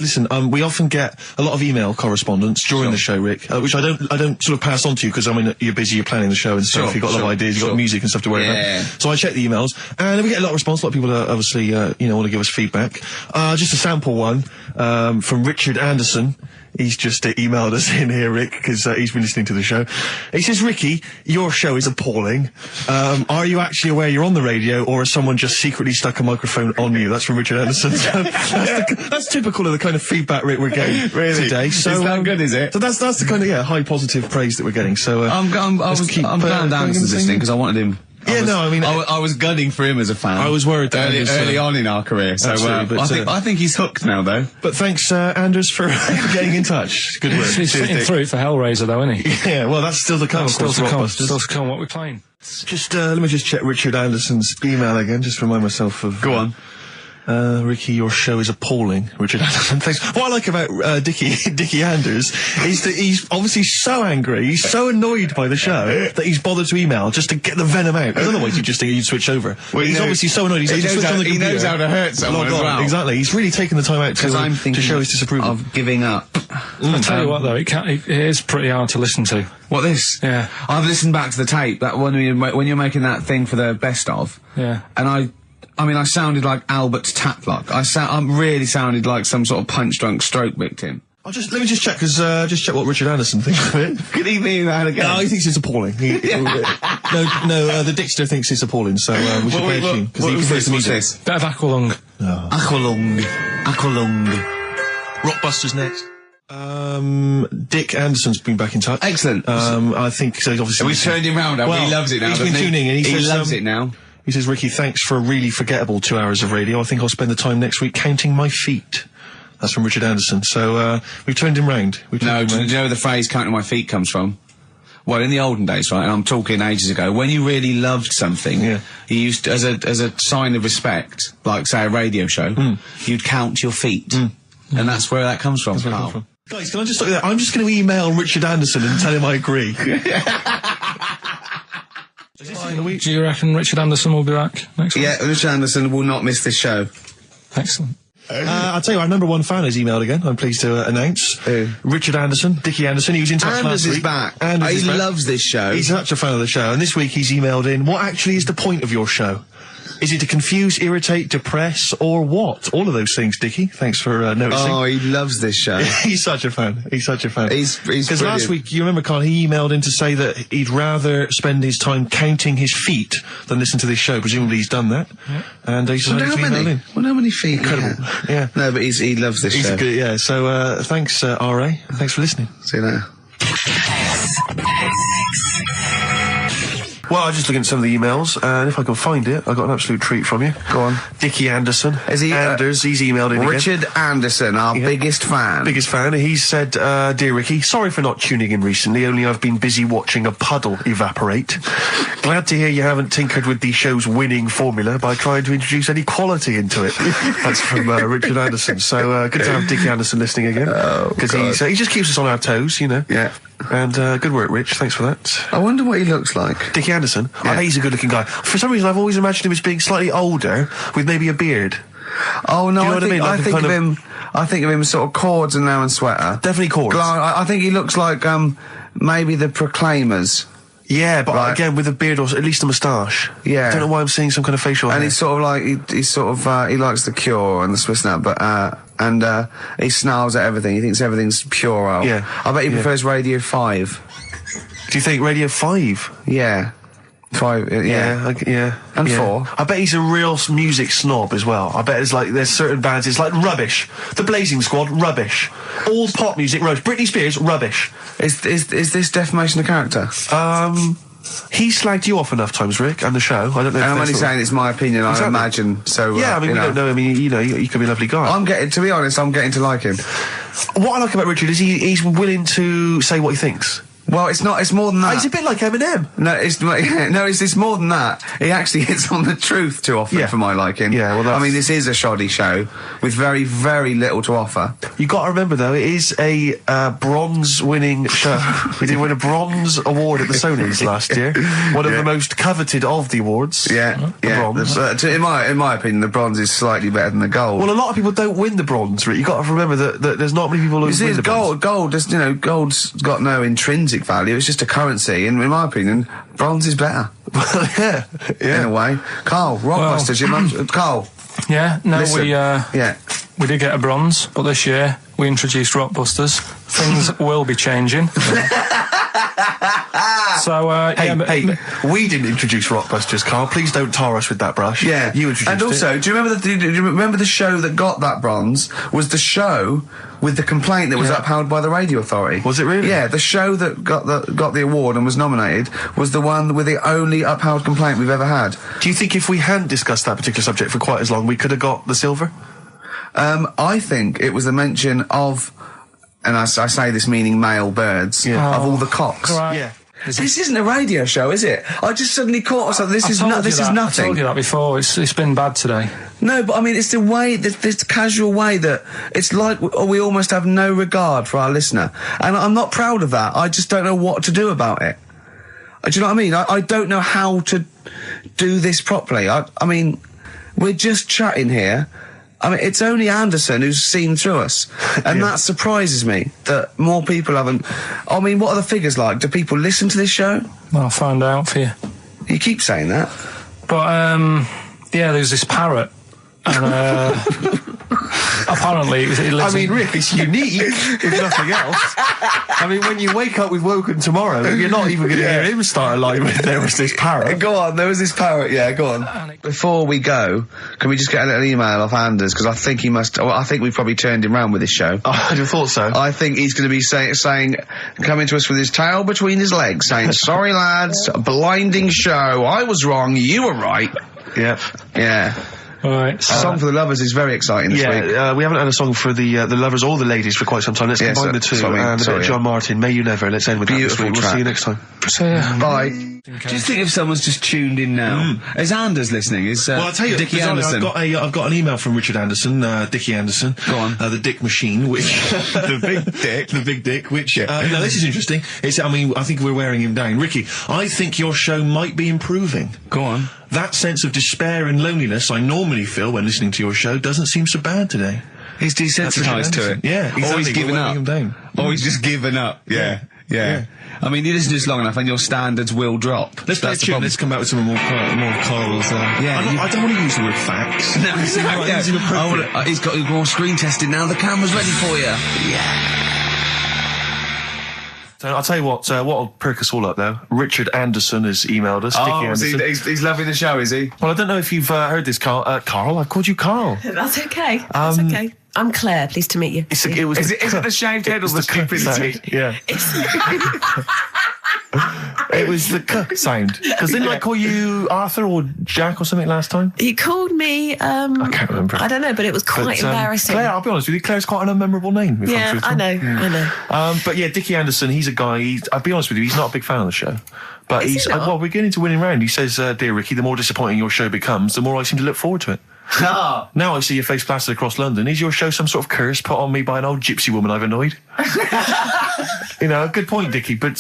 Listen, we often get a lot of email correspondence during the show, Rick, which I don't sort of pass on to you because I mean you're busy, you're planning the show and stuff. You've got a lot of ideas, you've got music and stuff to worry about. So I check the emails, and we get a lot of response. A lot of people obviously want to give us feedback. Just a sample one from Richard Anderson. He's just emailed us in here, Rick, because he's been listening to the show. He says, Ricky, your show is appalling. Are you actually aware you're on the radio, or has someone just secretly stuck a microphone on you? That's from Richard Anderson. So that's typical of the kind of feedback, Rick, we're getting today. So, is that good, is it? So that's the kind of, high positive praise that we're getting. So I'm glad Anderson's listening, because I wanted him... I was gunning for him as a fan. I was worried that early on in our career. So I think he's hooked now, though. But thanks, Anders, for getting in touch. Good work. He's fitting through for Hellraiser, though, isn't he? Yeah, well, that's still to come. Still to come. Still to come. What we're playing. Just let me just check Richard Anderson's email again. Just remind myself of. Go on. Ricky, your show is appalling. Richard Anderson, thanks. What I like about Dickie Anders is that he's obviously so angry, he's so annoyed by the show that he's bothered to email just to get the venom out. Otherwise you'd switch over. Well, he's obviously so annoyed, he knows how to hurt someone as well. Exactly, he's really taken the time out to show his disapproval. Of giving up. I'll tell you what though, it is pretty hard to listen to. What, this? Yeah. I've listened back to the tape, that when you're making that thing for the best of. Yeah. And I sounded like Albert Tatlock. I really sounded like some sort of punch-drunk stroke victim. Let me just check, just check what Richard Anderson thinks of it. Could he mean that again? No, he thinks it's appalling. The Dixter thinks it's appalling, so we should pay attention, because he prefers the music. Bit of Aqualung. No. Aqualung. Rockbusters next. Dick Anderson's been back in touch. Excellent. I think so. Obviously, we turned him round. Well, he loves it now. He's been tuning in. He loves it now. He says, Ricky, thanks for a really forgettable 2 hours of radio. I think I'll spend the time next week counting my feet. That's from Richard Anderson. So, we've turned him round. Do you know where the phrase counting my feet comes from? Well, in the olden days, right, and I'm talking ages ago, when you really loved something, you used to, as a sign of respect, like, say, a radio show, you'd count your feet. And that's where that comes from, Carl. Guys, can I just stop you there? I'm just going to email Richard Anderson and tell him I agree. Do you reckon Richard Anderson will be back next week? Yeah, Richard Anderson will not miss this show. Excellent. I'll tell you, our number one fan has emailed again, I'm pleased to announce. Richard Anderson, Dickie Anderson, he was in touch last week. He loves this show. He's such a fan of the show, and this week he's emailed in, what actually is the point of your show? Is it to confuse, irritate, depress, or what? All of those things, Dickie. Thanks for noticing. Oh, he loves this show. He's such a fan. He's such a fan. He's because last week, you remember, Carl, he emailed in to say that he'd rather spend his time counting his feet than listen to this show. Presumably he's done that. Yeah. And he's decided to email in. Well, how many feet? Incredible. Yeah. No, but he loves this show. Good, yeah. So, thanks, R.A. Thanks for listening. See you later. Well, I was just looking at some of the emails, and if I can find it, I got an absolute treat from you. Go on. Dickie Anderson. Is he? Anders, he's emailed in Richard again. Anderson, our biggest fan. Biggest fan. He said, Dear Ricky, sorry for not tuning in recently, only I've been busy watching a puddle evaporate. Glad to hear you haven't tinkered with the show's winning formula by trying to introduce any quality into it. That's from Richard Anderson. So, good to have Dickie Anderson listening again. Because he just keeps us on our toes, you know. Yeah. And good work, Rich. Thanks for that. I wonder what he looks like. Dickie Anderson? Yeah. I bet he's a good-looking guy. For some reason, I've always imagined him as being slightly older, with maybe a beard. Oh, no, Do you know what I mean? Like I think of him sort of cords and now and sweater. Definitely cords. I think he looks like, maybe the Proclaimers. Yeah, but again, with a beard or at least a moustache. Yeah. I don't know why I'm seeing some kind of facial hair. And he's sort of like, he's sort of, he likes the Cure and the Swiss Nut, but, he snarls at everything. He thinks everything's pure. Yeah. I bet he prefers Radio 5. Do you think Radio 5? Yeah. 5, yeah. And 4. I bet he's a real music snob as well. I bet there's certain bands, it's like rubbish. The Blazing Squad, rubbish. All pop music, rubbish. Britney Spears, rubbish. Is this defamation of character? He slagged you off enough times, Rick, and the show. I don't know if and I'm only saying it's my opinion, exactly. I imagine. So, yeah, I mean, we don't know. I mean, you know, you could be a lovely guy. To be honest, I'm getting to like him. What I like about Richard is he's willing to say what he thinks. Well, it's not. It's more than that. He's a bit like Eminem. No, it's more than that. He actually hits on the truth too often for my liking. Yeah, well, I mean, this is a shoddy show with very, very little to offer. You got to remember though, it is a bronze-winning show. We did win a bronze award at the Sonys last year. One of the most coveted of the awards. Yeah, bronze. In my opinion, the bronze is slightly better than the gold. Well, a lot of people don't win the bronze, Rick. You got to remember that there's not many people who win the bronze. Gold, just, gold's got no intrinsic value. It's just a currency, and in my opinion, bronze is better. Well, yeah. In a way. Carl, Rockbusters, your mum, Carl. Yeah, no, listen, we did get a bronze, but this year we introduced Rockbusters. Things will be changing. So, hey, we didn't introduce Rockbusters, Carl. Please don't tar us with that brush. Yeah, you introduced and also, it. do you remember the show that got that bronze was the show with the complaint that was upheld by the radio authority? Was it really? Yeah, the show that got the award and was nominated was the one with the only upheld complaint we've ever had. Do you think if we hadn't discussed that particular subject for quite as long, we could have got the silver? I think it was a mention of, and I say this meaning male birds, of all the cocks. Right. Yeah. This isn't a radio show, is it? I just suddenly caught myself. This is nothing. I told you that before. It's been bad today. No, but I mean, it's the way, this casual way that it's like we almost have no regard for our listener, and I'm not proud of that. I just don't know what to do about it. Do you know what I mean? I don't know how to do this properly. I mean, we're just chatting here. I mean, it's only Anderson who's seen through us, and that surprises me that more people haven't. I mean, what are the figures like? Do people listen to this show? Well, I'll find out for you. You keep saying that. But, there's this parrot, and, apparently it lives Rick, it's unique, if nothing else. I mean, when you wake up with Woken tomorrow, you're not even going to hear him start a line with "there was this parrot." Go on, there was this parrot, go on. Before we go, can we just get a little email off Anders, because I think he must, I think we've probably turned him round with this show. I'd have thought so. I think he's going to be saying, coming to us with his tail between his legs, saying, "Sorry lads, blinding show, I was wrong, you were right." Yeah. All right. Song for the lovers is very exciting this week. We haven't had a song for the lovers or the ladies for quite some time. Let's combine the two. And a bit of John Martin, May You Never. Let's end with that this week. We'll see you next time. Bye. Do you think if someone's just tuned in now, is Anders listening? Well, I'll tell you, Dickie Anderson. I've got an email from Richard Anderson, Dickie Anderson. Go on. The Dick Machine, which the big dick, which no, this is interesting. I think we're wearing him down. Ricky, I think your show might be improving. Go on. That sense of despair and loneliness I normally feel when listening to your show doesn't seem so bad today. He's desensitised to it. Yeah, exactly. Or he's given up. Him down. Or he's just given up. Yeah. I mean, you listen to this long enough and your standards will drop. Let's play a tune. Let's come back with some more of Carl's. I don't want to use the word facts. No, he's got more screen testing now. The camera's ready for you. Yeah. So I'll tell you what'll perk us all up though. Richard Anderson has emailed us. Dickie Anderson. He's loving the show, is he? Well, I don't know if you've heard this, Carl. Carl, I've called you Carl. That's okay. That's okay. I'm Claire. Pleased to meet you. Is it the shaved head or the stupidity? Yeah. It was the k sound. Because didn't I call you Arthur or Jack or something last time? You called me, I can't remember. I don't know, but it was quite embarrassing. Claire, I'll be honest with you, Claire's quite an unmemorable name. Yeah, I know. But yeah, Dickie Anderson, he's a guy, I'll be honest with you, he's not a big fan of the show. But well, we're getting to winning round. He says, "Dear Ricky, the more disappointing your show becomes, the more I seem to look forward to it." Now I see your face plastered across London. Is your show some sort of curse put on me by an old gypsy woman I've annoyed? Good point, Dickie. But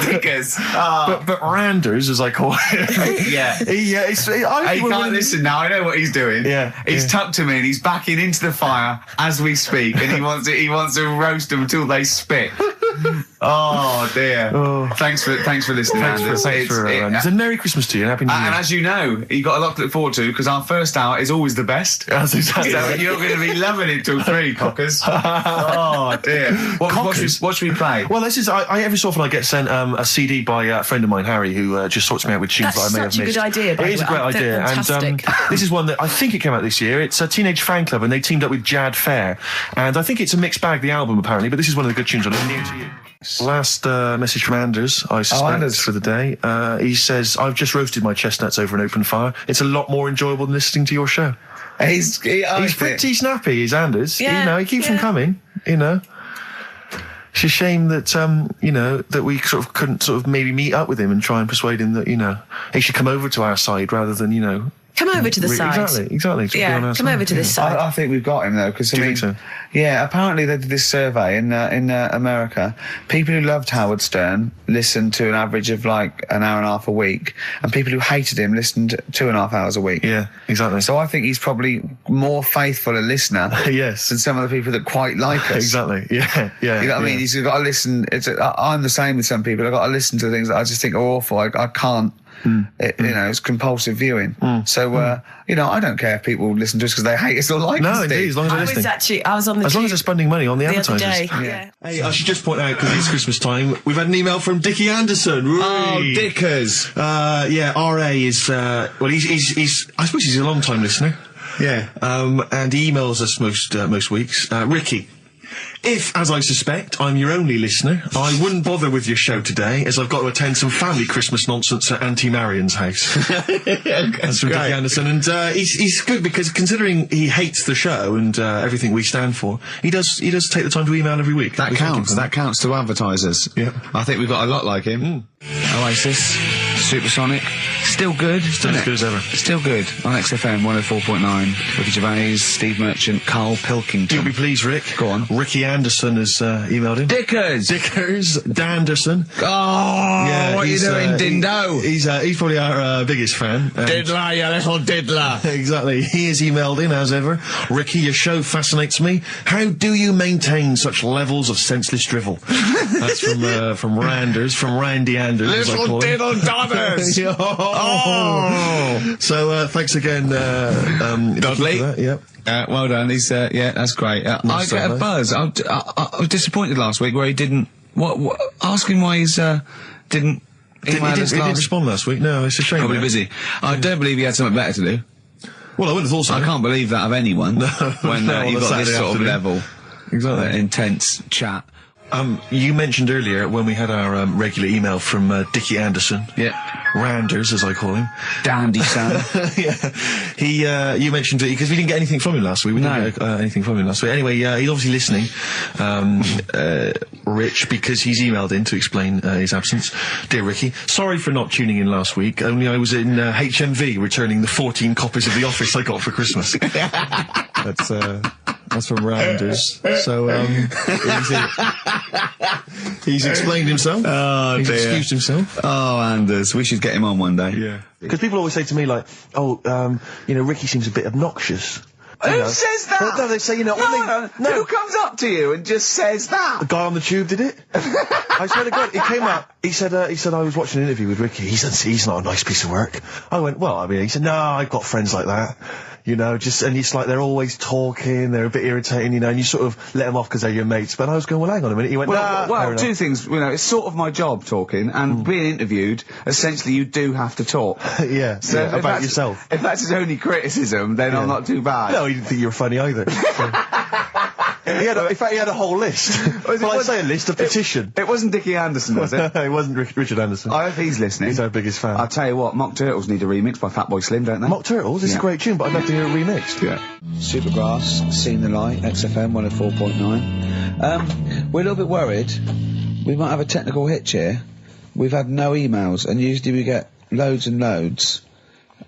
Dickers. But Randers, as I call it. Yeah. He can't listen now. I know what he's doing. Yeah. He's tucked him in. He's backing into the fire as we speak, and he wants to roast them until they spit. Oh dear. Thanks for listening, Anders. It's a Merry Christmas to you and Happy New Year. And as you know, you've got a lot to look forward to because our first hour is always the best. That's exactly. So you're going to be loving it till 3, cockers. Oh dear. What should we play? Well, this is every so often I get sent a CD by a friend of mine, Harry, who just sorts me out with tunes that I may have missed. That's such a good idea. It is a great idea, and this is one that I think it came out this year. It's a Teenage Fan Club, and they teamed up with Jad Fair, and I think it's a mixed bag, the album apparently. But this is one of the good tunes on it. New to you. Last message from Anders, I suspect, for the day. He says, "I've just roasted my chestnuts over an open fire. It's a lot more enjoyable than listening to your show." He's pretty snappy, is Anders. Yeah, he keeps them coming. It's a shame that, that we sort of couldn't sort of maybe meet up with him and try and persuade him that, he should come over to our side rather than, Come over to the side. Exactly. Yeah, come over to this side. I think we've got him though, because Do you think so? Yeah, apparently they did this survey in America. People who loved Howard Stern listened to an average of like an hour and a half a week, and people who hated him listened 2.5 hours a week. Yeah, exactly. So I think he's probably more faithful a listener, yes, than some of the people that quite like us. Exactly. Yeah. You know what I mean? He's got to listen. I'm the same with some people. I've got to listen to things that I just think are awful. I can't. It's compulsive viewing. So, I don't care if people listen to us because they hate us or like us. No, indeed, as long as they're listening. I was on the as long as they're spending money on the advertisers. Other day. Yeah. Hey, I should just point out, because it's Christmas time, we've had an email from Dickie Anderson. Oh, Dickers. RA is, he's I suppose he's a long-time listener. Yeah. And he emails us most weeks. Ricky, if, as I suspect, I'm your only listener, I wouldn't bother with your show today, as I've got to attend some family Christmas nonsense at Auntie Marion's house. That's from Dickie Anderson, and he's good because considering he hates the show and everything we stand for, he does take the time to email every week. That counts. That counts to advertisers. Yeah, I think we've got a lot like him. Oasis, Supersonic, still good. Still as good as ever. Still good on XFM 104.9. Ricky Gervais, Steve Merchant, Karl Pilkington. Do be pleased, Rick. Go on. Ricky Anderson has emailed him. Dickers, Danderson. Oh, yeah, what are you doing, Dindo? He's probably our biggest fan. Diddler, you little diddler. Exactly. He has emailed in, as ever. Ricky, your show fascinates me. How do you maintain such levels of senseless drivel? That's from Randers, from Randy Anders. Little diddle dodders. So thanks again, Dudley. Yep. Well done. He's that's great. I get a buzz. I was disappointed last week where he didn't. What? Ask him why he's didn't. He didn't respond last week. No, it's a shame. Probably busy. I don't believe he had something better to do. Well, I would have thought so. I can't believe that of anyone. When you've got this sort of level, exactly, intense chat. You mentioned earlier when we had our regular email from Dickie Anderson. Yeah. Randers, as I call him. Dandy Sam. Yeah. You mentioned it because we didn't get anything from him last week. We didn't get anything from him last week. Anyway, he's obviously listening, Rich, because he's emailed in to explain his absence. Dear Ricky, sorry for not tuning in last week, only I was in HMV returning the 14 copies of The Office I got for Christmas. That's from Randers. So, he's explained himself. Oh, he's dear. Excused himself. Oh, Anders, we should get him on one day. Yeah. Because people always say to me, like, Ricky seems a bit obnoxious. Who says that? No, they say, no. Who comes up to you and just says that? The guy on the tube did it. I swear to God, he came up. He said I was watching an interview with Ricky. He said, he's not a nice piece of work. I went, he said, no, I've got friends like that. And it's like they're always talking, they're a bit irritating, and you sort of let them off because they're your mates. But I was going, well, hang on a minute. He went, well, two things, it's sort of my job talking, and being interviewed, essentially you do have to talk. Yeah, so about yourself. If that's his only criticism, then I'm not too bad. No, he didn't think you were funny either. In fact, he had a whole list. I say a list, a petition. It wasn't Dickie Anderson, was it? It wasn't Richard Anderson. I hope he's listening. He's our biggest fan. I'll tell you what, Mock Turtles need a remix by Fatboy Slim, don't they? Mock Turtles? It's a great tune, but I'd love to hear it remixed. Yeah. Supergrass, Seen the Light, XFM 104.9. We're a little bit worried. We might have a technical hitch here. We've had no emails, and usually we get loads and loads.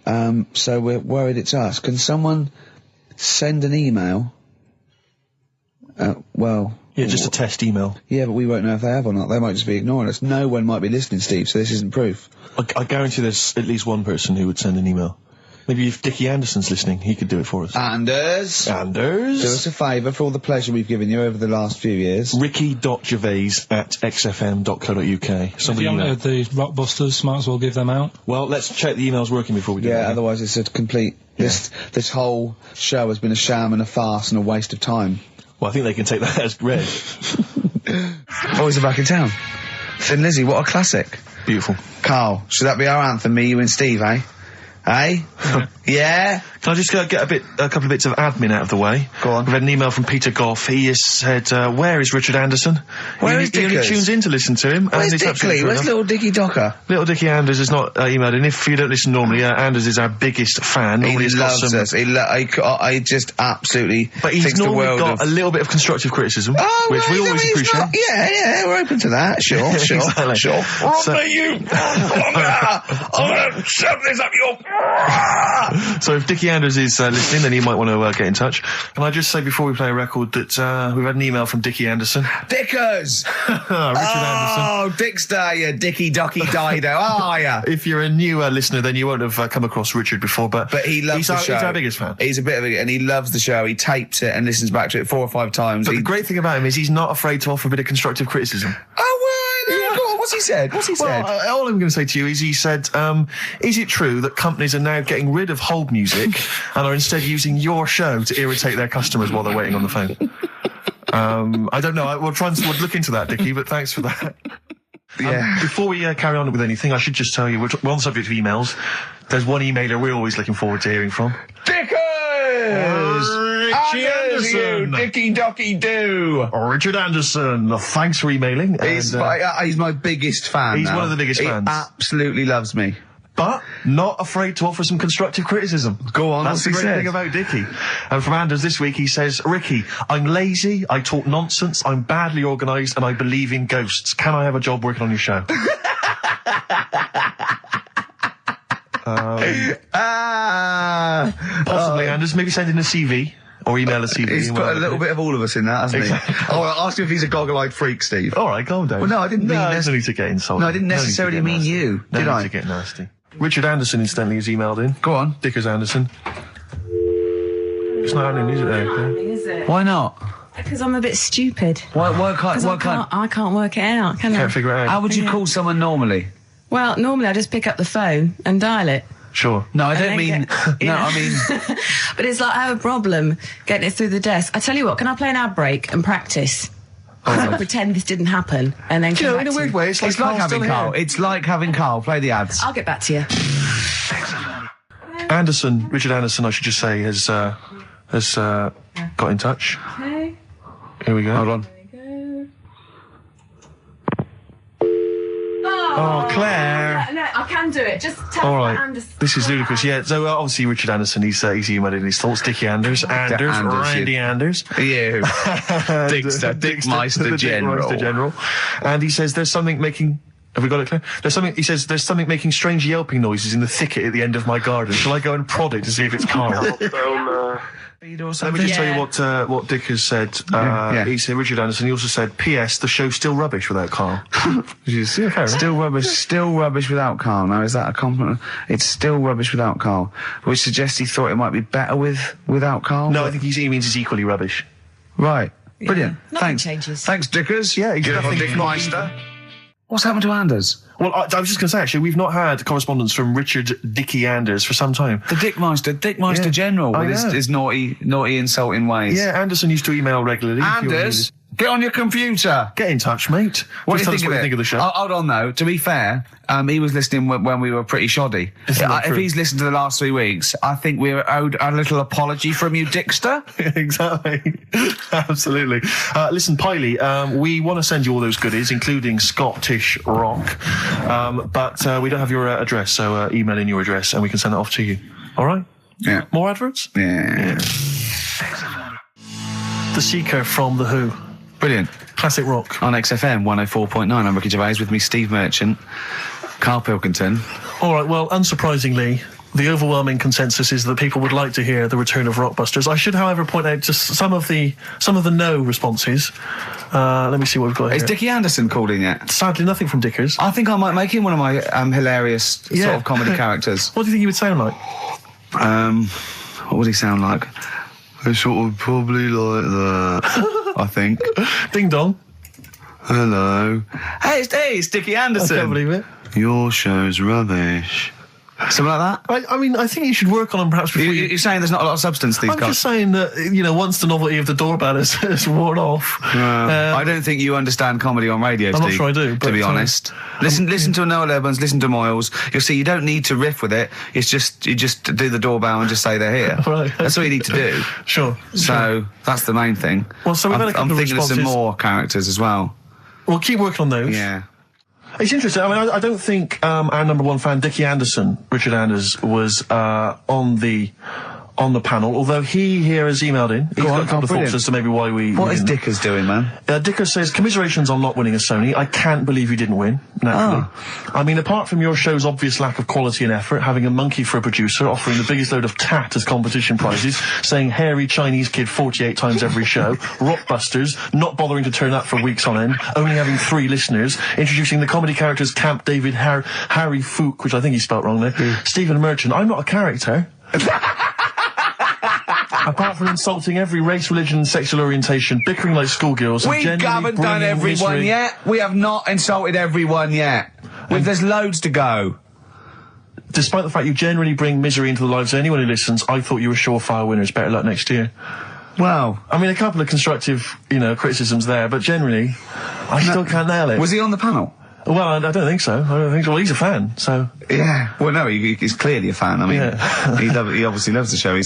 So we're worried it's us. Can someone send an email? Just a test email. Yeah, but we won't know if they have or not. They might just be ignoring us. No one might be listening, Steve, so this isn't proof. I guarantee there's at least one person who would send an email. Maybe if Dickie Anderson's listening, he could do it for us. Anders! Do us a favour for all the pleasure we've given you over the last few years. Ricky.gervais@xfm.co.uk. If you haven't heard the Rockbusters, might as well give them out. Well, let's check the email's working before we do that. Yeah, otherwise it's a complete... This whole show has been a sham and a farce and a waste of time. Well, I think they can take that as read. Boys are back in town. Thin Lizzy, what a classic. Beautiful. Carl, should that be our anthem, me, you and Steve, eh? Hey? Yeah? Can I just get a couple of bits of admin out of the way? Go on. We've had an email from Peter Goff. He has said, where is Richard Anderson? Where is He only Dickers? tunes in to listen to him. Where's and it's absolutely Dickley? fair Where's enough. little Dicky Docker? Little Dickie Anders has not emailed in. If you don't listen normally, Anders is our biggest fan. Normally He he's got loves some, us. I just absolutely but he's thinks the normally world got of... a little bit of constructive criticism, which we always appreciate. Yeah, we're open to that. Sure, Exactly. sure. So- I'm gonna shove this up your... So if Dickie Anders is listening, then he might want to get in touch. Can I just say before we play a record that we've had an email from Dickie Anderson. Dickers! Richard Anderson. Oh, Dickster, you Dicky Docky Dido, are ya? If you're a new listener, then you won't have come across Richard before, but He loves the show. He's our biggest fan. He's a bit of a... And he loves the show. He tapes it and listens back to it 4 or 5 times. But the great thing about him is he's not afraid to offer a bit of constructive criticism. Oh, well, go on, what's he said? Well, all I'm going to say to you is he said, is it true that companies are now getting rid of hold music and are instead using your show to irritate their customers while they're waiting on the phone? I don't know. We'll look into that, Dickie, but thanks for that. Yeah. Before we carry on with anything, I should just tell you, we're on the subject of emails. There's one emailer we're always looking forward to hearing from. Dickers! Richie Anderson. Dicky Docky Do! Richard Anderson, thanks for emailing. He's my biggest fan. He's now. one of the biggest fans. He absolutely loves me. But not afraid to offer some constructive criticism. Go on, That's the what's he great said? thing about Dickie. And from Anders this week, he says, Ricky, I'm lazy, I talk nonsense, I'm badly organised, and I believe in ghosts. Can I have a job working on your show? Possibly, Anders. Maybe send in a CV. Or email a CV. He's put a little bit of all of us in that, hasn't he? Oh, I'll ask him if he's a goggle-eyed freak, Steve. All right, calm down. Well, no, I didn't mean there's no need to get insulted. No, I didn't necessarily mean you, No did need I? to get nasty. Richard Anderson, incidentally, has emailed in. Go on. Dickers Anderson. It's not happening, is it, there? Is it? Why not? Because I'm a bit stupid. Why Because I can't work it out, can I? Can't figure it out. How would you call someone normally? Well, normally I just pick up the phone and dial it. Sure. No, I don't then mean... get- No, I mean... But it's like I have a problem getting it through the desk. I tell you what, can I play an ad break and practice? I'll pretend this didn't happen and then come You know, back in a to weird you. way, it's like It's like having Carl. Here. It's like having Carl. Play the ads. I'll get back to you. Richard Anderson, I should just say, has got in touch. Okay. Here we go. Hold on. Oh, Claire. No, I can do it. Just tell All me right. Anderson. This is ludicrous. Yeah, so obviously Richard Anderson, he's emailed in his thoughts. Dickie Anders, Randy Anders. You. Dickster, Dickmeister General. Dickmeister General. And he says there's something making... Have we got it, Claire? He says there's something making strange yelping noises in the thicket at the end of my garden. Shall I go and prod it to see if it's Carl? Let me just tell you what Dick has said. He said, Richard Anderson, he also said, P.S. the show's still rubbish without Carl. Fair enough. Still rubbish without Carl. Now, is that a compliment? It's still rubbish without Carl, which suggests he thought it might be better without Carl. No, I think he means it's equally rubbish. Right. Brilliant. Nothing Thanks. changes. Thanks, Dickers. Yeah, exactly. Dickmeister. What's happened to Anders? Well, I was just going to say, actually, we've not had correspondence from Richard Dickie Anders for some time. The Dickmeister Yeah, General I with know. his naughty, insulting ways. Yeah, Anderson used to email regularly. Anders, get on your computer. Get in touch, mate. What do Just tell you us think what you think of the show. Hold on, though. To be fair, he was listening when we were pretty shoddy. Isn't that If true? he's listened to the last 3 weeks, I think we're owed a little apology from you, Dickster. Exactly. Absolutely. Listen, Piley, we want to send you all those goodies, including Scottish rock, but we don't have your address, so email in your address and we can send that off to you. All right? Yeah. More adverts? Yeah. The Seeker from The Who. Brilliant. Classic rock. On XFM 104.9, I'm Ricky Gervais, with me Steve Merchant, Karl Pilkington. All right, well, unsurprisingly, the overwhelming consensus is that people would like to hear the return of Rockbusters. I should, however, point out just some of the no responses. Let me see what we've got Is here. Dickie Anderson called in yet? Sadly, nothing from Dickers. I think I might make him one of my hilarious sort of comedy characters. What do you think he would sound like? What would he sound like? I sort of probably like that, I think. Ding dong. Hello. Hey, it's Dickie Anderson. I can't believe it. Your show's rubbish. Something like that? I mean, I think you should work on them perhaps before You're saying there's not a lot of substance to these I'm cars? just saying that, once the novelty of the doorbell has worn off... I don't think you understand comedy on radio, Steve. I'm not sure I do, to be honest. Listen to Noel Evans, listen to Moyles. You'll see you don't need to riff with it. It's just, you just do the doorbell and just say they're here. Right. That's all you need to do. Sure. So, that's the main thing. Well, so we've had a couple I'm of thinking of some responses. more characters as well. We'll keep working on those. Yeah. It's interesting. I mean, I don't think our number one fan, Dickie Anderson, Richard Anders, was on the panel, although he here has emailed in. He's got a couple of thoughts as to maybe why we... What is Dickers doing, man? Dickers says, commiserations on not winning a Sony. I can't believe you didn't win, naturally. I mean, apart from your show's obvious lack of quality and effort, having a monkey for a producer, offering the biggest load of tat as competition prizes, saying hairy Chinese kid 48 times every show, Rockbusters, not bothering to turn up for weeks on end, only having 3 listeners, introducing the comedy characters Camp David, Harry Fook, which I think he spelt wrong there, Stephen Merchant. I'm not a character. Apart from insulting every race, religion, and sexual orientation, bickering like schoolgirls, We haven't done everyone yet. We have not insulted everyone yet. There's loads to go. Despite the fact you generally bring misery into the lives of anyone who listens, I thought you were surefire winners. Better luck next year. Well, I mean, a couple of constructive, criticisms there, but generally, I still can't nail it. Was he on the panel? Well, I don't think so. Well, he's a fan, so... Yeah. Well, no, he's clearly a fan. I mean, he obviously loves the show. He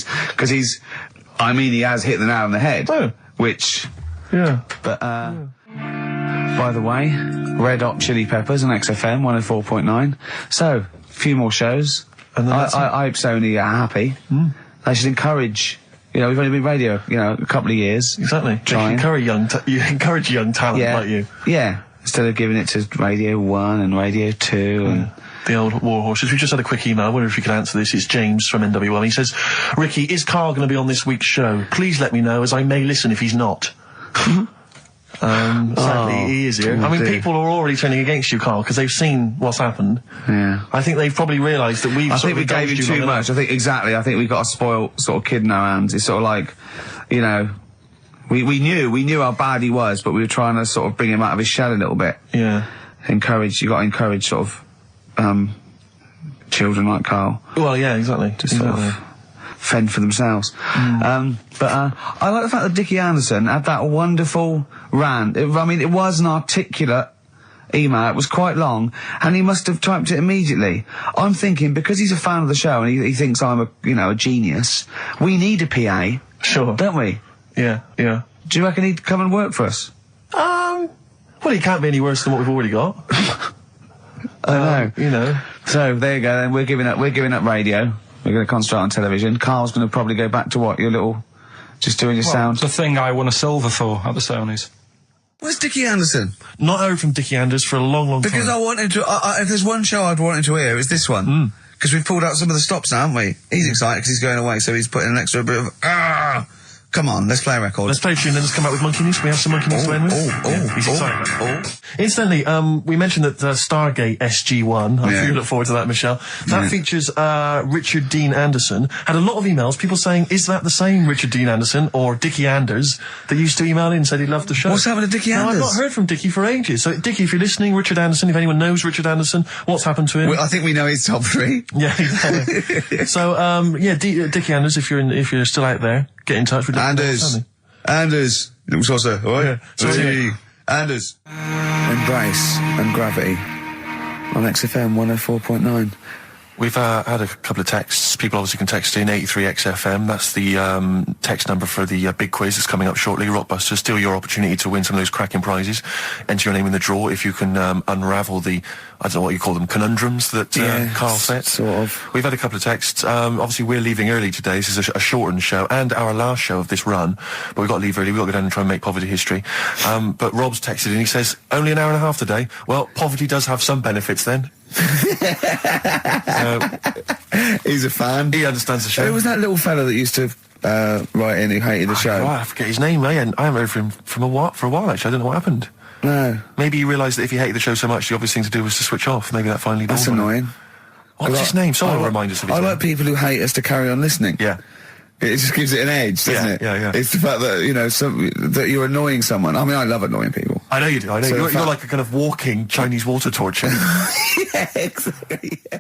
has hit the nail on the head. Oh. Which... Yeah. But, by the way, Red Hot Chili Peppers on XFM 104.9. So, a few more shows. And then I hope Sony are happy. They should encourage... we've only been radio, a couple of years. Exactly. You encourage young talent like you. Yeah. Instead of giving it to Radio 1 and Radio 2 and... The old war horses. We just had a quick email. I wonder if you could answer this. It's James from NW1. He says, Ricky, is Karl going to be on this week's show? Please let me know, as I may listen if he's not. Sadly, he is here. I mean, people are already turning against you, Karl, because they've seen what's happened. Yeah. I think they've probably realised that I think we gave him too much. I think we've got a spoiled sort of kid in our hands. It's sort of like, we knew how bad he was, but we were trying to sort of bring him out of his shell a little bit. Yeah. You got to encourage sort of, children like Karl. Well, yeah, exactly. Sort of fend for themselves. But I like the fact that Dickie Anderson had that wonderful rant. It was an articulate email. It was quite long, and he must have typed it immediately. I'm thinking, because he's a fan of the show and he thinks I'm a genius, we need a PA. Sure. Don't we? Yeah. Do you reckon he'd come and work for us? Well, he can't be any worse than what we've already got. I know. So, there you go then. We're giving up radio. We're going to concentrate on television. Karl's going to probably go back to what? Just doing your sound? The thing I won a silver for at the Sonys. Where's Dickie Anderson? Not heard from Dickie Anders for a long, long time. Because I wanted to... if there's one show I'd wanted to hear, it's this one. Because we've pulled out some of the stops now, haven't we? He's excited because he's going away, so he's putting an extra bit of... Come on, let's play a record. Let's play a tune and then let's come back with Monkey News. We have some Monkey News to end with. He's excited. Incidentally, we mentioned that Stargate SG-1, I'm sure you look forward to that, Michelle. That features Richard Dean Anderson. Had a lot of emails, people saying, is that the same Richard Dean Anderson or Dickie Anders that used to email in and said he loved the show? What's happened to Dickie Anders? I've not heard from Dickie for ages. So, Dickie, if you're listening, Richard Anderson, if anyone knows Richard Anderson, what's happened to him? Well, I think we know his top 3. Yeah, exactly. So, Dickie Anders, if you're still out there, get in touch with Anders, little saucer, alright? Yeah. Anders. Embrace and Gravity on XFM 104.9. We've had a couple of texts. People obviously can text in 83XFM. That's the text number for the big quiz that's coming up shortly. Rockbusters, still your opportunity to win some of those cracking prizes. Enter your name in the draw if you can unravel the, I don't know what you call them, conundrums that Karl set. Sort of. We've had a couple of texts. Obviously, we're leaving early today. This is a shortened show and our last show of this run. But we've got to leave early. We've got to go down and try and make poverty history. But Rob's texted and he says, only an hour and a half today. Well, poverty does have some benefits then. He's a fan. He understands the show. Who was that little fella that used to write in who hated the show? I forget his name. I haven't heard from him for a while actually. I don't know what happened. No. Maybe he realised that if he hated the show so much, the obvious thing to do was to switch off. Maybe that finally dawned That's on him. annoying. What's his name? Someone will remind us of his name. I like people who hate us to carry on listening. Yeah. It just gives it an edge, doesn't it? Yeah. It's the fact that, that you're annoying someone. I mean, I love annoying people. I know you do. I know. So You're like a kind of walking Chinese water torture. Yeah, exactly. Yeah.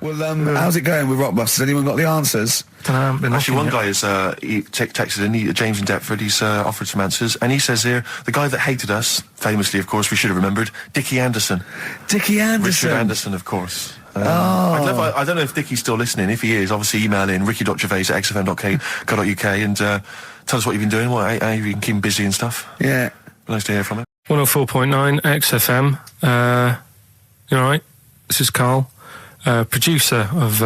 Well, how's it going with Rockbusters? Anyone got the answers? Actually, one guy has texted in, James in Deptford, he's offered some answers, and he says here, the guy that hated us, famously, of course, we should have remembered, Dickie Anderson. Dickie Anderson? Richard Anderson, of course. I don't know if Dickie's still listening. If he is, obviously email in ricky.gervais@xfm.co.uk and tell us what you've been doing, how you've been keeping busy and stuff. Yeah. Nice to hear from him. 104.9 XFM. You alright? This is Karl, producer of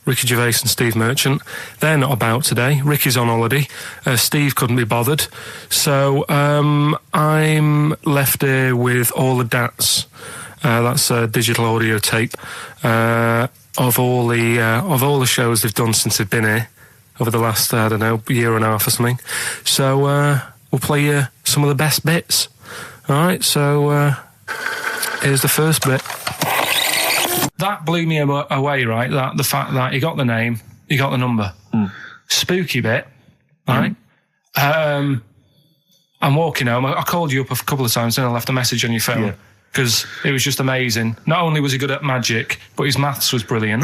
Ricky Gervais and Steve Merchant. They're not about today. Ricky's on holiday. Steve couldn't be bothered. So I'm left here with all the DATs. That's a digital audio tape of all the shows they've done since they've been here over the last, I don't know, year and a half or something. So we'll play you some of the best bits. All right, so here's the first bit. That blew me away, right? The fact that he got the name, he got the number. Spooky bit, right? I'm walking home. I called you up a couple of times and I left a message on your phone. Yeah. Because it was just amazing. Not only was he good at magic, but his maths was brilliant.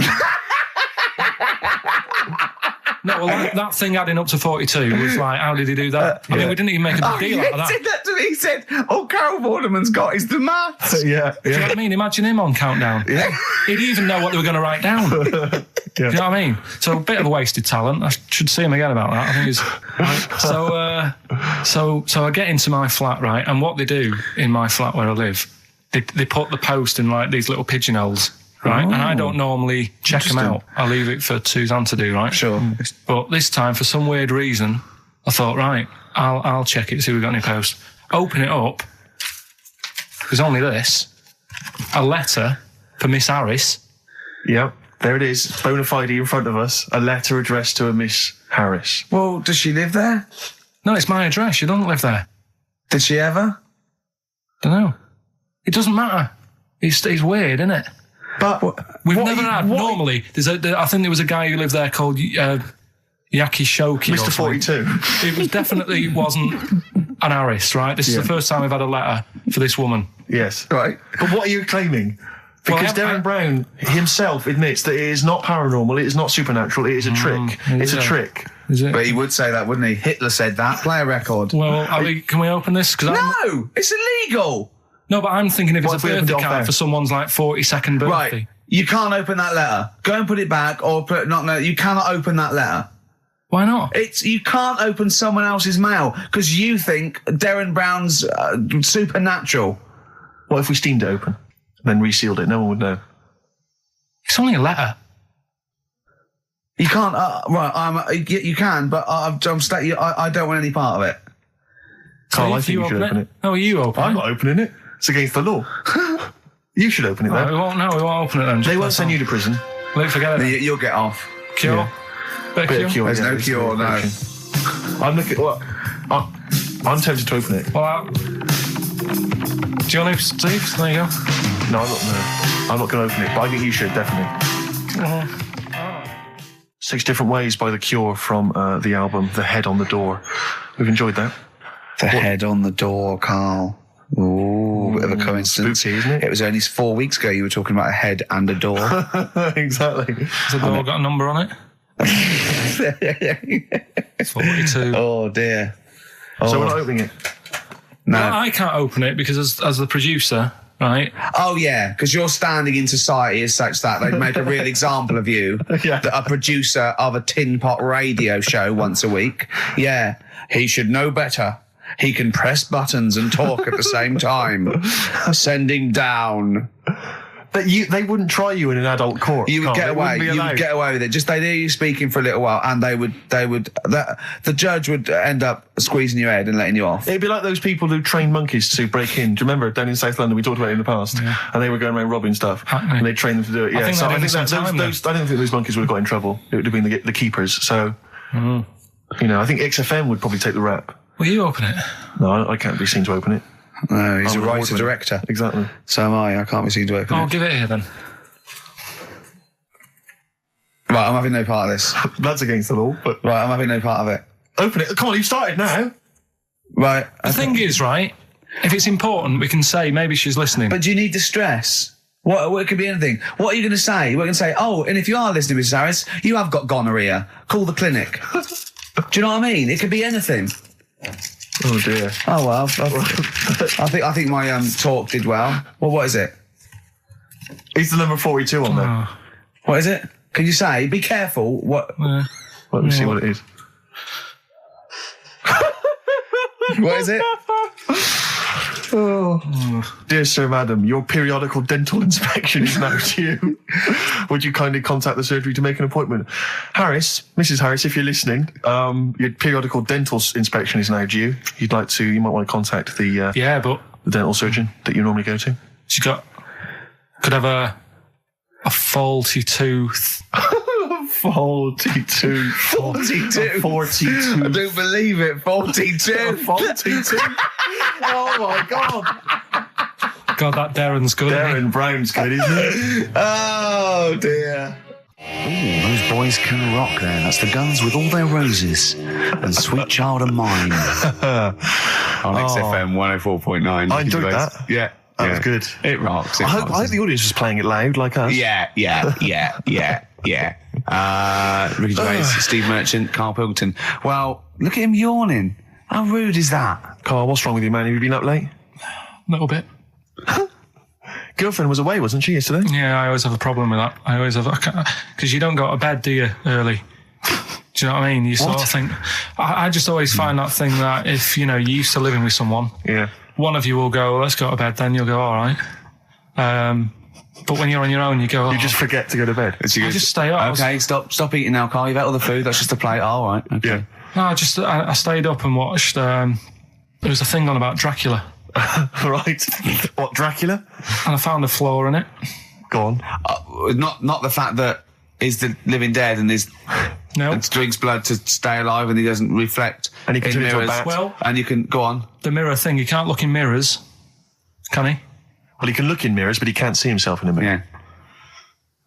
No, well, that thing adding up to 42 was like, how did he do that? I mean, we didn't even make a big deal out of that. He said that to me. He said, all Carol Vorderman's got is the maths. Do you know what I mean? Imagine him on Countdown. Yeah. He'd even know what they were going to write down. Do you know what I mean? So a bit of a wasted talent. I should see him again about that. I think he's... Right. So I get into my flat, right, and what they do in my flat where I live... They put the post in like these little pigeonholes, right? And I don't normally check them out. I leave it for Suzanne to do, right? Sure. But this time, for some weird reason, I thought, right, I'll check it, see if we've got any post. Open it up. There's only this. A letter for Miss Harris. Yep, there it is. Bona fide in front of us. A letter addressed to a Miss Harris. Well, does she live there? No, it's my address. She doesn't live there. Did she ever? Don't know. It doesn't matter. It's weird, isn't it? But we've never had. Normally, I think there was a guy who lived there called Yaki Shoki. Mr. 42. It was definitely wasn't an Harris, right? This is the first time we've had a letter for this woman. Yes. Right. But what are you claiming? Because Darren Brown himself admits that it is not paranormal, it is not supernatural, it is a trick. It's a trick. Is it? But he would say that, wouldn't he? Hitler said that. Play a record. Well, can we open this? No! It's illegal! No, but I'm thinking if it's a birthday card for someone's like 42nd birthday. Right. You can't open that letter. Go and put it back or you cannot open that letter. Why not? You can't open someone else's mail because you think Darren Brown's supernatural. What if we steamed it open and then resealed it? No one would know. It's only a letter. You can't, you can, but I don't want any part of it. Carl, I think you should open it. No, you open it. I'm not opening it. It's against the law. You should open it, though. We won't open it then. They won't send you to prison. Forget it. You'll get off. Cure? Yeah. Bit of cure? There's no cure, no. I'm I'm tempted to open it. Well, do you want to, Steve? There you go. No, I'm not going to open it, but I think you should, definitely. 6 Different Ways by The Cure from the album The Head on the Door. We've enjoyed that. The Head on the Door, Carl. Ooh, bit of a coincidence. Spooky, isn't it? It was only 4 weeks ago you were talking about a head and a door. Exactly. Has the door got a number on it? 42. Oh, dear. So we're not opening it? No. Well, I can't open it because as the producer, right? Oh, yeah, because your standing in society is such that they'd make a real example of you. Yeah. A producer of a tin pot radio show once a week. Yeah, he should know better. He can press buttons and talk at the same time. Sending down. But they wouldn't try you in an adult court. You would get away. You would get away with it. Just they'd hear you speaking for a little while, and the judge would end up squeezing your head and letting you off. It'd be like those people who train monkeys to break in. Do you remember down in South London? We talked about it in the past, and they were going around robbing stuff, and they trained them to do it. Yeah, I don't think those monkeys would have got in trouble. It would have been the keepers. So, I think XFM would probably take the rap. Will you open it? No, I can't be seen to open it. No, he's a writer-director. Exactly. So am I. I can't be seen to open it. I'll give it here then. Right, I'm having no part of this. That's against the law, but... Right, I'm having no part of it. Open it. Come on, you've started now. Right. The thing is, right, if it's important, we can say maybe she's listening. But do you need the stress? What it could be anything. What are you going to say? We're going to say, oh, and if you are listening, Mrs. Harris, you have got gonorrhea. Call the clinic. Do you know what I mean? It could be anything. Oh dear. Oh well. I think my talk did well. Well, what is it? It's the number 42 on there. What is it? Can you say? Be careful. What? Let me see what it is. What is it? Dear Sir, Madam, your periodical dental inspection is now due. Would you kindly contact the surgery to make an appointment? Harris, Mrs. Harris, if you're listening, your periodical dental inspection is now due. You might want to contact the dental surgeon that you normally go to. She could have a faulty tooth. 42. 42. 42. I don't believe it. 42. 42. Oh my God. God, that Darren's good. Darren Brown's good, isn't it? Oh dear. Ooh, those boys can rock there. That's the Guns with All Their Roses and Sweet Child of Mine. On XFM 104.9. I enjoyed that. Yeah. That was good. It rocks. I hope the audience was playing it loud like us. Yeah. Ricky Gervais, Steve Merchant, Karl Pilkington. Well, look at him yawning. How rude is that? Carl, what's wrong with you, man? Have you been up late? A little bit. Girlfriend was away, wasn't she, yesterday? Yeah, I always have a problem with that. Because you don't go to bed, do you, early? Do you know what I mean? You sort of think... I just always find that thing that if, you're used to living with someone... Yeah. One of you will go, let's go to bed, then you'll go, all right. But when you're on your own, you go... You just forget to go to bed. I just stay up. Okay, stop eating now, Carl. You've ate all the food. That's just a plate. All right. Okay. Yeah. No, I stayed up and watched... there was a thing on about Dracula. Right. What, Dracula? And I found a flaw in it. Go on. Not the fact that he's the living dead and and drinks blood to stay alive and he doesn't reflect and he can turn into a bat. Well, and you can go on. The mirror thing, you can't look in mirrors, can he? Well, he can look in mirrors, but he can't see himself in a mirror.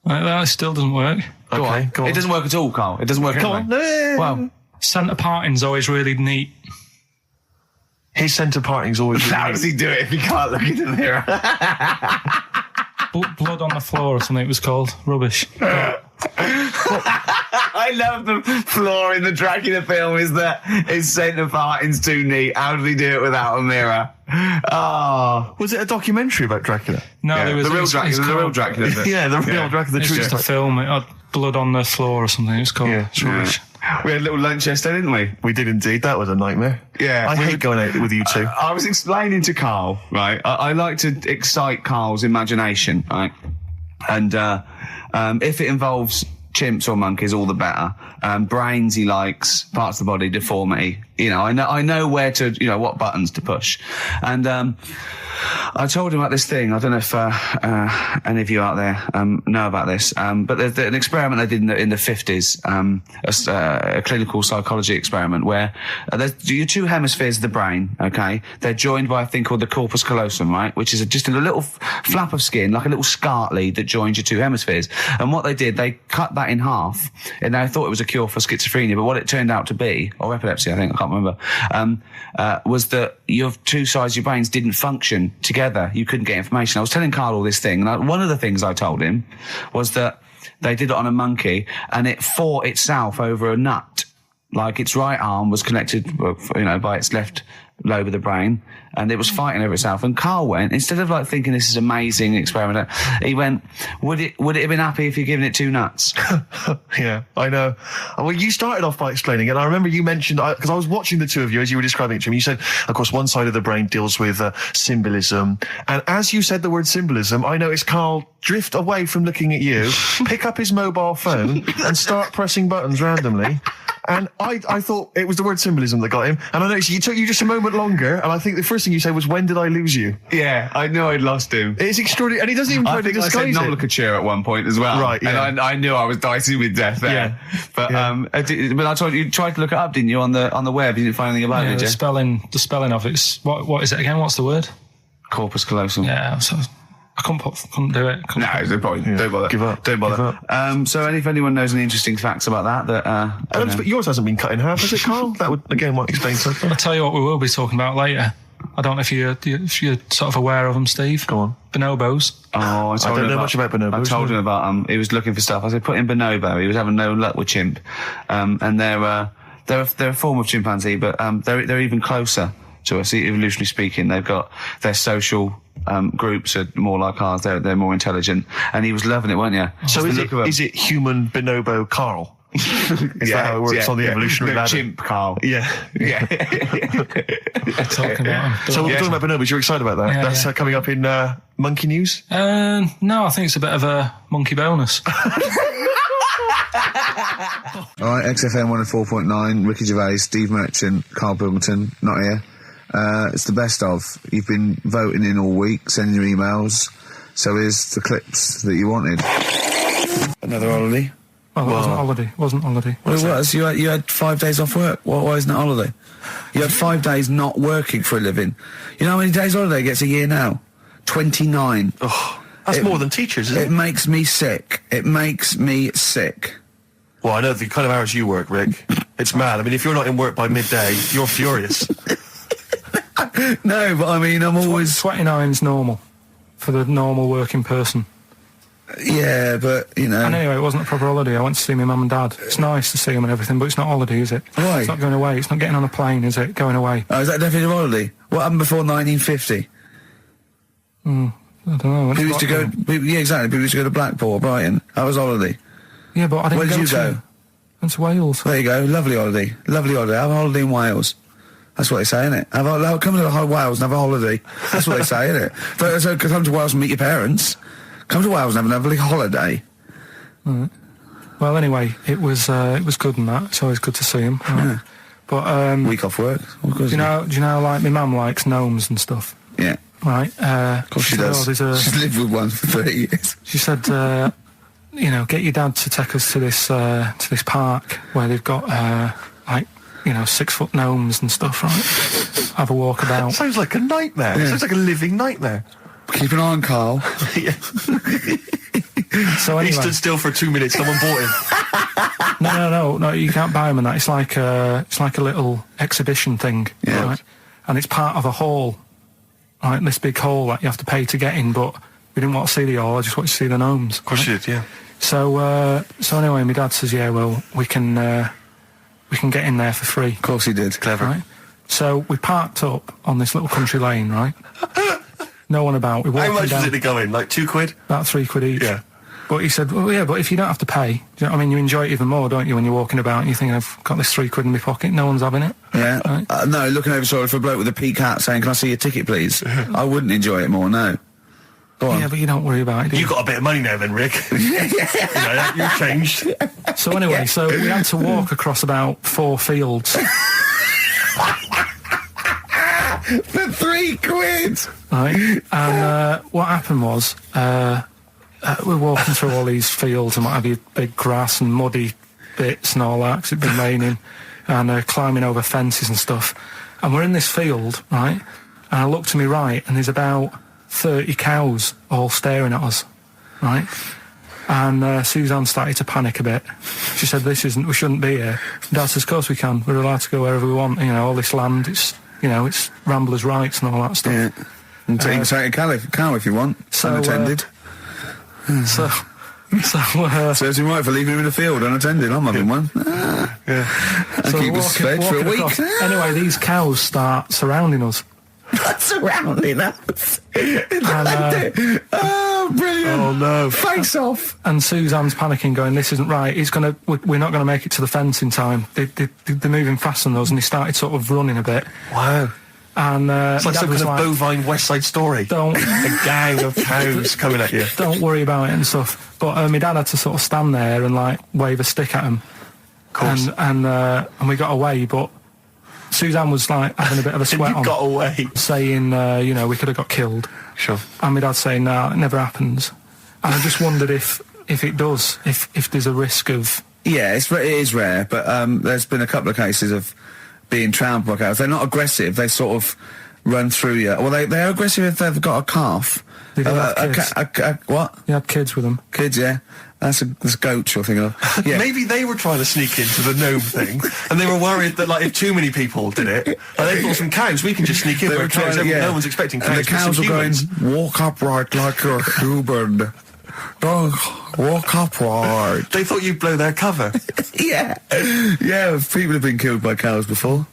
Yeah. That still doesn't work. Go on. It doesn't work at all, Carl. It doesn't work at all. Well, centre parting's always really neat. His centre parting's always really How does he do it if he can't look in the mirror? Blood on the floor or something it was called. Rubbish. I love the flaw in the Dracula film is that his centre parting's too neat. How did he do it without a mirror? Oh. Was it a documentary about Dracula? No, there was the real Dracula. Yeah, the real Dracula. It's just a film. It had blood on the floor or something. It was called. Yeah, it's rubbish. We had a little lunch yesterday, didn't we? We did indeed. That was a nightmare. Yeah. I hate going out with you two. I was explaining to Carl, right? I like to excite Carl's imagination, right? And if it involves chimps or monkeys, all the better. Brains he likes, parts of the body, deformity. I know where to, what buttons to push. And I told him about this thing. I don't know if any of you out there know about this, but there's an experiment they did in the 50s, a clinical psychology experiment where there's your two hemispheres of the brain, okay? They're joined by a thing called the corpus callosum, right? Which is just a little flap of skin, like a little scarlet lead that joins your two hemispheres. And what they did, they cut that in half, and they thought it was a cure for schizophrenia, but what it turned out to be, or epilepsy, I think, I can't remember, was that your two sides of your brains didn't function together. You couldn't get information. I was telling Carl all this thing, and one of the things I told him was that they did it on a monkey, and it fought itself over a nut. Like its right arm was connected, by its left lobe of the brain, and it was fighting over itself. And Carl went, instead of thinking this is amazing experiment, he went, would it have been happy if you'd given it two nuts? Yeah, I know. Well, you started off by explaining it, and I remember you mentioned, because I was watching the two of you as you were describing it to me, you said, of course, one side of the brain deals with symbolism, and as you said the word symbolism, I noticed Carl drift away from looking at you, pick up his mobile phone, and start pressing buttons randomly. And I thought it was the word symbolism that got him. And I noticed it took you just a moment longer. And I think the first thing you said was, when did I lose you? Yeah, I know I'd lost him. It's extraordinary. And he doesn't even try to disguise it. I said nomenclature at one point as well. Right, yeah. And I knew I was dicey with death there. Yeah. But, but I told you tried to look it up, didn't you, on the web? You didn't find anything about it, did you? The spelling of it's, what is it again? What's the word? Corpus callosum. Yeah, so I couldn't do it. No, don't bother. Give up. Don't bother. Give up. So if anyone knows any interesting facts about that, but yours hasn't been cut in half, has it, Carl? That would, again, might explain something. I'll tell you what we will be talking about later. I don't know if you're sort of aware of them, Steve. Go on. Bonobos. Oh, I don't know much about bonobos. I told him about he was looking for stuff. I said, put in bonobo. He was having no luck with chimp. And they're a form of chimpanzee, but they're even closer to us, evolutionarily speaking. They've got their social groups are more like ours. They're more intelligent. And he was loving it, weren't you? So is it human bonobo Karl? Is that how it works on the evolutionary ladder? Chimp Karl. Yeah. Talking about 'em. So we're talking about bonobos. You're excited about that? Yeah, That's coming up in Monkey News? No, I think it's a bit of a monkey bonus. All right, XFM 104.9, Ricky Gervais, Steve Merchant, Karl Pilkington, not here. It's the best of. You've been voting in all week, sending your emails. So here's the clips that you wanted. Another holiday. Well, it wasn't holiday. Well, it was. You had 5 days off work. Why isn't it holiday? You had 5 days not working for a living. You know how many days holiday gets a year now? 29. Oh, that's more than teachers, isn't it? It makes me sick. It makes me sick. Well, I know the kind of hours you work, Rick. It's mad. I mean, if you're not in work by midday, you're furious. No, but I mean, I'm always... 29's normal for the normal working person. Yeah, but, you know... And anyway, it wasn't a proper holiday. I went to see my mum and dad. It's nice to see them and everything, but it's not holiday, is it? Why? It's not going away. It's not getting on a plane, is it? Going away. Oh, is that definitely a holiday? What happened before 1950? I don't know. People used to go... Yeah, exactly. People used to go to Blackpool or Brighton. That was holiday. Yeah, but I didn't Where did go you to... go? Went to Wales. There you go. Lovely holiday. Lovely holiday. Have a holiday in Wales. That's what they say, innit? Come to Wales and have a holiday. That's what they say, innit? So come to Wales and meet your parents. Come to Wales and have a lovely holiday. Right. Well, anyway, it was good and that. It's always good to see him. Right? Yeah. But week off work. Do you know, like my mum likes gnomes and stuff. Yeah. Right. Of course she does. She's lived with one for 30 years. She said, get your dad to take us to this park where they've got 6-foot gnomes and stuff, right? Have a walk about. Sounds like a nightmare. Yeah. Sounds like a living nightmare. Keep an eye on Karl. Yeah. So anyway, he stood still for 2 minutes. Someone bought him. No. You can't buy them and that. It's like a little exhibition thing, yeah. Right? And it's part of a hall, right? This big hall that you have to pay to get in. But we didn't want to see the hall. I just wanted to see the gnomes. Of course you did, yeah. So anyway, my dad says, yeah, well, we can get in there for free. Of course he did. Clever. Right? So we parked up on this little country lane, right? No one about. How much was it to go in? Like £2? About £3 each. Yeah. But he said, well, yeah, but if you don't have to pay, do you know what I mean? You enjoy it even more, don't you, when you're walking about and you think, I've got this £3 in my pocket, no one's having it. Yeah. Right? No, looking over shoulder for a bloke with a peak hat saying, can I see your ticket, please? I wouldn't enjoy it more, no. Go on. Yeah, but you don't worry about it, do you? You got a bit of money now then, Rick. You've changed. So anyway, so we had to walk across about 4 fields. For £3? Right? And what happened was, we're walking through all these fields and what have you, big grass and muddy bits and all that, 'cause it'd been raining, and climbing over fences and stuff. And we're in this field, right? And I look to my right, and there's about 30 cows all staring at us, right? And Suzanne started to panic a bit. She said, we shouldn't be here. Dad says, of course we can. We're allowed to go wherever we want. All this land, it's ramblers' rights and all that stuff. Yeah. And take a cow if you want, unattended. Serves him right for leaving him in the field unattended. I'm having one. Yeah. And keep us fed for a week. Anyway, these cows start surrounding us. Surrounding us. Oh, brilliant. Oh, no. Face off. And Suzanne's panicking, going, this isn't right. We're not going to make it to the fence in time. They're moving faster than us, and he started sort of running a bit. Wow. And it's like some kind of bovine West Side Story. A gang of cows coming at you. Don't worry about it and stuff. But my dad had to sort of stand there and wave a stick at him. Of course. And we got away, but Suzanne was having a bit of a sweat on. Got away. Saying, we could have got killed. Sure. And my dad saying, no, it never happens. And I just wondered if it does, if there's a risk of... Yeah, it is rare, but there's been a couple of cases of being trampled by cows. They're not aggressive. They sort of run through you. Well, they're aggressive if they've got a calf. They do have kids. What? You had kids with them. Kids, yeah. That's goats you're thinking of. Yeah. Maybe they were trying to sneak into the gnome thing, and they were worried that, like, if too many people did it, and they thought some cows, we can just sneak in where cows, no one's expecting cows. And the cows were going, walk upright like a human. Don't walk upright. They thought you'd blow their cover. Yeah. Yeah, people have been killed by cows before.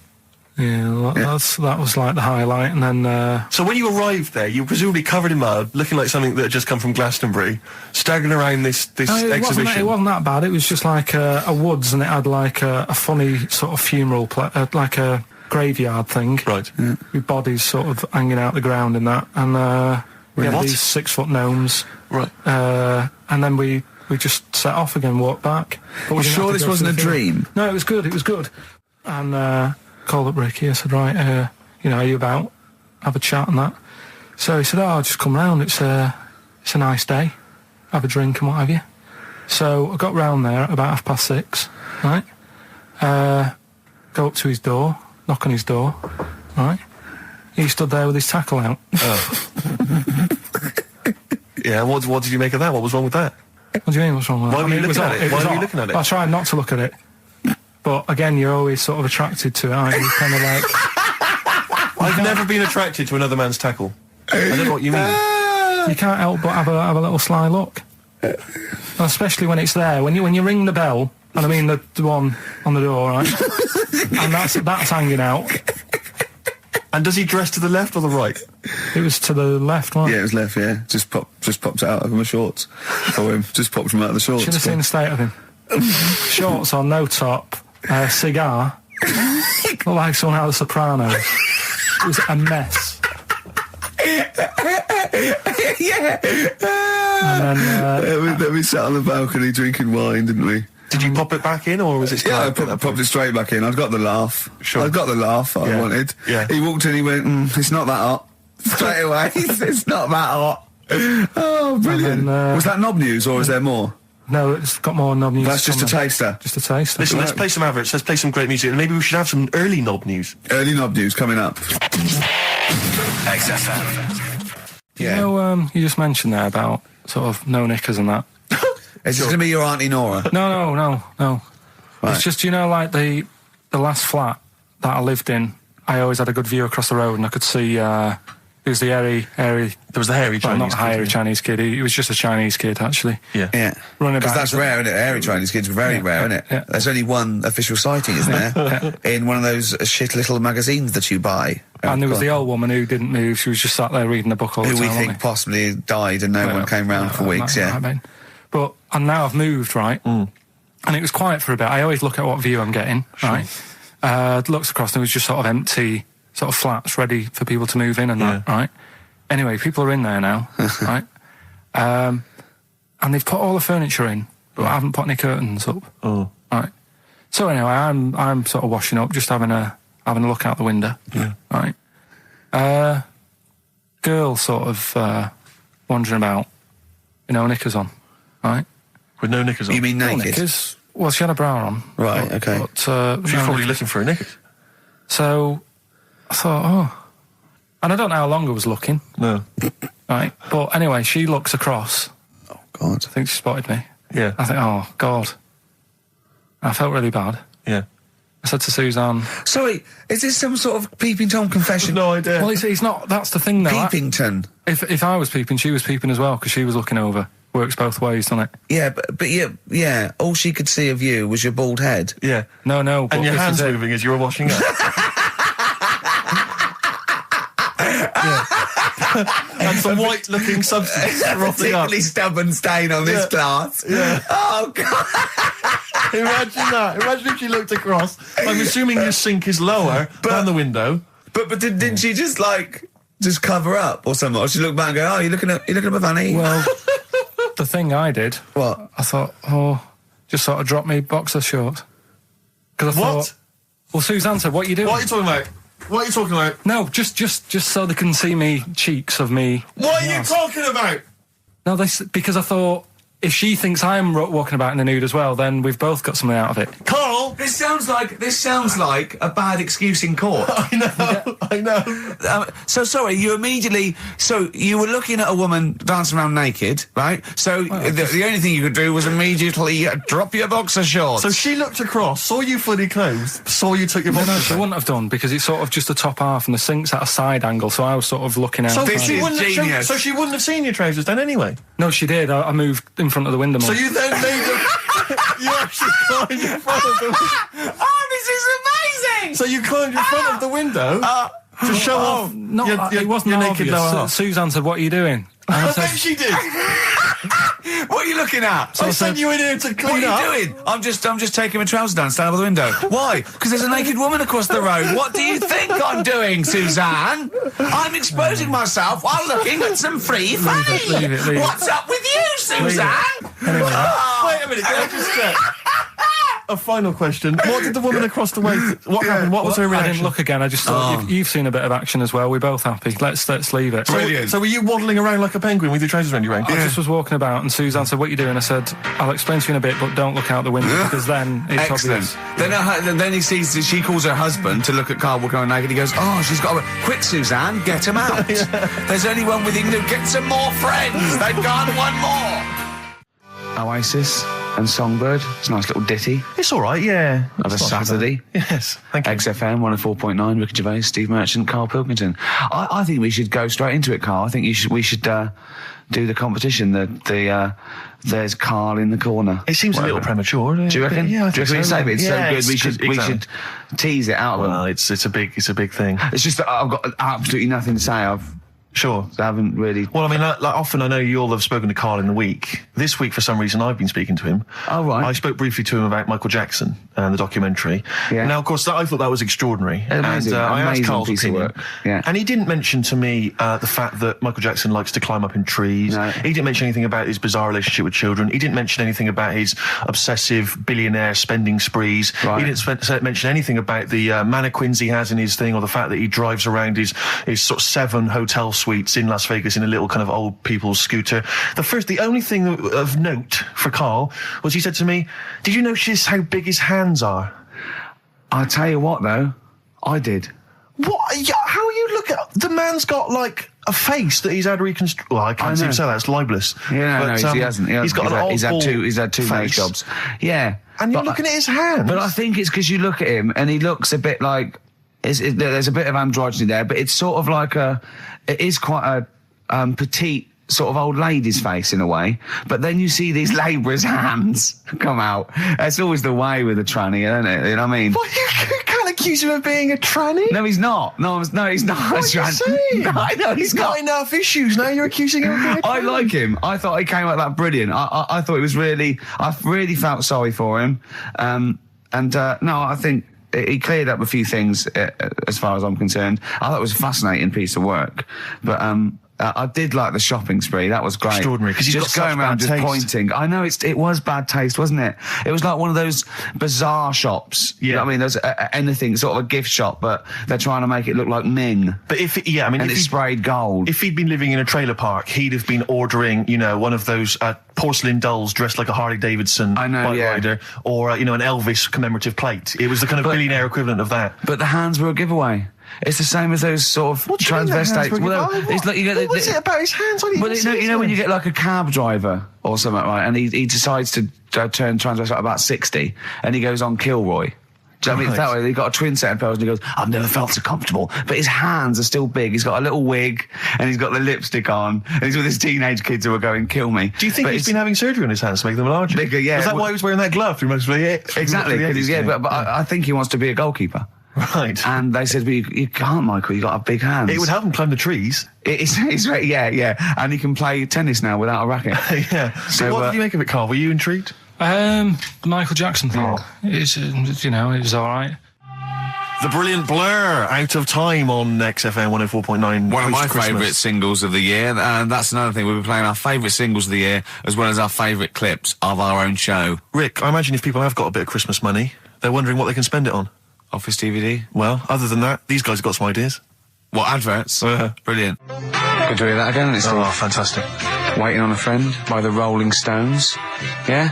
Yeah, that was like the highlight, and then... So when you arrived there, you were presumably covered in mud, looking like something that had just come from Glastonbury, staggering around this exhibition. It wasn't that bad, it was just like a woods, and it had like a funny sort of funeral, like a graveyard thing. Right. Yeah. With bodies sort of hanging out the ground and that, and we had these 6-foot gnomes. Right. And then we just set off again, walked back. But we're sure this wasn't a dream? No, it was good. And... called up Ricky. I said, right, are you about? Have a chat and that. So he said, I'll just come round. It's a nice day. Have a drink and what have you. So I got round there at about 6:30, right? Go up to his door, knock on his door, right? He stood there with his tackle out. Oh. Yeah, what did you make of that? What was wrong with that? What do you mean, what's wrong with that? Why were you looking at it? Why were you looking at it? I tried not to look at it. But again, you're always sort of attracted to it, aren't you? Kind of like... I've never been attracted to another man's tackle. I don't know what you mean. You can't help but have a little sly look. And especially when it's there. When you ring the bell, and I mean the one on the door, right? And that's hanging out. And does he dress to the left or the right? It was to the left, wasn't it? Yeah, it was left, yeah. Just popped it out of my shorts. For him. Just popped him out of the shorts. Should have seen the state of him. Shorts on, no top, cigar. Looked like someone out of The Sopranos. It was a mess. Yeah. And then we sat on the balcony drinking wine, didn't we? Did you pop it back in, or was it... Yeah, I popped it straight back in. I got the laugh. Sure. I got the laugh I wanted. Yeah. He walked in, he went, it's not that hot. Straight away, it's not that hot. Oh, brilliant. Then, was that knob news, or is there more? No, it's got more knob news. That's just a taster. Just a taster. Listen, let's play some adverts, let's play some great music, and maybe we should have some early knob news. Early knob news coming up. XFM. Yeah. You know, you just mentioned there about sort of no knickers and that. Is this going to be your Auntie Nora? No. Right. It's just, like the last flat that I lived in, I always had a good view across the road, and I could see, it was the hairy... There was the hairy Chinese not hairy Chinese kid, he was just a Chinese kid, actually. Yeah. Because that's rare, isn't it? Hairy Chinese kids are very rare, isn't it? Yeah. There's only one official sighting, isn't there? In one of those shit little magazines that you buy. And there was the old woman who didn't move, she was just sat there reading a book all the time. Who we think possibly died and no one came round for weeks, But, and now I've moved, right? And it was quiet for a bit. I always look at what view I'm getting, right? Looks across, and it was just sort of empty, sort of flats ready for people to move in and that, right? Anyway, people are in there now, right? And they've put all the furniture in, but I haven't put any curtains up. Oh. Right. So anyway, I'm sort of washing up, just having a look out the window. Yeah. Right. Girl sort of wandering about, knickers on. Right. With no knickers on? You mean naked? No knickers. Well, she had a bra on. Right, okay. But, she was probably looking for a knickers. So, I thought, and I don't know how long I was looking. No. Right. But anyway, she looks across. Oh, God. I think she spotted me. Yeah. I think, oh, God. I felt really bad. Yeah. I said to Suzanne... Sorry, is this some sort of Peeping Tom confession? No idea. Well, he's not... That's the thing, though. Peepington. If I was peeping, she was peeping as well, because she was looking over. Works both ways, doesn't it? Yeah, but yeah, all she could see of you was your bald head. Yeah. No. And your hands moving as you were washing up. And some white-looking substance frothing up. Particularly stubborn stain on this glass. Yeah. Oh, God. Imagine that. Imagine if she looked across. I'm assuming your sink is lower than the window. But didn't she just cover up or something? Or she looked back and go, oh, you looking at my fanny? Well, the thing I did... What? I thought, just sort of drop me boxer shorts. Because I thought... Well, Suzanne said, what are you doing? What are you talking about? What are you talking about? No, just so they can see me cheeks of me. What are you talking about? No, because I thought if she thinks I'm walking about in the nude as well, then we've both got something out of it. Carl! This sounds like a bad excuse in court. I know. So sorry, you immediately... So you were looking at a woman dancing around naked, right? So the only thing you could do was immediately drop your boxer shorts. So she looked across, saw you fully clothed, saw you took your boxer No, she wouldn't have done, because it's sort of just the top half and the sink's at a side angle, so I was sort of looking out. So This she is wouldn't have, genius. so she wouldn't have seen your trousers then anyway? No, she did. I moved in front of the window more. So you then made them... You actually climbed in front of them. Oh, this is amazing! So you climbed in front of the window to show off it wasn't your naked obvious. lower half. Suzanne said, "What are you doing?" And I I said, bet she did. What are you looking at? I sent you in here to clean What up. are you doing? I'm just taking my trousers down, standing by the window. Why? Because there's a naked woman across the road. What do you think I'm doing, Suzanne? I'm exposing myself while looking at some free fame. leave it. What's up with you, Suzanne? Anyway, Wait a minute, can I just check? A final question. What did the woman across the way... What happened? What was her I reaction? didn't look again. I just thought you've seen a bit of action as well. We're both happy. Let's leave it. Brilliant. So were you waddling around like a penguin with your trousers around your ankles? I just was walking about, and Suzanne said, "What are you doing?" I said, "I'll explain to you in a bit, but don't look out the window because then it's Excellent. obvious." Then he sees that she calls her husband to look at Carl walking around naked. He goes, "Oh, she's got a... Quick, Suzanne, get him out. There's only one with him. Get some more friends. They've gone one more." Oasis and Songbird. It's a nice little ditty It's all right, yeah. of a It's not so Saturday. bad. Yes, thank you. XFM 104.9, Ricky Gervais, Steve Merchant, Karl Pilkington. I think we should go straight into it, Karl. I think we should do the competition. There's Karl in the corner. It seems a little premature. Do you reckon? Yeah, I Do you think reckon so. it's so Yeah, good? We should tease it out of them. Well, it's a big thing. It's just that I've got absolutely nothing to say. Sure. I haven't really... Well, I mean, like often I know you all have spoken to Karl in the week. This week, for some reason, I've been speaking to him. Oh, right. I spoke briefly to him about Michael Jackson and the documentary. Yeah. Now, of course, I thought that was extraordinary. Amazing, and I asked amazing Karl's piece of opinion. work. Yeah. And he didn't mention to me the fact that Michael Jackson likes to climb up in trees. No. He didn't mention anything about his bizarre relationship with children. He didn't mention anything about his obsessive billionaire spending sprees. Right. He didn't mention anything about the mannequins he has in his thing, or the fact that he drives around his sort of 7 hotel suites in Las Vegas in a little kind of old people's scooter. The only thing of note for Karl was he said to me, "Did you notice how big his hands are?" I'll tell you what, though. I did. What? Yeah, how are you looking? The man's got like a face that he's had reconstructed. Well, I can't know. say that. It's libelous. Yeah, But, no, he hasn't. He's got an old he's had two nose face. jobs. Yeah. And you're But looking at his hands. But I think it's because you look at him and he looks a bit like... there's a bit of androgyny there, but it's sort of like it is quite a petite sort of old lady's face in a way. But then you see these labourers' hands come out. That's always the way with a tranny, isn't it? You know what I mean? Well, you can't accuse him of being a tranny. No, he's not. No, he's not. What are you saying? No, I know He's got enough issues now. You're accusing him of being a tranny. I like him. I thought he came out that brilliant. I thought it was really... I really felt sorry for him. No, I think... He cleared up a few things as far as I'm concerned. I thought it was a fascinating piece of work. But I did like the shopping spree. That was great. Extraordinary, 'cause he's just got such going around bad just taste. pointing. I know it was bad taste, wasn't it? It was like one of those bizarre shops. You know what I mean? There's anything, sort of a gift shop, but they're trying to make it look like Ming. But if it's sprayed gold. If he'd been living in a trailer park, he'd have been ordering, one of those porcelain dolls dressed like a Harley Davidson bike rider, or an Elvis commemorative plate. It was the kind of billionaire equivalent of that. But the hands were a giveaway. It's the same as those sort of What do you mean the hands transvestites. were Well, given- it's like you get. What's it about his hands? I didn't Well, even see you know his when you hands. get like a cab driver or something, right? And he decides to turn transvestite about 60, and he goes on Kilroy. Do you know what I mean? Right. That way, he got a twin set of pearls, and he goes, "I've never felt so comfortable." But his hands are still big. He's got a little wig, and he's got the lipstick on, and he's with his teenage kids who are going, "Kill me." Do you think he's been having surgery on his hands to make them larger? Bigger, yeah. Is that why he was wearing that glove through most of the Exactly, because but I think he wants to be a goalkeeper. Right. And they said, well, you can't, Michael, you got big hands. It would help him climb the trees. It's right, yeah. And he can play tennis now without a racket. Yeah. So what did you make of it, Karl? Were you intrigued? The Michael Jackson thing. It's it was all right. The brilliant Blur, Out of Time on XFM 104.9. One of my post-Christmas. favourite singles of the year, and that's another thing. We'll be playing our favourite singles of the year, as well as our favourite clips of our own show. Rick, I imagine if people have got a bit of Christmas money, they're wondering what they can spend it on. Office DVD. Well, other than that, these guys have got some ideas. What, adverts? Uh-huh. Brilliant. Good to hear that again, isn't it, Steve? Oh, fantastic. Waiting on a Friend by the Rolling Stones. Yeah?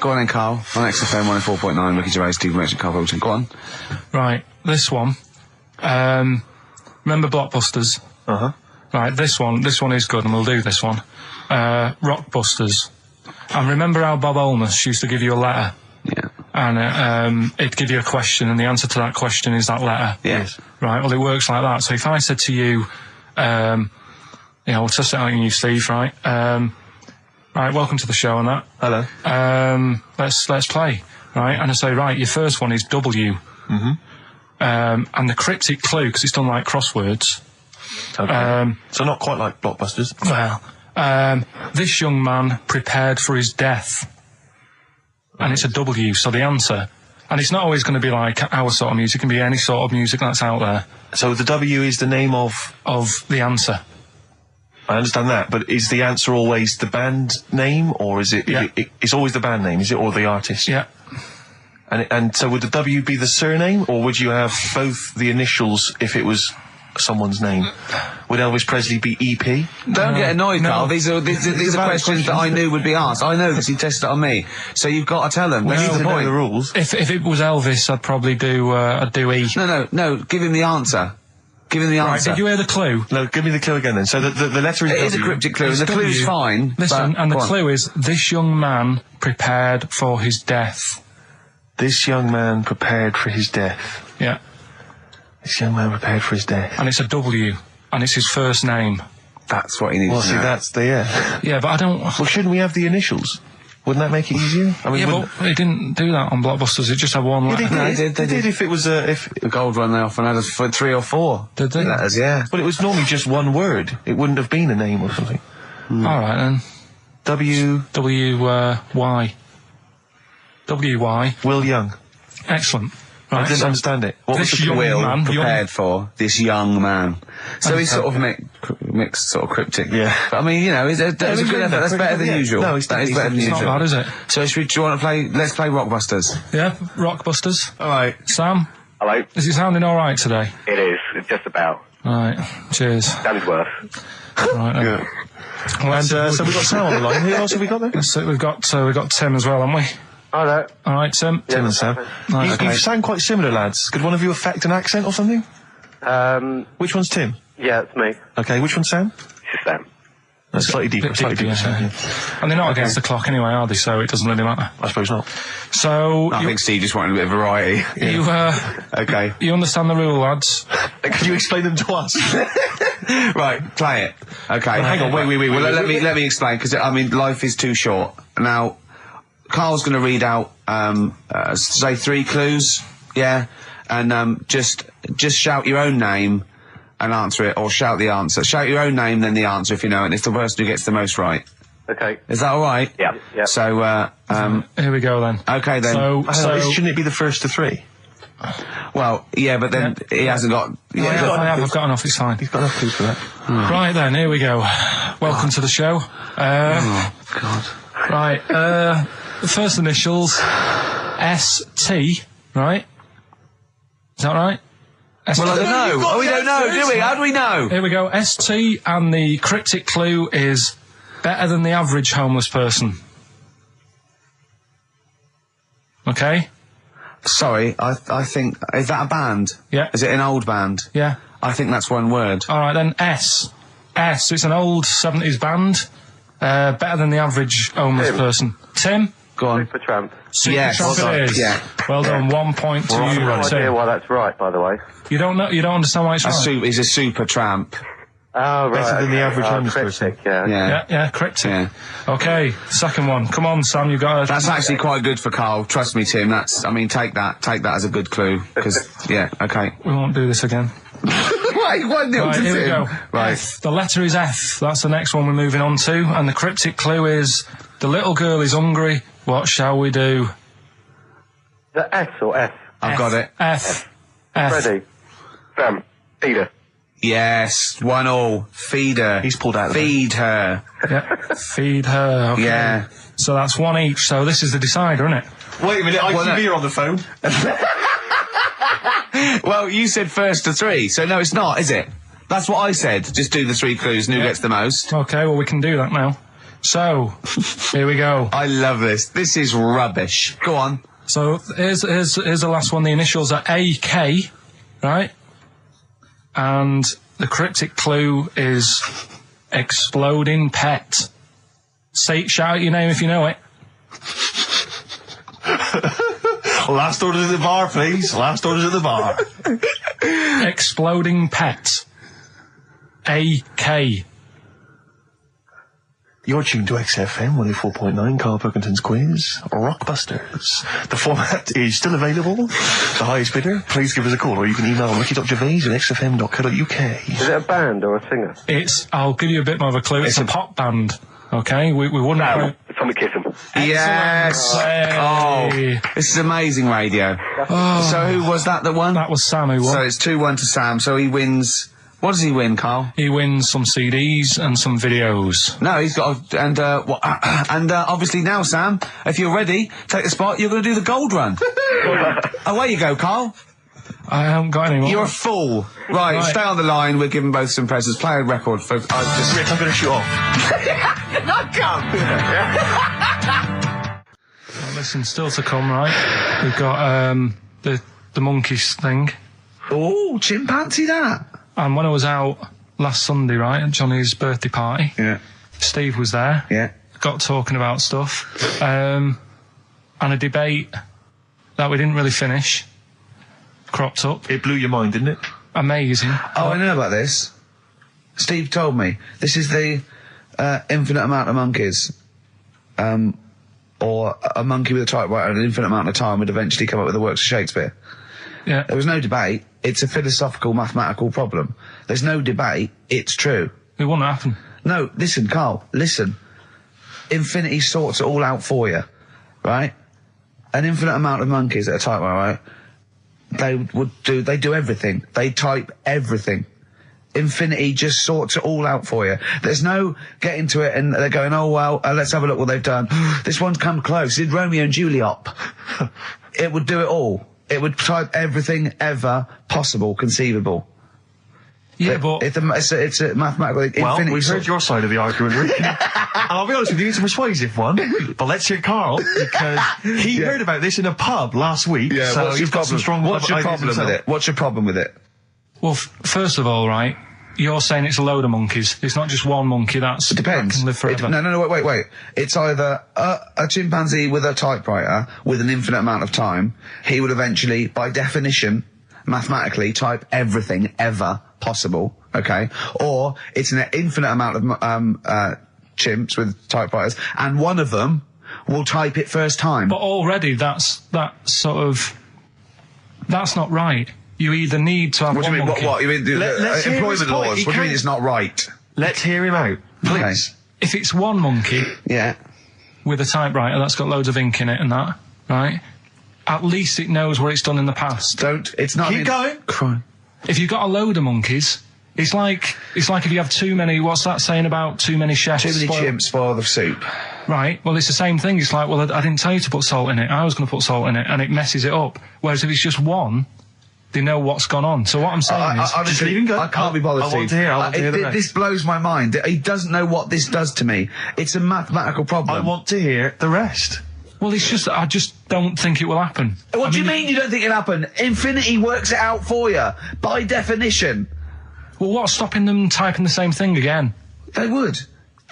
Go on then, Carl. On XFM 104.9, Ricky Gervais, Steve Merchant, Karl Pilkington. Go on. Right, this one. Remember Blockbusters? Uh-huh. Right, this one is good, and we'll do this one. Rockbusters. And remember how Bob Holness used to give you a letter? Yeah. And it'd give you a question, and the answer to that question is that letter. Yes. Right, well, it works like that. So if I said to you, we'll test it out on you, Steve, right? Right, welcome to the show and that. Hello. Let's play, right? And I say, right, your first one is W. Mm-hmm. And the cryptic clue, because it's done like crosswords. Okay. So not quite like Blockbusters. Well, this young man prepared for his death. And it's a W, so the answer. And it's not always going to be like our sort of music, it can be any sort of music that's out there. So the W is the name of the answer. I understand that, but is the answer always the band name, or is it? Yeah. It's always the band name, is it, or the artist? Yeah. And so would the W be the surname, or would you have both the initials if it was someone's name? Would Elvis Presley be EP? Don't get annoyed, no. Carl. These are questions that I knew would be asked. I know because you tested it on me. So you've got to tell them. We need That's to the know point. the rules. If it was Elvis, I'd probably do E. No. Give him the answer. Give him the Right, answer. did you hear the clue? No, give me the clue again then. So the letter is It W. is a cryptic clue, and It's the clue's W. fine. Listen, but- and the go on. clue is, this young man prepared for his death. This young man prepared for his death. Yeah. This young man prepared for his death. And it's a W. And it's his first name. That's what he needs Well, to see, know. that's the, yeah. Yeah, but I don't... Well, shouldn't we have the initials? Wouldn't that make it easier? I mean, Yeah, wouldn't- but they didn't do that on Blockbusters. It just had one letter. No, they did if it was if. The gold one they often had us for 3 or 4. Did they? Letters, yeah. But it was normally just one word. It wouldn't have been a name or something. All right, then. W. W-Y. W-Y. Will Young. Excellent. I Right, didn't so understand it. What was this the young Will man... prepared for this young man. So he's sort of mixed sort of cryptic. Yeah. But I mean, you know, that's a good effort. That's better than Yeah. usual. No, it's that is better than It's not usual. bad, is it? So do you want to play? Let's play Rockbusters. Yeah, Rockbusters. All right. Sam, Hello. is it sounding all right today? It is. It's just about. All right. Cheers. That is worse. Right, then. Yeah. And so we've got Sam on the line. Who else have we got there? So we've got Tim as well, haven't we? Hello. All right, Tim. Tim and Sam. Right, You sound quite similar, lads. Could one of you affect an accent or something? Which one's Tim? Yeah, it's me. Okay, which one's Sam? It's Sam. That's slightly deeper. Bit Slightly deeper, deeper. yeah. Sam, And they're not against the clock anyway, are they? So it doesn't really matter. I suppose not. So I think Steve just wanted a bit of variety. Okay. you understand the rule, lads? Could you explain them to us? Right, play it. Okay. Hang on, wait. Well, let me explain, because I mean, life is too short. Now, Carl's going to read out, say 3 clues, yeah, and just shout your own name and answer it, or shout the answer. Shout your own name, then the answer if you know it, and it's the person who gets the most right. Okay. Is that all right? Yeah. Yeah. So, Here we go then. okay then. So Shouldn't it be the first to 3? Well, yeah, but then he hasn't got. I've got enough. It's fine. You've got enough clues for that. Right then, here we go. Welcome to the show. Oh God. Right, the first initials, S-T, right? Is that right? Well, I don't know. Oh, we don't know, do we? How do we know? Here we go, S-T, and the cryptic clue is better than the average homeless person. Okay? Sorry, I think, is that a band? Yeah. Is it an old band? Yeah. I think that's one word. Alright then, S. S, it's an old 70s band. Better than the average homeless Tim. person. Tim? Go on. Supertramp. Yes, Supertramp well it done. is. Yeah. Well done, 1 point to I have you, no idea Tim. why that's right, by the way. You don't understand why it's right? He's a super tramp. Oh, right. Better than the average homeless cryptic, person. Yeah. Yeah, cryptic. Yeah. Okay, second one. Come on, Sam, you got That's actually quite good for Carl. Trust me, Tim. I mean, take that as a good clue. Because, yeah, okay. We won't do this again. Wait, 1-0 Right, to here we Tim. go. Right. F. The letter is F. That's the next one we're moving on to. And the cryptic clue is, the little girl is hungry. What shall we do? The S or F? I've got it. F. F. Ready. Sam. Peter. Yes, 1-1. Feed her. He's pulled out of the Feed her. Yeah. Feed her. Okay. Yeah. So that's 1 each. So this is the decider, isn't it? Wait a minute, ITV are on the phone. Well, you said first to 3, so no, it's not, is it? That's what I said. Just do the 3 clues and who gets the most. Okay, well, we can do that now. So, here we go. I love this. This is rubbish. Go on. So, here's the last one. The initials are AK, right? And the cryptic clue is exploding pet. Shout out your name if you know it. Last orders at the bar, please. Last orders at the bar. Exploding pet. AK. You're tuned to XFM 104.9, Karl Pilkington's quiz, Rockbusters. The format is still available. The highest bidder, please give us a call, or you can email ricky.gervais@xfm.co.uk. Is it a band or a singer? I'll give you a bit more of a clue. It's a pop band. Okay, we wouldn't. No, Tommy Kissem. Yes. Hey. Oh, this is amazing radio. So who was that won? That was Sam who won. So it's 2-1 to Sam. So he wins. What does he win, Karl? He wins some CDs and some videos. No, he's got obviously now, Sam, if you're ready, take the spot. You're going to do the gold run. Away you go, Karl. I haven't got any more. You're a fool. Right, stay on the line. We're giving both some presents. Play a record for. Rick, I'm going to shoot off. Not come. Well, listen, still to come, right? We've got the monkeys thing. Oh, chimpanzee that. And when I was out last Sunday, right, at Johnny's birthday party, Steve was there. Yeah. Got talking about stuff. And a debate that we didn't really finish cropped up. It blew your mind, didn't it? Amazing. Oh, I know about this. Steve told me. This is the infinite amount of monkeys. Or a monkey with a typewriter and an infinite amount of time would eventually come up with the works of Shakespeare. Yeah. There was no debate. It's a philosophical, mathematical problem. There's no debate. It's true. It wouldn't happen. No, listen, Karl, listen. Infinity sorts it all out for you, right? An infinite amount of monkeys at a typewriter, right? They do everything. They type everything. Infinity just sorts it all out for you. There's no getting to it and they're going, oh, well, let's have a look what they've done. This one's come close. Did Romeo and Juliet. It would do it all. It would type everything ever possible, conceivable. Yeah, but... It's a mathematical... Well, we've heard your side of the argument, Rick. And I'll be honest with you, it's a persuasive one. But let's hear Karl, because he heard about this in a pub last week. Yeah, so he's got some strong What's your problem with it? What's your problem with it? Well, first of all, right, you're saying it's a load of monkeys. It's not just one monkey that depends. can live forever. No, wait. It's either a chimpanzee with a typewriter with an infinite amount of time. He would eventually, by definition, mathematically, type everything ever possible, okay? Or it's an infinite amount of chimps with typewriters, and one of them will type it first time. But already that's not right. You either need to have What do you mean? monkey. What? You mean employment laws? What do you mean it's not right? Let's hear him out, please. Okay. If it's one monkey with a typewriter that's got loads of ink in it and that, right? At least it knows what it's done in the past. It's not... Keep going. Crime. If you've got a load of monkeys, it's like if you have too many, what's that saying about too many chefs? Too many chimps spoil the soup. Right, well it's the same thing. It's like, well, I didn't tell you to put salt in it. I was going to put salt in it, and it messes it up. Whereas if it's just one, they know what's gone on. So what I'm saying is... just leave him go. I can't be bothered, I want to hear. I want to hear the rest. This blows my mind. He doesn't know what this does to me. It's a mathematical problem. I want to hear the rest. Well, it's just I just don't think it will happen. What do you mean you don't think it'll happen? Infinity works it out for you, by definition. Well, what's stopping them typing the same thing again? They would.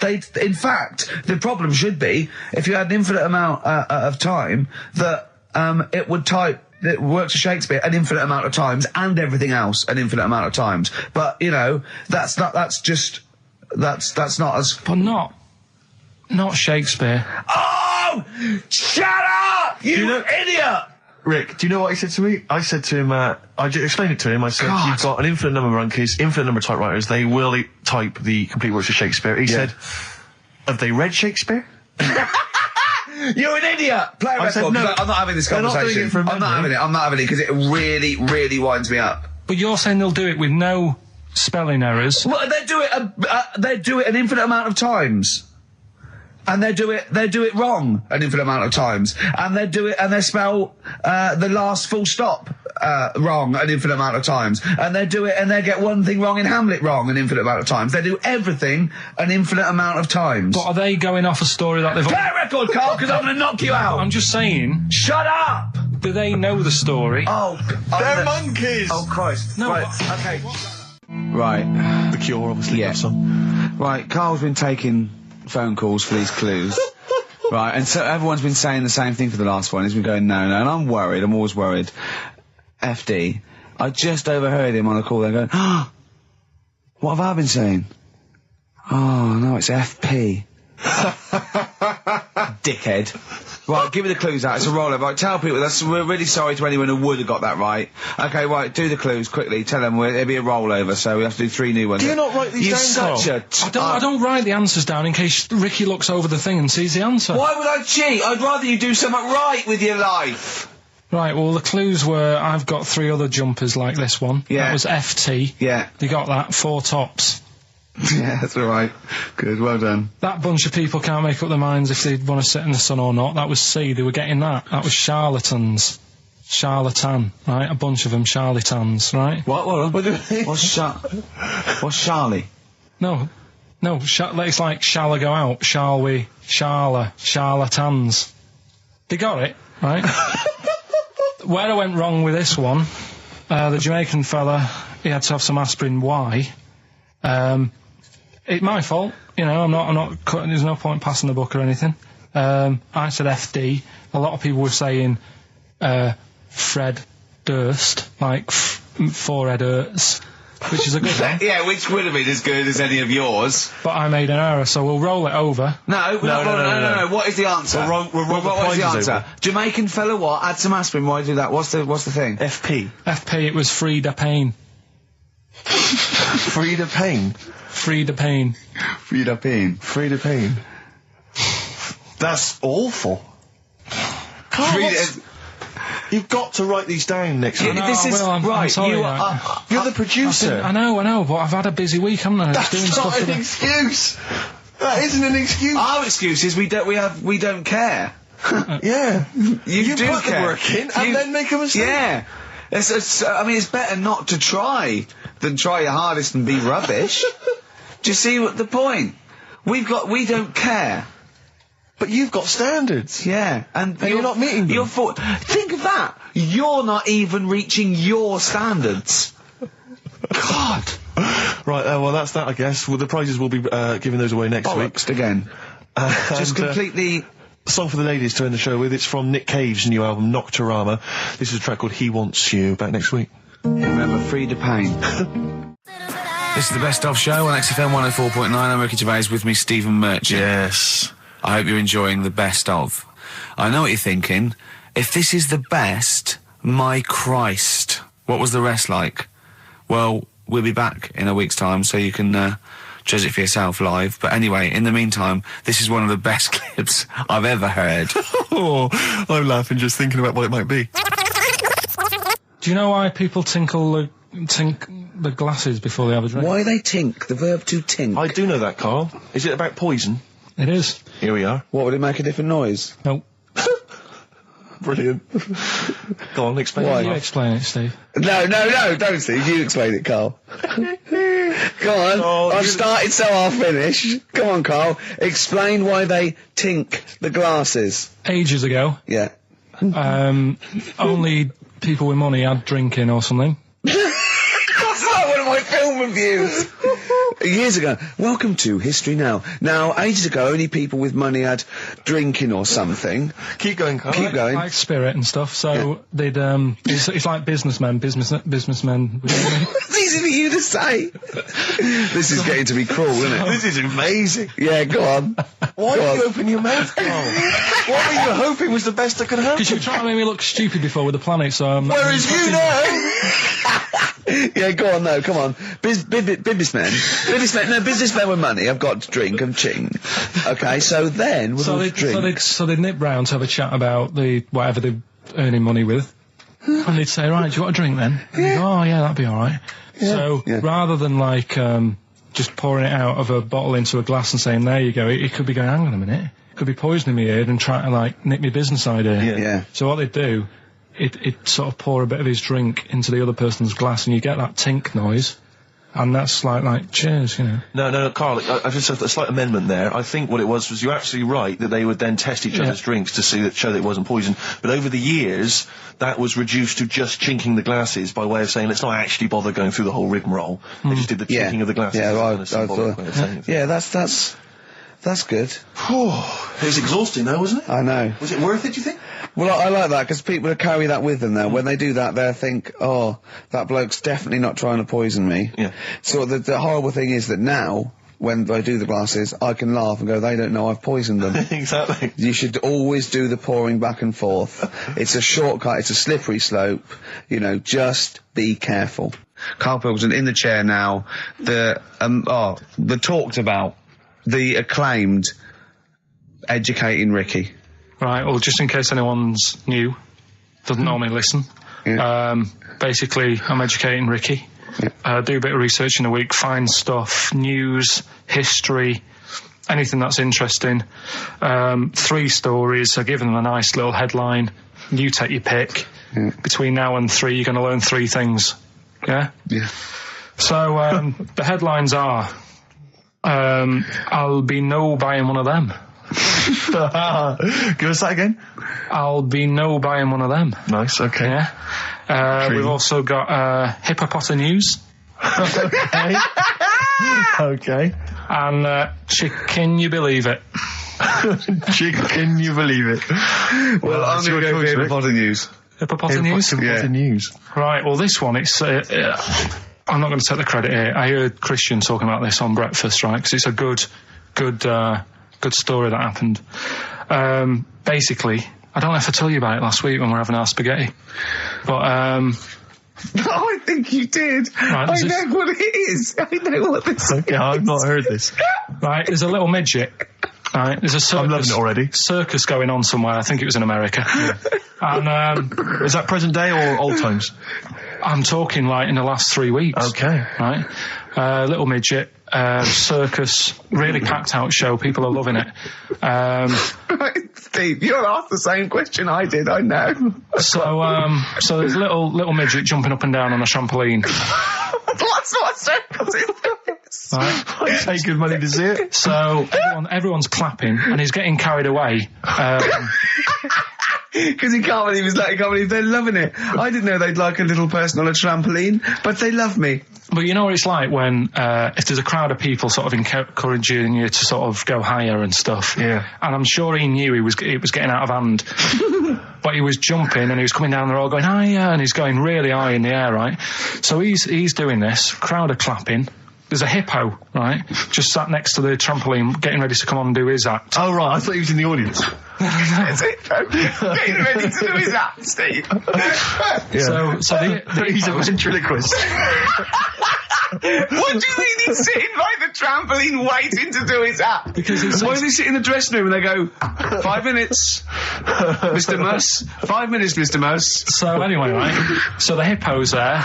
In fact, the problem should be, if you had an infinite amount of time, that it would type the works of Shakespeare an infinite amount of times, and everything else an infinite amount of times. But, you know, that's not as... But not Shakespeare. Oh! Shut up! You idiot! Rick, do you know what he said to me? I said to him, I explained it to him. I said, you've got an infinite number of monkeys, infinite number of typewriters. They will type the complete works of Shakespeare. He said, have they read Shakespeare? You're an idiot! Play a record. Said, no, I'm not having this conversation. They're not doing it from I'm not having it because it really, really winds me up. But you're saying they'll do it with no spelling errors. Well, they do it an infinite amount of times. and they do it wrong an infinite amount of times, and they spell the last full stop wrong an infinite amount of times, and they get one thing wrong in Hamlet wrong an infinite amount of times. They do everything an infinite amount of times. But are they going off a story that they've... Play a record, Carl, because I'm going to knock you out. I'm just saying... Shut up! Do they know the story? Oh, They're monkeys! Oh, Christ. No, right, but- okay. Right. The Cure, obviously. Yeah. Song. Right, Carl's been taking phone calls for these clues. Right, and so everyone's been saying the same thing for the last one. He's been going, no, and I'm worried, I'm always worried. FD, I just overheard him on a call there going, oh, what have I been saying? Oh, no, it's FP. Dickhead. Right, give me the clues out. It's a rollover. Right, tell people we're really sorry to anyone who would have got that right. Okay, right, do the clues quickly. Tell them it'll be a rollover, so we have to do 3 new ones. Do you not write these down, You're such I don't write the answers down in case Ricky looks over the thing and sees the answer. Why would I cheat? I'd rather you do something right with your life. Right, well, the clues were I've got 3 other jumpers like this one. Yeah. That was FT. Yeah. You got that. 4 tops. Yeah, that's all right. Good, well done. That bunch of people can't make up their minds if they want to sit in the sun or not. That was C. They were getting that. That was charlatans. Charlatan, right? A bunch of them charlatans, right? What do you mean? What's Charlie? No. It's like, shall I go out? Shall we? Charlatans. They got it, right? Where I went wrong with this one, the Jamaican fella, he had to have some aspirin. Why? It's my fault, you know, I'm not cutting, there's no point passing the book or anything. I said FD, a lot of people were saying, Fred Durst, like, forehead hurts, which is a good one. Yeah, which would have been as good as any of yours. But I made an error, so we'll roll it over. No. What is the answer? What is the answer? Over. Jamaican fella what? Add some aspirin, why do that? What's the thing? FP. FP, it was Frida Payne. Frida Payne. Frida Payne. Frida Payne. Frida Payne. That's awful. Carl, you've got to write these down next week. This is I'm right. sorry, You're the producer. I know, but I've had a busy week, haven't I? That's not an excuse. That isn't an excuse. Our excuse is we don't care. Yeah. You do put care. the work in and then make a mistake. Yeah. It's better not to try than try your hardest and be rubbish. Do you see what the point? We don't care. But you've got standards. Yeah, and you're not meeting them. Think of that. You're not even reaching your standards. God. Right, well, that's that, I guess. Well, the prizes will be giving those away next week. Bollocks again. Just completely... Song for the ladies to end the show with. It's from Nick Cave's new album, Nocturama. This is a track called He Wants You. Back next week. Remember, Frida Payne. This is the Best Of Show on XFM 104.9. I'm Ricky Gervais, with me, Stephen Merchant. Yes. I hope you're enjoying the Best Of. I know what you're thinking. If this is the best, my Christ, what was the rest like? Well, we'll be back in a week's time, so you can judge it for yourself live. But anyway, in the meantime, this is one of the best clips I've ever heard. Oh, I'm laughing just thinking about what it might be. Do you know why people tink the glasses before they have a drink? Why they tink? The verb to tink. I do know that, Carl. Is it about poison? It is. Here we are. What, would it make a different noise? Nope. Brilliant. Go on, explain Why? it. You explain it, Steve. No, don't, Steve. You explain it, Carl. Go on. Oh, I've started, so I'll finish. Come on, Carl. Explain why they tink the glasses. Ages ago, Yeah. only people with money had drinking or something. That's like one of my film reviews. Years ago. Welcome to History Now. Now, ages ago, only people with money had drinking or something. Keep going, Carl. Keep going. Like spirit and stuff, so they'd, it's like businessmen with money. It's easy for you to say. This is getting to be cruel, isn't it? This is amazing. Yeah, go on. Why did you open your mouth, Carl? What were you hoping was the best that could happen? Because you were trying to make me look stupid before with the planet, so I'm... Whereas you know... Yeah, go on, no, come on. Businessmen with money. I've got to drink and ching. Okay, so then with all the drinks. So they'd nip round to have a chat about whatever they're earning money with. And they'd say, right, do you want a drink then? And they'd go, oh yeah, that'd be alright. Yeah. So, rather than like, just pouring it out of a bottle into a glass and saying, there you go, it could be going, hang on a minute, it could be poisoning me here and trying to, like, nick my business idea. Yeah. So what they do, it sort of pour a bit of his drink into the other person's glass, and you get that tink noise. And that's like, cheers, you know. No, Karl, I just have a slight amendment there. I think what it was you're absolutely right that they would then test each other's drinks to show that it wasn't poison. But over the years, that was reduced to just chinking the glasses by way of saying, let's not actually bother going through the whole rigmarole. They just did the chinking of the glasses. That's good. It was exhausting though, wasn't it? I know. Was it worth it, do you think? Well, I like that, because people carry that with them now. When they do that, they think, oh, that bloke's definitely not trying to poison me. Yeah. So the horrible thing is that now, when I do the glasses, I can laugh and go, they don't know I've poisoned them. Exactly. You should always do the pouring back and forth. It's a shortcut, it's a slippery slope, you know, just be careful. Karl Pilkington in the chair now, the talked about, the acclaimed Educating Ricky. Right, well, just in case anyone's new, doesn't normally listen, basically, I'm educating Ricky. Do a bit of research in a week, find stuff, news, history, anything that's interesting. 3 stories, I give them a nice little headline. You take your pick. Between now and 3, you're going to learn 3 things. Yeah? Yeah. So, the headlines are, I'll be no buying one of them. Give us that again. I'll be no buying one of them. Nice, okay. Yeah. We've also got hippopotamus news. Okay. Okay. And can you believe it? Can you believe it? Well, I'm going to go for hippopotamus news. Hippopotamus news? Hippopotamus news. Right, well, this one, it's... I'm not going to take the credit here. I heard Christian talking about this on breakfast, right? Because it's a good story that happened. Basically, I don't know if I told you about it last week when we were having our spaghetti, but I think you did. Right, I know what it is. I know what this is. Okay, I've not heard this. Right, there's a little midget. Right, there's a circus. I'm loving it already. Circus going on somewhere. I think it was in America. And is that present day or old times? I'm talking like in the last 3 weeks. Okay. Right, little midget. Circus, really packed out show. People are loving it. Steve, you're asked the same question I did. I know. So there's a little midget jumping up and down on a trampoline. That's what circus is. Right. I pay good money to see it. So everyone's clapping, and he's getting carried away. Because he can't believe they're loving it. I didn't know they'd like a little person on a trampoline, but they love me. But you know what it's like when, if there's a crowd of people sort of encouraging you to sort of go higher and stuff. Yeah. And I'm sure he knew it was getting out of hand. But he was jumping and he was coming down the road going, higher, and he's going really high in the air, right? So he's doing this, crowd are clapping. There's a hippo, right, just sat next to the trampoline, getting ready to come on and do his act. Oh, right, I thought he was in the audience. There's a hippo getting ready to do his act, Steve. Yeah. So he's a ventriloquist. What do you mean he's sitting by the trampoline waiting to do his act? Because why does he sit in the dressing room and they go, 5 minutes, Mr. Muss, 5 minutes, Mr. Muss. So anyway, right, so the hippo's there.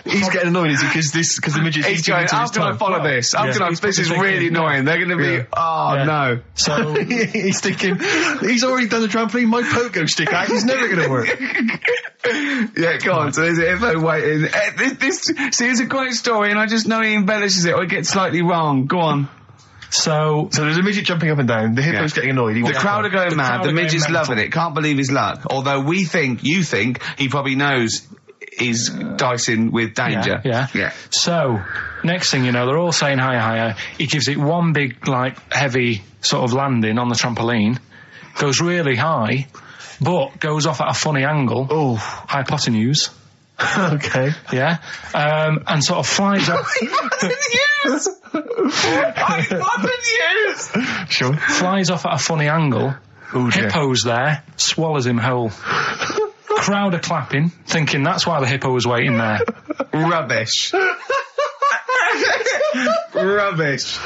He's getting annoyed, is he? Because the midget's he's going, how can I follow this? This is really annoying. They're going to be, no. So he's thinking, he's already done the trampoline, my pogo stick act is never going to work. Yeah, go on. So there's a hippo waiting. Here's a great story, and I just know he embellishes it or it gets slightly wrong. Go on. So there's a midget jumping up and down. The hippo's getting annoyed. The crowd are going mad. The midget's loving it. Can't believe his luck. Although you think he probably knows he's dicing with danger. Yeah. So next thing you know, they're all saying higher. He gives it one big, heavy sort of landing on the trampoline. Goes really high, but goes off at a funny angle. Oh, hypotenuse. Okay. Yeah. And sort of flies up. Hypotenuse! Sure. Flies off at a funny angle. Ooh, Hippo's there, swallows him whole. Crowd are clapping, thinking that's why the hippo was waiting there. Rubbish. Rubbish.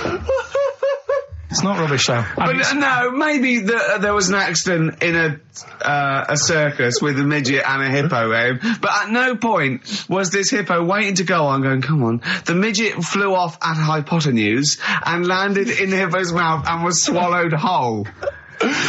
It's not rubbish, though. But no, maybe there was an accident in a circus with a midget and a hippo, but at no point was this hippo waiting to go on, going, come on. The midget flew off at hypotenuse and landed in the hippo's mouth and was swallowed whole.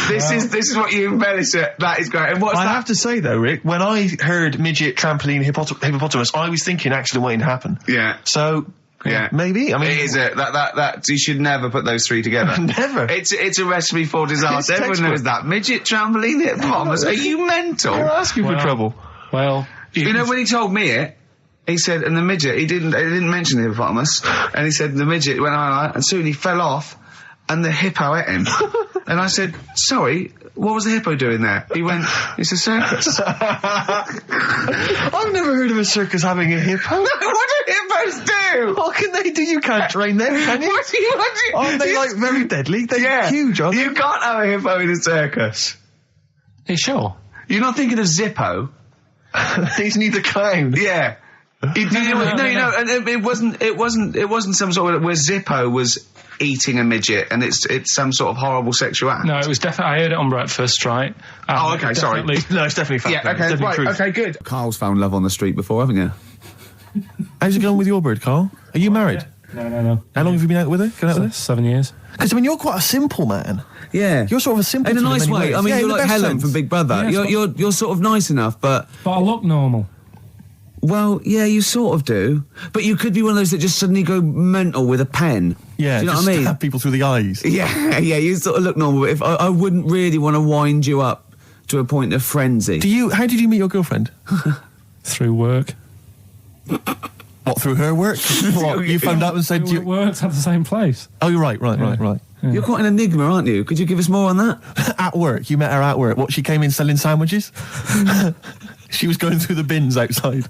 This is what you embellish it. That is great. And what's I that? have to say though, Rick, when I heard midget, trampoline, hippopotamus, I was thinking accident waiting to happen. Yeah. So. Yeah, maybe. I mean, it is that you should never put those three together. Never. It's a recipe for disaster. Everyone knows that. Midget, trampoline, hippopotamus. Are you mental? You're asking for trouble. Well, you know when he told me it, he said, and the midget. He didn't mention the hippopotamus, and he said the midget went on, and soon he fell off, and the hippo ate him. And I said, sorry, what was the hippo doing there? He went, it's a circus. I've never heard of a circus having a hippo. No, what do hippos do? What can they do? You can't train them, can you? What do you? Aren't they like very deadly? They're huge, aren't they? You can't have a hippo in a circus. Are you sure? You're not thinking of Zippo. He's neither clown. Yeah. No, and it wasn't some sort of where Zippo was eating a midget and it's some sort of horrible sexual act. No, it was definitely. I heard it on breakfast, right? Oh, okay, sorry. No, it's definitely fact. Yeah, okay, right, truth. okay, good. Carl's found love on the street before, haven't you? How's it going with your bird, Carl? Are you married? No. How long have you been out with her? 7 years. Because, I mean, you're quite a simple man. Yeah. You're sort of a simple in a nice way. ways. I mean, yeah, you're like Helen from Big Brother. Yeah, you're sort of nice enough, but I look normal. Well, yeah, you sort of do. But you could be one of those that just suddenly go mental with a pen. Yeah, do you know just what I mean? stab people through the eyes. Yeah, you sort of look normal. But if I wouldn't really want to wind you up to a point of frenzy. How did you meet your girlfriend? Through work. What, through her work? What, you phoned up and said... We worked at the same place. Oh, you're right. Yeah. You're quite an enigma, aren't you? Could you give us more on that? At work. You met her at work. What, she came in selling sandwiches? She was going through the bins outside.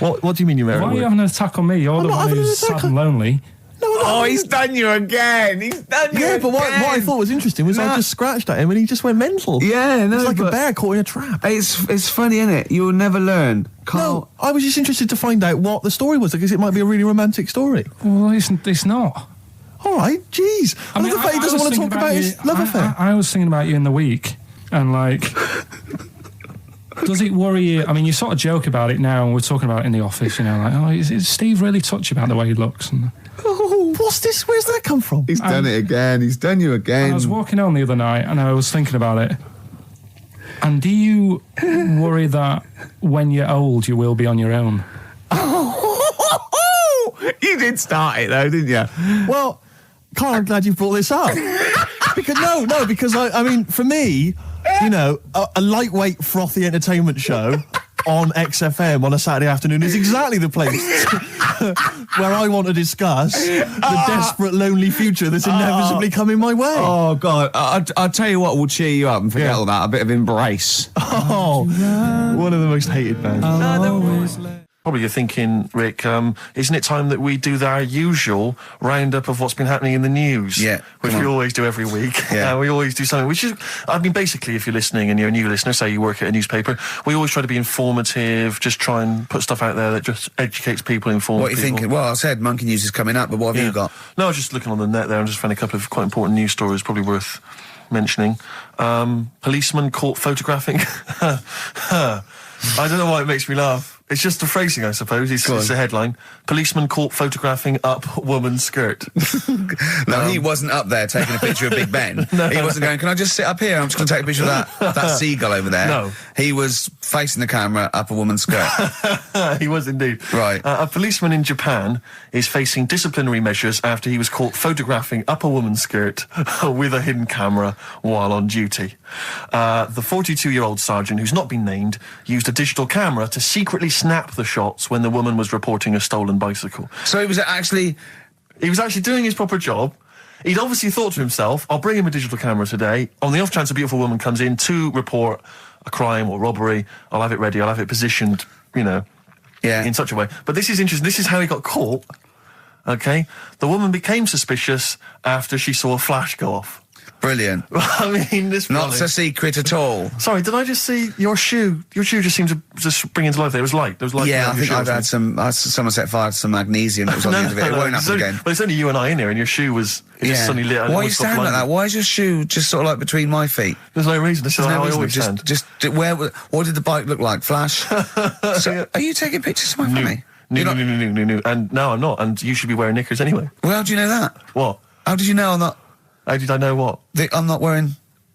What do you mean you met her Why at are you work? having an attack on me? You're the one who's sad and lonely. No, he's done you again. He's done you Yeah, but what I thought was interesting was I just scratched at him and he just went mental. Yeah, no, it's like a bear caught in a trap. It's funny, isn't it? You'll never learn. No, I was just interested to find out what the story was, because it might be a really romantic story. Well, it's not. All right, jeez. I love the fact he doesn't want to talk about his love affair. I was thinking about you in the week, and like, does it worry you? I mean, you sort of joke about it now, and we're talking about it in the office, you know, like, oh, is Steve really touchy about the way he looks? And, oh, what's this? Where's that come from? He's done it again. He's done you again. I was walking home the other night, and I was thinking about it. And do you worry that when you're old, you will be on your own? You did start it, though, didn't you? Well, Carl, I'm glad you brought this up. because I mean, for me, you know, a lightweight, frothy entertainment show on XFM on a Saturday afternoon is exactly the place where I want to discuss the desperate, lonely future that's inevitably coming my way. Oh, God. I'll tell you what will cheer you up and forget all that. A bit of Embrace. Oh, one of the most hated bands. Probably you're thinking, Rick, isn't it time that we do our usual roundup of what's been happening in the news? Yeah. Which we always do every week. Yeah. We always do something, which is, I mean, basically, if you're listening and you're a new listener, say you work at a newspaper, we always try to be informative, just try and put stuff out there that just educates people, informs What are you people. thinking? Well, I said Monkey News is coming up, but what have you got? No, I was just looking on the net there and just found a couple of quite important news stories, probably worth mentioning. Policeman caught photographing. I don't know why it makes me laugh. It's just the phrasing, I suppose. It's a headline. Policeman caught photographing up woman's skirt. No, he wasn't up there taking a picture of Big Ben. He wasn't going, can I just sit up here? I'm just going to take a picture of that seagull over there. No. He was facing the camera up a woman's skirt. He was indeed. Right. A policeman in Japan is facing disciplinary measures after he was caught photographing up a woman's skirt with a hidden camera while on duty. The 42-year-old sergeant, who's not been named, used a digital camera to secretly snap the shots when the woman was reporting a stolen bicycle. So he was actually doing his proper job. He'd obviously thought to himself, I'll bring him a digital camera today. On the off chance a beautiful woman comes in to report a crime or robbery, I'll have it ready, I'll have it positioned, you know, in such a way. But this is interesting. This is how he got caught. Okay? The woman became suspicious after she saw a flash go off. Brilliant. I mean, this Not so secret at all. Sorry, did I just see your shoe? Your shoe just seemed to just bring into life there. It was light. There was light. Yeah, I think I've had someone set fire to some magnesium that was on the end of it. It won't happen again. Well, it's only you and I in here, and your shoe was just suddenly lit. Why are you standing like that? Why is your shoe just sort of like between my feet? There's no reason. This is how I always stand. What did the bike look like? Flash? Are you taking pictures of my family? No. And no, I'm not. And you should be wearing knickers anyway. Well, how do you know that? What? How did you know I'm not? How did I know what? I'm not wearing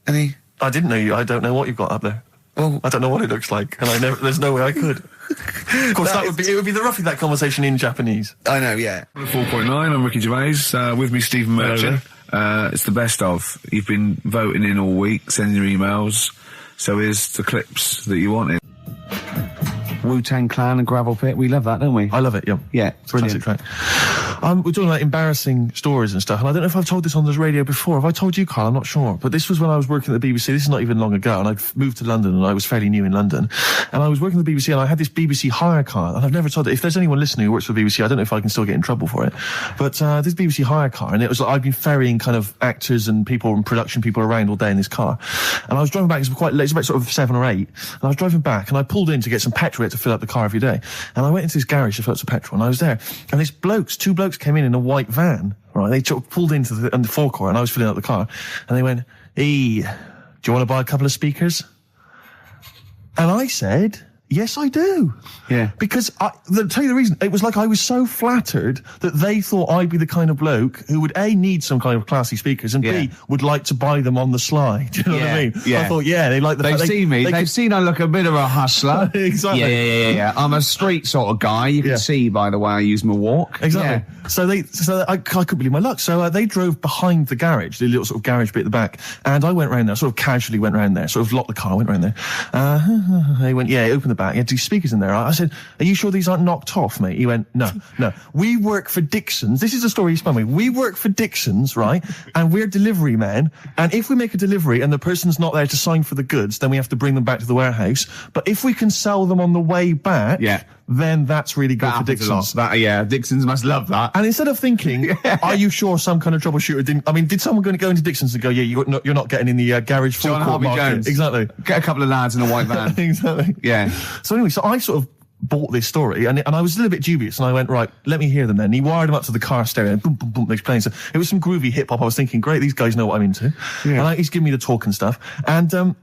any... I didn't know you. I don't know what you've got up there. Well... I don't know what it looks like, and there's no way I could. Of course, it would be roughly that conversation in Japanese. I know, yeah. 4.9, I'm Ricky Gervais, with me Stephen Merchant. It's the best of. You've been voting in all week, sending your emails, so here's the clips that you wanted. Wu-Tang Clan and Gravel Pit, we love that, don't we? I love it, yeah. Yeah, brilliant. Classic track. We're talking about embarrassing stories and stuff, and I don't know if I've told this on this radio before. Have I told you, Carl? I'm not sure. But this was when I was working at the BBC. This is not even long ago, and I'd moved to London, and I was fairly new in London. And I was working at the BBC, and I had this BBC hire car, and I've never told it. If there's anyone listening who works for the BBC, I don't know if I can still get in trouble for it. But this BBC hire car, and it was like I'd been ferrying kind of actors and people and production people around all day in this car. And I was driving back, it was quite late, it was about sort of 7 or 8, and I was driving back, and I pulled in to get some petrol to fill up the car every day. And I went into this garage to fill up some petrol, and I was there, and two blokes came in a white van, right? They pulled into the forecourt, and I was filling up the car, and they went, "Hey, do you want to buy a couple of speakers?" And I said, "Yes, I do." Yeah. Because I'll tell you the reason. It was like I was so flattered that they thought I'd be the kind of bloke who would A, need some kind of classy speakers, and B, would like to buy them on the sly. Do you know what I mean? Yeah. I thought, they like the fact They've seen me. They've seen I look a bit of a hustler. Exactly. Yeah. I'm a street sort of guy. You can see by the way I use my walk. Exactly. Yeah. So I couldn't believe my luck. So they drove behind the garage, the little sort of garage bit at the back, and I went round there, sort of casually went round there, sort of locked the car, went round there. They went, open the back. You had 2 speakers in there. I said, "Are you sure these aren't knocked off, mate?" He went, No. We work for Dixon's. This is the story he spun me. We work for Dixon's, right? And we're delivery men. And if we make a delivery and the person's not there to sign for the goods, then we have to bring them back to the warehouse. But if we can sell them on the way back, then that's really good for Dixon's. Dixon's must love that. And instead of thinking, are you sure some kind of troubleshooter didn't... I mean, did someone go into Dixon's and go, you're not getting in the garage forecourt market? Jones. Exactly. Get a couple of lads in a white van. Exactly. Yeah. So anyway, so I sort of bought this story, and I was a little bit dubious, and I went, right, let me hear them then. And he wired them up to the car stereo, and boom, boom, boom, they're playing. So it was some groovy hip-hop. I was thinking, great, these guys know what I'm into. Yeah. And he's giving me the talk and stuff. And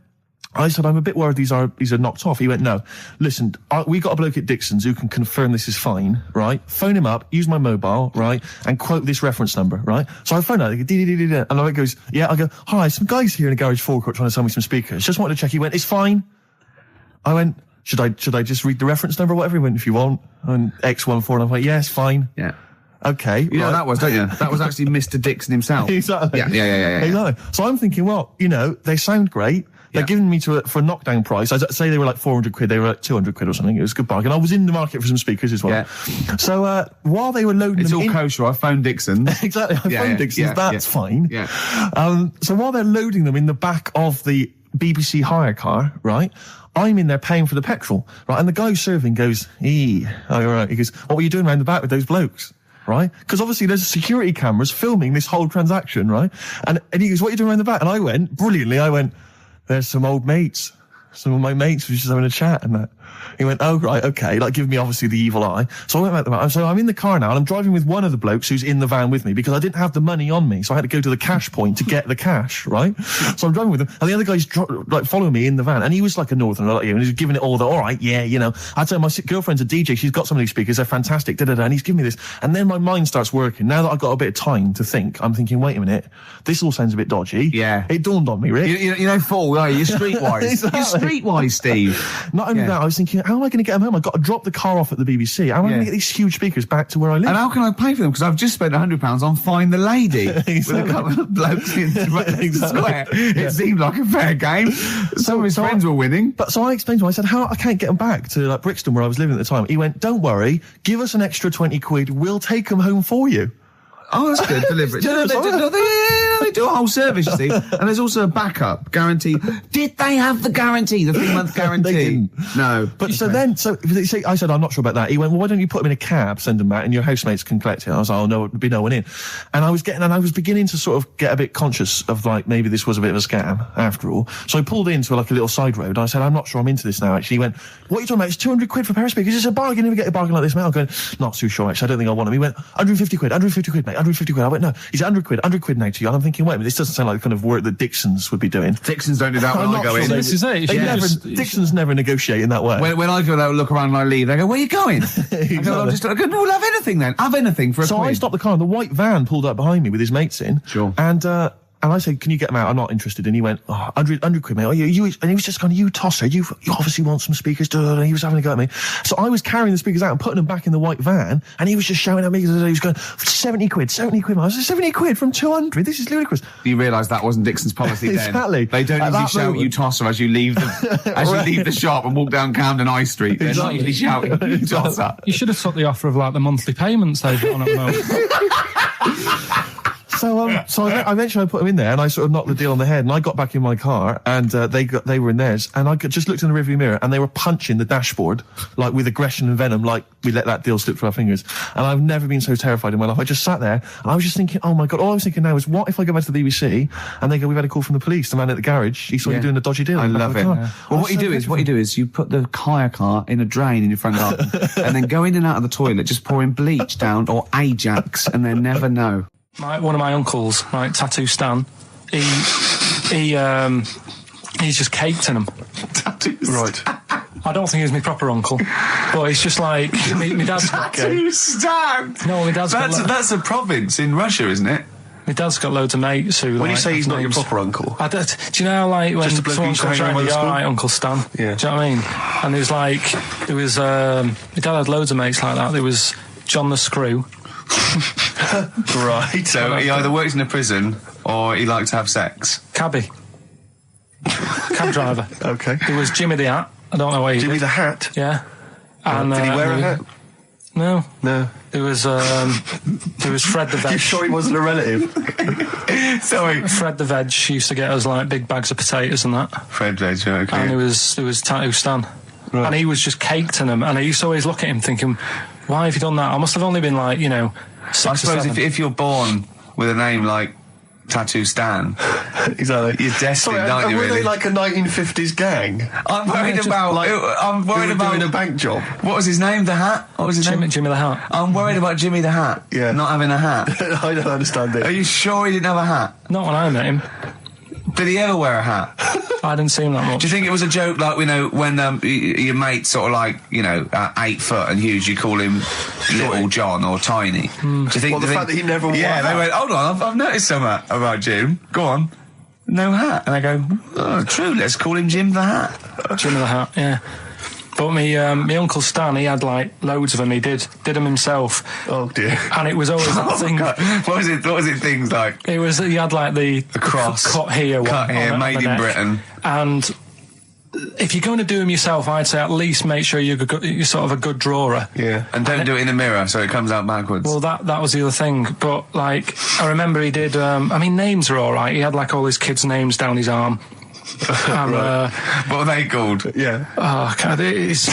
I said, I'm a bit worried these are knocked off. He went, no, listen, we got a bloke at Dixon's who can confirm this is fine, right? Phone him up, use my mobile, right? And quote this reference number, right? So I phone out, they go, and I goes, I go, hi, some guys here in the garage forecourt trying to sell me some speakers. Just wanted to check. He went, it's fine. I went, should I just read the reference number or whatever? He went, if you want. And X14, and I went, yes, fine. Yeah. Okay. You know what that was, don't you? That was actually Mr. Dixon himself. Exactly. Yeah. Exactly. So I'm thinking, well, they sound great. They're giving me for a knockdown price. I'd say they were like 400 quid. They were like 200 quid or something. It was a good bargain. I was in the market for some speakers as well. Yeah. So while they were loading it's them all kosher. I phoned Dixon. Exactly. I phoned Dixon. That's fine. Yeah. So while they're loading them in the back of the BBC hire car, right, I'm in there paying for the petrol, right, and the guy who's serving goes, right. He goes, what were you doing around the back with those blokes? Right? Because obviously there's security cameras filming this whole transaction, right? And he goes, what are you doing around the back? And I went, brilliantly, there's some old mates. Some of my mates were just having a chat and that. He went, oh, right, okay, like giving me obviously the evil eye. So I went back to the van. So I'm in the car now and I'm driving with one of the blokes who's in the van with me because I didn't have the money on me. So I had to go to the cash point to get the cash, right? So I'm driving with him and the other guy's following me in the van and he was like a northerner like you and he was giving it all all right, I tell my girlfriend's a DJ, she's got some of these speakers, they're fantastic, and he's giving me this. And then my mind starts working. Now that I've got a bit of time to think, I'm thinking, wait a minute, this all sounds a bit dodgy. Yeah. It dawned on me, Rick. Fool, are you? You're streetwise. Exactly. You're streetwise, Steve. Not only that, I was thinking, how am I going to get them home? I've got to drop the car off at the BBC. How am I going to get these huge speakers back to where I live? And how can I pay for them? Because I've just spent £100 on Find the Lady exactly. with a couple of blokes in the square. It seemed like a fair game. Some of his friends were winning. But so I explained to him, I said, I can't get them back to Brixton where I was living at the time. He went, don't worry, give us an extra 20 quid, we'll take them home for you. Oh, that's good. Deliberate. They do a whole service, you see. And there's also a backup guarantee. Did they have the guarantee? The 3-month guarantee? They didn't. No. But so I said, I'm not sure about that. He went, well, why don't you put them in a cab, send them back, and your housemates can collect it? I was like, oh, no, there'd be no one in. And I was beginning to sort of get a bit conscious of, like, maybe this was a bit of a scam, after all. So I pulled into, like, a little side road, and I said, I'm not sure I'm into this now, actually. He went, what are you talking about? It's 200 quid for pair of speakers. It's a bargain. You never get a bargain like this, mate. I'm going, not too sure, actually. I don't think I want them. He went, 150 quid, mate, 150 quid. I went, no. He's 100 quid now to you. And I'm thinking, wait a minute, this doesn't sound like the kind of work that Dixons would be doing. Dixons don't do that when I go in. This is it. Dixons never negotiate in that way. When I go there, look around and I leave, they go, where are you going? Exactly. I go, no, we'll have anything then. Have anything for a So quid. I stopped the car and the white van pulled up behind me with his mates in. Sure. And I said, can you get them out? I'm not interested. And he went, 100 quid, mate. Oh, and he was just going, you tosser. You obviously want some speakers. And he was having a go at me. So I was carrying the speakers out and putting them back in the white van. And he was just shouting at me. He was going, 70 quid. I was like, 70 quid from 200. This is ludicrous. You realise that wasn't Dixon's policy then. Exactly. They don't usually shout you tosser as you leave the, leave the shop and walk down Camden High Street. They're not usually shouting you tosser. You should have took the offer of, like, the monthly payments they've got on at the moment. So I eventually put them in there, and I sort of knocked the deal on the head, and I got back in my car, and they were in theirs, and I just looked in the rearview mirror, and they were punching the dashboard, like, with aggression and venom, like we let that deal slip through our fingers. And I've never been so terrified in my life. I just sat there, and I was just thinking, oh my God, all I was thinking now is, what if I go back to the BBC, and they go, we've had a call from the police, the man at the garage, he saw you doing a dodgy deal. I love it. Yeah. Well, what you do is you put the hire car in a drain in your front garden, and then go in and out of the toilet, just pouring bleach down, or Ajax, and they never know. One of my uncles, right, Tattoo Stan, he's just caked in them. Right. I don't think he's my proper uncle, but he's just like my dad's got. Tattoo Stan. No, my dad's got. That's a province in Russia, isn't it? My dad's got loads of mates who. When like, you say he's not your names. proper uncle, Do you know how, like, when Just a bloke someone who used to comes hang around around, with you're the all right, school? Uncle Stan. Yeah. Do you know what I mean? And there was my dad had loads of mates like that. There was John the Screw. right? So he either works in a prison or he likes to have sex. Cab driver. Okay. There was Jimmy the Hat. I don't know where he Jimmy did. the Hat. Yeah. And did he wear a hat? No. No. There was Fred the Veg. You sure he wasn't a relative? Sorry. Fred the Veg used to get us, like, big bags of potatoes and that. Fred Veg, okay. And there was Tattoo Stan. Right. And he was just caked in them. And I used to always look at him thinking, why have you done that? I must have only been, like, 6 I or suppose 7. if you're born with a name like Tattoo Stan, Exactly. you're destined, aren't you, were really? they like a 1950s gang? I'm worried about... I'm worried about... doing a bank job. What was his name? The Hat? What was his name? Jimmy the Hat. I'm worried about Jimmy the Hat. Yeah. Not having a hat. I don't understand Are it. you sure he didn't have a hat? Not when I met him. Did he ever wear a hat? I didn't see him that much. Do you think it was a joke, like, when your mate's sort of like, 8 foot and huge, you call him Little John or Tiny? Do you think... Well, the fact that he never wore a Yeah, hat. they went, hold on, I've noticed something about Jim. Go on. No hat. And I go, oh, true, let's call him Jim the Hat. Jimmy the Hat, yeah. But my Uncle Stan, he had, like, loads of them. He did them himself. Oh dear. And it was always that thing. God. What was it things like? He had, like, the cross. cut here. Cut here, made in Britain. And if you're going to do them yourself, I'd say at least make sure you're sort of a good drawer. Yeah. And don't do it in the mirror so it comes out backwards. Well, that was the other thing. But, like, I remember he did... names are all right. He had, like, all his kids' names down his arm. And, what are they called? Yeah. Oh, God, it's...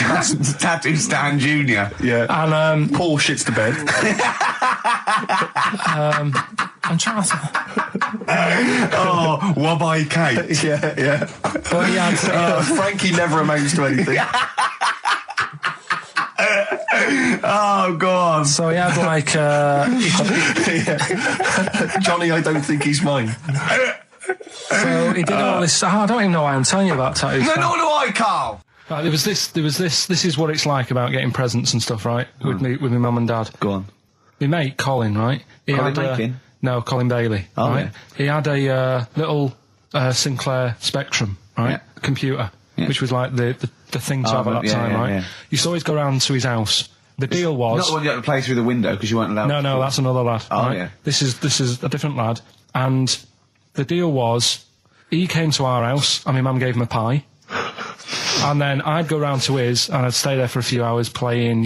Tattoo Stan Jr. Yeah. And, Paul shits to bed. I'm trying to... Oh, Wabbai Kate. yeah. But he had... Frankie never amounts to anything. Oh, God. So he had, like... Johnny, I don't think he's mine. So he did all this... I don't even know why I'm telling you about Tattoo Stan. No, nor do I, Carl. Right, there was this. This is what it's like about getting presents and stuff, right? With my mum and dad. Go on. My mate Colin, right? Colin Makin? No, Colin Bailey. Oh, right? yeah. He had a little Sinclair Spectrum, right? Yeah. Computer, Yeah. which was like the thing to have at that time, right? Yeah. You used to always go round to his house. The deal was... Not the one you had to play through the window because you weren't allowed. No, that's another lad. Oh, right? yeah. This is a different lad, and the deal was he came to our house and my mum gave him a pie. And then I'd go round to his, and I'd stay there for a few hours playing,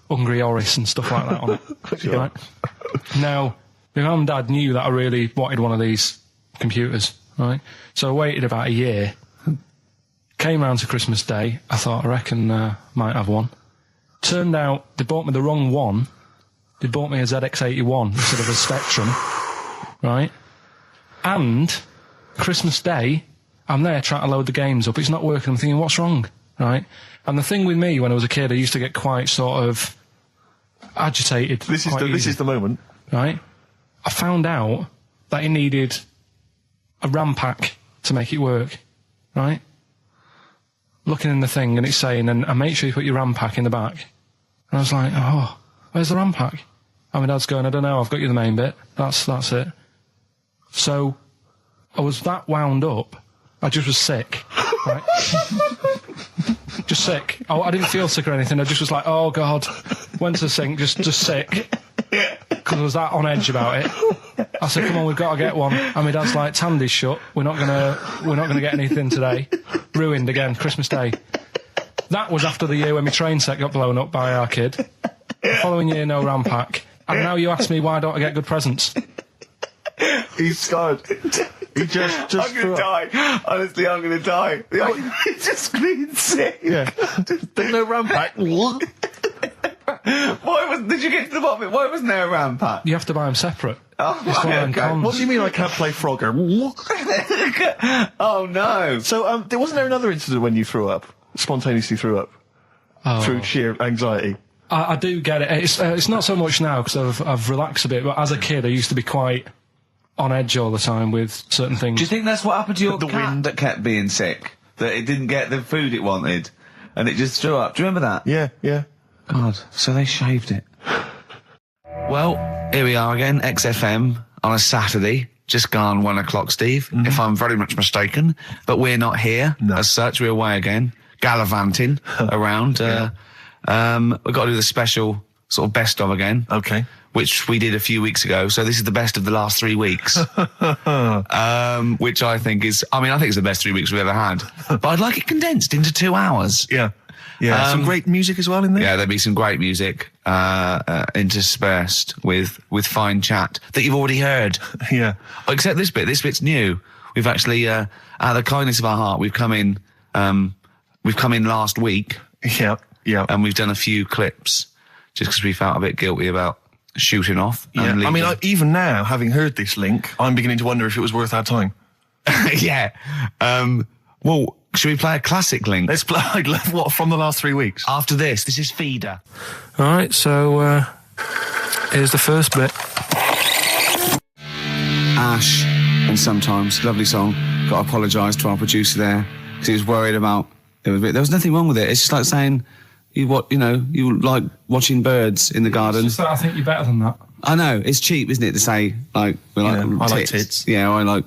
Hungry Horace and stuff like that on it. Sure. Right? Now, My mum and dad knew that I really wanted one of these computers, right? So I waited about a year. Came round to Christmas Day. I thought, I reckon might have one. Turned out they bought me the wrong one. They bought me a ZX81 instead of a Spectrum, right? And Christmas Day, I'm there trying to load the games up. It's not working. I'm thinking, what's wrong, right? And the thing with me, when I was a kid, I used to get quite sort of agitated. This is the moment, right? I found out that it needed a RAM pack to make it work, right? Looking in the thing and it's saying, and make sure you put your RAM pack in the back. And I was like, oh, where's the RAM pack? And my dad's going, I don't know, I've got you the main bit. That's it. So I was that wound up, I just was sick, right? Just sick. I didn't feel sick or anything, I just was like, oh God. Went to the sink, just sick. Because I was that on edge about it. I said, come on, we've got to get one. And my dad's like, Tandy's shut. We're not gonna get anything today. Ruined again, Christmas Day. That was after the year when my train set got blown up by our kid. The following year, no RAM pack. And now you ask me, why don't I get good presents? He's scarred. He just I'm gonna die. Honestly, I'm gonna die. He's just screaming sick. Yeah. There's no RAM pack. What? Did you get to the bottom of it? Why wasn't there a RAM pack? You have to buy them separate. Oh, okay. What do you mean I can't play Frogger? Oh no. So, wasn't there another incident when you spontaneously threw up? Through sheer anxiety? I do get it. It's not so much now because I've relaxed a bit, but as a kid I used to be quite on edge all the time with certain things. Do you think that's what happened to your cat that kept being sick? That it didn't get the food it wanted and it just threw up? Do you remember that? Yeah. God, so they shaved it. Well, here we are again, XFM, on a Saturday, just gone 1 o'clock, Steve, if I'm very much mistaken. But we're not here, as such, we're away again, gallivanting around. We've got to do the special sort of best of again. Okay. Which we did a few weeks ago, so this is the best of the last 3 weeks. Which I think is the best 3 weeks we've ever had. But I'd like it condensed into 2 hours. Yeah. Yeah, some great music as well in there. Yeah, there'll be some great music interspersed with fine chat that you've already heard. Yeah. Except this bit. This bit's new. We've actually, out of the kindness of our heart, we've come in last week. Yeah. And we've done a few clips just because we felt a bit guilty about shooting off. Yeah. I mean, even now, having heard this link, I'm beginning to wonder if it was worth our time. Yeah. Well, should we play a classic link? Let's play, what, from the last 3 weeks? After this is Feeder. Alright, so, here's the first bit. Ash, and Sometimes, lovely song. Got to apologise to our producer there, because he was worried about, there was nothing wrong with it. It's just like saying, you like watching birds in the garden. It's just that I think you're better than that. I know, it's cheap, isn't it, to say, like, we like tits. I like tits. Yeah, I like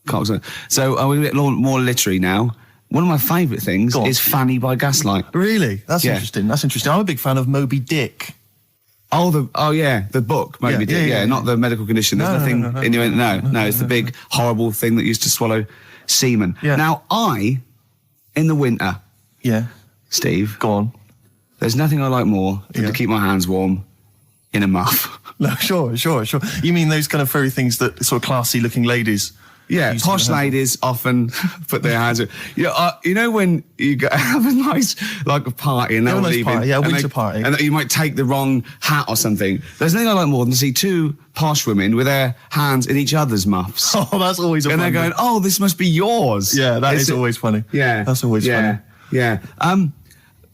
cocks. So, we're a bit more literary now. One of my favourite things is Fanny by Gaslight. Really? That's interesting. I'm a big fan of Moby Dick. The book, Moby Dick. Yeah, not the medical condition. There's nothing innuendo. No, it's the big, horrible thing that used to swallow semen. Yeah. Now, in the winter... Yeah. Steve. Go on. There's nothing I like more than to keep my hands warm in a muff. No, sure. You mean those kind of furry things that sort of classy-looking ladies... Yeah, posh ladies often put their hands... you know when you have a nice, like, a party and they're all leaving... a winter party. And you might take the wrong hat or something. There's nothing I like more than to see 2 posh women with their hands in each other's muffs. Oh, that's always funny. And they're going, oh, this must be yours. Yeah, that is always funny. Yeah. That's always funny. Yeah.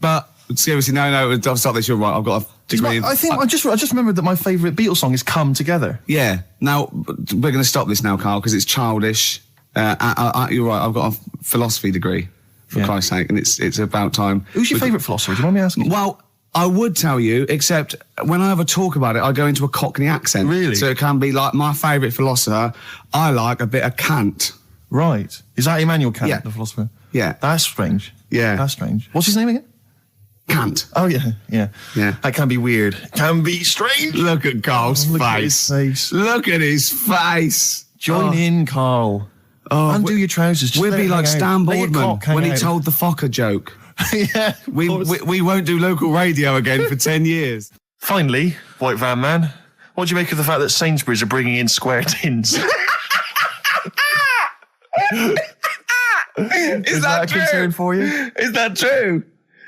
But, seriously, no, I'll stop this, you're right, I've got a degree... I just remembered that my favourite Beatles song is Come Together. Yeah. Now, we're going to stop this now, Carl, because it's childish. You're right, I've got a philosophy degree, for Christ's sake, and it's about time. Who's your favourite philosopher? Do you mind me asking? Well, I would tell you, except when I have a talk about it, I go into a Cockney accent. Really? So it can be like, my favourite philosopher, I like a bit of Kant. Right. Is that Immanuel Kant, the philosopher? Yeah. That's strange. Yeah. That's strange. What's his name again? Kant. Oh, yeah. That can be weird. Can be strange. Look at Carl's face. Look at his face. Join in, Carl. Undo your trousers. We'll be like Stan Boardman when he told the Fokker joke. Yeah. We won't do local radio again for 10 years. Finally, White Van Man, What do you make of the fact that Sainsbury's are bringing in square tins? Is that a true? concern for you? Is that true?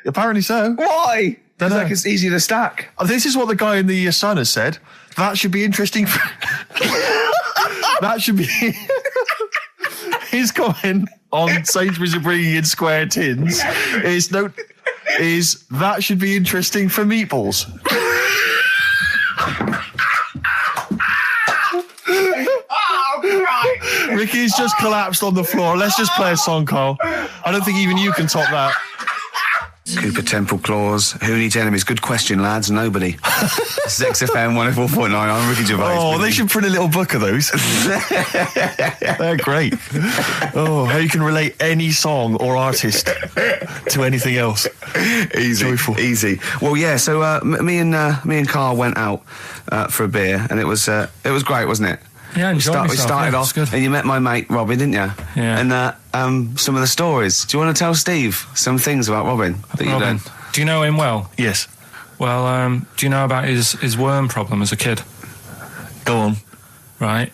Apparently so. Why? Dunno. Like it's easy to stack. This is what the guy in the Sun has said. That should be interesting. That should be his comment on Sainsbury's are bringing in square tins. Is that should be interesting for meatballs. Ricky's just collapsed on the floor. Let's just play a song, Carl. I don't think even you can top that. Cooper Temple Claws. Who needs enemies? Good question, lads. Nobody. This is XFM 104.9. I'm Ricky Gervais. Oh, they should print a little book of those. They're great. Oh, how you can relate any song or artist to anything else. Easy. Joyful. Easy. Well, yeah, so me and Carl went out for a beer, and it was great, wasn't it? Yeah, I enjoyed myself. We started off, good. and you met my mate Robin, didn't you? Yeah. And some of the stories. Do you want to tell Steve some things about Robin that you learned? Do you know him well? Yes. Well, do you know about his worm problem as a kid? Go on. Right.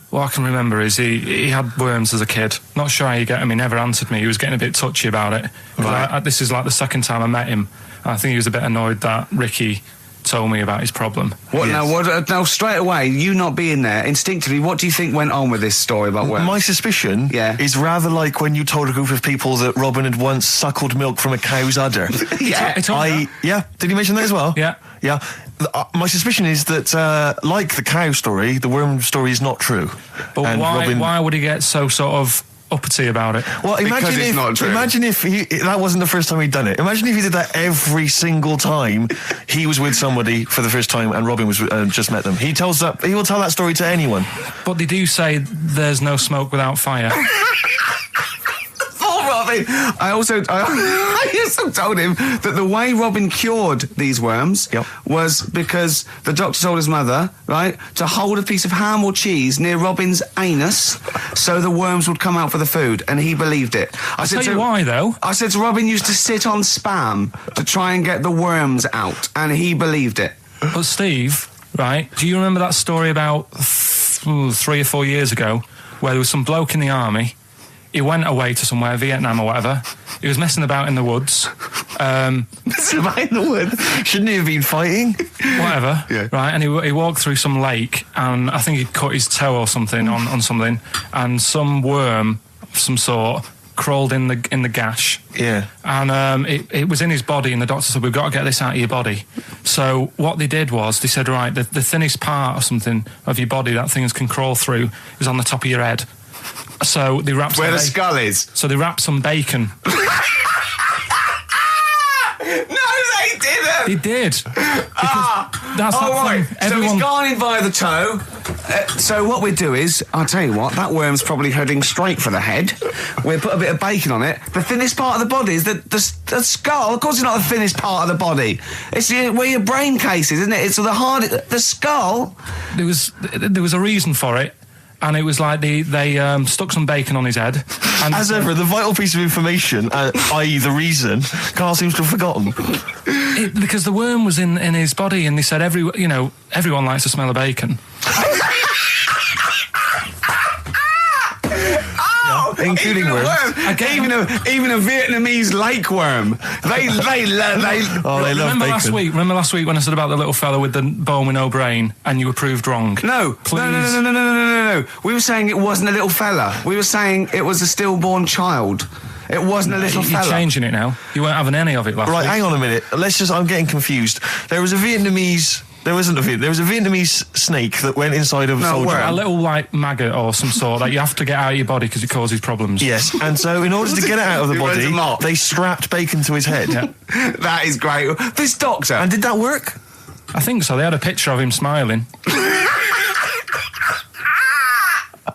What I can remember is he had worms as a kid. Not sure how you get him. He never answered me. He was getting a bit touchy about it. Right. This is like the second time I met him. I think he was a bit annoyed that Ricky told me about his problem. What now? Now, straight away, you not being there, instinctively, what do you think went on with this story about worms? My suspicion is rather like when you told a group of people that Robin had once suckled milk from a cow's udder. Yeah. Did he mention that as well? Yeah. Yeah. My suspicion is that, like the cow story, the worm story is not true. But and why would he get so sort of uppity about it? Well, imagine if that wasn't the first time he'd done it. Imagine if he did that every single time he was with somebody for the first time and Robin was just met them. He will tell that story to anyone. But they do say there's no smoke without fire. Robin. I also told him that the way Robin cured these worms was because the doctor told his mother, right, to hold a piece of ham or cheese near Robin's anus so the worms would come out for the food, and he believed it. I'll tell you why, though. I said to Robin used to sit on spam to try and get the worms out, and he believed it. But Steve, right, do you remember that story about 3 or 4 years ago where there was some bloke in the army? He went away to somewhere, Vietnam or whatever. He was messing about in the woods. Messing about in the woods? Shouldn't he have been fighting? Whatever. Yeah. Right, and he walked through some lake, and I think he'd cut his toe or something on something, and some worm of some sort crawled in the gash. Yeah. And it was in his body, and the doctor said, we've got to get this out of your body. So what they did was, they said, right, the thinnest part or something of your body that things can crawl through is on the top of your head. So they wrapped where the skull is. So they wrapped some bacon. No, they didn't. They did. That's right. Thing. So he's gone in via the toe. So what we do is, I'll tell you what, that worm's probably heading straight for the head. We'll put a bit of bacon on it. The thinnest part of the body is the skull. Of course, it's not the thinnest part of the body. It's where your brain case is, isn't it? It's the the skull. There was a reason for it. And it was like they stuck some bacon on his head. And as ever, the vital piece of information, i.e. the reason, Carl seems to have forgotten. Because the worm was in his body, and they said everyone likes to smell of bacon. Including worms. Even a Vietnamese lake worm. They love bacon. Remember last week when I said about the little fella with the bone with no brain, and you were proved wrong? No. We were saying it wasn't a little fella. We were saying it was a stillborn child. It wasn't a little fella. You're changing it now. You weren't having any of it last week. Right, hang on a minute. I'm getting confused. There was a Vietnamese snake that went inside of a soldier. A little, like, maggot or some sort that you have to get out of your body because it causes problems. Yes, and so in order to get it out of the body, they strapped bacon to his head. Yeah. That is great. This doctor. And did that work? I think so. They had a picture of him smiling.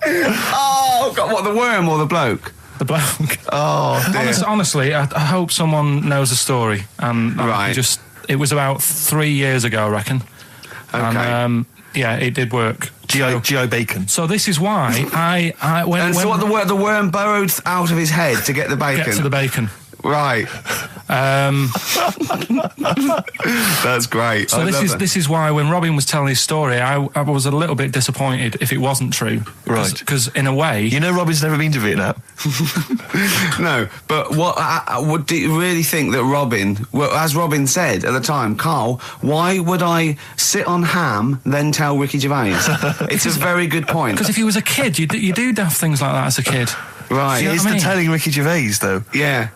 Oh, God, what, the worm or the bloke? The bloke. Oh, dear. Honestly, I hope someone knows the story. Right. It was about 3 years ago, I reckon. Okay. And, it did work. G.I. Bacon. So this is why the worm burrowed out of his head to get the bacon. Get to the bacon. Right. That's great. So this is why when Robin was telling his story, I was a little bit disappointed if it wasn't true. Right. Because in a way... You know Robin's never been to Vietnam. No, but what do you really think that Robin, well, as Robin said at the time, Carl, why would I sit on ham then tell Ricky Gervais? It's a very good point. Because if he was a kid, you do daft things like that as a kid. Right. He is the telling Ricky Gervais, though. Yeah.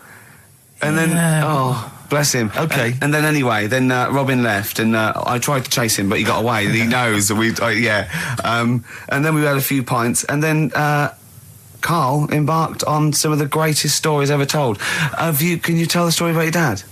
And then, oh, bless him. Okay. And then anyway, Robin left, and I tried to chase him, but he got away. And he knows that and then we had a few pints, and then Carl embarked on some of the greatest stories ever told. Can you tell the story about your dad?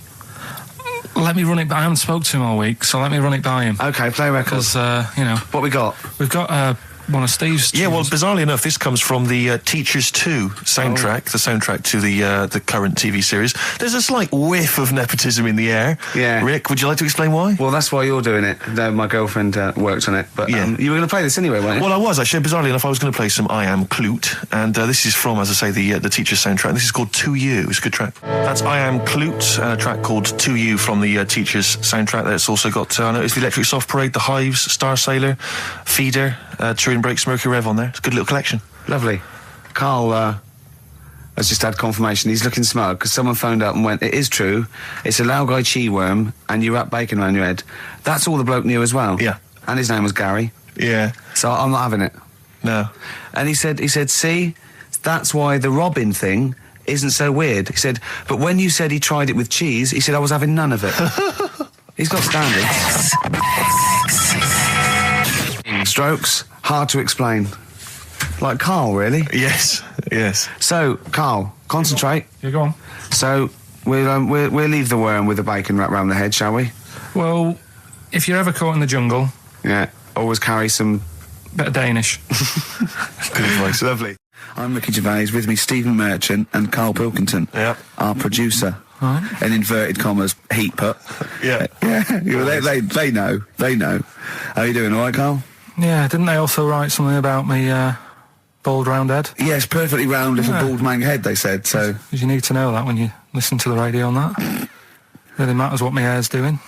Let me run it by. I haven't spoke to him all week, so let me run it by him. Okay, play records. Because, What we got? We've got one of Steve's tunes. Yeah, well, bizarrely enough, this comes from the Teachers 2 soundtrack, the soundtrack to the current TV series. There's a slight whiff of nepotism in the air. Yeah. Rick, would you like to explain why? Well, that's why you're doing it. My girlfriend worked on it. But you were going to play this anyway, weren't you? Well, I was, actually. Bizarrely enough, I was going to play some I Am Clute, and this is from, as I say, the Teachers soundtrack. This is called To You. It's a good track. That's I Am Clute, a track called To You from the Teachers soundtrack. That's also got, I noticed, the Electric Soft Parade, The Hives, Star Sailor, Feeder, Turin Breaks, Mercury Rev on there. It's a good little collection. Lovely. Carl has just had confirmation. He's looking smug because someone phoned up and went, it is true, it's a Laogai chi worm and you wrap bacon around your head. That's all the bloke knew as well. Yeah. And his name was Gary. Yeah. So I'm not having it. No. And he said, see, that's why the Robin thing isn't so weird. He said, but when you said he tried it with cheese, he said I was having none of it. He's got standards. Strokes, hard to explain. Like Carl, really? Yes, yes. So, Carl, concentrate. Yeah, go on. So, we'll leave the worm with the bacon wrapped around the head, shall we? Well, if you're ever caught in the jungle... Yeah, always carry some... bit of Danish. Good advice. Lovely. I'm Ricky Gervais, with me Stephen Merchant and Karl Pilkington, our producer. Right. In inverted commas, heat put. Yeah. They know. How you doing, all right, Carl? Yeah, didn't they also write something about me, bald round head? Yes, perfectly round little bald man head, they said, so... Because you need to know that when you listen to the radio on that. Really matters what my hair's doing.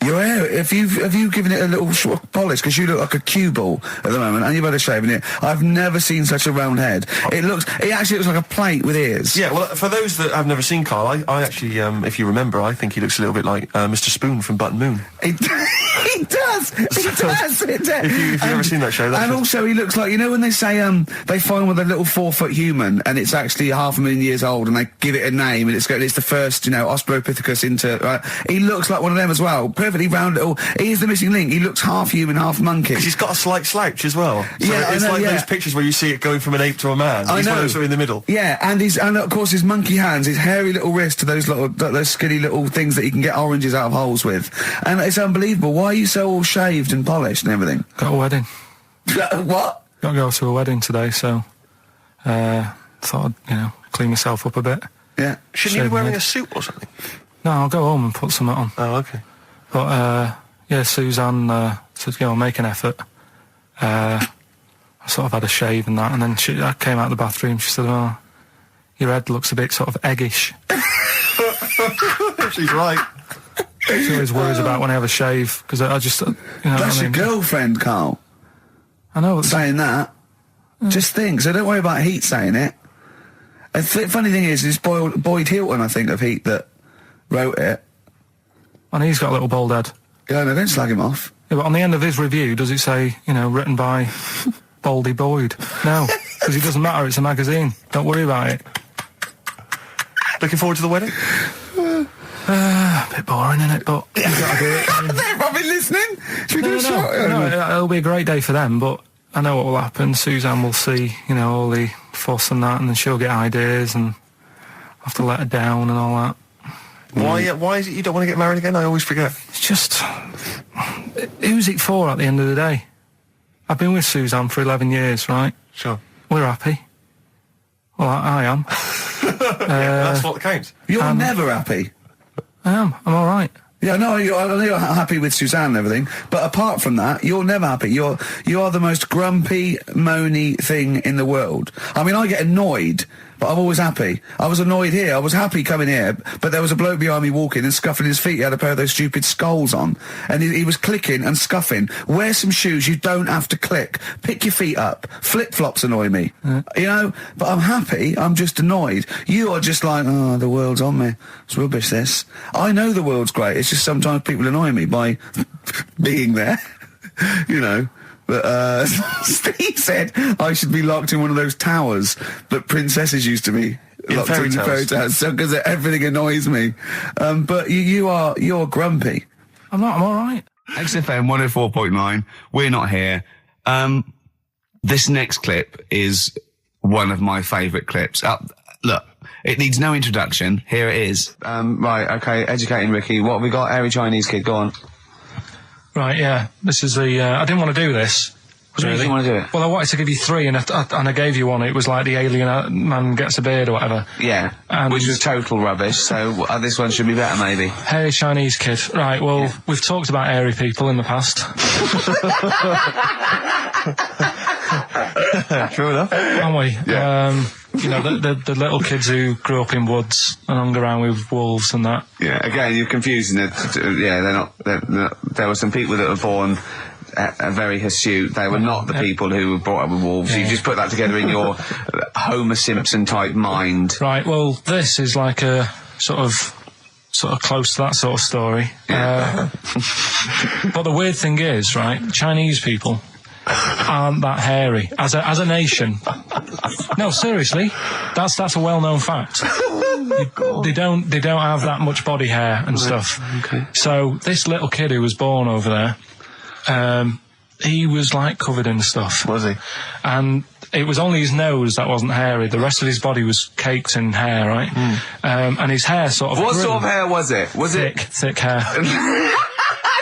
Your hair, have you given it a little polish? Because you look like a cue ball at the moment, and you've had a shave in it. I've never seen such a round head. It actually looks like a plate with ears. Yeah, well, for those that have never seen Carl, I actually, if you remember, I think he looks a little bit like Mr. Spoon from Button Moon. He does. If you've ever seen that show, and also he looks like, you know when they say they find with a little 4-foot human and it's actually 500,000 years old and they give it a name and it's the first, Australopithecus into. Right? He looks like one of them as well. Perfectly round little. He is the missing link. He looks half human, half monkey. Because he's got a slight slouch as well. So yeah, it's like those pictures where you see it going from an ape to a man. He's one of those in the middle. Yeah, and of course his monkey hands, his hairy little wrist to those skinny little things that you can get oranges out of holes with, and it's unbelievable. Why are you so all shaved and polished and everything? Got a wedding. What? Got to go to a wedding today, so thought I'd clean myself up a bit. Yeah. Shouldn't you be wearing a suit or something? No, I'll go home and put something on. Oh, okay. But Suzanne said, make an effort. I sort of had a shave and that, and then I came out of the bathroom. She said, "Oh, your head looks a bit sort of eggish." She's right. She always worries about when I have a shave because I just, That's your girlfriend, Carl. I know. Saying that. Just think. So don't worry about Heat saying it. The funny thing is, it's Boyd Hilton, I think, of Heat that wrote it. And he's got a little bald head. Yeah, no, don't slag him off. Yeah, but on the end of his review, does it say, written by Baldy Boyd? No, because it doesn't matter. It's a magazine. Don't worry about it. Looking forward to the wedding? A bit boring, isn't it? But you've got to do it. They're probably listening. Should we do a shot? No, it'll be a great day for them, but I know what will happen. Suzanne will see, all the fuss and that, and then she'll get ideas, and I'll have to let her down and all that. Why is it you don't want to get married again? I always forget. It's just... who's it for at the end of the day? I've been with Suzanne for 11 years, right? Sure. We're happy. Well, I am. That's what counts. You're never happy. I am. I'm all right. Yeah, no, I know you're happy with Suzanne and everything, but apart from that, you're never happy. You are the most grumpy, moany thing in the world. I mean, I get annoyed but I'm always happy. I was annoyed here. I was happy coming here, but there was a bloke behind me walking and scuffing his feet. He had a pair of those stupid skulls on, and he was clicking and scuffing. Wear some shoes. You don't have to click. Pick your feet up. Flip-flops annoy me. You know, but I'm happy. I'm just annoyed. You are just like, oh, the world's on me. It's rubbish, this. I know the world's great. It's just sometimes people annoy me by being there. You know. But, Steve said I should be locked in one of those towers that princesses used to be locked in fairy tales, so, because everything annoys me. But you're grumpy. I'm not, I'm alright. XFM 104.9, we're not here. This next clip is one of my favourite clips. Look, it needs no introduction. Here it is. Right, okay, educating Ricky. What have we got? Hairy Chinese kid, go on. Right, yeah. This is the... I didn't want to do this. What do you didn't want to do it? Well, I wanted to give you 3, and I gave you one. It was like the alien man gets a beard or whatever. Yeah, which was total rubbish, so this one should be better, maybe. Hairy Chinese kid. Right, well, we've talked about hairy people in the past. True enough. Haven't we? Yeah. You know, the little kids who grew up in woods and hung around with wolves and that. Yeah, again, you're confusing it. Yeah, they're not, there were some people that were born very hirsute. They were not the people who were brought up with wolves. Yeah. You just put that together in your Homer Simpson type mind. Right, well, this is like a sort of close to that sort of story. Yeah. But the weird thing is, right, Chinese people aren't that hairy as a nation. No, seriously, that's a well-known fact. They don't have that much body hair and stuff. Okay. So this little kid who was born over there, he was like covered in stuff. Was he? And it was only his nose that wasn't hairy. The rest of his body was caked in hair, right? And his hair sort of. What sort of hair was it? Was it thick hair?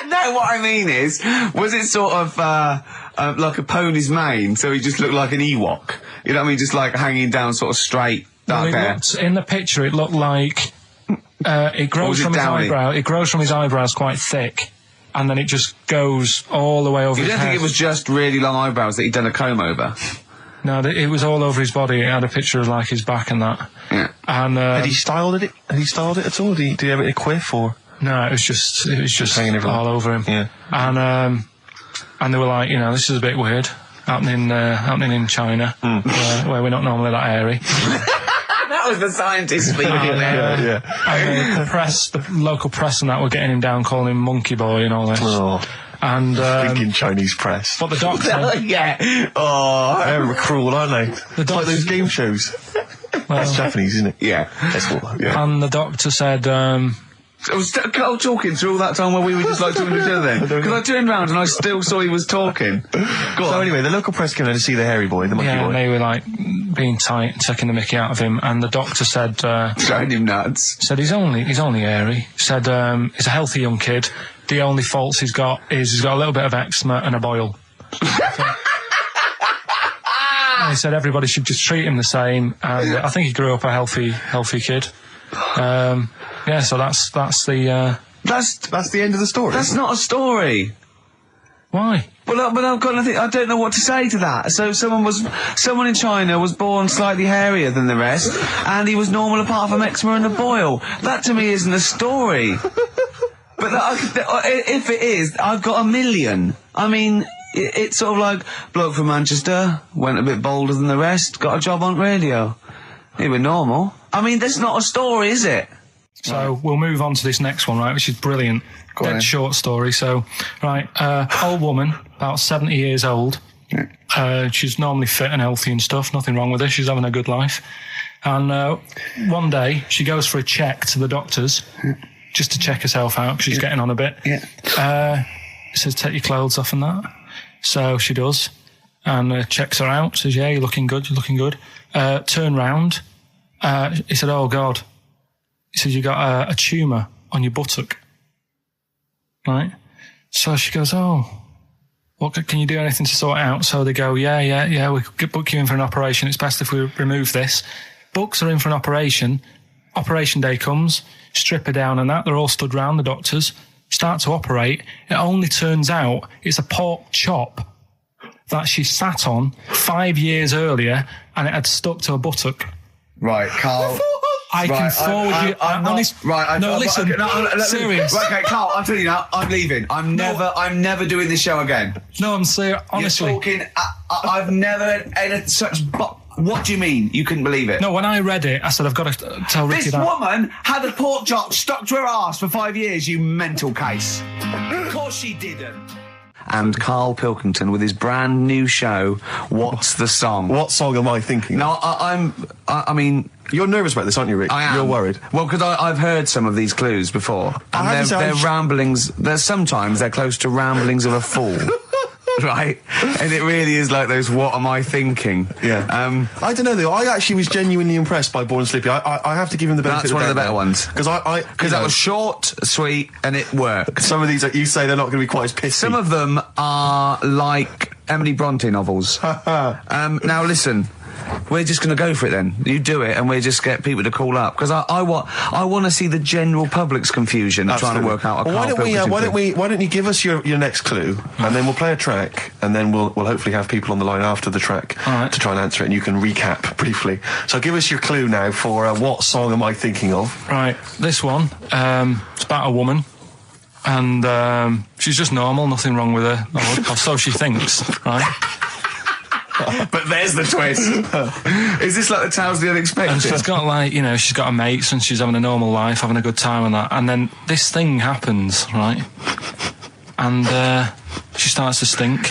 No, what I mean is, was it sort of like a pony's mane? So he just looked like an Ewok. You know what I mean? Just like hanging down, sort of straight, dark hair. In the picture, it looked like it grows from his eyebrow. It grows from his eyebrows quite thick, and then it just goes all the way over his head. You don't think it was just really long eyebrows that he'd done a comb over? No, it was all over his body. It had a picture of like his back and that. Yeah. And had he styled it? Had he styled it at all? Did he have it a quiff or? No, it was just all over him. Yeah. And they were like, you know, this is a bit weird, happening in China, where we're not normally that hairy. That was the scientist speaking there. And the local press and that were getting him down, calling him Monkey Boy and all this. Oh. And thinking Chinese press. But the doctor, yeah. Oh, they're cruel, aren't they? It's like those game shows. Well, that's Japanese, isn't it? Yeah. And the doctor said, I was talking through all that time while we were just like talking to each other then. Because I turned round and I still saw he was talking. So anyway, the local press came in to see the hairy boy, the monkey boy. Yeah, and they were like being tight and taking the mickey out of him, and the doctor said throwing him nuts. Said he's only hairy. Said he's a healthy young kid. The only faults he's got is he's got a little bit of eczema and a boil. And he said everybody should just treat him the same, and I think he grew up a healthy kid. Yeah, so that's the that's the end of the story. That's not a story. Why? But I've got nothing. I don't know what to say to that. So someone in China was born slightly hairier than the rest, and he was normal apart from eczema and a boil. That to me isn't a story. But if it is, I've got a million. I mean, it's sort of like bloke from Manchester went a bit bolder than the rest, got a job on radio. He was normal. I mean, that's not a story, is it? So we'll move on to this next one, right, which is brilliant. Dead short story. So, right, old woman, about 70 years old. She's normally fit and healthy and stuff, nothing wrong with her. She's having a good life. And one day, she goes for a check to the doctors, just to check herself out, because she's getting on a bit. He says, take your clothes off and that. So she does, and checks her out, says, yeah, you're looking good. Turn round. He said, oh, God. He says, you got a tumour on your buttock. Right? So she goes, oh, what, can you do anything to sort it out? So they go, yeah, we could book you in for an operation. It's best if we remove this. Books are in for an operation. Operation day comes, strip her down and that. They're all stood round, the doctors. Start to operate. It only turns out it's a pork chop that she sat on 5 years earlier, and it had stuck to her buttock. Right, Carl. I can forward you. Honest. Right. No, listen. Serious. Right, okay, Carl. I'm telling you now. I'm leaving. I'm never doing this show again. No, I'm serious. Honestly. You're talking. I've never had such. What do you mean? You couldn't believe it? No, when I read it, I said I've got to tell Ricky This that. woman had a pork chop stuck to her arse for 5 years. You mental case. Of course she didn't. And Karl Pilkington with his brand new show, What's the Song? What song am I thinking? No, I mean... You're nervous about this, aren't you, Rick? I am. You're worried. Well, because I've heard some of these clues before. And they're ramblings... Sometimes they're close to ramblings of a fool. Right? And it really is like those, what am I thinking? Yeah. I don't know, though. I actually was genuinely impressed by Born Slippy. I have to give him the benefit That's one of the better ones. Because that was short, sweet, and it worked. Some of these that you say they're not going to be quite as pissy. Some of them are like Emily Bronte novels. Now listen, we're just going to go for it then. You do it, and we'll just get people to call up because I want to see the general public's confusion of trying to work out. Why don't you give us your next clue, and then we'll play a track, and then we'll hopefully have people on the line after the track to try and answer it, and you can recap briefly. So give us your clue now for what song am I thinking of? Right, this one. It's about a woman. And she's just normal, nothing wrong with her, or so she thinks, right? But there's the twist. Is this like the Tales of the Unexpected? And she's got she's got her mates and she's having a normal life, having a good time and that. And then this thing happens, right? And she starts to stink.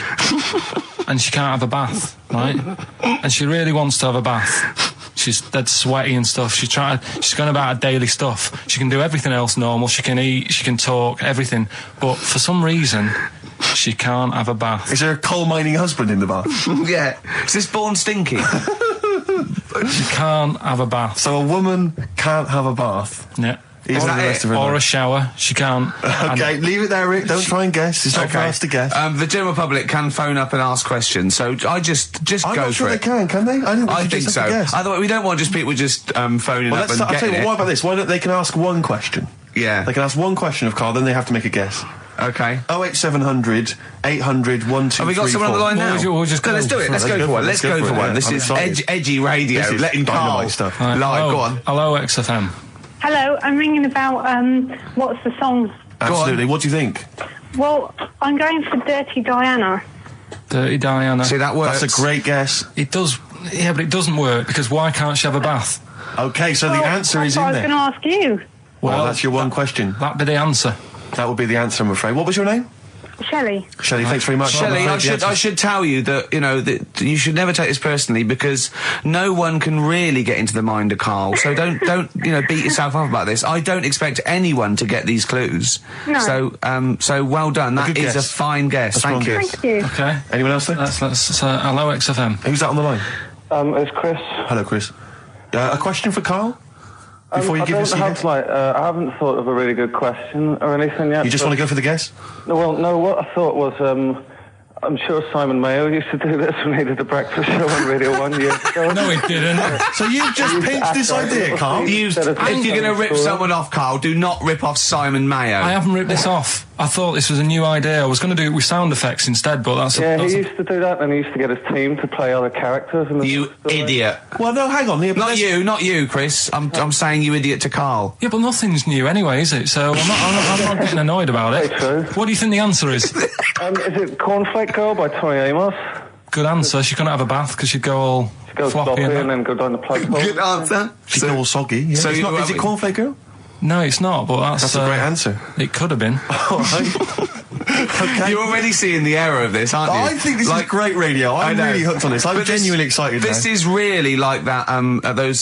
And she can't have a bath, right? And she really wants to have a bath. She's dead sweaty and stuff. She's going about her daily stuff. She can do everything else normal. She can eat, she can talk, everything. But for some reason, she can't have a bath. Is there a coal mining husband in the bath? Yeah. Is this Born Stinky? She can't have a bath. So a woman can't have a bath? Yeah. Or a shower. She can't. Okay, leave it there, Rick. Don't try and guess. It's not for us to guess. The general public can phone up and ask questions, so I just go for it. I'm not sure they can they? I think so. Otherwise, we don't want just people just phoning up and I'll tell you what about this? Why don't they can ask one question? Yeah. They can ask one question of Karl, then they have to make a guess. Okay. 08700 800 1234. Have we got someone on the line now? We'll just go. Let's do it. Let's go for one. Let's go for one. This is edgy radio. This is letting Karl stuff. live. Go on. Hello, XFM. Hello, I'm ringing about what's the song? Absolutely. What do you think? Well, I'm going for Dirty Diana. Dirty Diana. See, that works. That's a great guess. It does. Yeah, but it doesn't work because why can't she have a bath? Okay, so the answer is in there. I was going to ask you. Well, that's your one question. That'd be the answer. That would be the answer, I'm afraid. What was your name? Shelley. Shelley, thanks very much. Shelley, I should tell you that, that you should never take this personally because no one can really get into the mind of Karl. So don't beat yourself up about this. I don't expect anyone to get these clues. No. So well done. That is a fine guess. Thank you. Thank you. Okay. Anyone else there? That's hello, XFM. Who's that on the line? It's Chris. Hello, Chris. A question for Karl? Before you give us I haven't thought of a really good question or anything yet. You just want to go for the guess? No, what I thought was, I'm sure Simon Mayo used to do this when he did the breakfast show on Radio 1 years ago. No, he didn't. So you've just pinched this idea, Karl? If you're going to rip someone off, Karl, do not rip off Simon Mayo. I haven't ripped this off. I thought this was a new idea. I was going to do it with sound effects instead, but that's... he used to do that, and he used to get his team to play other characters. You idiot. Well, no, hang on. Not you, Chris. I'm saying you idiot to Karl. Yeah, but nothing's new anyway, is it? So I'm not getting annoyed about it. True. What do you think the answer is? Is it Cornflake Girl by Tori Amos? Good answer. She couldn't have a bath because she'd go all floppy and then go down the plug hole. Good answer. She'd go all soggy. Yeah. So is it Cornflake Girl? No, it's not, but that's a great answer. It could have been. All right. Okay. You're already seeing the error of this, aren't you? I think this is great radio. I'm really hooked on this. I'm genuinely excited now. This is really like that, those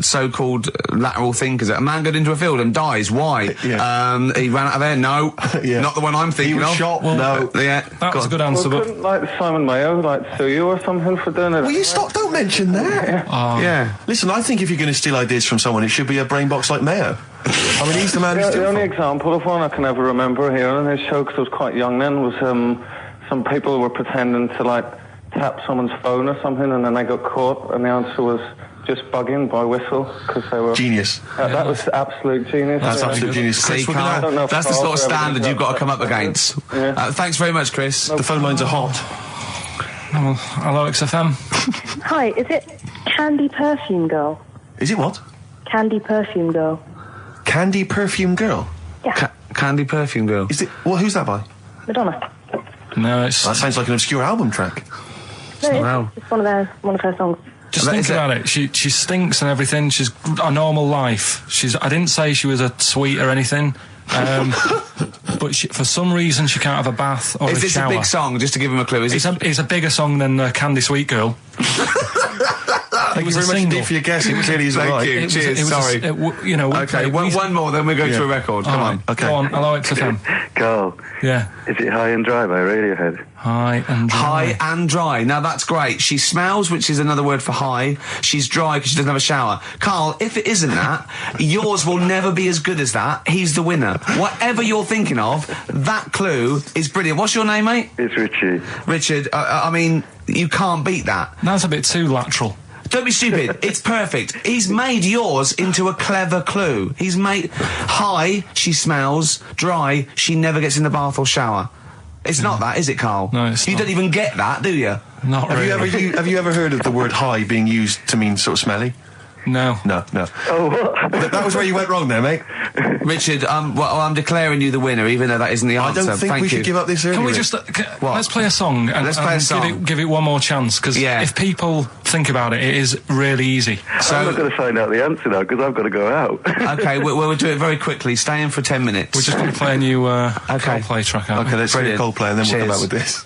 so-called lateral thinkers. A man got into a field and dies. Why? Yeah. He ran out of air. No. Not the one I'm thinking of. He was shot. No. Yeah. That was a good answer, but... Couldn't, Simon Mayo, sue you or something for doing it? Will you stop? Don't mention that. Yeah. Listen, I think if you're going to steal ideas from someone, it should be a brain box like Mayo. I mean, he's the man who's the only example of one I can ever remember hearing in his show, because I was quite young then, was some people were pretending to, tap someone's phone or something, and then they got caught, and the answer was just bugging by whistle, because they were... Genius. That was absolute genius. That's absolute genius. See, Karl, that's the sort of standard you've got to come up against. Yeah. Thanks very much, Chris. The phone lines are hot. Hello, XFM. Hi, is it Candy Perfume Girl? Is it what? Candy Perfume Girl. Candy Perfume Girl? Yeah. Candy Perfume Girl. Is it? Well, who's that by? Madonna. No, it's... That sounds like an obscure album track. No, it's one of her songs. Just think about it. She stinks and everything. She's a normal life. I didn't say she was a sweet or anything. But for some reason she can't have a bath or a shower. Is this a big song? Just to give him a clue. It's a bigger song than Candy Sweet Girl. Thank you very much indeed for your guess. It clearly is right. Thank you. Cheers. Sorry. Okay, one more, then we go to a record. Come on. Okay. Go on. Hello, XFM. Carl. Yeah. Is it High and Dry by Radiohead? High and dry. High and dry. Now that's great. She smells, which is another word for high. She's dry because she doesn't have a shower. Carl, if it isn't that, yours will never be as good as that. He's the winner. Whatever you're thinking of, that clue is brilliant. What's your name, mate? It's Richie. Richard, I mean, you can't beat that. That's a bit too lateral. Don't be stupid. It's perfect. He's made yours into a clever clue. He's made high, she smells, dry, she never gets in the bath or shower. It's not that, is it, Carl? No, it's You not. don't even get that, do you? Not really. Have you ever heard of the word high being used to mean sort of smelly? No. No. Oh, what? That was where you went wrong there, mate. Richard, I'm declaring you the winner, even though that isn't the answer. I don't think we should give up this early. Can we just let's play a song and, Let's play a song. Give it one more chance, because if people think about it, it is really easy. So I'm not going to find out the answer now because I've got to go out. Okay, we'll do it very quickly. Stay in for 10 minutes. We're just going to play a new Coldplay track out. Okay, let's play Coldplay and then we'll come back with this.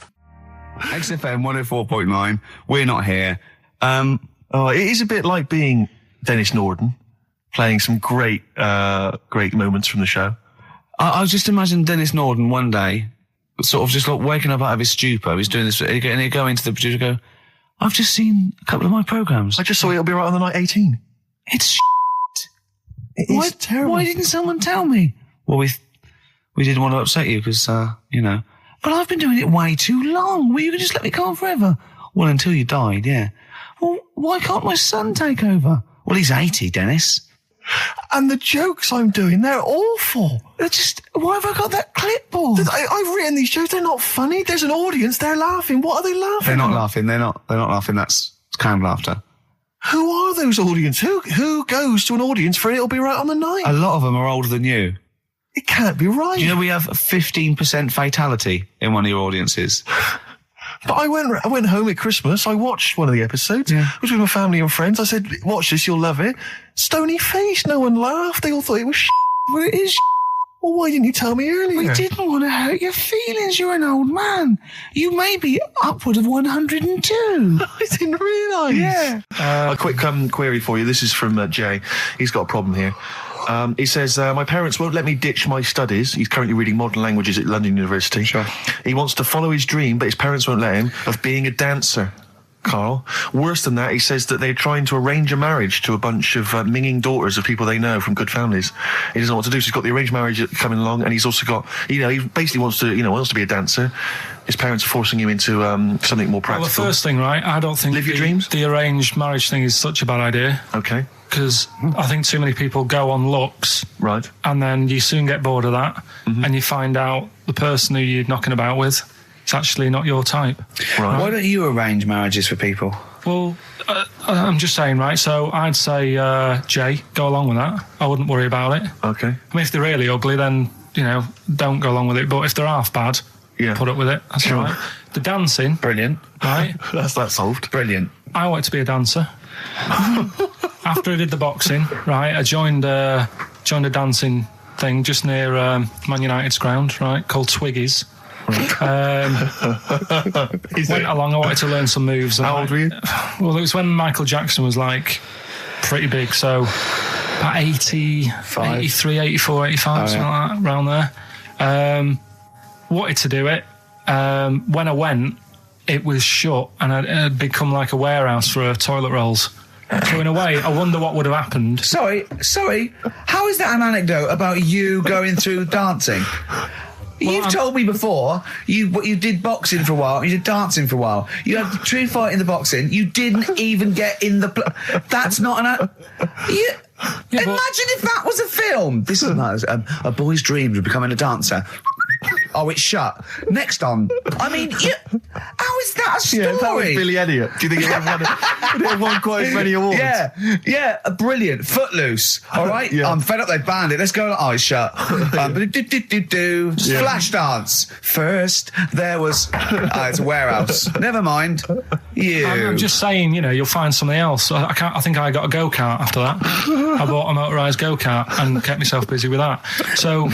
XFM 104.9. We're not here. It is a bit like being Dennis Norden, playing some great moments from the show. I just imagine Dennis Norden one day, sort of just like waking up out of his stupor. He's doing this, and he'd go into the producer and go, I've just seen a couple of my programmes. I just saw It'll Be Right on the Night 18. It's shit. It is terrible. Why didn't someone tell me? Well, we didn't want to upset you because, but I've been doing it way too long. Well, you could just let me go on forever. Well, until you died, yeah. Well, why can't my son take over? Well, he's 80, Dennis. And the jokes I'm doing, they're awful. Why have I got that clipboard? I've written these jokes, they're not funny. There's an audience, they're laughing. What are they laughing They're not at? laughing, they're not laughing, that's canned laughter. Who are those audience? Who goes to an audience for It'll Be Right on the Night? A lot of them are older than you. It can't be right. Do you know we have a 15% fatality in one of your audiences? But I went home at Christmas, I watched one of the episodes. Yeah. I was with my family and friends. I said, watch this, you'll love it. Stony face, no one laughed. They all thought it was Well, it is Well, why didn't you tell me earlier? We didn't want to hurt your feelings. You're an old man. You may be upward of 102. I didn't realise. Yeah. A quick query for you. This is from Jay. He's got a problem here. He says, my parents won't let me ditch my studies. He's currently reading modern languages at London University. Sure. He wants to follow his dream, but his parents won't let him, of being a dancer. Carl. Worse than that, he says that they're trying to arrange a marriage to a bunch of minging daughters of people they know from good families. He doesn't know what to do, so he's got the arranged marriage coming along, and he's also got, he basically wants to be a dancer. His parents are forcing him into something more practical. Well, the first thing, right, I don't think live your dreams. The arranged marriage thing is such a bad idea. Okay. Because I think too many people go on looks. Right. And then you soon get bored of that, and you find out the person who you're knocking about with, it's actually not your type. Right. Why don't you arrange marriages for people? Well, I'm just saying, right, so I'd say, Jay, go along with that. I wouldn't worry about it. Okay. I mean, if they're really ugly, then, don't go along with it. But if they're half bad, put up with it. That's sure. right. The dancing. Brilliant. Right? That's that solved. Brilliant. I wanted to be a dancer. After I did the boxing, right, I joined a dancing thing just near Man United's ground, right, called Twiggy's. Went along, I wanted to learn some moves. How old were you? Well, it was when Michael Jackson was, pretty big, so about 85, 83, 84, 85, something like that, around there. Wanted to do it. When I went, it was shut, and it had become like a warehouse for toilet rolls. So in a way, I wonder what would have happened. Sorry, how is that an anecdote about you going through dancing? You've told me before you did boxing for a while, you did dancing for a while. You had a true fight in the boxing. You didn't even get in the. That's not an. Imagine if that was a film. This is a boy's dream of becoming a dancer. Oh, it's shut. Next on. I mean, how is that a story? Yeah, that was Billy Elliot. Do you think it won quite as many awards? Yeah, brilliant. Footloose. All right, Yeah. I'm fed up. They banned it. Let's go. Oh, it's shut. Flash dance. First, there was. It's a warehouse. Never mind. I'm just saying, you'll find something else. I think I got a go-kart after that. I bought a motorised go-kart and kept myself busy with that. So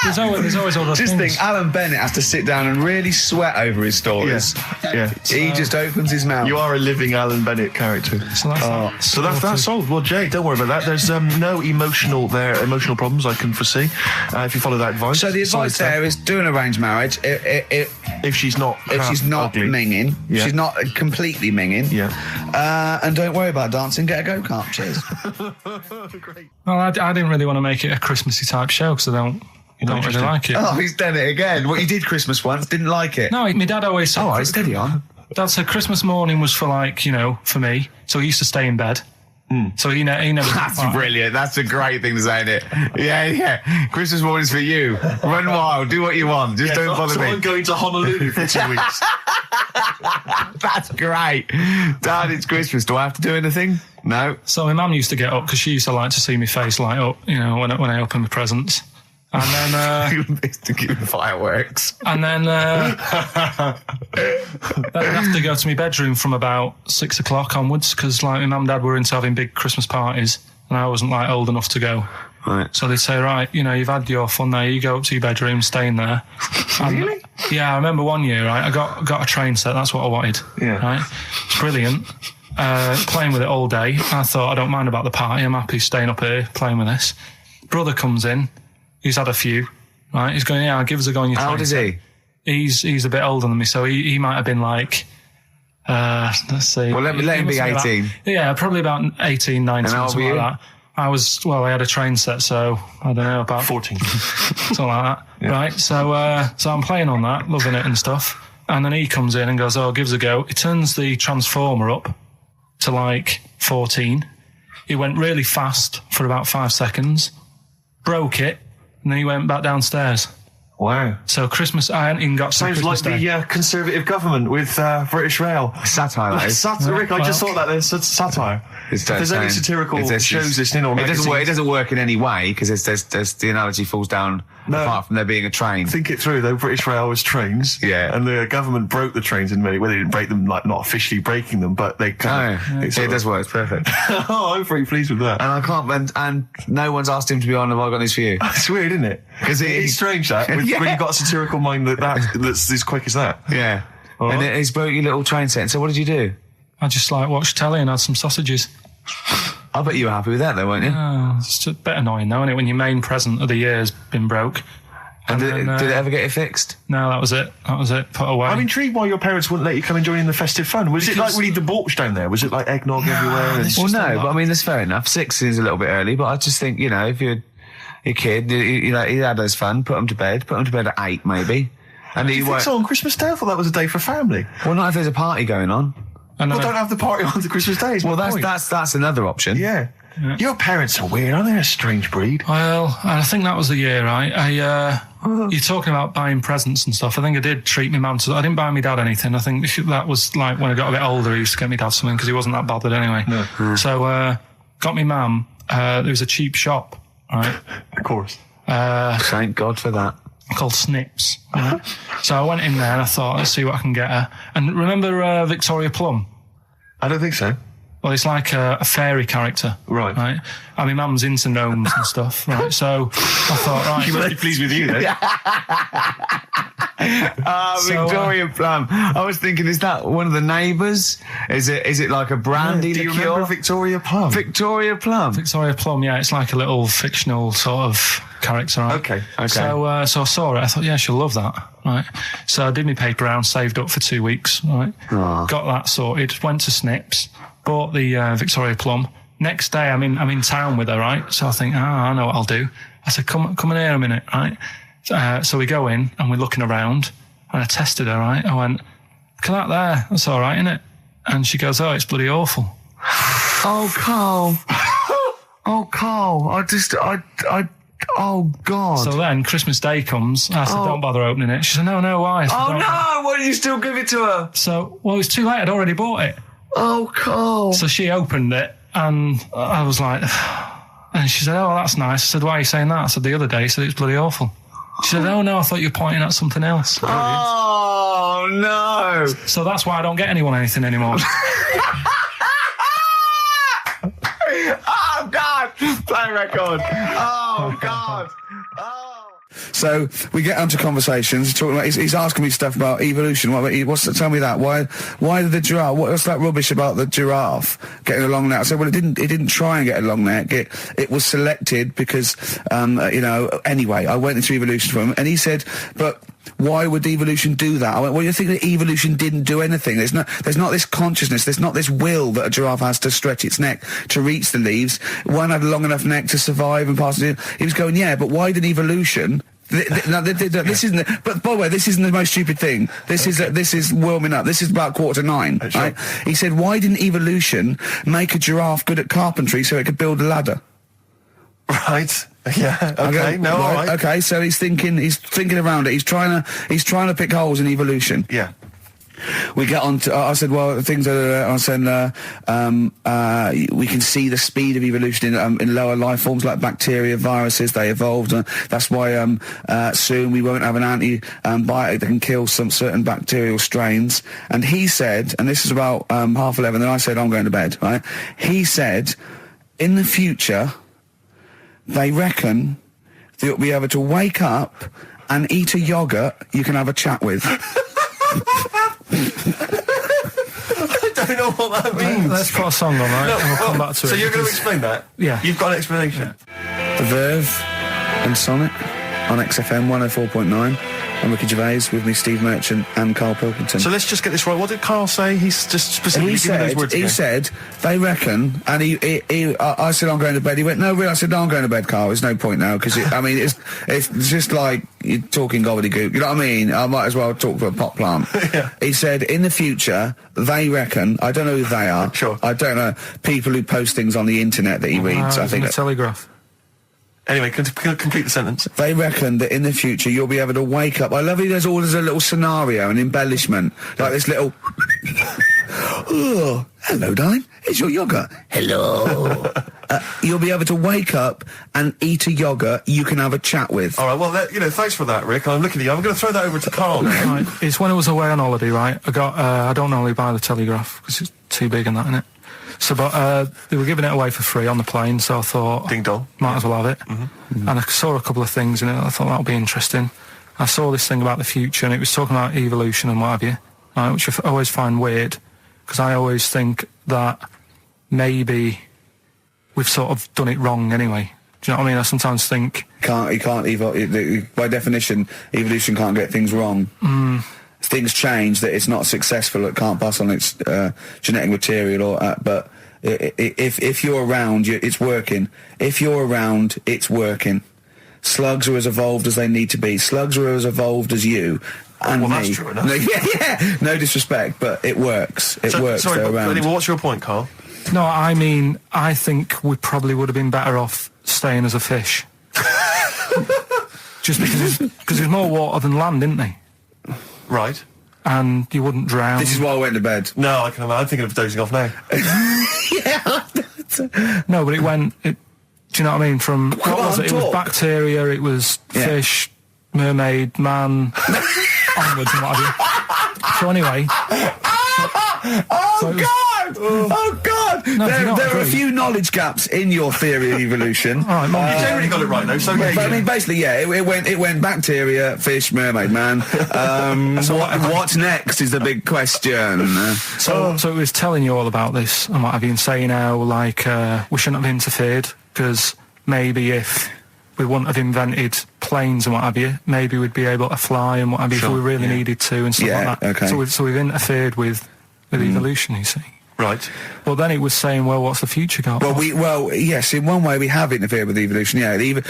there's always other just things. think, Alan Bennett has to sit down and really sweat over his stories. Yeah. He just opens his mouth. You are a living Alan Bennett character. So that's solved. Well, Jay, don't worry about that. There's no emotional problems I can foresee if you follow that advice. So the advice there is do an arranged marriage. If she's not ugly. minging, she's not completely minging. Yeah. And don't worry about dancing. Get a go-kart. Cheers. Great. Well, I didn't really want to make it a Christmassy type show because I don't really like it. Oh, he's done it again. What, you did Christmas once, didn't like it? No, my dad always said... Oh, right, steady on. Dad said Christmas morning was for for me. So he used to stay in bed. So he never... That's brilliant. That's a great thing to say, isn't it? Yeah. Christmas morning's for you. Run wild. Do what you want. Just don't bother me. I'm going to Honolulu for 2 weeks. That's great. Dad, it's Christmas. Do I have to do anything? No. So my mum used to get up because she used to like to see my face light up, when I open my presents. And then... to give fireworks. And then I'd have to go to my bedroom from about 6 o'clock onwards because my mum and dad were into having big Christmas parties and I wasn't old enough to go. Right. So they'd say, right, you've had your fun there, you go up to your bedroom, stay in there. Really? Yeah, I remember one year, right, I got a train set, that's what I wanted. Yeah. Right? It's brilliant. Playing with it all day. I thought, I don't mind about the party, I'm happy staying up here playing with this. Brother comes in, he's had a few, right? He's going, I'll give us a go on your train. How old is he? He's a bit older than me, so he might have been let's see. Well, let him be 18. Probably about 18, 19, something like that. I had a train set, so I don't know, about 14. something like that. Yeah. Right, so I'm playing on that, loving it and stuff. And then he comes in and goes, give us a go. He turns the transformer up to 14. He went really fast for about 5 seconds, broke it, and then he went back downstairs. Wow. So Christmas, I hadn't even got to Sounds Christmas like Day. the Conservative government with British Rail. Satire, that is. Rick, I just thought that there's satire. If there's any satirical shows listening or magazines. It doesn't work in any way because there's the analogy falls down apart from there being a train. Think it through though. British Rail was trains. Yeah. And the government broke the trains in many ways. They didn't break them, not officially breaking them, but they kind of... It does work. It's perfect. Oh, I'm pretty pleased with that. And I can't... And no one's asked him to be on Have I Got News For You? It's weird, isn't it? Because it's strange that when you've got a satirical mind that's as quick as that. Yeah. And he's broke your little train set. So what did you do? I just watched telly and had some sausages. I bet you were happy with that though, weren't you? Oh, it's a bit annoying though, isn't it, when your main present of the year's been broke. And did it ever get it fixed? No, that was it. Put away. I'm intrigued why your parents wouldn't let you come and join in the festive fun. Was it like really debauched down there? Was it like eggnog everywhere? Well, no, but I mean, that's fair enough. 6 is a little bit early, but I just think, if you're a kid, he had his fun, put him to bed at 8 maybe. And do you think so on Christmas Day? I thought that was a day for family. Well, not if there's a party going on. Well, don't have the party on the Christmas Day. Well, that's another option. Yeah. Your parents are weird, aren't they? A strange breed. Well, I think that was the year, right? You're talking about buying presents and stuff. I think I did treat my mum to... I didn't buy my dad anything. I think that was when I got a bit older, he used to get me dad something because he wasn't that bothered anyway. No. So, got me mum. There was a cheap shop, right? Of course. Thank God for that. Called Snips. Right? So I went in there and I thought, let's see what I can get her. And remember Victoria Plum? I don't think so. Well, it's like a fairy character. Right. I mean, mum's into gnomes and stuff, right? So I thought, right. She must be pleased with you, then. Victoria Plum. I was thinking, is that one of the neighbours? Is it like a brandy liqueur? Do you remember Victoria Plum? Victoria Plum. Victoria Plum, yeah. It's like a little fictional sort of character, right? Okay. So I saw it. I thought, yeah, she'll love that, right? So I did my paper round, saved up for 2 weeks, right? Got that sorted. Went to Snips. Bought the Victoria Plum. Next day, I'm in town with her, right? So I think, I know what I'll do. I said, come in here a minute, right? So we go in and we're looking around, and I tested her, right? I went, look at that there. That's all right, isn't it? And she goes, oh, it's bloody awful. Oh, Carl. Oh, Carl. Oh, God. So then Christmas Day comes, I said, don't bother opening it. She said, no, why? I said, Oh, "Don't." no! Why did you still give it to her? So, well, it was too late, I'd already bought it. Oh, Carl. So she opened it, and I was like, and she said, oh, that's nice. I said, why are you saying that? I said, the other day, she said, it's bloody awful. She said, oh, no, I thought you were pointing at something else. Oh, no. So that's why I don't get anyone anything anymore. Oh, God! Play record. Oh, God. Oh. So we get onto conversations. Talking about, he's asking me stuff about evolution. Tell me that. Why did the giraffe? What's that rubbish about the giraffe getting a long neck? I said, well, it didn't try and get a long neck. It was selected because, Anyway, I went into evolution for him, and he said, but why would evolution do that? I went, well, you think that evolution didn't do anything? There's not this consciousness, there's not this will that a giraffe has to stretch its neck to reach the leaves. One had a long enough neck to survive and pass it. He was going, yeah, but why did evolution? This isn't. But by the way, this isn't the most stupid thing. This is warming up. This is about 8:45. Sure. Right? He said, why didn't evolution make a giraffe good at carpentry so it could build a ladder? Right. Yeah. Okay. All right. Okay. So he's thinking around it. He's trying to pick holes in evolution. Yeah. We get on to, I said, well, things are, I said, we can see the speed of evolution in lower life forms like bacteria, viruses, they evolved. That's why, soon we won't have an antibiotic that can kill some certain bacterial strains. And he said, and this is about, 11:30, then I said, I'm going to bed, right? He said, in the future, they reckon that you'll be able to wake up and eat a yogurt you can have a chat with. I don't know what that means. Let's put a song on, right? And we'll come back to it. So you're going to explain that? Yeah. You've got an explanation? The Verve and Sonic on XFM 104.9. I'm Ricky Gervais, with me Steve Merchant and Karl Pilkington. So let's just get this right. What did Karl say? He's just specifically giving those words again. He said, they reckon, and I said, I'm going to bed. He went, no, really? I said, no, I'm going to bed, Karl. There's no point now, because, it's just like you're talking gobbledygook. You know what I mean? I might as well talk to a pot plant. Yeah. He said, in the future, they reckon, I don't know who they are. Sure. I don't know, people who post things on the internet that he reads. I think the Telegraph. Anyway, complete the sentence. They reckon that in the future you'll be able to wake up. I love it. There's a little scenario, an embellishment, like this little. Oh, hello, darling. It's your yogurt. Hello. You'll be able to wake up and eat a yogurt you can have a chat with. All right. Well, thanks for that, Rick. I'm looking at you. I'm going to throw that over to Karl now. Right. It's when I was away on holiday, right? I don't normally buy the Telegraph because it's too big and that, innit? So, but they were giving it away for free on the plane, so I thought, ding dong, might as well have it. And I saw a couple of things in it. I thought that'll be interesting. I saw this thing about the future, and it was talking about evolution and what have you, right, which I always find weird, because I always think that maybe we've sort of done it wrong anyway. Do you know what I mean? I sometimes think by definition, evolution can't get things wrong. Things change, that it's not successful, it can't pass on its genetic material, but if you're around, it's working. If you're around, it's working. Slugs are as evolved as they need to be. Slugs are as evolved as you and me. That's true enough. Yeah, no disrespect, but it works. It works. Sorry, they're around. Anyway, what's your point, Karl? No, I mean, I think we probably would have been better off staying as a fish. Just because there's more water than land, isn't there? Right. And you wouldn't drown. This is why I went to bed. No, I can imagine. I'm thinking of dozing off now. Yeah. No, but do you know what I mean? From, what was it? It was bacteria, it was fish, mermaid, man, onwards and what have you. So anyway. Oh God! No, there are a few knowledge gaps in your theory of evolution. You generally got it right though. So but I mean, basically, yeah, it went bacteria, fish, mermaid, man. What's next is the big question. So it was telling you all about this and what have you, and saying how we shouldn't have interfered, because maybe if we wouldn't have invented planes and what have you, maybe we'd be able to fly and what have you if we really needed to and stuff like that. Okay. So we've interfered with evolution, you see. Right. Well, then it was saying, well, what's the future got? Well, yes, in one way we have interfered with evolution. Yeah, the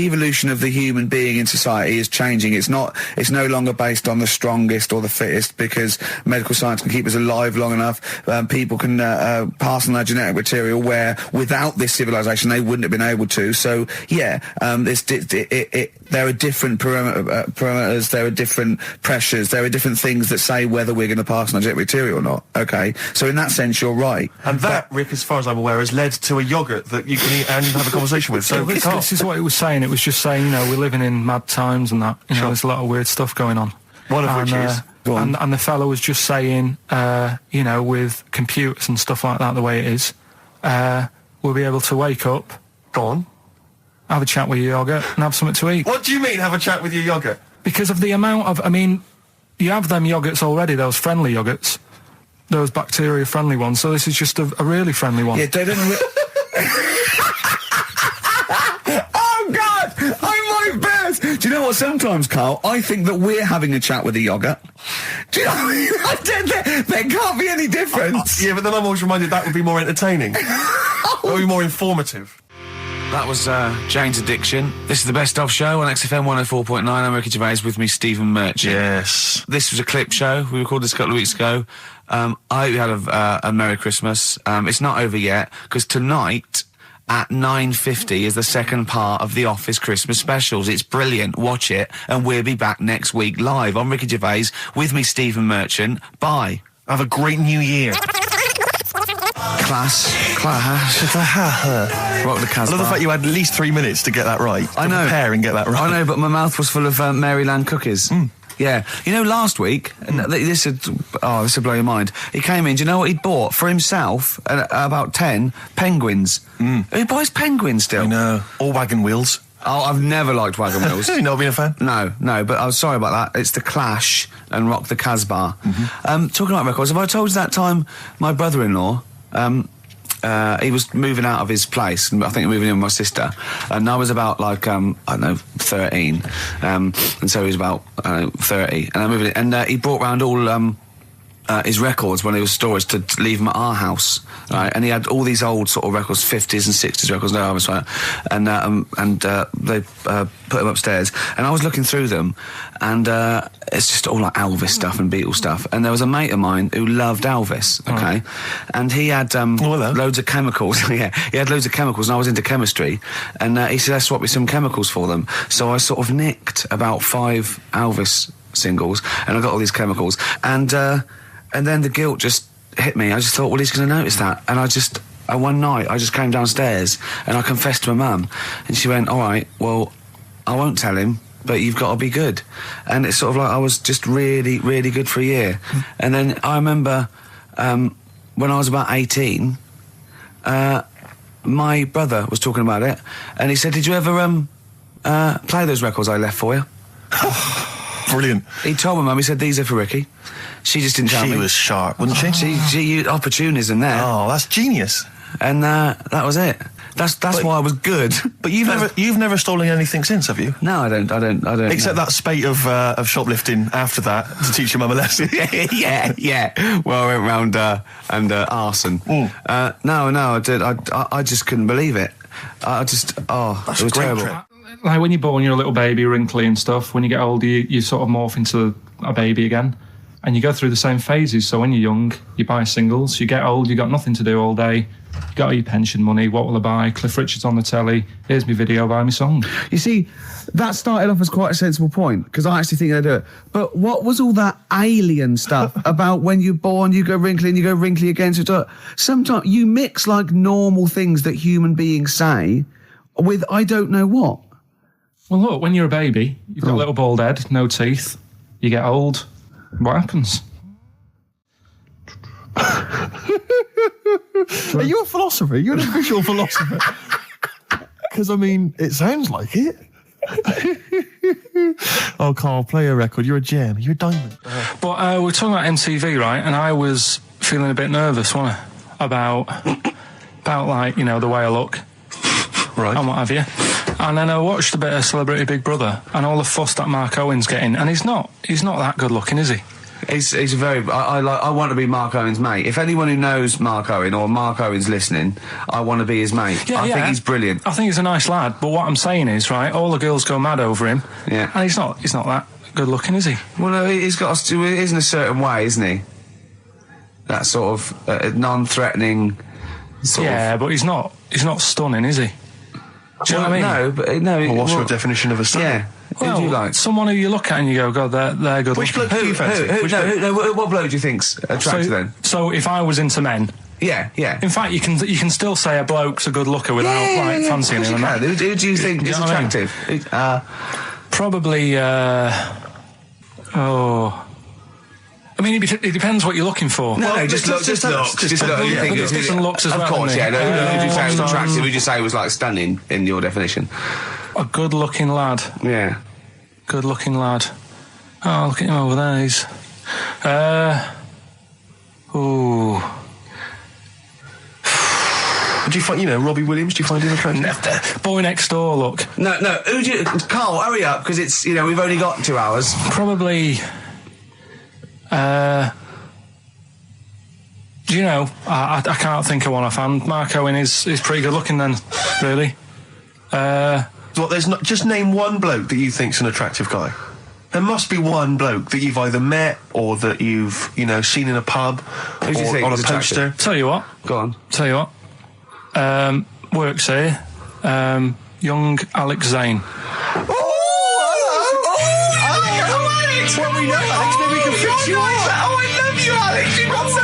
evolution of the human being in society is changing. It's no longer based on the strongest or the fittest, because medical science can keep us alive long enough. People can pass on their genetic material where without this civilization they wouldn't have been able to. So yeah, there are different parameters, there are different pressures, there are different things that say whether we're going to pass on our genetic material or not. Okay, so in that sense you're right. And that, Rick, as far as I'm aware, has led to a yoghurt that you can eat and have a conversation with. So this is what it was saying. It was just saying, you know, we're living in mad times and that. You know, there's a lot of weird stuff going on. One of which is... And the fellow was just saying, you know, with computers and stuff like that, the way it is, we'll be able to wake up... Go on. Have a chat with your yoghurt and have something to eat. What do you mean, have a chat with your yoghurt? Because of the amount of... I mean, you have them yoghurts already, those friendly yoghurts. Those bacteria-friendly ones, so this is just a really friendly one. Yeah, they don't... Oh, God! I'm like bears! Do you know what, sometimes, Carl, I think that we're having a chat with a yoghurt. Do you know what I mean? There can't be any difference. Yeah, but then I'm always reminded that would be more entertaining. That would be more informative. That was Jane's Addiction. This is the Best Of Show on XFM 104.9. I'm Ricky Gervais, with me, Stephen Merchant. Yes. This was a clip show. We recorded this a couple of weeks ago. I hope you had a Merry Christmas. It's not over yet, because tonight at 9:50 is the second part of The Office Christmas specials. It's brilliant. Watch it, and we'll be back next week live. I'm Ricky Gervais, with me, Stephen Merchant. Bye. Have a great new year. Class. Rock the Casbah. I love the fact you had at least 3 minutes to get that right. I know. Prepare and get that right. I know, but my mouth was full of Maryland cookies. Yeah. You know, last week, and this would blow your mind. He came in, do you know what he'd bought? For himself, about 10 penguins. Who buys penguins still? I know. Or wagon wheels. Oh, I've never liked wagon wheels. You've not been a fan? No, but I'm sorry about that. It's The Clash and Rock the Casbah. Talking about records, have I told you that time my brother-in-law, he was moving out of his place, I think moving in with my sister, and I was about like, I don't know, 13, and so he was about, 30, and I moved in, and he brought round all, his records when he was storage to leave them at our house, right? And he had all these old sort of records, 50s and 60s records, no, I was right, and they put them upstairs, and I was looking through them, and it's just all like Elvis stuff and Beatles stuff, and there was a mate of mine who loved Elvis, okay, and he had loads of chemicals. Yeah, he had loads of chemicals, and I was into chemistry, and he said, let's swap me some chemicals for them. So I sort of nicked about 5 Elvis singles, and I got all these chemicals, and then the guilt just hit me. I just thought, well, he's going to notice that. And one night, I just came downstairs and I confessed to my mum. And she went, all right, well, I won't tell him, but you've got to be good. And it's sort of like I was just really, really good for a year. And then I remember when I was about 18, my brother was talking about it. And he said, did you ever play those records I left for you? Brilliant. He told my mum, he said, these are for Ricky. She just didn't tell me. She was sharp, wasn't she? She used opportunism there. Oh, that's genius. And that was it. That's why I was good. But you've never stolen anything since, have you? No, I don't. Except that spate of shoplifting after that to teach your mum a lesson. yeah. Well, I went round and arson. No, I did. I just couldn't believe it. That's it was a great terrible. trip. Like when you're born, you're a little baby, wrinkly and stuff. When you get older, you sort of morph into a baby again. And you go through the same phases. So when you're young, you buy singles. You get old, you got nothing to do all day. You got all your pension money. What will I buy? Cliff Richard's on the telly. Here's my video, buy me song. You see, that started off as quite a sensible point, because I actually think they do it. But what was all that alien stuff about when you're born, you go wrinkly and you go wrinkly again? So sometimes you mix like normal things that human beings say with I don't know what. Well, look, when you're a baby, you've got a little bald head, no teeth. You get old. What happens? Are you a philosopher? You're an official philosopher. Because, I mean, it sounds like it. Oh, Carl, play a record. You're a gem. You're a diamond. But we're talking about MTV, right? And I was feeling a bit nervous, wasn't I? About like, you know, the way I look. Right. And what have you. And then I watched a bit of Celebrity Big Brother and all the fuss that Mark Owen's getting. And he's not that good looking, is he? He's a very. I want to be Mark Owen's mate. If anyone who knows Mark Owen or Mark Owen's listening, I want to be his mate. I think he's brilliant. I think he's a nice lad. But what I'm saying is, right, all the girls go mad over him. Yeah. And he's not that good looking, is he? Well, no, he's got. He is in a certain way, isn't he? That sort of non-threatening. But he's not stunning, is he? Do you know what I mean? No, but no. Well, what's your definition of a stunning? Yeah. Well, who do you like? Someone who you look at and you go, God, they're good. Which bloke do you fancy? What bloke do you think's attractive then? So if I was into men, yeah. In fact, you can still say a bloke's a good looker without fancying him. Who do you think is attractive? Probably. I mean, it depends what you're looking for. No, just look. You think it's different looks as well. Of course, yeah. Who do you say was attractive? Who do you say was like stunning in your definition? A good-looking lad. Yeah. Good-looking lad. Oh, look at him over there. He's. Do you find, Robbie Williams? Do you find him attractive? Boy Next Door. Look. No. Who do you? Carl, hurry up, because it's we've only got 2 hours. Probably. I can't think of one offhand. Mark Owen is pretty good looking then, really. There's not. Just name one bloke that you think's an attractive guy. There must be one bloke that you've either met or that you've seen in a pub Who do you think on a is poster. attractive? Tell you what. Go on. Tell you what. Works here. Young Alex Zane. Alex! Well, we know Alex. Maybe we can fix you up. I love you, Alex. You've got so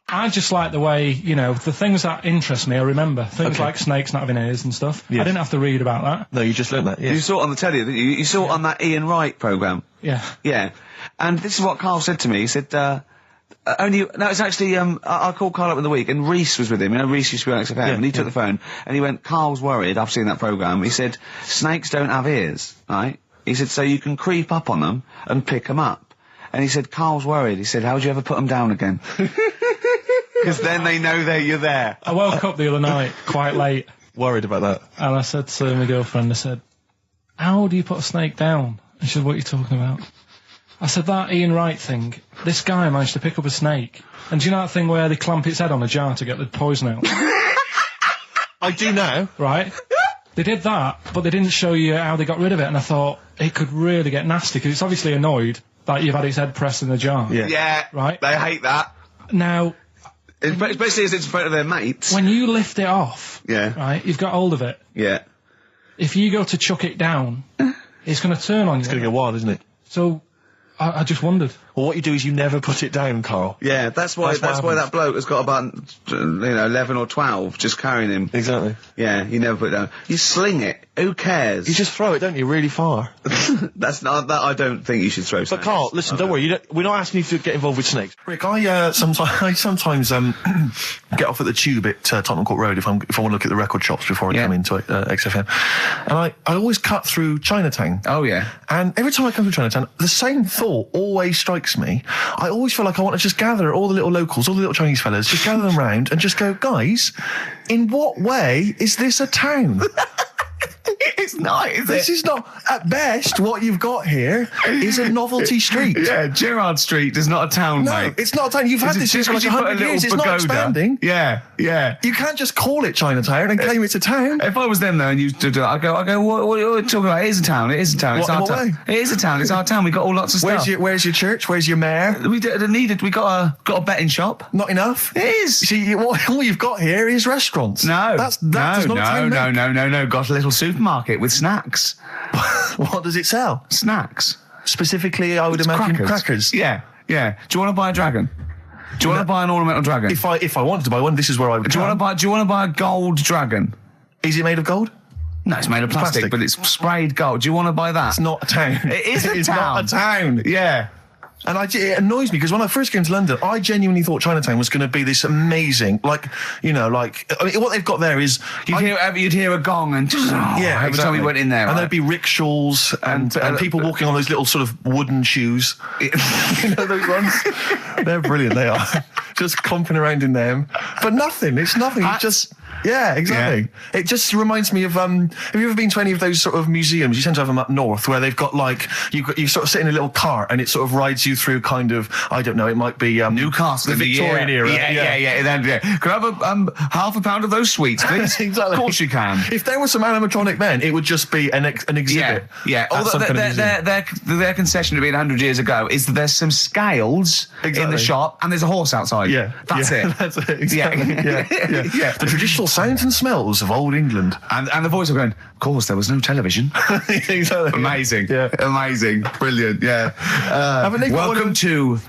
I just like the way, the things that interest me, I remember. Things like snakes not having ears and stuff. Yes. I didn't have to read about that. No, you just learned that, yes. You saw it on the telly, didn't you? You saw it on that Ian Wright programme. Yeah. Yeah. And this is what Carl said to me. He said, it's actually, I called Carl up in the week, and Reese was with him. Reese used to be on XFM, and he took the phone, and he went, Carl's worried, I've seen that programme. He said, snakes don't have ears, right? He said, so you can creep up on them and pick them up. And he said, Carl's worried. He said, how would you ever put them down again? Because then they know you're there. I woke up the other night, quite late. Worried about that. And I said to my girlfriend, I said, how do you put a snake down? And she said, what are you talking about? I said, that Ian Wright thing, this guy managed to pick up a snake. And do you know that thing where they clamp its head on a jar to get the poison out? I do now. Right? They did that, but they didn't show you how they got rid of it, and I thought, it could really get nasty, because it's obviously annoyed that you've had its head pressed in the jar. Yeah. Right? They hate that. Now... Especially as it's in front of their mates. When you lift it off, right, you've got hold of it. Yeah. If you go to chuck it down, it's going to turn on you. It's going to go wild, isn't it? So... I just wondered. Well, what you do is you never put it down, Carl. Yeah, that's why that bloke has got about 11 or 12 just carrying him. Exactly. Yeah, you never put it down. You sling it. Who cares? You just throw it, don't you, really far. That's not that. I don't think you should throw snakes. But Carl, listen, don't worry. We're not asking you to get involved with snakes. Rick, I sometimes get off at the tube at Tottenham Court Road if I want to look at the record shops before I come into XFM, and I always cut through Chinatown. Oh yeah. And every time I come through Chinatown, the same thought always strikes me. I always feel like I want to just gather all the little locals, all the little Chinese fellas, just gather them round and just go, guys, in what way is this a town? It's not, is This is not, at best, what you've got here is a novelty street. Yeah, Gerrard Street is not a town, mate. No, it's not a town. You've had this for like 100 years. It's not expanding. Yeah. You can't just call it Chinatown and claim it's a town. If I was them though and you do that, I go, what are you talking about? It is a town. It is a town. It's our town. It is a town. It's our town. We got all lots of stuff. Where's your church? Where's your mayor? We got a betting shop. Not enough. It is. See, all you've got here is restaurants. No. That's not a town. No. Got a little supermarket with snacks. What does it sell? Snacks. Specifically, I would imagine crackers. Yeah. Do you want to buy a dragon? Do you want to buy an ornamental dragon? If I wanted to buy one, this is where I would. Do you want to buy a gold dragon? Is it made of gold? No, it's made of plastic, but it's sprayed gold. Do you want to buy that? It's not a town. It is a town. It's not a town. Yeah. And it annoys me because when I first came to London, I genuinely thought Chinatown was going to be this amazing, what they've got there is you'd hear a gong and every time we went in there, and there'd be rickshaws and people walking on those little sort of wooden shoes. You know those ones? They're brilliant. They are just clomping around in them, but nothing. It's nothing. It's just. Yeah, exactly. Yeah. It just reminds me of, have you ever been to any of those sort of museums? You tend to have them up north where they've got like, you sort of sit in a little cart and it sort of rides you through kind of, I don't know, it might be, Newcastle, the Victorian era. Yeah. Could I have half a pound of those sweets, please? Exactly. Of course you can. If there was some animatronic then, it would just be an exhibit. Yeah. Although their concession to being 100 years ago is that there's some scales in the shop and there's a horse outside. Yeah. That's it. That's it. Exactly. Yeah. The traditional sounds and smells of old England. And the voice of going, of course, there was no television. Exactly. Amazing. Yeah. Amazing. Brilliant. Yeah. Welcome to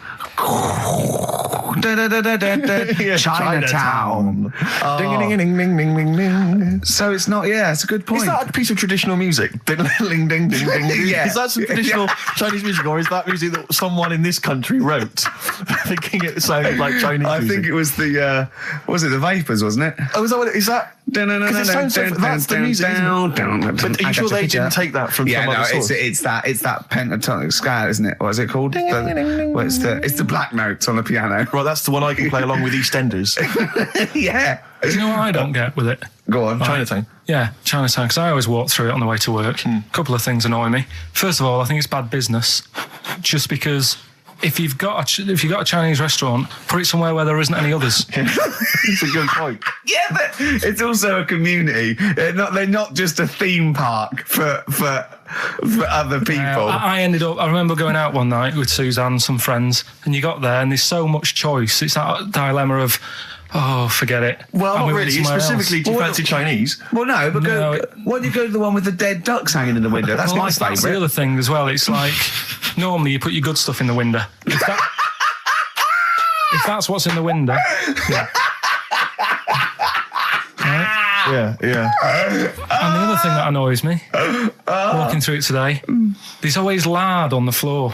Chinatown. Ding-a-ding-a-ding-ding-ding-ding-ding. So it's not, it's a good point. Is that a piece of traditional music? Ding-ding-ding-ding-ding. Yeah. Is that some traditional Chinese music, or is that music that someone in this country wrote, thinking it sounded like Chinese music? I think it was the Vapors, wasn't it? Oh, is that what it is? That? Because it sounds so, that's the music, isn't it? But are you sure they didn't take that from some other source? It's that pentatonic scale, isn't it? What is it called? It's the black notes on the piano. Right, that's the one I can play along with EastEnders. Yeah. Do you know what I don't get with it? Go on. Chinatown. Yeah, Chinatown, because I always walk through it on the way to work. A couple of things annoy me. First of all, I think it's bad business, just because if you've got a Chinese restaurant, put it somewhere where there isn't any others. It's a good point. Yeah, but it's also a community. They're not just a theme park for other people. I remember going out one night with Suzanne and some friends, and you got there and there's so much choice. It's that dilemma of, forget it. Well, not really. Specifically, do you fancy Chinese? Well, no, but why don't you go to the one with the dead ducks hanging in the window? That's my favourite. That's the other thing as well. It's like, normally you put your good stuff in the window. If that's what's in the window. Yeah. Right? Yeah. And the other thing that annoys me, walking through it today, there's always lard on the floor.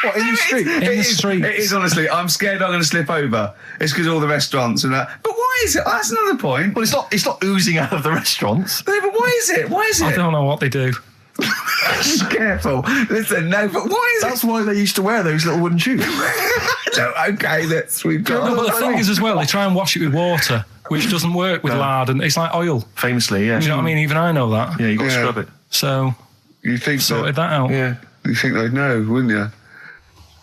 What, in the street? In the street. It is, honestly. I'm scared I'm going to slip over. It's because all the restaurants and that. But why is it? That's another point. Well, it's not oozing out of the restaurants. No, but why is it? I don't know what they do. Careful. Listen, no, but why is That's why they used to wear those little wooden shoes. Okay, we've got... No, but the thing is as well, they try and wash it with water, which doesn't work with lard, and it's like oil. Famously, yeah. You know what I mean? Even I know that. Yeah, you got to scrub it. So, you think sorted that out. Yeah. You think they'd know, wouldn't you?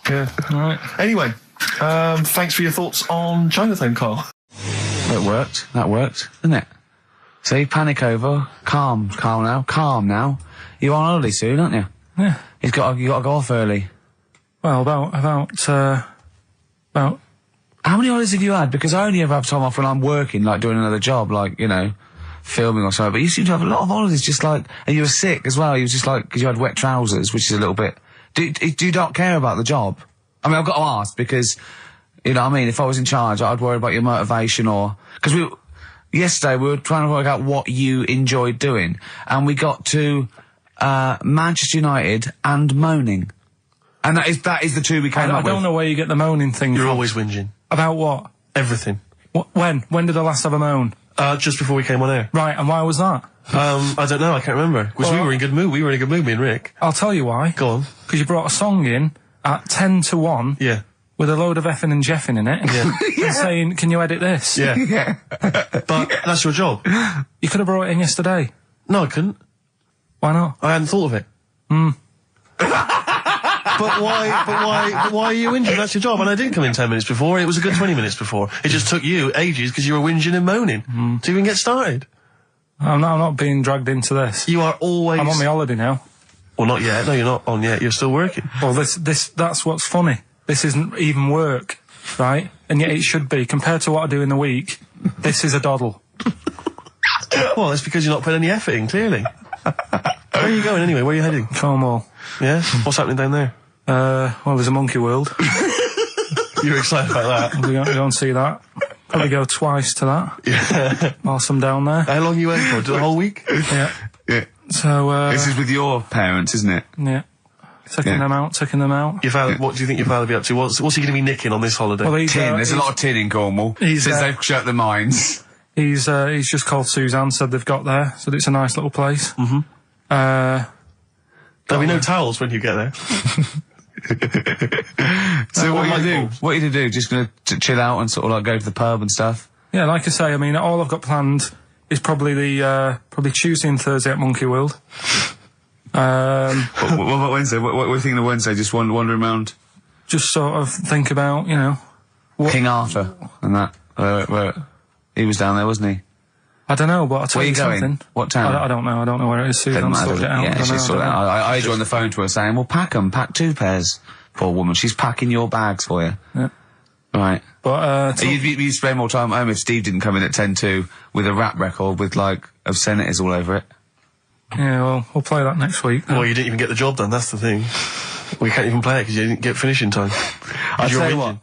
Yeah. Right. Anyway, thanks for your thoughts on Chinatown, Carl. That worked, didn't it? See, panic over, calm now. You're on holiday soon, aren't you? Yeah. You got to go off early. Well, about how many holidays have you had? Because I only ever have time off when I'm working, like doing another job, like, filming or something. But you seem to have a lot of holidays, just like, and you were sick as well. You was just like, because you had wet trousers, which is a little bit... Do you not care about the job? I mean, I've got to ask because, you know what I mean, if I was in charge, I'd worry about your motivation or... Because yesterday we were trying to work out what you enjoyed doing, and we got to Manchester United and moaning. And that is the two we came up with. I don't know where you get the moaning thing from. You're always whinging. About what? Everything. When? When did I last have a moan? Just before we came on air. Right, and why was that? I don't know, I can't remember. Because we were in good mood. We were in a good mood, me and Rick. I'll tell you why. Go on. Because you brought a song in at 10 to 1. Yeah. With a load of effing and jeffing in it. Yeah. And saying, can you edit this? Yeah. But that's your job. You could have brought it in yesterday. No, I couldn't. Why not? I hadn't thought of it. But why are you whinging? That's your job. And I didn't come in 10 minutes before. It was a good 20 minutes before. It just took you ages because you were whinging and moaning to even get started. I'm not being dragged into this. You are always... I'm on my holiday now. Well, not yet. No, you're not on yet. You're still working. Well, that's what's funny. This isn't even work, right? And yet it should be. Compared to what I do in the week, this is a doddle. Well, it's because you're not putting any effort in, clearly. Where are you going anyway? Where are you heading? Cornwall. Yeah? What's happening down there? Well, there's a monkey world. You're excited about that? We'll go and see that. Probably go twice to that. Yeah. Whilst I'm down there. How long are you waiting for? The whole week? Yeah. Yeah. So, this is with your parents, isn't it? Yeah. Taking them out. Your father, what do you think your father will be up to? What's he going to be nicking on this holiday? Well, tin. There's a lot of tin in Cornwall. Since they've shut the mines. He's just called Suzanne, said they've got there, said it's a nice little place. Mm-hmm. There'll be no towels when you get there. So what are you going to do? What are you going to do? Just going to chill out and sort of like go to the pub and stuff? Yeah, like I say, I mean, all I've got planned is probably probably Tuesday and Thursday at Monkey World. What about Wednesday? What are you thinking of Wednesday? Just wandering around? Just sort of think about, you know... King Arthur and that. Where he was down there, wasn't he? I don't know, but I'll tell you something. Going? What town? I don't know. I don't know where it is. Susan sorted it out. Yeah, she's sorted it out. I had you on the phone to her saying, well, pack 2 pairs. Poor woman. She's packing your bags for you. Yeah. Right. But, you'd spend more time at home if Steve didn't come in at 10-2 with a rap record with, like, obscenities all over it. Yeah, well, we'll play that next week. Well, you didn't even get the job done, that's the thing. We can't even play it because you didn't get finishing time. I'll tell you what.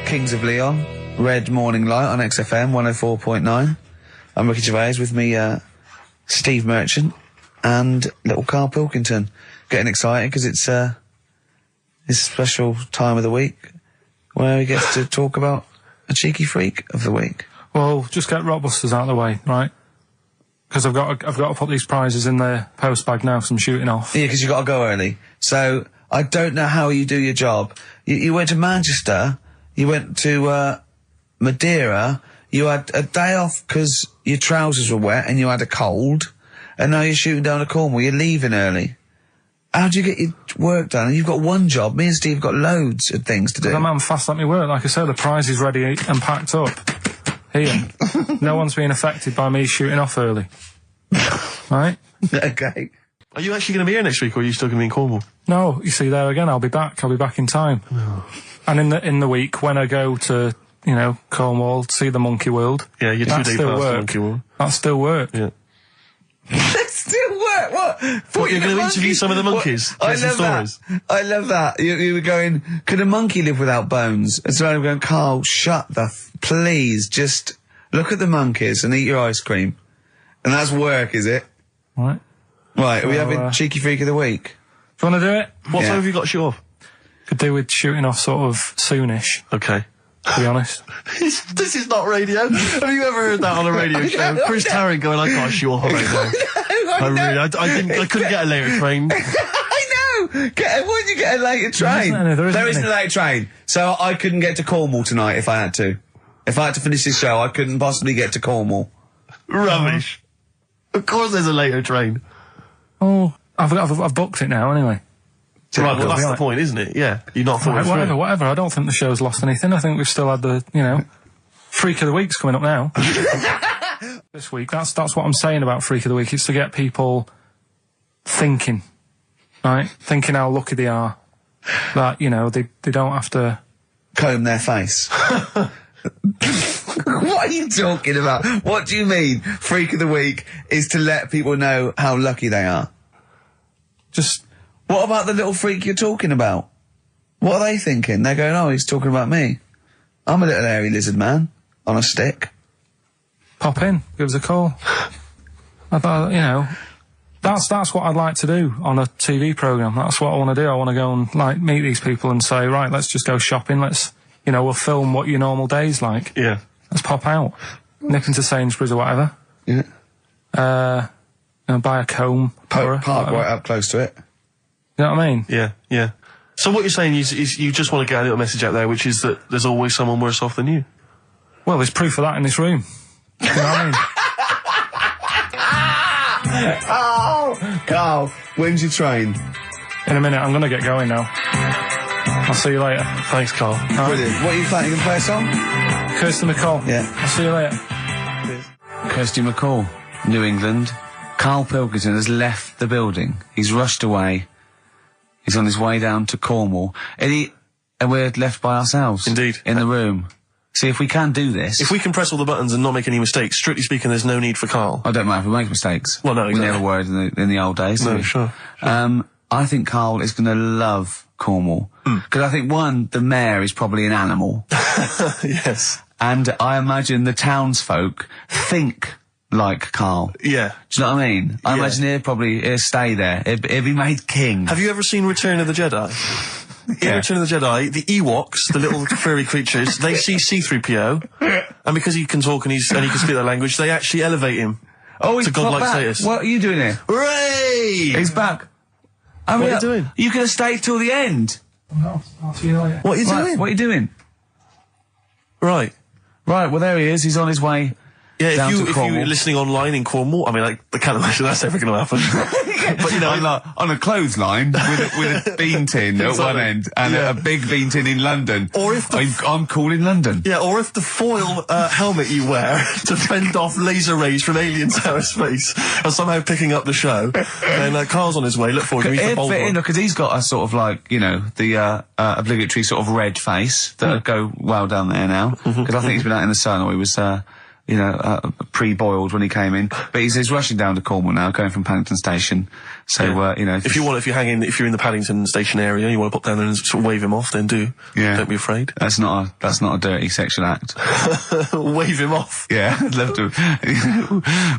Kings of Leon, Red Morning Light on XFM 104.9. I'm Ricky Gervais, with me, Steve Merchant and little Karl Pilkington. Getting excited because it's this special time of the week where he gets to talk about a cheeky freak of the week. Well, just get Rockbusters out of the way, right? Because I've got to put these prizes in the post bag now, so I'm shooting off. Yeah, because you got to go early. So I don't know how you do your job. You went to Manchester, you went to Madeira, you had a day off because your trousers were wet and you had a cold, and now you're shooting down to Cornwall. You're leaving early. How do you get your work done? And you've got one job. Me and Steve have got loads of things to do. The man fast let me work. Like I said, the prize is ready and packed up. Here. No one's being affected by me shooting off early. Right? Okay. Are you actually going to be here next week, or are you still going to be in Cornwall? No, you see, there again, I'll be back in time. Oh. And in the week, when I go to, you know, Cornwall, see the Monkey World. Yeah, you're 2 days past the Monkey World. That's still work. Yeah. That's still work? What? What, you're going to interview some of the monkeys? I love that. I love that. You were going, could a monkey live without bones? And so I'm going, Karl, shut the please, just look at the monkeys and eat your ice cream. And that's work, is it? Right. Right, are we having Cheeky Freak of the Week? Do you want to do it? What time have you got to shoot off? Could do with shooting off sort of soonish. Okay. To be honest. This is not radio. Have you ever heard that on a radio show? Chris Tarrant going, I can't shoot off right now. I couldn't get a later train. I know! Why did you get a later train? There isn't a later train. So I couldn't get to Cornwall tonight if I had to. If I had to finish this show, I couldn't possibly get to Cornwall. Rubbish. Of course there's a later train. Oh, I've booked it now anyway. Right, well, that's the point, isn't it? Yeah. You're not thought whatever. I don't think the show's lost anything. I think we've still had the, you know, Freak of the Week's coming up now. This week. That's what I'm saying about Freak of the Week. It's to get people thinking, right? Thinking how lucky they are. That, you know, they don't have to comb their face. What are you talking about? What do you mean? Freak of the Week is to let people know how lucky they are. Just... What about the little freak you're talking about? What are they thinking? They're going, oh, he's talking about me. I'm a little hairy lizard man on a stick. Pop in, give us a call. I thought, you know, that's what I'd like to do on a TV programme. That's what I want to do. I want to go and, like, meet these people and say, right, let's just go shopping. Let's, you know, we'll film what your normal day's like. Yeah. Let's pop out. Nip into Sainsbury's or whatever. Yeah. You know, buy a comb. Park right up close to it. You know what I mean? Yeah, yeah. So what you're saying is you just want to get a little message out there, which is that there's always someone worse off than you. Well, there's proof of that in this room. You know what I mean? Oh, Karl, when's your train? In a minute, I'm going to get going now. I'll see you later. Thanks, Karl. Brilliant. What are you playing? You going to play a song? Kirsty MacColl. Yeah. I'll see you later. Kirsty MacColl, New England. Karl Pilkington has left the building. He's rushed away. He's on his way down to Cornwall. And we're left by ourselves. Indeed. In the room. See, if we can do this... If we can press all the buttons and not make any mistakes, strictly speaking, there's no need for Karl. I don't mind if we make mistakes. Well, no, exactly. We never were in the old days. No, sure. I think Karl is going to love Cornwall. Because I think, one, the mayor is probably an animal. Yes. And I imagine the townsfolk think like Karl. Yeah. Do you know what I mean? I imagine he'll stay there. He'll be made king. Have you ever seen Return of the Jedi? In Return of the Jedi, the Ewoks, the little furry creatures, they see C-3PO, and because he can talk and he can speak their language, they actually elevate him to godlike status. What are you doing here? Hooray! He's back. What are you doing? You could have stayed till the end. No, I'll see you later. What are you doing? What are you doing? Right. Right, well there he is. He's on his way. Yeah, if Cornwall. you're listening online in Cornwall, I mean, I can't imagine that's ever going to happen. But, you know, on a clothesline with a bean tin at one end and a big bean tin in London. Or if I'm cool in London. Yeah, or if the foil helmet you wear to fend off laser rays from aliens outer space are somehow picking up the show, then Carl's on his way. Look forward to meet the bold one. Because he's got a sort of like, you know, the obligatory sort of red face that would go well down there now. Because I think he's been out in the sun, or he was pre-boiled when he came in. But he's rushing down to Cornwall now, going from Paddington Station. So, you know... If you're in the Paddington Station area, you want to pop down there and sort of wave him off, then do. Yeah. Don't be afraid. That's not a dirty sexual act. Wave him off. Yeah, I'd love to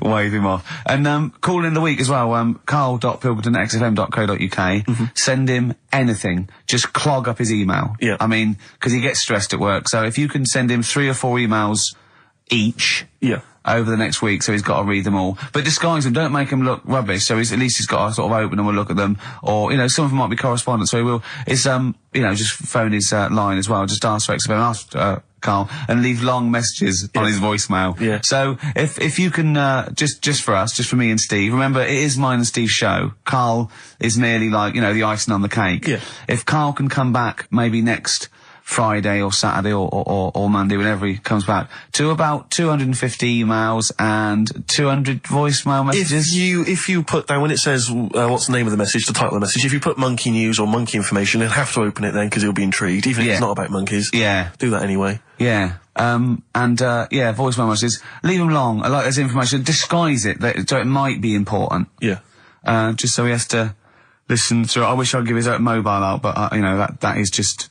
wave him off. And, call in the week as well, carl.pilkington@xfm.co.uk. Send him anything. Just clog up his email. Yeah. I mean, because he gets stressed at work. So if you can send him 3 or 4 emails each over the next week, so he's got to read them all, but disguise them, don't make them look rubbish, so at least he's got to sort of open them and look at them, or, you know, some of them might be correspondence, so he will, you know, just phone his line as well, just ask for XFM, ask Carl, and leave long messages on his voicemail. Yeah. So if you can, just for me and Steve, remember it is mine and Steve's show. Carl is merely like, you know, the icing on the cake. Yeah. If Carl can come back maybe next Friday or Saturday or Monday, whenever he comes back, to about 250 emails and 200 voicemail messages. If you put down, when it says what's the name of the message, the title of the message, if you put monkey news or monkey information, he'll have to open it then because he'll be intrigued, even if it's not about monkeys. Yeah. Do that anyway. Yeah. Voicemail messages. Leave them long. I like this information. Disguise it so it might be important. Yeah. Just so he has to listen to it. I wish I'd give his mobile out, but you know, that is just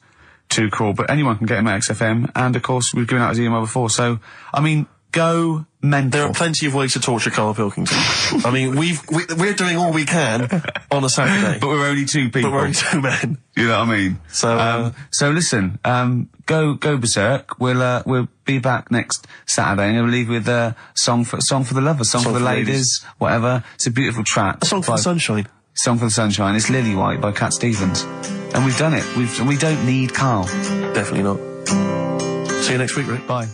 too cool. But anyone can get him at XFM, and of course we've given out his email before, so I mean, go mental. There are plenty of ways to torture Karl Pilkington. I mean, we're doing all we can on a Saturday, but we're only 2 people. But we're only 2 men. You know what I mean? So listen, go berserk. We'll be back next Saturday, and we'll leave with song for the lovers, song for the ladies, whatever. It's a beautiful track. A song for the sunshine. Song for the Sunshine. It's Lily White by Cat Stevens. And we've done it. We don't need Carl. Definitely not. See you next week, Rick. Bye.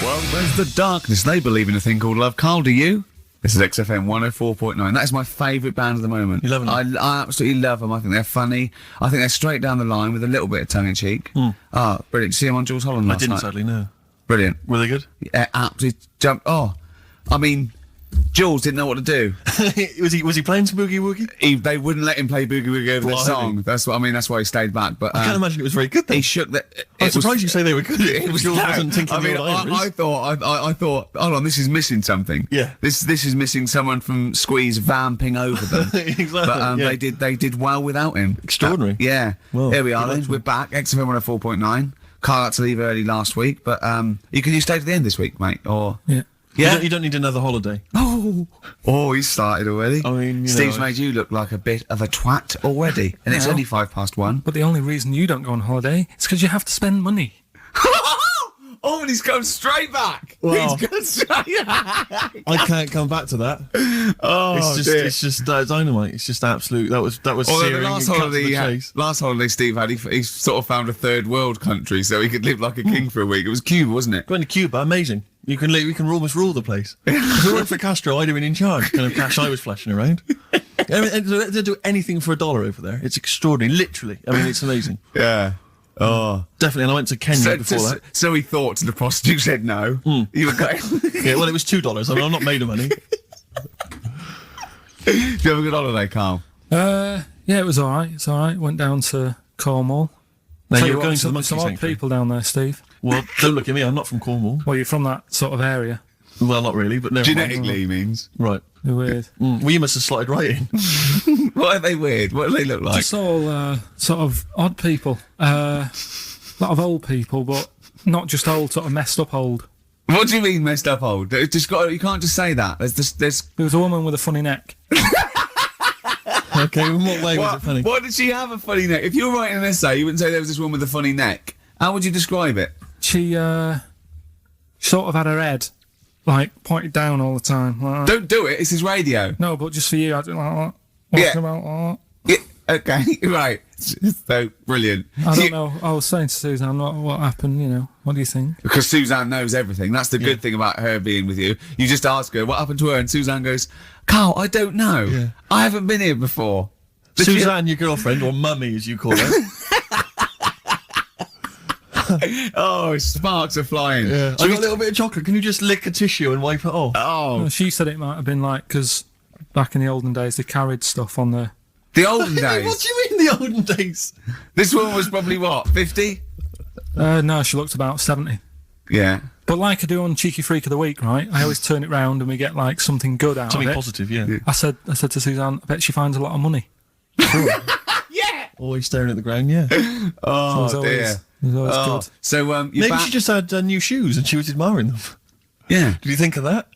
Well, there's the darkness. They believe in a thing called love. Carl, do you? This is XFM 104.9. That is my favourite band at the moment. You love them? I absolutely love them. I think they're funny. I think they're straight down the line with a little bit of tongue-in-cheek. Oh, brilliant. Did you see them on Jules Holland last night? I didn't, sadly, no. Brilliant. Were they good? Yeah, absolutely jumped. Oh, I mean... Jules didn't know what to do. was he playing some Boogie Woogie? They wouldn't let him play Boogie Woogie over their song. That's what I mean. That's why he stayed back. But I can't imagine it was very good. Then. He shook the. I'm surprised you say they were good. Jules wasn't thinking. I mean, I thought. Hold on, this is missing something. Yeah. This is missing someone from Squeeze vamping over them. Exactly. But they did well without him. Extraordinary. Yeah. Well, here we are. Then we're back. XFM 104.9. Carl had to leave early last week, but you stay to the end this week, mate. Or yeah. You don't need another holiday. Oh, he started already. I mean, Steve's made you look like a bit of a twat already, and it's only 1:05. But the only reason you don't go on holiday is because you have to spend money. Oh, and he's come straight back. Well, he's gone straight back. I can't come back to that. Oh, it's just dynamite. It's just absolute. That was searing. The last holiday Steve had, he sort of found a third world country so he could live like a king for a week. It was Cuba, wasn't it? Going to Cuba, amazing. You can almost rule the place. If it weren't for Castro, I'd have been in charge. Kind of cash I was flashing around. I mean, they do anything for $1 over there. It's extraordinary, literally. I mean, it's amazing. Yeah. Oh, definitely. And I went to Kenya before that. So he thought, and the prostitute said no. You were going. Yeah, well, it was $2. I mean, I'm not made of money. Did you have a good holiday, Carl? Yeah, it was all right. It's all right. Went down to Cornwall. Now you're going to the monkey some odd sanctuary. people down there, Steve. Well, don't look at me. I'm not from Cornwall. Well, you're from that sort of area. Well, not really, but never mind. Genetically, he means. Right. They're weird. Well, you must have slotted right in. What are they weird? What do they look like? Just all sort of odd people. A lot of old people, but not just old, sort of messed up old. What do you mean messed up old? You can't just say that. There was a woman with a funny neck. Okay, in what way was it funny? What did she have a funny neck? If you were writing an essay, you wouldn't say there was this woman with a funny neck. How would you describe it? She sort of had her head, like, pointed down all the time. Like Don't do it, it's his radio. No, but just for you, I do like that. Yeah. About like that. Yeah, okay, right. It's so brilliant. I don't know. I was saying to Suzanne, what happened, you know. What do you think? Because Suzanne knows everything. That's the good thing about her being with you. You just ask her, what happened to her? And Suzanne goes, Carl, I don't know. Yeah. I haven't been here before. Suzanne, your girlfriend, or mummy as you call her. Oh, sparks are flying. Yeah. I got a little bit of chocolate. Can you just lick a tissue and wipe it off? Oh. Well, she said it might have been like, because back in the olden days, they carried stuff on the... The olden days? What do you mean the olden days? This woman was probably, what, 50? No, she looked about 70. Yeah. But like I do on Cheeky Freak of the Week, right? I always turn it round and we get like something good out Something of it. positive, yeah. I said to Suzanne, I bet she finds a lot of money. Yeah! Always staring at the ground, yeah. Oh, So dear. it was always good. So, you're Maybe back... she just had new shoes and she was admiring them. Yeah. Did you think of that?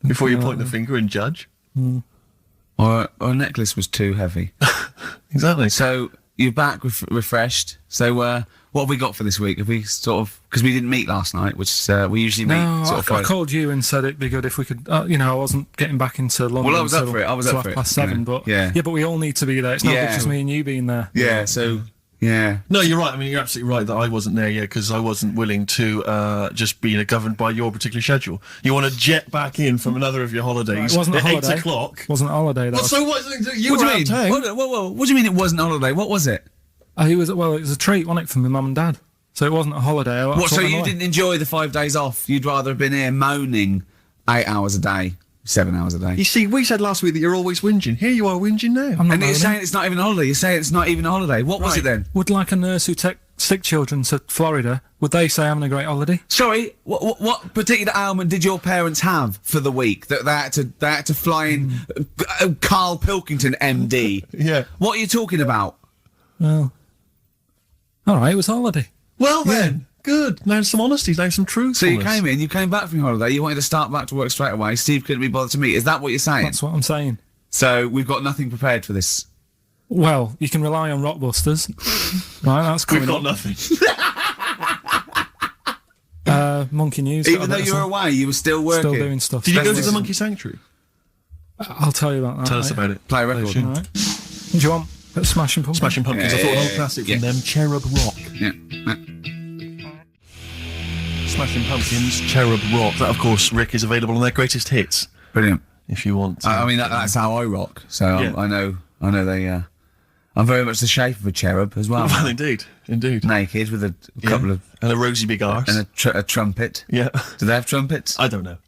Before you point the finger and judge? Or a necklace was too heavy. Exactly. So, you're back refreshed. So, what have we got for this week? Have we sort of... Because we didn't meet last night, which we usually meet No, sort of I Friday. called you and said it'd be good if we could, you know, I wasn't getting back into London. Well, I was up till- for it. I was till up for it, 7:30, you know. but Yeah. but we all need to be there. It's not Yeah. just me and you being there. Yeah, so... Yeah. No, you're right. I mean, you're absolutely right that I wasn't there yet because I wasn't willing to just be governed by your particular schedule. You want to jet back in from another of your holidays It wasn't a at holiday. 8 o'clock. Wasn't a holiday. That Well, was, so what? You What were do you out mean? of town. What do you mean it wasn't a holiday? What was it? it was a treat, wasn't it, for my mum and dad? So it wasn't a holiday. I What, took so them you away. didn't enjoy the 5 days off? You'd rather have been here moaning 8 hours a day, 7 hours a day. You see, we said last week that you're always whinging. Here you are whinging now. I'm not And you're moaning. saying it's not even a holiday. You're saying it's not even a holiday. What was it then? Would like a nurse who take sick children to Florida, would they say having a great holiday? Sorry, what particular ailment did your parents have for the week that they had to fly in? Karl Pilkington, MD. Yeah. What are you talking about? Well, all right, it was a holiday. Well then, good. Now some honesty, now some truth. So you came back from your holiday. You wanted to start back to work straight away. Steve couldn't be bothered to meet. Is that what you're saying? That's what I'm saying. So we've got nothing prepared for this. Well, you can rely on Rockbusters. Right, that's coming We've got up. nothing. Monkey News. Even though you were away, you were still working. Still doing stuff. Did you go to That's- the Monkey Sanctuary? I'll tell you about that. Tell us later. about it. Play a record. All right. Do you want a Smashing Pumpkins? Smashing Pumpkins. I thought an old classic from them, Cherub Rock. Yeah. Smashing Pumpkins, Cherub Rock. That, of course, Rick, is available on their greatest hits. Brilliant. If you want. I mean, that's how I rock. So Yeah. I know they. I'm very much the shape of a cherub as well. Well, indeed. Naked with a couple of and a rosy big arse. and a trumpet. Yeah. Do they have trumpets? I don't know.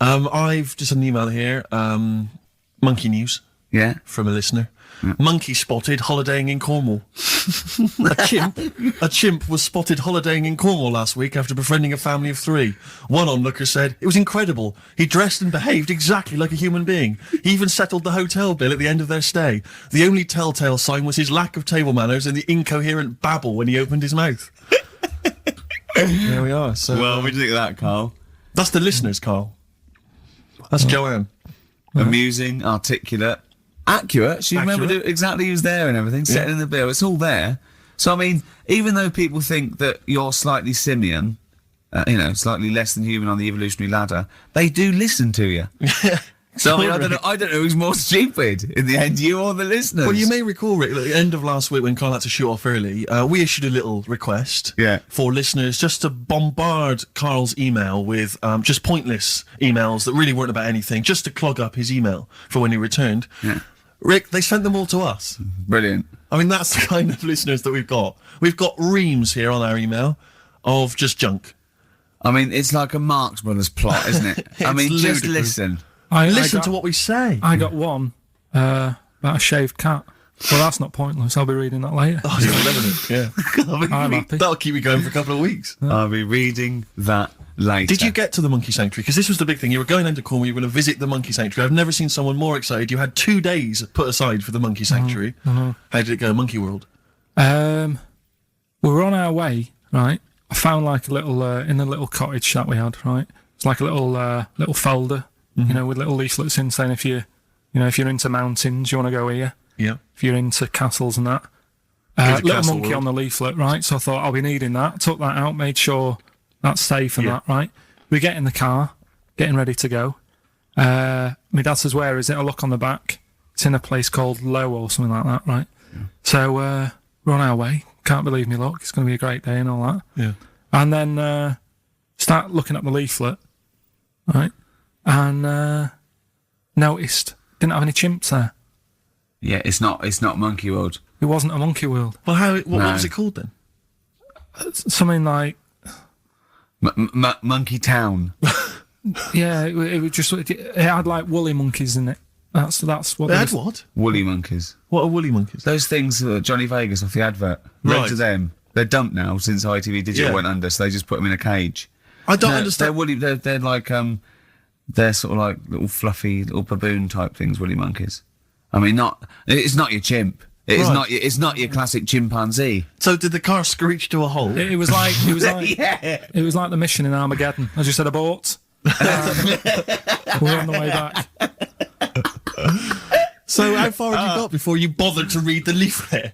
I've just had an email here. Monkey news Yeah. from a listener. Monkey spotted holidaying in Cornwall. A chimp was spotted holidaying in Cornwall last week after befriending a family of 3. One onlooker said, "It was incredible. He dressed and behaved exactly like a human being. He even settled the hotel bill at the end of their stay. The only telltale sign was his lack of table manners and the incoherent babble when he opened his mouth." There we are. So Well, what do you think of that, Carl? that's the listeners, Carl. That's Joanne. Amusing, articulate, accurate. She remembered Accurate. exactly who's there and everything, setting in the bill. It's all there. So, I mean, even though people think that you're slightly simian, slightly less than human on the evolutionary ladder, they do listen to you. So, I mean, I don't know who's more stupid in the end, you or the listeners. Well, you may recall, Rick, at the end of last week when Carl had to shoot off early, we issued a little request for listeners just to bombard Carl's email with just pointless emails that really weren't about anything, just to clog up his email for when he returned. Yeah. Rick, they sent them all to us. Brilliant. I mean, that's the kind of listeners that we've got. We've got reams here on our email of just junk. I mean, it's like a Marx Brothers plot, isn't it? I mean, just ludicrous. listen. Listen to what we say. I got one about a shaved cat. Well, that's not pointless. I'll be reading that later. Oh, you're loving it. Yeah. I'm happy. That'll keep you going for a couple of weeks. I'll be reading that later. Did you get to the Monkey Sanctuary? Because this was the big thing. You were going into Cornwall, you were going to visit the Monkey Sanctuary. I've never seen someone more excited. You had 2 days put aside for the Monkey Sanctuary. How did it go, Monkey World? We were on our way, right? I found like a little, in the little cottage that we had, right? It's like a little folder, with little leaflets in saying if you're into mountains, you want to go here. Yeah. If you're into castles and that. Here's a Little castle monkey world. on the leaflet, right? So I thought I'll be needing that. Took that out, made sure that's safe and that, right? We get in the car, getting ready to go. My dad says, "Where is it?" I look on the back. It's in a place called Low or something like that, right? Yeah. So we're on our way. Can't believe me luck. It's going to be a great day and all that. Yeah. And then start looking at the leaflet, right? And noticed didn't have any chimps there. Yeah, it's not Monkey World. It wasn't a Monkey World. Well, what was it called then? Something like Monkey Town. yeah, it was just it had like woolly monkeys in it. That's what they had. What? Woolly monkeys. What are woolly monkeys? Those things Johnny Vegas off the advert. Right. Loads of them. They're dumped now since ITV Digital went under, so they just put them in a cage. I don't understand. They're woolly. They're like they're sort of like little fluffy little baboon type things. Woolly monkeys. I mean, it's not your chimp. It's not your classic chimpanzee. So did the car screech to a halt? It was like yeah. It was like the mission in Armageddon. I just said abort. We're on the way back. So how far had you got before you bothered to read the leaflet?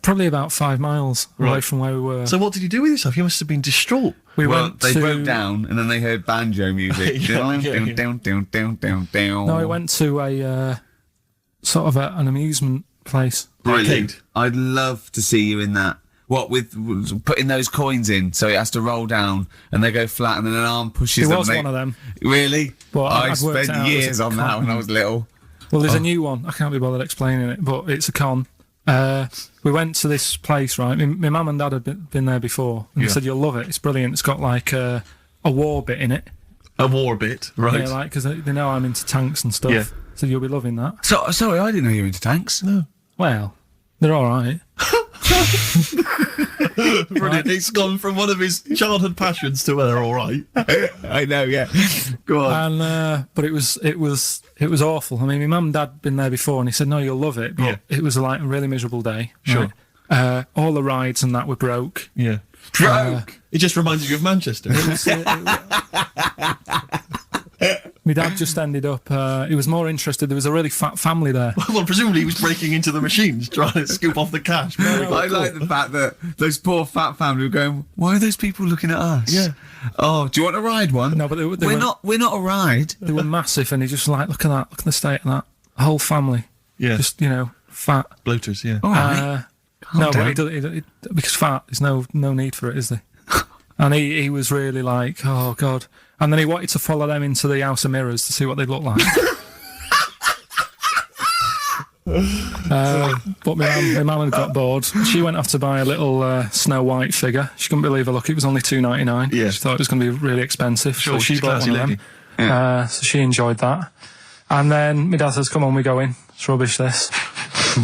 Probably about 5 miles away from where we were. So what did you do with yourself? You must have been distraught. They broke down and then they heard banjo music. No, I went to a sort of an amusement place. Brilliant. I'd love to see you in that. What, with putting those coins in so it has to roll down and they go flat and then an arm pushes them. It was one of them. Really? But I spent years on that when I was little. Well, there's a new one. I can't be bothered explaining it, but it's a con. We went to this place, right? My mum and dad had been there before, and they said, you'll love it. It's brilliant. It's got like a war bit in it. A war bit, right? Yeah, like, because they know I'm into tanks and stuff. Yeah. So you'll be loving that. So, sorry, I didn't know you were into tanks. No. Well, they're all right. Brilliant. It's gone from one of his childhood passions to they're all right. I know, yeah. Go on. And but it was awful. I mean, my mum and dad had been there before, and he said, "No, you'll love it." But it was like a really miserable day. Sure. Right? All the rides and that were broke. Yeah. Broke. It just reminds you of Manchester. My dad just ended up, he was more interested, there was a really fat family there. Well, presumably he was breaking into the machines, trying to scoop off the cash. I like the fact that those poor fat family were going, why are those people looking at us? Yeah. Oh, do you want to ride one? No, but we're not a ride. They were massive, and he just like, look at the state of that. The whole family. Yeah. Just, fat. Bloaters, yeah. All right. No, but because fat, there's no need for it, is there? And he was really like, oh, God. And then he wanted to follow them into the House of Mirrors to see what they'd look like. But my mum had got bored. She went off to buy a little Snow White figure. She couldn't believe her luck. It was only $2.99. Yeah. She thought it was going to be really expensive. Sure, so she bought one of them. Yeah. So she enjoyed that. And then my dad says, come on, we're going. It's rubbish, this.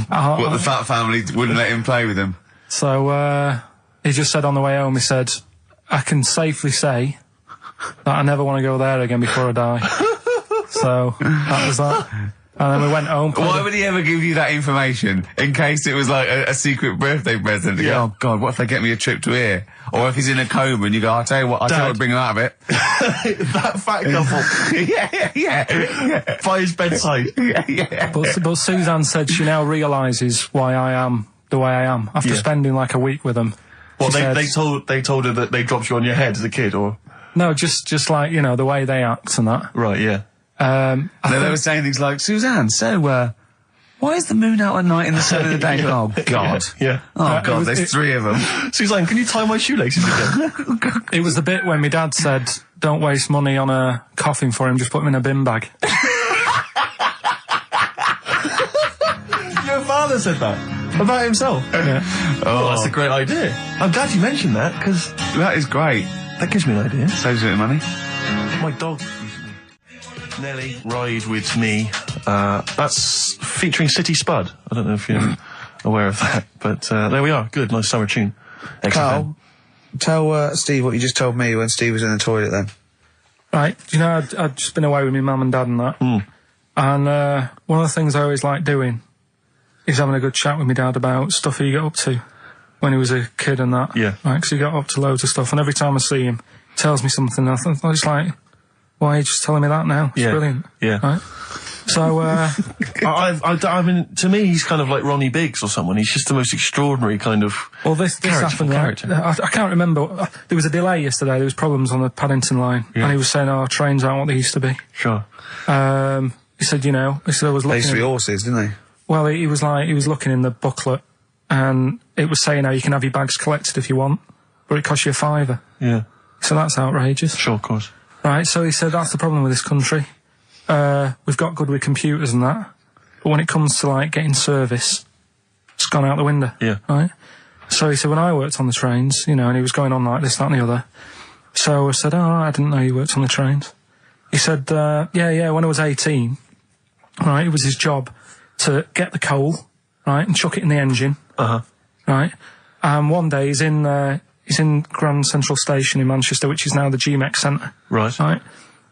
What, the fat family wouldn't let him play with them? So he just said on the way home, he said, I can safely say that I never want to go there again before I die. So that was that. And then we went home. Why would he ever give you that information? In case it was like a secret birthday present. Yeah. Oh, God, what if they get me a trip to here? Or if he's in a coma and you go, I'll tell you what, I'll bring him out of it. That fat couple. yeah. By his bedside. Yeah. But Suzanne said she now realises why I am the way I am after spending like a week with them. Well, they told her that they dropped you on your head as a kid, or no, just like the way they act and that. Right, yeah. They were saying things like, Suzanne, so why is the moon out at night and the sun in the day? Oh God, yeah. Oh God, there's 3 of them. Suzanne, can you tie my shoelaces again? It was the bit when my dad said, "Don't waste money on a coffin for him. Just put him in a bin bag." Your father said that about himself. Yeah. Oh, that's a great idea. I'm glad you mentioned that, because That is great. that gives me an idea. Saves a bit of money. My dog. Nelly, Ride With Me. That's featuring City Spud. I don't know if you're aware of that, but there we are. Good, nice summer tune. Carl, tell Steve what you just told me when Steve was in the toilet then. Right, I'd just been away with my mum and dad and that. And one of the things I always like doing is having a good chat with my dad about stuff he got up to when he was a kid and that. Yeah. Right, because he got up to loads of stuff, and every time I see him, he tells me something, and I was like, why are you just telling me that now? It's brilliant. Yeah. Right? So, I mean, to me, he's kind of like Ronnie Biggs or someone. He's just the most extraordinary kind of. Well, this happened. Right? I can't remember. There was a delay yesterday. There was problems on the Paddington line, and he was saying, "Oh, trains aren't what they used to be." Sure. He said, I was looking. They used to be horses, didn't they? Well, he was looking in the booklet, and it was saying how you can have your bags collected if you want, but it costs you £5. Yeah. So that's outrageous. Sure, of course. Right, so he said that's the problem with this country. We've got good with computers and that, but when it comes to, like, getting service, it's gone out the window. Yeah. Right? So he said, when I worked on the trains, you know, and he was going on like this, that and the other. So I said, I didn't know you worked on the trains. He said, yeah, when I was 18, right, it was his job to get the coal, right, and chuck it in the engine. Uh-huh. Right? And one day he's in Grand Central Station in Manchester, which is now the GMX Centre. Right. Right?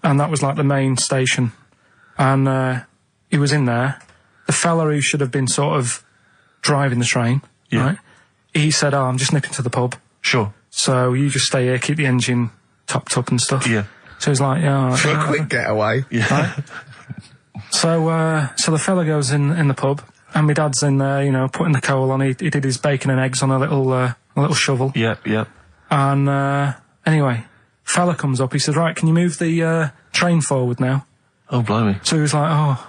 And that was like the main station. And he was in there. The fella who should have been sort of driving the train, right? He said, I'm just nipping to the pub. Sure. So you just stay here, keep the engine topped up and stuff. Yeah. So he's like, yeah. For a quick getaway. Yeah. Right? So the fella goes in the pub, and my dad's in there, you know, putting the coal on. He did his bacon and eggs on a little shovel. Yep. And anyway, fella comes up. He says, right, can you move the train forward now? Oh, blimey. So he was like, oh.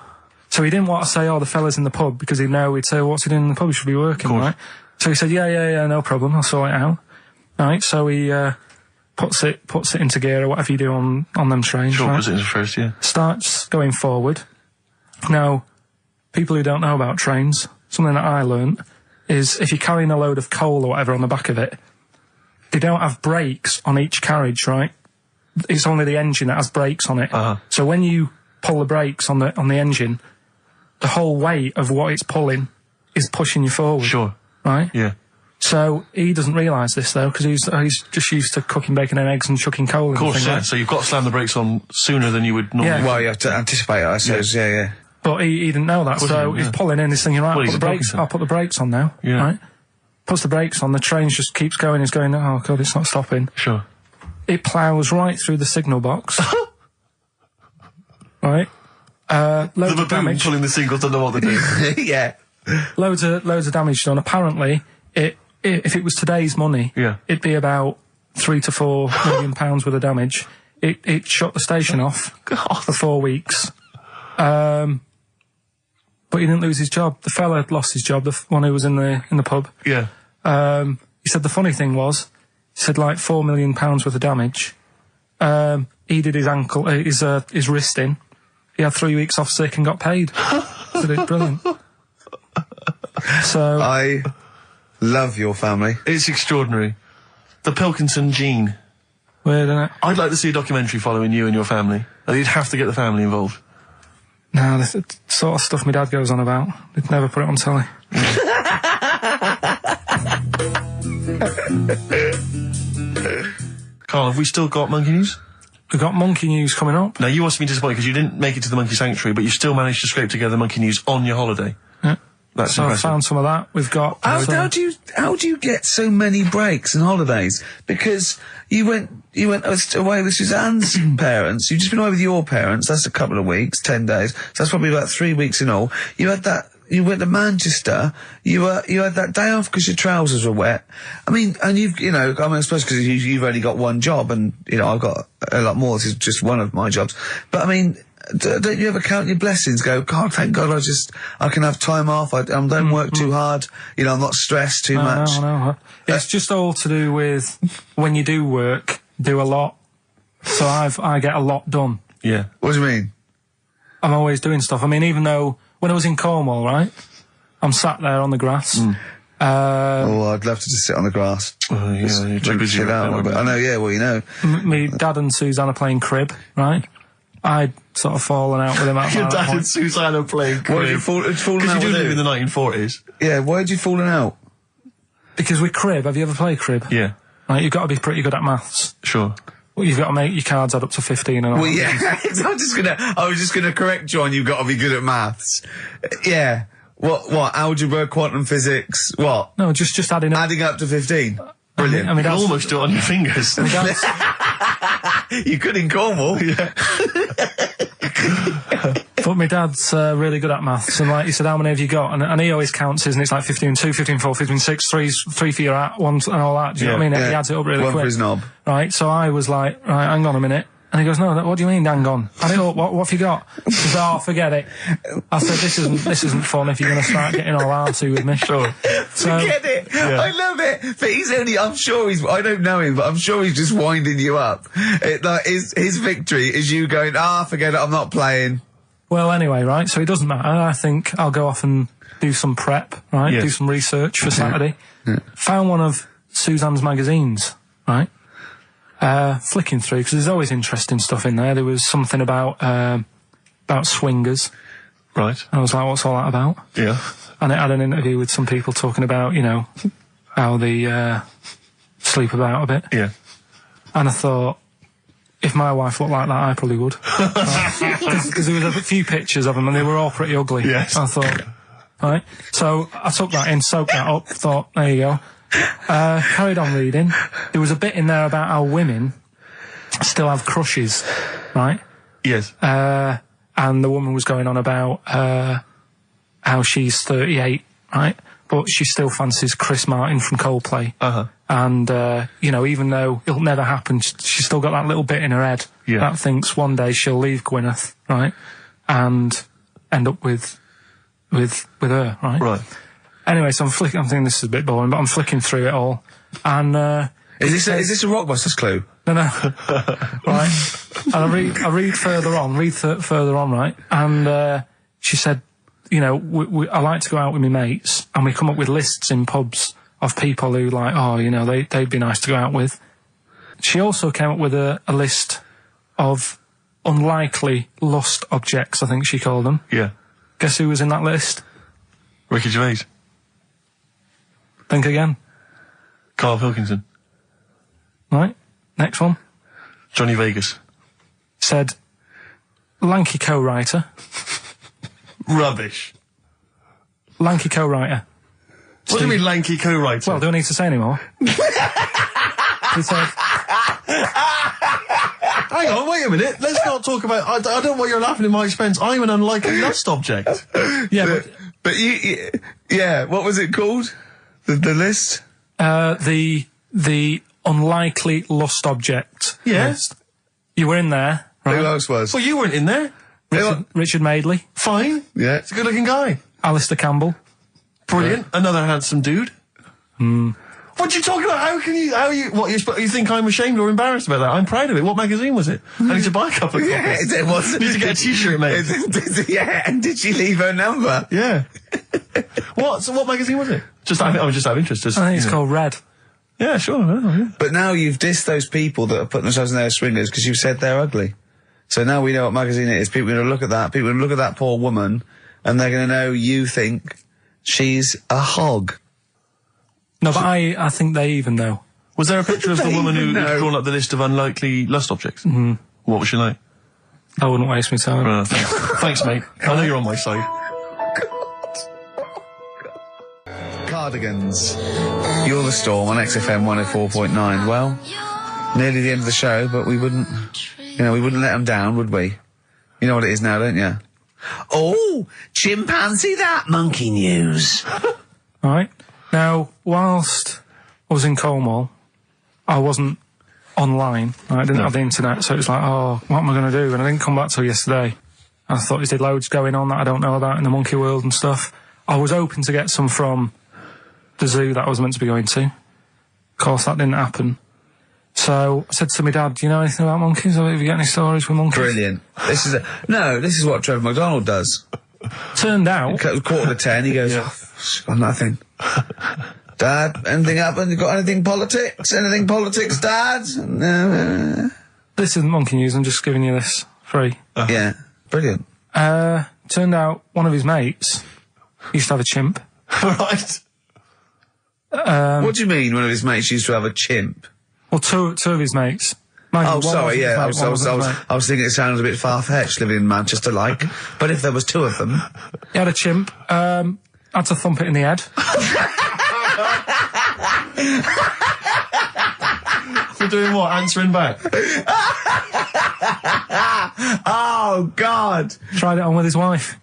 So he didn't want to say, the fella's in the pub, because he'd know, he'd say, what's he doing in the pub? He should be working, right? So he said, yeah, no problem, I'll sort it out. Right, so he puts it into gear, or whatever you do on them trains. Sure, right? puts it into first, yeah. Starts going forward. Now, people who don't know about trains, something that I learnt is if you're carrying a load of coal or whatever on the back of it, they don't have brakes on each carriage, right? It's only the engine that has brakes on it. Uh-huh. So when you pull the brakes on the engine, the whole weight of what it's pulling is pushing you forward. Sure. Right? Yeah. So he doesn't realise this though, because he's just used to cooking bacon and eggs and chucking coal. Of course, and things, yeah. right? So you've got to slam the brakes on sooner than you would normally. Yeah. Well, you have to anticipate it, I suppose. Yeah. But he didn't know that, so he's pulling in, he's thinking, right, Well, I'll put the brakes on now. Yeah. Right? Puts the brakes on, the train just keeps going, he's going, oh god, it's not stopping. Sure. It ploughs right through the signal box. Right? Loads of damage. Pulling the signals, don't know what they're doing. Yeah. Loads of damage done. Apparently, if it was today's money, it'd be about £3 to £4 million worth of damage. It shut the station off for 4 weeks. But he didn't lose his job. The fella had lost his job, the one who was in the pub. Yeah. He said the funny thing was, he said like £4 million worth of damage. He did his ankle, his wrist in. He had 3 weeks off sick and got paid. So it's brilliant. So I love your family. It's extraordinary. The Pilkington gene. Weird, isn't it? I'd like to see a documentary following you and your family. You'd have to get the family involved. No, the sort of stuff my dad goes on about. They'd never put it on telly. Carl, have we still got monkey news? We've got monkey news coming up. Now, you must be disappointed because you didn't make it to the monkey sanctuary, but you still managed to scrape together monkey news on your holiday. Yeah. That's so impressive. I found some of that. We've got... How do you get so many breaks and holidays? Because you went away with Suzanne's parents. You've just been away with your parents. That's a couple of weeks, 10 days. So that's probably about 3 weeks in all. You had that. You went to Manchester. You had that day off because your trousers were wet. I mean, and I suppose because you've only got one job, and I've got a lot more. This is just one of my jobs. But I mean, don't you ever count your blessings? Go, God, thank God, I can have time off. I don't work too hard. I'm not stressed too much. No. It's just all to do with when you do work, do a lot. So I get a lot done. Yeah. What do you mean? I'm always doing stuff. I mean, even though when I was in Cornwall, right, I'm sat there on the grass. I'd love to just sit on the grass. Oh, yeah, you're too busy. I know, yeah, well, Me dad and Suzanne are playing crib, right? I'd sort of fallen out with him at Your that dad point. and Suzanne are playing crib. Why did you fallen out? Because you do with live who? in the 1940s. Yeah, why did you fallen out? Because with crib, have you ever played crib? Yeah. Right, you've got to be pretty good at maths. Sure. Well, you've got to make your cards add up to 15 and all. Well, yeah, I was just gonna correct you on you've got to be good at maths. Yeah. What? Algebra, quantum physics, what? No, just adding up. Adding up to 15. Brilliant. I mean, You can almost do it on your fingers. You could in Cornwall. Yeah. But my dad's really good at maths, and like he said, how many have you got? And he always counts his, and it's like 15, 2, 15, 4, 15, 6, 3 for your at, 1 and all that. Do you know what I mean? He adds it up really One quick. for his knob. Right, so I was like, right, hang on a minute. And he goes, no, what do you mean, hang on? Add it up, what have you got? He says, oh, forget it. I said, this isn't fun if you're going to start getting all arty with me. Sure. So, forget it. Yeah. I love it. But I don't know him, but I'm sure he's just winding you up. His victory is you going, forget it, I'm not playing. Well, anyway, right, so it doesn't matter. I think I'll go off and do some prep, right? Yes. Do some research for Saturday. Found one of Suzanne's magazines, right? Flicking through, because there's always interesting stuff in there. There was something about swingers. Right. I was like, what's all that about? Yeah. And it had an interview with some people talking about, how they sleep about a bit. Yeah. And I thought, if my wife looked like that, I probably would. Because there was a few pictures of them, and they were all pretty ugly. Yes. I thought, right. So I took that in, soaked that up, thought, there you go. Carried on reading. There was a bit in there about how women still have crushes, right? Yes. And the woman was going on about how she's 38, right? But she still fancies Chris Martin from Coldplay. And, even though it'll never happen, she's still got that little bit in her head that thinks one day she'll leave Gwyneth, right? And end up with her, right? Right. Anyway, so I'm thinking this is a bit boring, but I'm flicking through it all. And, is this a Rockbusters clue? No. Right. And I read further on, right? And, she said, I like to go out with my mates, and we come up with lists in pubs of people who they'd be nice to go out with. She also came up with a list of unlikely lost objects, I think she called them. Yeah. Guess who was in that list? Ricky Gervais. Think again. Karl Pilkington. Right. Next one. Johnny Vegas. Said, lanky co-writer. Rubbish. Lanky co-writer. What do you mean lanky co-writer? Well, do I need to say any more? She said... Hang on, wait a minute. Let's not talk about... I don't know why you're laughing at my expense. I'm an unlikely lost object. Yeah, but what was it called? The list? The unlikely lost object Yes. list. You were in there, right? Who else was? Well, you weren't in there. Richard Madeley. Fine. Yeah. He's a good-looking guy. Alistair Campbell. Brilliant. Another handsome dude. What are you talking about? You think I'm ashamed or embarrassed about that? I'm proud of it. What magazine was it? I need to buy a couple of copies. It was. Need to get a t-shirt made. And did she leave her number? Yeah. What magazine was it? I was just out of interest. I think it's called Red. Yeah, sure. Yeah. But now you've dissed those people that are putting themselves in their swingers because you've said they're ugly. So now we know what magazine it is. People are going to look at that. People are going to look at that poor woman, and they're going to know you think she's a hog. No, but I think they even know. Was there a picture of the woman who'd drawn up the list of unlikely lust objects? Mm-hmm. What was she like? I wouldn't waste my time. Thanks, mate. I know you're on my side. Cardigans. You're the Storm on XFM 104.9. Well, nearly the end of the show, but we wouldn't let them down, would we? You know what it is now, don't you? Oh, chimpanzee that monkey news. All right. Now, whilst I was in Cornwall, I wasn't online. I didn't have the internet, so it was like, oh, what am I going to do? And I didn't come back till yesterday. I thought there's loads going on that I don't know about in the monkey world and stuff. I was hoping to get some from the zoo that I was meant to be going to. Of course, that didn't happen. So I said to my dad, do you know anything about monkeys? Or have you got any stories with monkeys? Brilliant. This is what Trevor McDonald does. Turned out... 9:45, he goes, got nothing. Dad, anything happened? You got anything politics? Anything politics, Dad? No. This isn't monkey news, I'm just giving you this free. Yeah, brilliant. Turned out one of his mates used to have a chimp. Right. What do you mean one of his mates used to have a chimp? Well, two of his mates. I was thinking it sounded a bit far-fetched living in Manchester, like. But if there was two of them... He had a chimp, had to thump it in the head. For doing what? Answering back? Oh, God! Tried it on with his wife.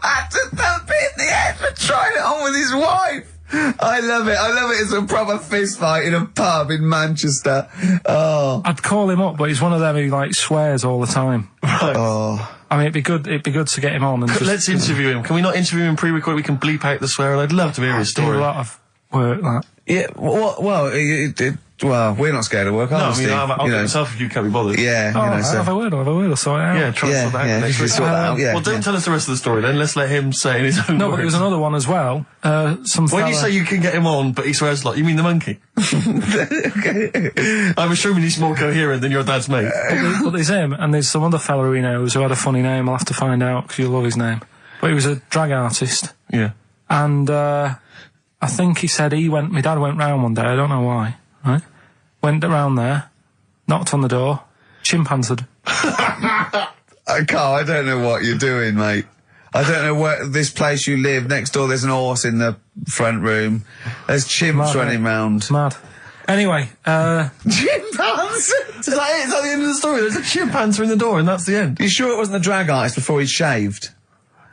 Had to thump it in the head for trying it on with his wife! I love it. It's a proper fist fight in a pub in Manchester. Oh. I'd call him up, but he's one of them who, like, swears all the time. Right. Oh. I mean, it'd be good to get him on and just... Let's interview him. Can we not interview him pre-record? We can bleep out the swear, and I'd love to hear his story. Do a lot of work, that. Yeah, well, we're not scared of work, are we? No, I mean, I'll get myself if you can't be bothered. Yeah, I'll have a word, I'll sort it out. Yeah, try and sort that out next week. Sort that out, yeah. Well, don't tell us the rest of the story then. Let's let him say in his own No, words. but there was another one as well. When you say you can get him on, but he swears a lot, you mean the monkey? I'm assuming he's more coherent than your dad's mate. But there's him, and there's some other fella who he knows who had a funny name. I'll have to find out, because you'll love his name. But he was a drag artist. Yeah. And, I think he said my dad went round one day, I don't know why, right? Went around there, knocked on the door, chimpanzeed. Carl, I don't know what you're doing, mate. I don't know where this place you live, next door there's an horse in the front room. There's chimps running round. Mad. Anyway, Chimpanzee! Is that it? Is that the end of the story? There's a chimpanzee in the door and that's the end. You sure it wasn't a drag artist before he'd shaved?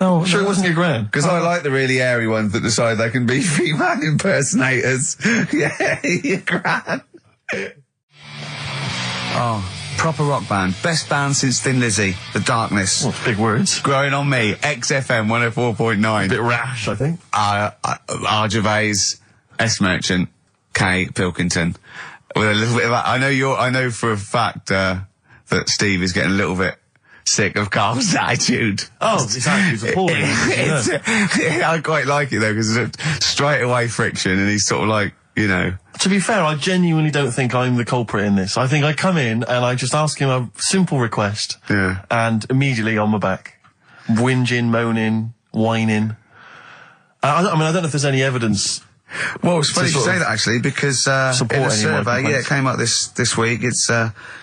no, Sure it wasn't your gran? Because I like the really airy ones that decide they can be female impersonators. Yeah, your gran. Oh, proper rock band. Best band since Thin Lizzy. The Darkness. Well, big words. Growing on me. XFM 104.9. Bit rash, I think. R. Gervais, S. Merchant, K. Pilkington. With a little bit of... I know for a fact that Steve is getting a little bit sick of Carl's attitude. Oh, his attitude's appalling. I quite like it though, because it's straight away friction, and he's sort of like, you know. To be fair, I genuinely don't think I'm the culprit in this. I think I come in and I just ask him a simple request. Yeah. And immediately on my back. Whinging, moaning, whining. I don't know if there's any evidence. Well, it's funny you say that actually, because in a survey, it came out this week. It's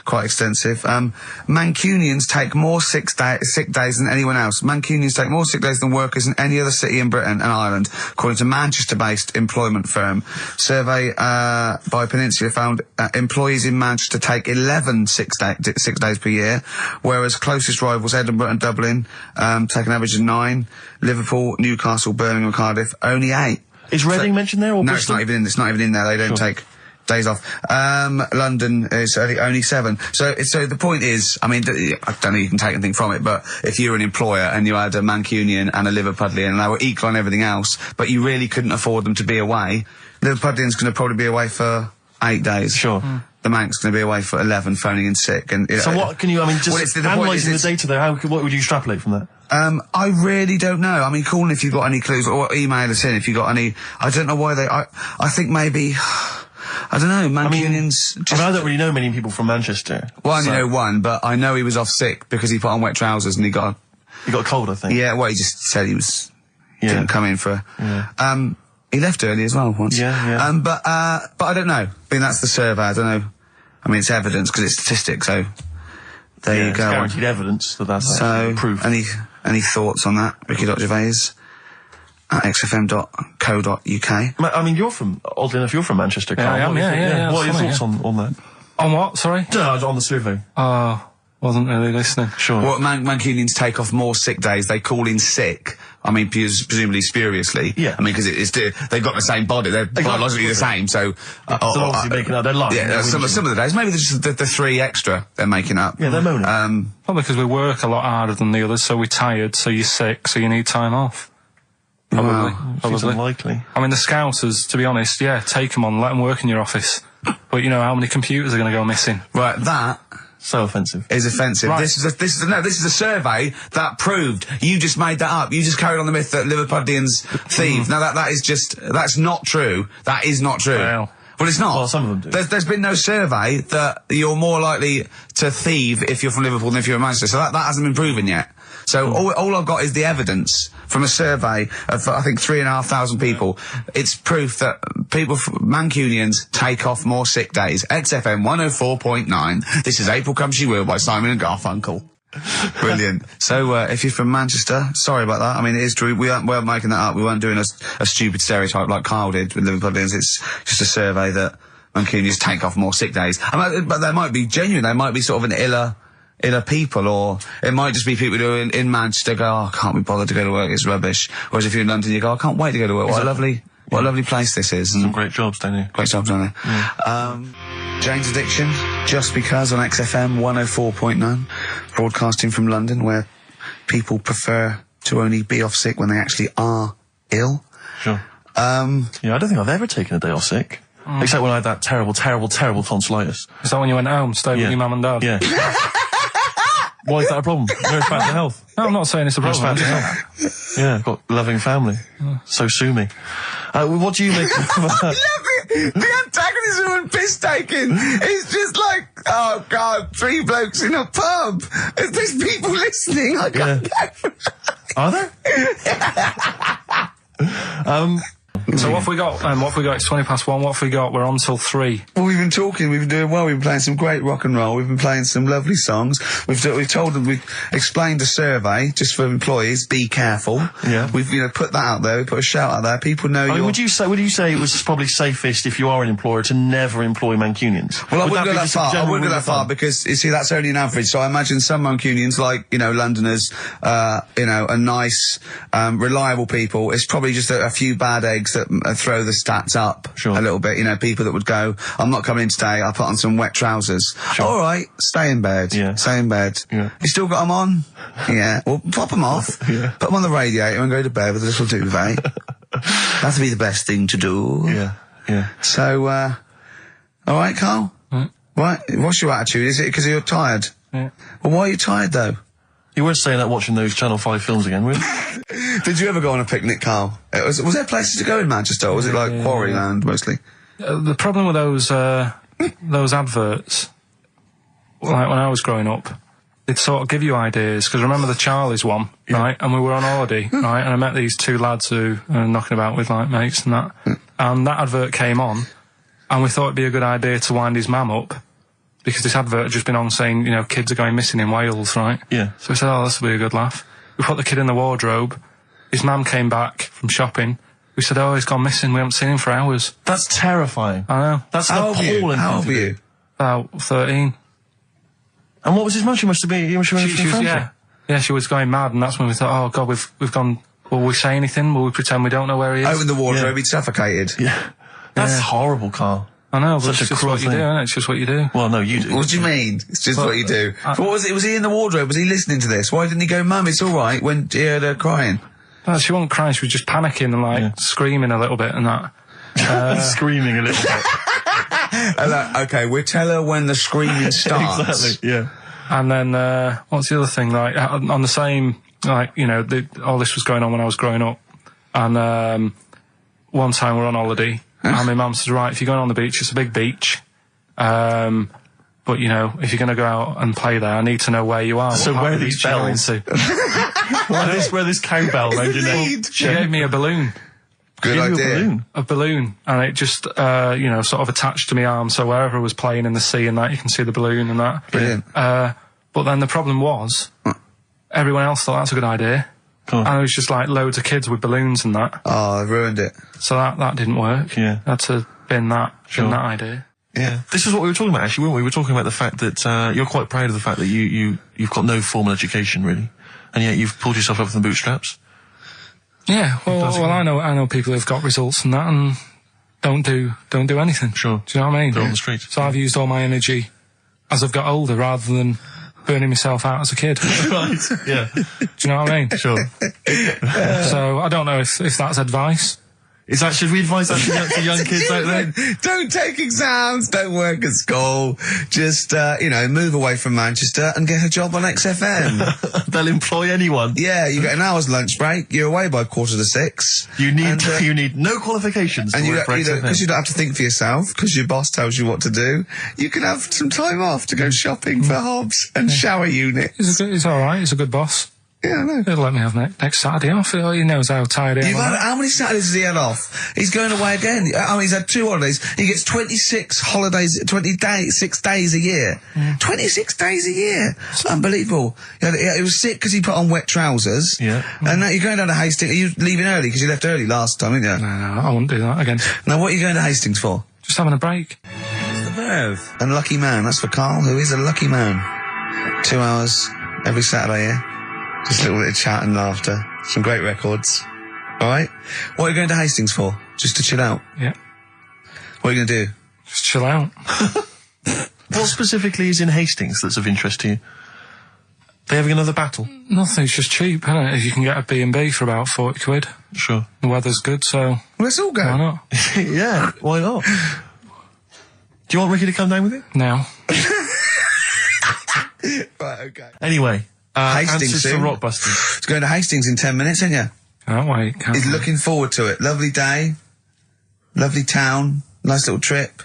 quite extensive. Mancunians take more sick days than anyone else. Mancunians take more sick days than workers in any other city in Britain and Ireland, according to Manchester-based employment firm. Survey by Peninsula found employees in Manchester take 11 sick days per year, whereas closest rivals Edinburgh and Dublin take an average of 9. Liverpool, Newcastle, Birmingham, and Cardiff only 8. Is Reading mentioned there? Or no, Bristol? it's not even in there. They don't take days off. London is only 7. So the point is, I mean, I don't know you can take anything from it, but if you were an employer and you had a Mancunian and a Liverpudlian and they were equal on everything else, but you really couldn't afford them to be away, Liverpudlian's going to probably be away for 8 days. Sure. The Manc's going to be away for 11, phoning in sick. And so what can you, I mean, just analysing the data there, what would you extrapolate from that? I really don't know. I mean, call in if you've got any clues, or email us in if you've got any. I don't know why I think maybe, I don't know, Mancunians... I don't really know many people from Manchester. Well, I only know one, but I know he was off sick because he put on wet trousers and he got a cold, I think. Yeah, well, he just said he was... Didn't come in for... Yeah. He left early as well once. Yeah. But I don't know. I mean, that's the survey, I don't know. I mean, it's evidence because it's statistics, so... There you go. It's guaranteed evidence that's proof. Any thoughts on that, Ricky.Gervais at xfm.co.uk? I mean, oddly enough, you're from Manchester, Carl. Yeah, I am, yeah. What are your thoughts on that? On what, sorry? On the survey. Oh, wasn't really listening. Sure. Well, Mancunians take off more sick days. They call in sick. I mean, presumably spuriously. Yeah. I mean, because they've got the same body. They're biologically the same, so... they're obviously making up. They're lying. Yeah, some of the days. Maybe there's just the 3 extra they're making up. Yeah, they're moaning. Probably because we work a lot harder than the others, so we're tired, so you're sick, so you need time off. Probably. Seems unlikely. I mean, the Scousers, to be honest, take them on, let them work in your office. But you know how many computers are going to go missing? Right, that... So offensive. Is offensive. Right. This is a survey that proved you just made that up. You just carried on the myth that Liverpudlians thieve. Now that's not true. That is not true. Well, it's not. Well, some of them do. There's been no survey that you're more likely to thieve if you're from Liverpool than if you're in Manchester. So that hasn't been proven yet. So all I've got is the evidence from a survey of, I think, 3,500 people. It's proof that Mancunians take off more sick days. XFM 104.9. This is April Come She Will by Simon and Garfunkel. Brilliant. So, if you're from Manchester, sorry about that. I mean, it is true. We weren't making that up. We weren't doing a stupid stereotype like Kyle did with Liverpudlians. It's just a survey that Mancunians take off more sick days. But they might be genuine. They might be sort of an iller people, or it might just be people who are in Manchester go, I can't be bothered to go to work, it's rubbish. Whereas if you're in London, you go, I can't wait to go to work, what a lovely What a lovely place this is. Some great jobs down here. Great jobs down there. Jane's Addiction, Just Because on XFM 104.9, broadcasting from London, where people prefer to only be off sick when they actually are ill. Sure. Yeah, I don't think I've ever taken a day off sick. Except when I had that terrible tonsillitis. Is that when you went home, stayed with your mum and dad? Yeah. Why is that a problem? No, it's bad for health. No, I'm not saying it's a problem. It's bad for health. Yeah, I've got a loving family. So sue me. What do you make of I love it! The antagonism and piss-taking is just like, oh God, 3 blokes in a pub. There's people listening. I can't go. Are there? So what have we got? What have we got? It's 1:20. What have we got? We're on till 3. Well, we've been talking, we've been doing well, we've been playing some great rock and roll, we've been playing some lovely songs, we've told them, we've explained a survey, just for employees, be careful. Yeah. We've, put that out there, we put a shout out there, people know would you say it was probably safest if you are an employer to never employ Mancunians? Well, I wouldn't go that far. I wouldn't go that far because, you see, that's only an average. So I imagine some Mancunians, like, Londoners, are nice, reliable people. It's probably just a few bad eggs that throw the stats up a little bit. People that would go, I'm not coming in today, I'll put on some wet trousers. Sure. All right, stay in bed. Yeah. Stay in bed. Yeah. You still got them on? Yeah. Well, pop them off. Yeah. Put them on the radiator and go to bed with a little duvet. That'd be the best thing to do. Yeah. Yeah. So, all right, Carl? Right. What's your attitude? Is it because you're tired? Yeah. Well, why are you tired, though? You weren't saying that watching those Channel 5 films again, were you? Did you ever go on a picnic, Carl? Was there places to go in Manchester, or was it like Quarryland, mostly? The problem with those adverts, like when I was growing up, they'd sort of give you ideas, because remember the Charlie's one, right? And we were on holiday, right? And I met these 2 lads who are knocking about with, like, mates and that. And that advert came on, and we thought it'd be a good idea to wind his mum up, because this advert had just been on saying, kids are going missing in Wales, right? Yeah. So we said, oh, this will be a good laugh. We put the kid in the wardrobe. His mum came back from shopping. We said, oh, he's gone missing. We haven't seen him for hours. That's terrifying. I know. That's appalling. How old were you? About 13. And what was his mum? She must have been... Yeah, she was going mad, and that's when we thought, oh, God, we've gone... Will we say anything? Will we pretend we don't know where he is? Open the wardrobe, he'd suffocated. Yeah. That's horrible, Carl. I know, but Such it's just what you do, isn't it? It's just what you do. Well, no, you do. What do you mean? It's just what you do. What was it? Was he in the wardrobe? Was he listening to this? Why didn't he go, Mum, it's all right, when he heard her crying? No, she wasn't crying, she was just panicking and, screaming a little bit and that. Screaming a little bit. Okay, we'll tell her when the screaming starts. Exactly, yeah. And then, what's the other thing? Like, on the same, all this was going on when I was growing up. And, one time we're on holiday, and my mum says, right, if you're going on the beach, it's a big beach. But, if you're going to go out and play there, I need to know where you are. So where are these bells? Where this cowbell around your neck? She gave me a balloon. Good idea. A balloon. And it just, sort of attached to my arm, so wherever I was playing in the sea and that, you can see the balloon and that. Brilliant. But then the problem was, everyone else thought that's a good idea. And it was just like loads of kids with balloons and that. Oh, I ruined it. So that didn't work. Yeah. Had to bin that idea. Yeah. This is what we were talking about, actually, weren't we? We were talking about the fact that you're quite proud of the fact that you've got no formal education, really. And yet you've pulled yourself up with the bootstraps. Yeah, well, I know people who've got results and that and don't do anything. Sure. Do you know what I mean? They're on the street. So I've used all my energy as I've got older rather than burning myself out as a kid. Right, yeah. Do you know what I mean? Sure. So I don't know if that's advice. Should we advise that to young kids out there? Don't take exams, don't work at school, just, move away from Manchester and get a job on XFM. They'll employ anyone. Yeah, you get an hour's lunch break, you're away by 5:45. You need no qualifications and to work for XFM. Because you don't have to think for yourself, because your boss tells you what to do, you can have some time off to go shopping for Hobbs and shower unit. He's alright, he's a good boss. Yeah, I know. He'll let me have next Saturday off. He knows how tired I am. How many Saturdays has he had off? He's going away again. He's had 2 holidays. He gets 26 holidays, 6 days a year. 26 days a year. It's unbelievable. He was sick because he put on wet trousers. Yeah. And now you're going down to Hastings. Are you leaving early? Because you left early last time, didn't you? No, I wouldn't do that again. Now, what are you going to Hastings for? Just having a break. The Verve. And lucky man. That's for Carl, who is a lucky man. 2 hours every Saturday, yeah? Just a little bit of chat and laughter. Some great records. All right? What are you going to Hastings for? Just to chill out? Yeah. What are you going to do? Just chill out. What specifically is in Hastings that's of interest to you? They having another battle? Nothing, it's just cheap, isn't it? You can get a B&B for about 40 quid. Sure. The weather's good, so... Well, let's all go. Why not? Yeah, why not? Do you want Ricky to come down with you? No. Right, okay. Anyway, Hastings answers soon. for Rockbusters. It's going to Hastings in 10 minutes, ain't you? Can't wait, can't He's wait. looking forward to it. Lovely day. Lovely town. Nice little trip.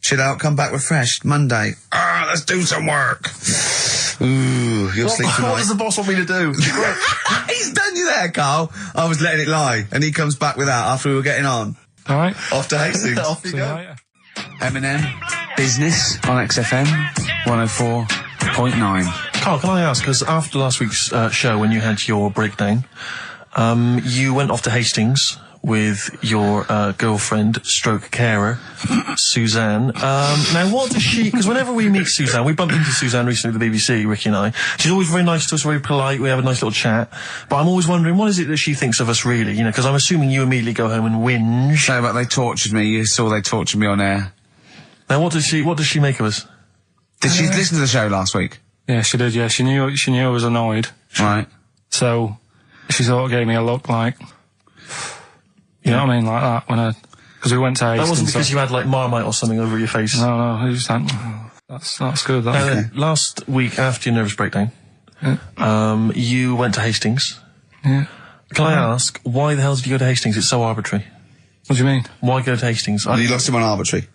Chill out, come back refreshed. Monday. Let's do some work. Ooh, you'll sleep tonight. What does the boss want me to do? He's done you there, Carl. I was letting it lie, and he comes back with that after we were getting on. All right. Off to Hastings. Off you See you go. later. Eminem, Business on XFM 104.9. Carl, can I ask, because after last week's show, when you had your breakdown, you went off to Hastings with your girlfriend, stroke carer, Suzanne. Now, what does she... Because whenever we meet Suzanne, we bumped into Suzanne recently at the BBC, Ricky and I. She's always very nice to us, very polite, we have a nice little chat. But I'm always wondering, what is it that she thinks of us, really? You know, because I'm assuming you immediately go home and whinge. So, but they tortured me. You saw they tortured me on air. Now, what does she make of us? Did she listen to the show last week? Yeah, she did, yeah. She knew I was annoyed. Right. So, she sort of gave me a look like... You know what I mean? Like that, when because we went to Hastings. That wasn't because you had, like, Marmite or something over your face. No, it was just like, that's good, that's good. Last week, after your nervous breakdown, you went to Hastings. Yeah. Can I ask, why the hell did you go to Hastings? It's so arbitrary. What do you mean? Why go to Hastings? You lost him on arbitrary.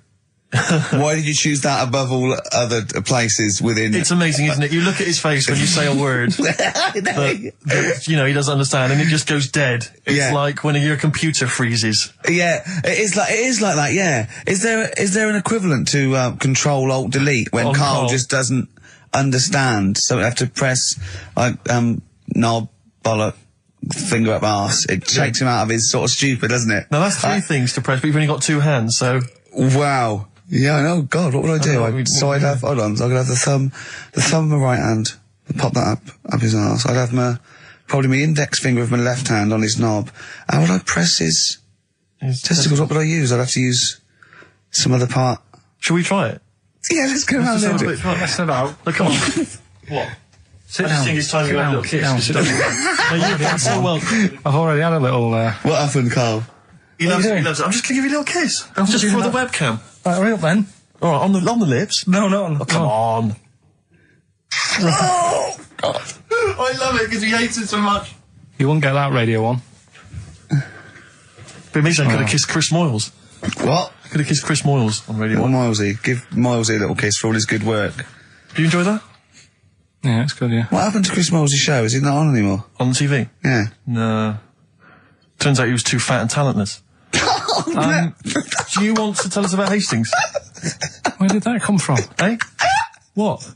Why did you choose that above all other places within... It's amazing, isn't it? You look at his face when you say a word that, you know, he doesn't understand, and it just goes dead. It's like when your computer freezes. Yeah, it is like that, yeah. Is there an equivalent to Control-Alt-Delete when Carl just doesn't understand, so we have to press, like, knob, bollock, finger up arse. It takes him out of his sort of stupid, doesn't it? Now, that's three things to press, but you've only got two hands, so... Wow. Yeah, I know. God, what would I do? I'd have, hold on, so I could have the thumb of my right hand, pop that up his arse. I'd have probably my index finger of my left hand on his knob. How would I press his testicles? What would I use? I'd have to use some other part. Should we try it? Yeah, let's go around there. Let's head out. Look, come on. What? Sit I just think it's time to have a little kiss. Sit down. No, you've done so well. I've already had a little, What happened, Carl? He loves it. I'm just going to give you a little kiss. Just for the webcam. Right, hurry up then. All right, on the lips. No. Oh, come on. Oh, God. I love it because he hates it so much. You wouldn't get that radio on. But maybe I could have kissed Chris Moyles. What? I could have kissed Chris Moyles on Radio 1. Milesy. Give Milesy a little kiss for all his good work. Do you enjoy that? Yeah, it's good, yeah. What happened to Chris Molesy's show? Is he not on anymore? On the TV? Yeah. No. Turns out he was too fat and talentless. Do you want to tell us about Hastings? Where did that come from? Eh? What?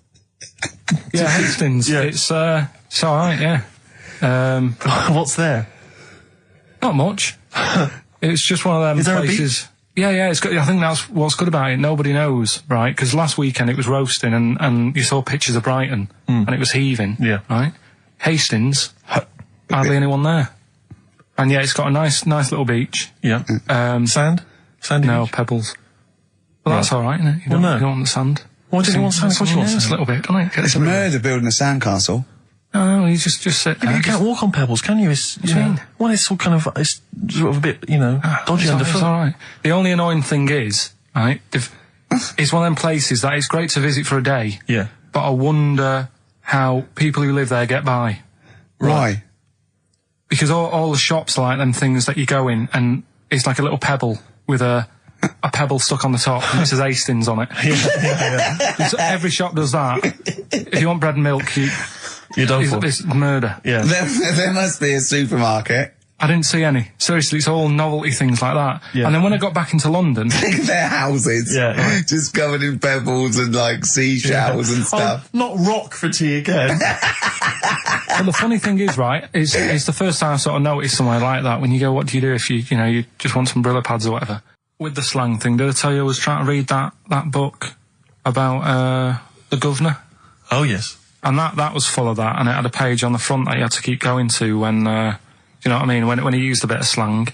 Yeah, Hastings. Yeah. It's alright, yeah. What's there? Not much. It's just one of them Is there places. Yeah, it's good. I think that's what's good about it. Nobody knows, right? Because last weekend it was roasting, and you saw pictures of Brighton, and it was heaving. Yeah. Right. Hastings, hardly anyone there. And yeah, it's got a nice little beach. Yeah. Sand? Sandy No, beach? pebbles. Well, that's all right, isn't it? You don't want the sand. Why does he want sand? Of course you want Just sand. a little bit, don't it? It's a murder building a sandcastle. No, you just sit there. You can't walk on pebbles, can you? It's, What do you mean? Well, it's all kind of, it's sort of a bit, you know, dodgy It's underfoot. all right. The only annoying thing is, right, it's one of them places that it's great to visit for a day. Yeah. But I wonder how people who live there get by. Why? Because all the shops are like them things that you go in and it's like a little pebble with a pebble stuck on the top and it says Hastings on it. Yeah. So every shop does that. If you want bread and milk, You're done for. it's murder. Yeah. There must be a supermarket. I didn't see any. Seriously, it's all novelty things like that. Yeah. And then when I got back into London... Their houses. Yeah. Just covered in pebbles and, like, seashells and stuff. Oh, not rock for tea again. But the funny thing is, right, it's the first time I sort of noticed somewhere like that when you go, what do you do if you just want some Brillo pads or whatever? With the slang thing, did I tell you I was trying to read that book about the governor? Oh, yes. And that was full of that, and it had a page on the front that you had to keep going to when, do you know what I mean, when he used a bit of slang.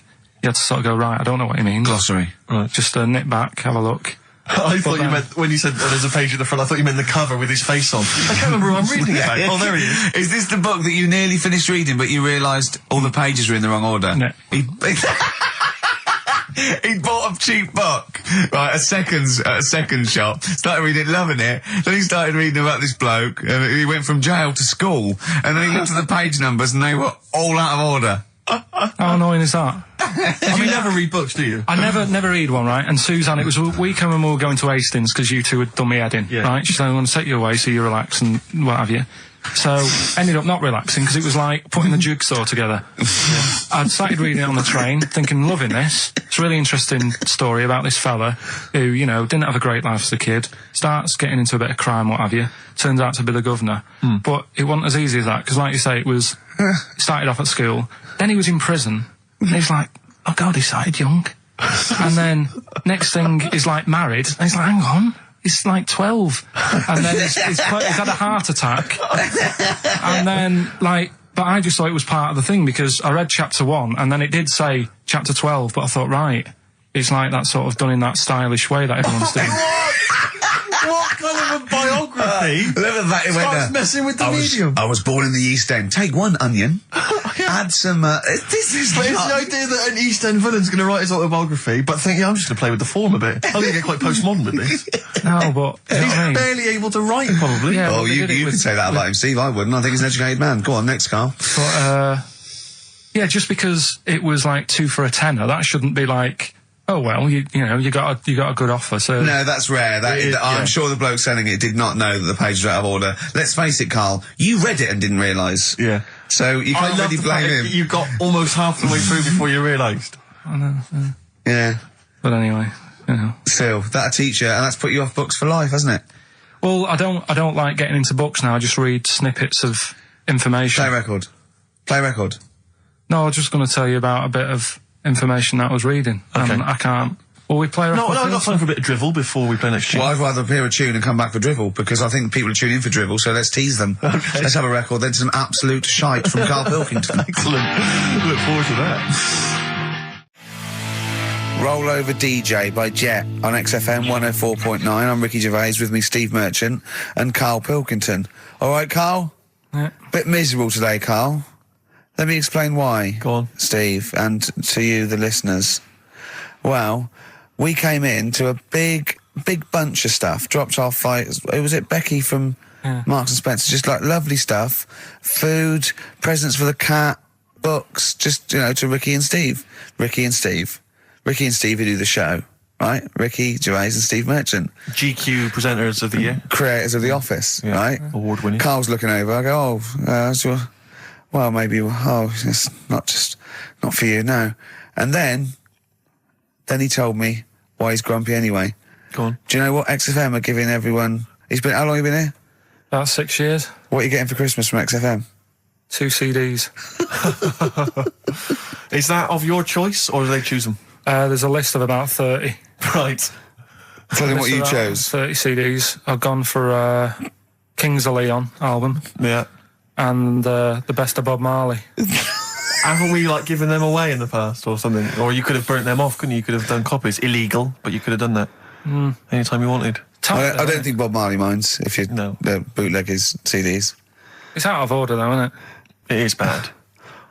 you had to sort of go, right, I don't know what he means. Glossary. Right. Just nip back, have a look. I thought you meant, when you said there's a page at the front, I thought you meant the cover with his face on. I can't remember who I'm reading about. Oh, there he is. Is this the book that you nearly finished reading, but you realised all the pages were in the wrong order? No. He bought a cheap book, right, at a second shop, started reading it, loving it, then he started reading about this bloke, and he went from jail to school, and then he looked at the page numbers, and they were all out of order. How annoying is that? You never read books, do you? I never read one, right? And Suzanne, it was a weekend when we were going to Hastings because you two had done me head in, right? She said, I'm going to take you away so you relax and what have you. So, ended up not relaxing because it was like putting the jigsaw together. I'd started reading it on the train, thinking, loving this. It's a really interesting story about this fella who, you know, didn't have a great life as a kid, starts getting into a bit of crime, what have you, turns out to be the governor. But it wasn't as easy as that, because like you say, it started off at school, then he was in prison, and he's like, oh God, he started young. And then, next thing, he's like married, and he's like, hang on. He's like 12. And then he's had a heart attack. And then, like, but I just thought it was part of the thing because I read chapter 1 and then it did say chapter 12, but I thought, right, it's like that sort of done in that stylish way that everyone's doing. What kind of a biography? Starts messing with the medium. I was born in the East End. Take one onion, add some. This is. But it's the idea that an East End villain's going to write his autobiography, but think, I'm just going to play with the form a bit. I'm going to get quite postmodern with this. No, but he's barely able to write, probably. Yeah, well, you can say that about him, Steve. I wouldn't. I think he's an educated man. Go on, next, Carl. But yeah, just because it was like 2 for a tenner, that shouldn't be like. Oh well, you know, you got a good offer. So no, that's rare. I'm sure the bloke selling it did not know that the pages were out of order. Let's face it, Carl. You read it and didn't realise. Yeah. So you can't really blame him. You got almost half the way through before you realised. I know. Yeah. But anyway, you know. Still, that a teacher, and that's put you off books for life, hasn't it? Well, I don't like getting into books now. I just read snippets of information. Play record. No, I was just going to tell you about a bit of information that I was reading. Okay. I can't. Will we play a record? No, I got time for a bit of drivel before we play next tune. Well, I'd rather hear a tune and come back for drivel, because I think people are tuning in for drivel, so let's tease them. Okay. Let's have a record, then some absolute shite from Karl Pilkington. Excellent. Look forward to that. Roll Over DJ by Jet on XFM 104.9. I'm Ricky Gervais, with me Steve Merchant and Karl Pilkington. All right, Karl? Yeah. Bit miserable today, Karl. Let me explain why. Go on. Steve, and to you, the listeners. Well, we came in to a big bunch of stuff. Dropped off by, was it Becky from Marks and Spencer? Just like lovely stuff. Food, presents for the cat, books, just, you know, to Ricky and Steve. Ricky and Steve who do the show, right? Ricky Gervais and Steve Merchant. GQ presenters of the year. Creators of The Office, right? Award-winning. Carl's looking over, I go, well, maybe, it's not for you, no. And then he told me why he's grumpy anyway. Go on. Do you know what XFM are giving everyone? How long have you been here? About 6 years. What are you getting for Christmas from XFM? 2 CDs. Is that of your choice, or do they choose them? There's a list of about 30. Right. Tell them what you chose. 30 CDs. I've gone for Kings of Leon album. Yeah. And the best of Bob Marley. Haven't we, like, given them away in the past or something? Or you could have burnt them off, couldn't you? You could have done copies. Illegal, but you could have done that anytime you wanted. I don't think Bob Marley minds if you bootleg his CDs. It's out of order, though, isn't it? It is bad.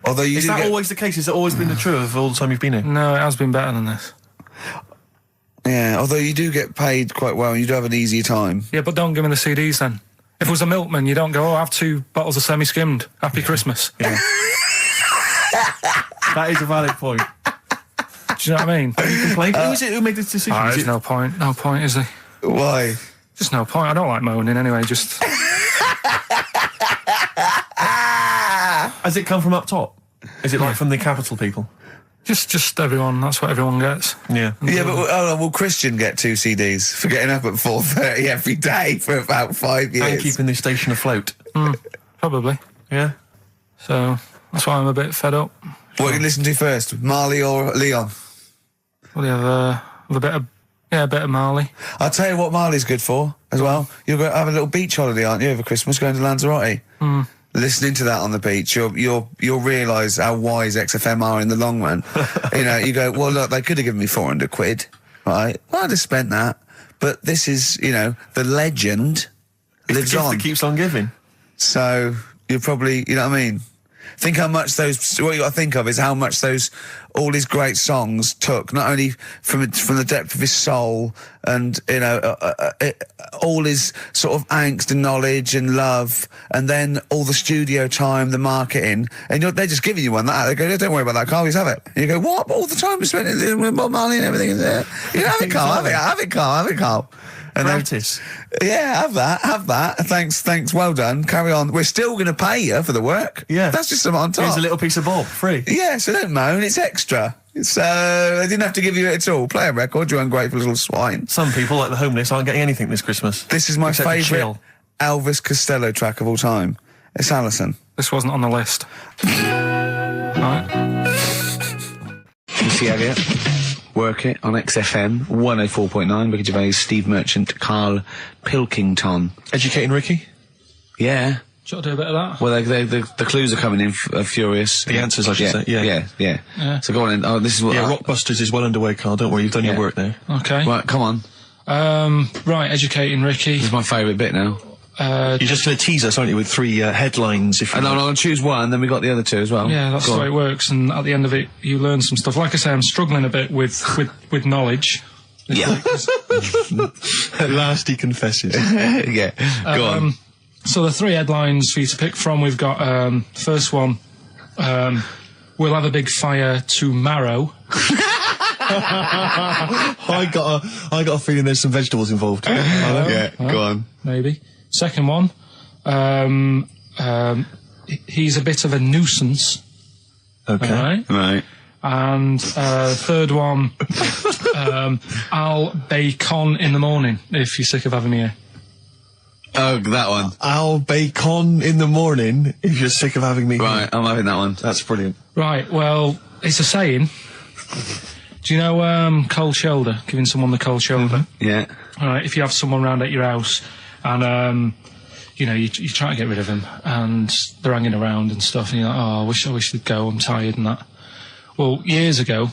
Although is that always the case? Has it always been the truth of all the time you've been here? No, it has been better than this. Yeah, although you do get paid quite well and you do have an easier time. Yeah, but don't give me the CDs then. If it was a milkman, you don't go, have 2 bottles of semi-skimmed. Happy Christmas. Yeah. That is a valid point. Do you know what I mean? Have you complained? Who is it who made this decision? There's no point. No point, is there? Why? Just no point. I don't like moaning anyway, just... Has it come from up top? Is it like from the capital people? Just everyone. That's what everyone gets. Yeah. Yeah, but will Christian get 2 CDs for getting up at 4:30 every day for about 5 years? And keeping this station afloat. Probably. Yeah. So that's why I'm a bit fed up. What do you listen to first, Marley or Leon? Well, you have a bit of Marley. I'll tell you what Marley's good for as well. You're going to have a little beach holiday, aren't you, over Christmas, going to Lanzarote? listening to that on the beach, you'll realise how wise XFM are in the long run. You know, you go, well, look, they could have given me 400 quid, right? Well, I'd have spent that. But this is, you know, the legend lives on. It keeps on giving. So you're probably, you know what I mean? Think how much what you got to think of is how much all his great songs took, not only from the depth of his soul and, you know, all his sort of angst and knowledge and love, and then all the studio time, the marketing, and they're just giving you one that. They go, don't worry about that, Carl, just have it. And you go, what? All the time we spent with Bob Marley and everything is there. You know, have it, Carl, have it, Carl. And practice. Yeah, have that. Thanks, well done. Carry on. We're still going to pay you for the work. Yeah. That's just something on top. Here's a little piece of Bob, free. Yeah, so don't moan, it's extra. So, they didn't have to give you it at all. Play a record, you ungrateful little swine. Some people, like the homeless, aren't getting anything this Christmas. This is my favourite Elvis Costello track of all time. It's Alison. This wasn't on the list. Right. Missy Elliott. Work It on XFM 104.9. Ricky Gervais, Steve Merchant, Karl Pilkington. Educating Ricky? Yeah. Should I do a bit of that? Well, the clues are coming in furious. The answers, I should say. Yeah. So go on in. Oh, this is what. Yeah, Rockbusters is well underway, Carl. Don't worry, you've done your work there. Okay. Right, come on. Right, Educating Ricky. This is my favourite bit now. You're just going to tease us, aren't you, with 3 headlines? If and I'll choose one, then we got the other 2 as well. Yeah, that's the way it works. And at the end of it, you learn some stuff. Like I say, I'm struggling a bit with knowledge. Yeah. At last he confesses. Yeah. Go on. So the 3 headlines for you to pick from, we've got first one. We'll have a big fire tomorrow. I got a feeling there's some vegetables involved. Go on. Maybe. Second one. He's a bit of a nuisance. Okay. Right. And third one. I'll bacon in the morning if you're sick of having me here. Oh, that one. I'll bacon in the morning if you're sick of having me here. Right, I'm having that one. That's brilliant. Right, well, it's a saying. Do you know cold shoulder? Giving someone the cold shoulder? Mm-hmm. Yeah. All right, if you have someone round at your house and, you know, you try to get rid of them and they're hanging around and stuff and you're like, oh, I wish they'd go, I'm tired and that. Well, years ago...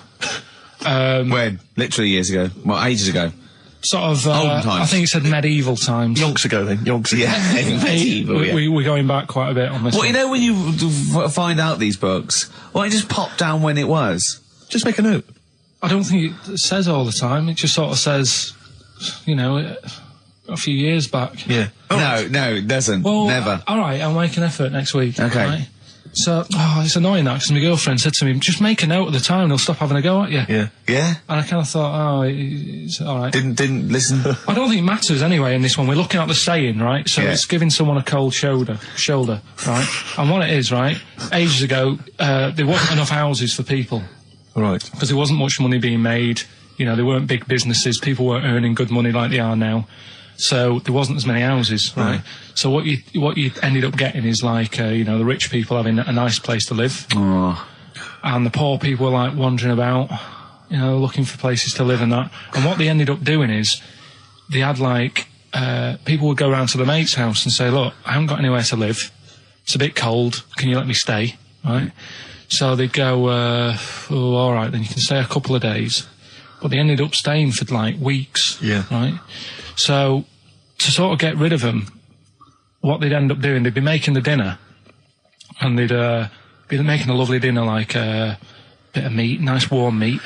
when? Literally years ago. Well, ages ago. Sort of, olden times. I think it said medieval times. Yonks ago then, yonks ago. Yeah, medieval, We're going back quite a bit on this Well, one. you know when you find out these books, why don't you just pop down when it was? Just make a note. I don't think it says all the time. It just sort of says, you know, a few years back. Yeah. No, it doesn't. Well, never. All right, I'll make an effort next week. Okay. Right? So, it's annoying that, because my girlfriend said to me, just make a note at the time, they'll stop having a go at you. Yeah. Yeah? And I kind of thought, it's all right. Didn't listen. I don't think it matters anyway in this one. We're looking at the saying, right? So it's giving someone a cold shoulder, right? And what it is, right? Ages ago, there wasn't enough houses for people. Right. Because there wasn't much money being made. You know, there weren't big businesses. People weren't earning good money like they are now. So there wasn't as many houses, right? So what you ended up getting is like, you know, the rich people having a nice place to live. Oh. And the poor people were like wandering about, you know, looking for places to live and that. And what they ended up doing is they had like, people would go around to the mate's house and say, look, I haven't got anywhere to live. It's a bit cold. Can you let me stay? Right? So they'd go, all right, then you can stay a couple of days. But they ended up staying for like weeks. Yeah. Right? So to sort of get rid of them, what they'd end up doing, they'd be making the dinner and they'd be making a lovely dinner, like a bit of meat, nice warm meat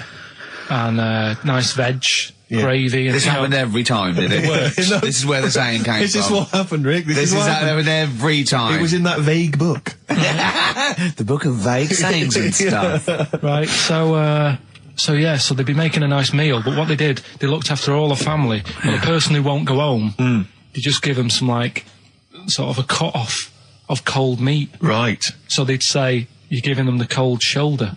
and nice veg, gravy. And this happened every time, did it? This is where the saying came from. This is what happened, Rick. This is what happened every time. It was in that vague book. The book of vague sayings and stuff. Right, so they'd be making a nice meal, but what they did, they looked after all the family. But the person who won't go home, they just give them some, like, sort of a cut-off of cold meat. Right. So they'd say, you're giving them the cold shoulder.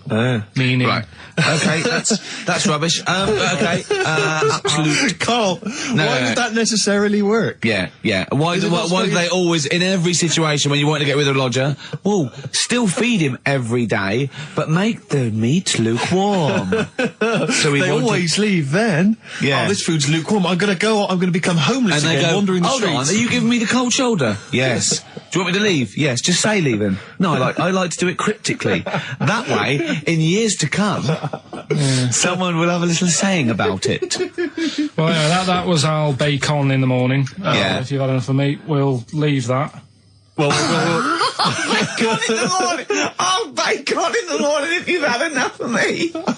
Meaning... Right. Okay, that's rubbish. Okay, absolute... Carl, why would that necessarily work? Yeah. Why do they always, in every situation when you want to get rid of a lodger, well, still feed him every day, but make the meat lukewarm. So they always leave then. Yeah. Oh, this food's lukewarm. I'm going to become homeless and again, they go, wandering the hold streets. on, are you giving me the cold shoulder? Yes. Do you want me to leave? Yes. Just say leaving. No, I like to do it cryptically. That way, in years to come, someone will have a little saying about it. Well, anyway, that was our bacon in the morning. If you've had enough of meat, we'll leave that. Well, bacon in the morning! Oh, bacon in the morning if you've had enough of me! Come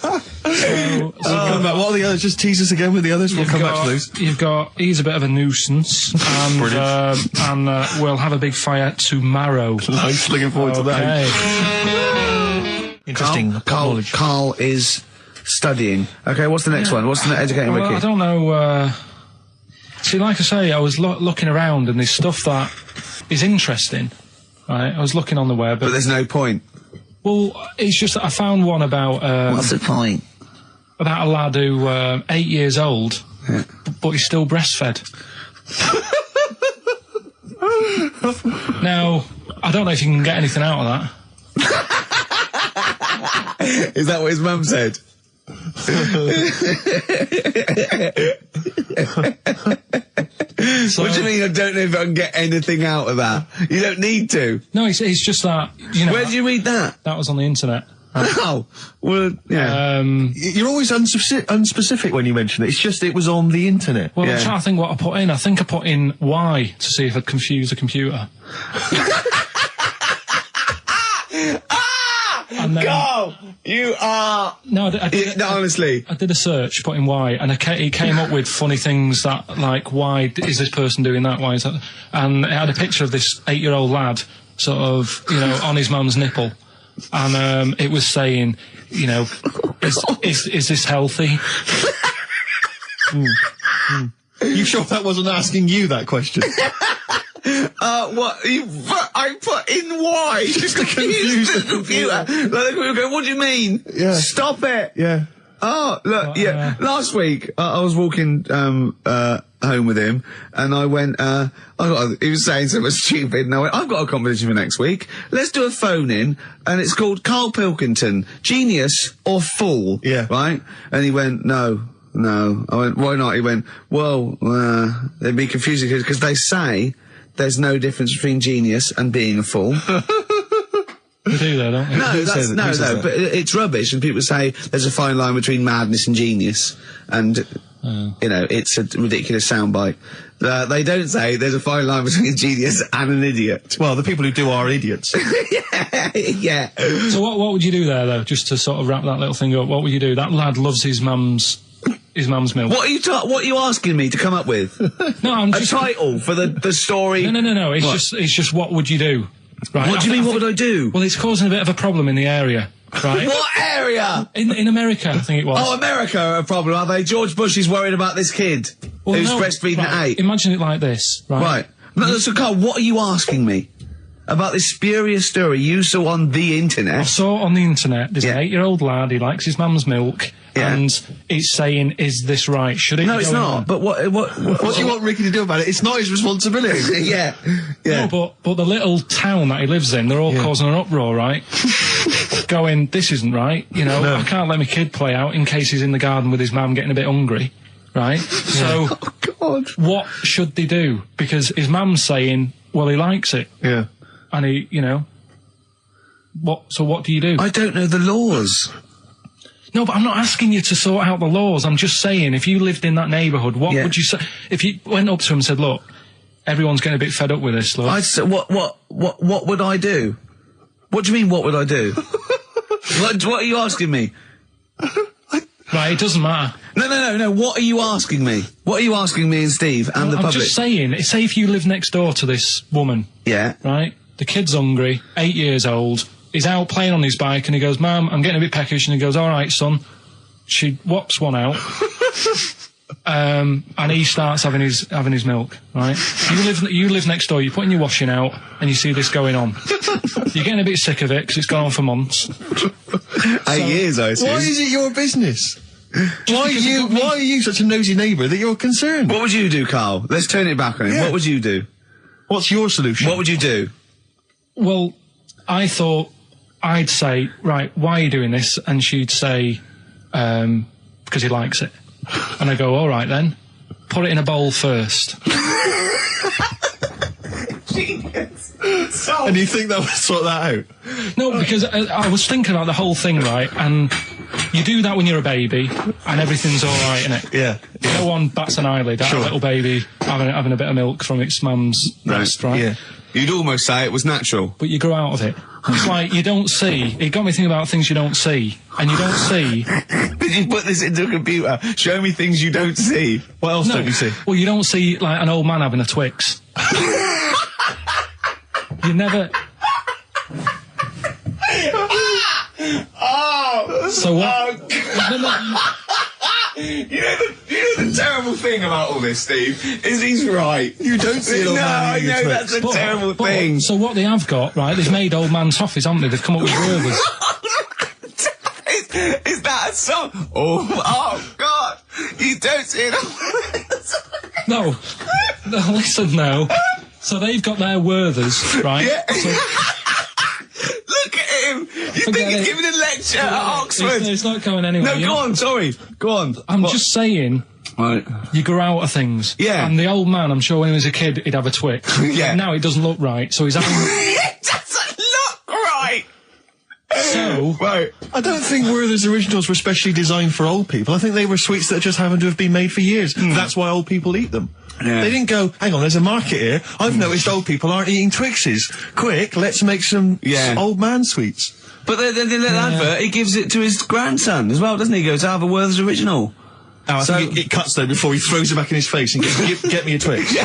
back. What are the others? Just tease us again with the others. We'll come back to those. You've got, he's a bit of a nuisance, and we'll have a big fire tomorrow. Nice, looking forward to that. Interesting. Carl is studying. Okay, what's the next one? What's the educating Ricky? I don't know, see, like I say, I was looking around and there's stuff that is interesting, right? I was looking on the web. But there's no point. Well, it's just that I found one about... what's the point? About a lad who, 8 years old, but he's still breastfed. Now, I don't know if you can get anything out of that. Is that what his mum said? So, what do you mean I don't know if I can get anything out of that? You don't need to. No, it's just that, you know... Where did you read that? That was on the internet. Oh, well, yeah. You're always unspecific when you mention it. It's just it was on the internet. Well, I'm trying to think what I put in. I think I put in Y to see if I'd confuse a computer. And then, Go! You are... No, I did, honestly. I did a search, put in Y, and it came up with funny things that, like, why is this person doing that? Why is that? And it had a picture of this 8-year-old lad, sort of, you know, on his mum's nipple. And it was saying, you know, is this healthy? You sure that wasn't asking you that question? What? I put in Y just to confuse the computer. Like, the computer go, what do you mean? Yeah. Stop it. Yeah. Oh, look, last week, I was walking, home with him, and I went, he was saying something stupid, and I went, I've got a competition for next week. Let's do a phone-in, and it's called Karl Pilkington, Genius or Fool. Yeah. Right? And he went, No. I went, why not? He went, well, they'd be confusing, because they say there's no difference between genius and being a fool. We do that, don't we? No, but it's rubbish, and people say there's a fine line between madness and genius, and, you know, it's a ridiculous soundbite. They don't say there's a fine line between a genius and an idiot. Well, the people who do are idiots. Yeah. So what would you do there, though, just to sort of wrap that little thing up? What would you do? That lad loves his mum's milk. What are you asking me to come up with? No, I'm just... A title for the story? No. It's just what would you do? Right. What do you mean, what would I do? Well, it's causing a bit of a problem in the area, right? What area? In America, I think it was. Oh, America are a problem, are they? George Bush is worried about this kid who's breastfeeding at 8. Imagine it like this, right? Right. No, so Carl, what are you asking me? About this spurious story you saw on the internet? I saw on the internet, there's an 8-year-old lad, he likes his mum's milk, and it's saying, is this right? Should it No, be it's going not. on? But what do you want Ricky to do about it? It's not his responsibility. Yeah. No, but the little town that he lives in, they're all causing an uproar, right? Going, this isn't right, you know, I can't let my kid play out in case he's in the garden with his mum getting a bit hungry, right? So, what should they do? Because his mum's saying, well, he likes it. Yeah. And he, you know, what do you do? I don't know the laws. No, but I'm not asking you to sort out the laws. I'm just saying, if you lived in that neighbourhood, what would you say? If you went up to him and said, look, everyone's getting a bit fed up with this, look. I'd say, what would I do? What do you mean, what would I do? what are you asking me? Right, it doesn't matter. No, what are you asking me? What are you asking me and Steve and the public? I'm just saying, say if you live next door to this woman. Yeah. Right? The kid's hungry, 8 years old, he's out playing on his bike and he goes, Mum, I'm getting a bit peckish, and he goes, all right, son. She whops one out. and he starts having his milk, right? You live next door, you're putting your washing out, and you see this going on. You're getting a bit sick of it, because it's gone on for months. 8 years, I assume. Why is it your business? Why are you such a nosy neighbour that you're concerned? What would you do, Carl? Let's turn it back on him. Yeah. What would you do? What's your solution? What would you do? Well, I thought I'd say, right, why are you doing this? And she'd say, because he likes it. And I go, all right then, put it in a bowl first. And you think that would sort that out? No, because I was thinking about the whole thing, right? And you do that when you're a baby, and everything's all right, innit? Yeah. No one bats an eyelid at a little baby having a bit of milk from its mum's breast, right? Yeah. You'd almost say it was natural. But you grow out of it. It's like you don't see. It got me thinking about things you don't see, and you don't see. Did you put this into a computer? Show me things you don't see. What else don't you see? Well, you don't see like an old man having a Twix. You never. Oh! So what? Oh, you know the terrible thing about all this, Steve, is he's right. You don't see an old man eating a Twix. That's a terrible thing. So what they have got, right, they've made old man toffees, haven't they? They've come up with Gervais. Is that a song? Oh, God! You don't see it. No, listen now. So they've got their Werthers, right? Yeah. So, look at him! You think he's giving a lecture at Oxford? It's not going anywhere. No, go on, sorry. Go on. I'm just saying, right. You grow out of things. Yeah. And the old man, I'm sure when he was a kid, he'd have a Twix. Yeah. Now it doesn't look right, so he's having... It doesn't look right! So... Right. I don't think Werther's originals were specially designed for old people. I think they were sweets that just happened to have been made for years. That's why old people eat them. Yeah. They didn't go, hang on, there's a market here. I've noticed old people aren't eating Twixes. Quick, let's make some old man sweets. But then the advert, he gives it to his grandson as well, doesn't he? He goes, have a Werther's original. Oh, I think it cuts though before he throws it back in his face and goes, get me a Twix.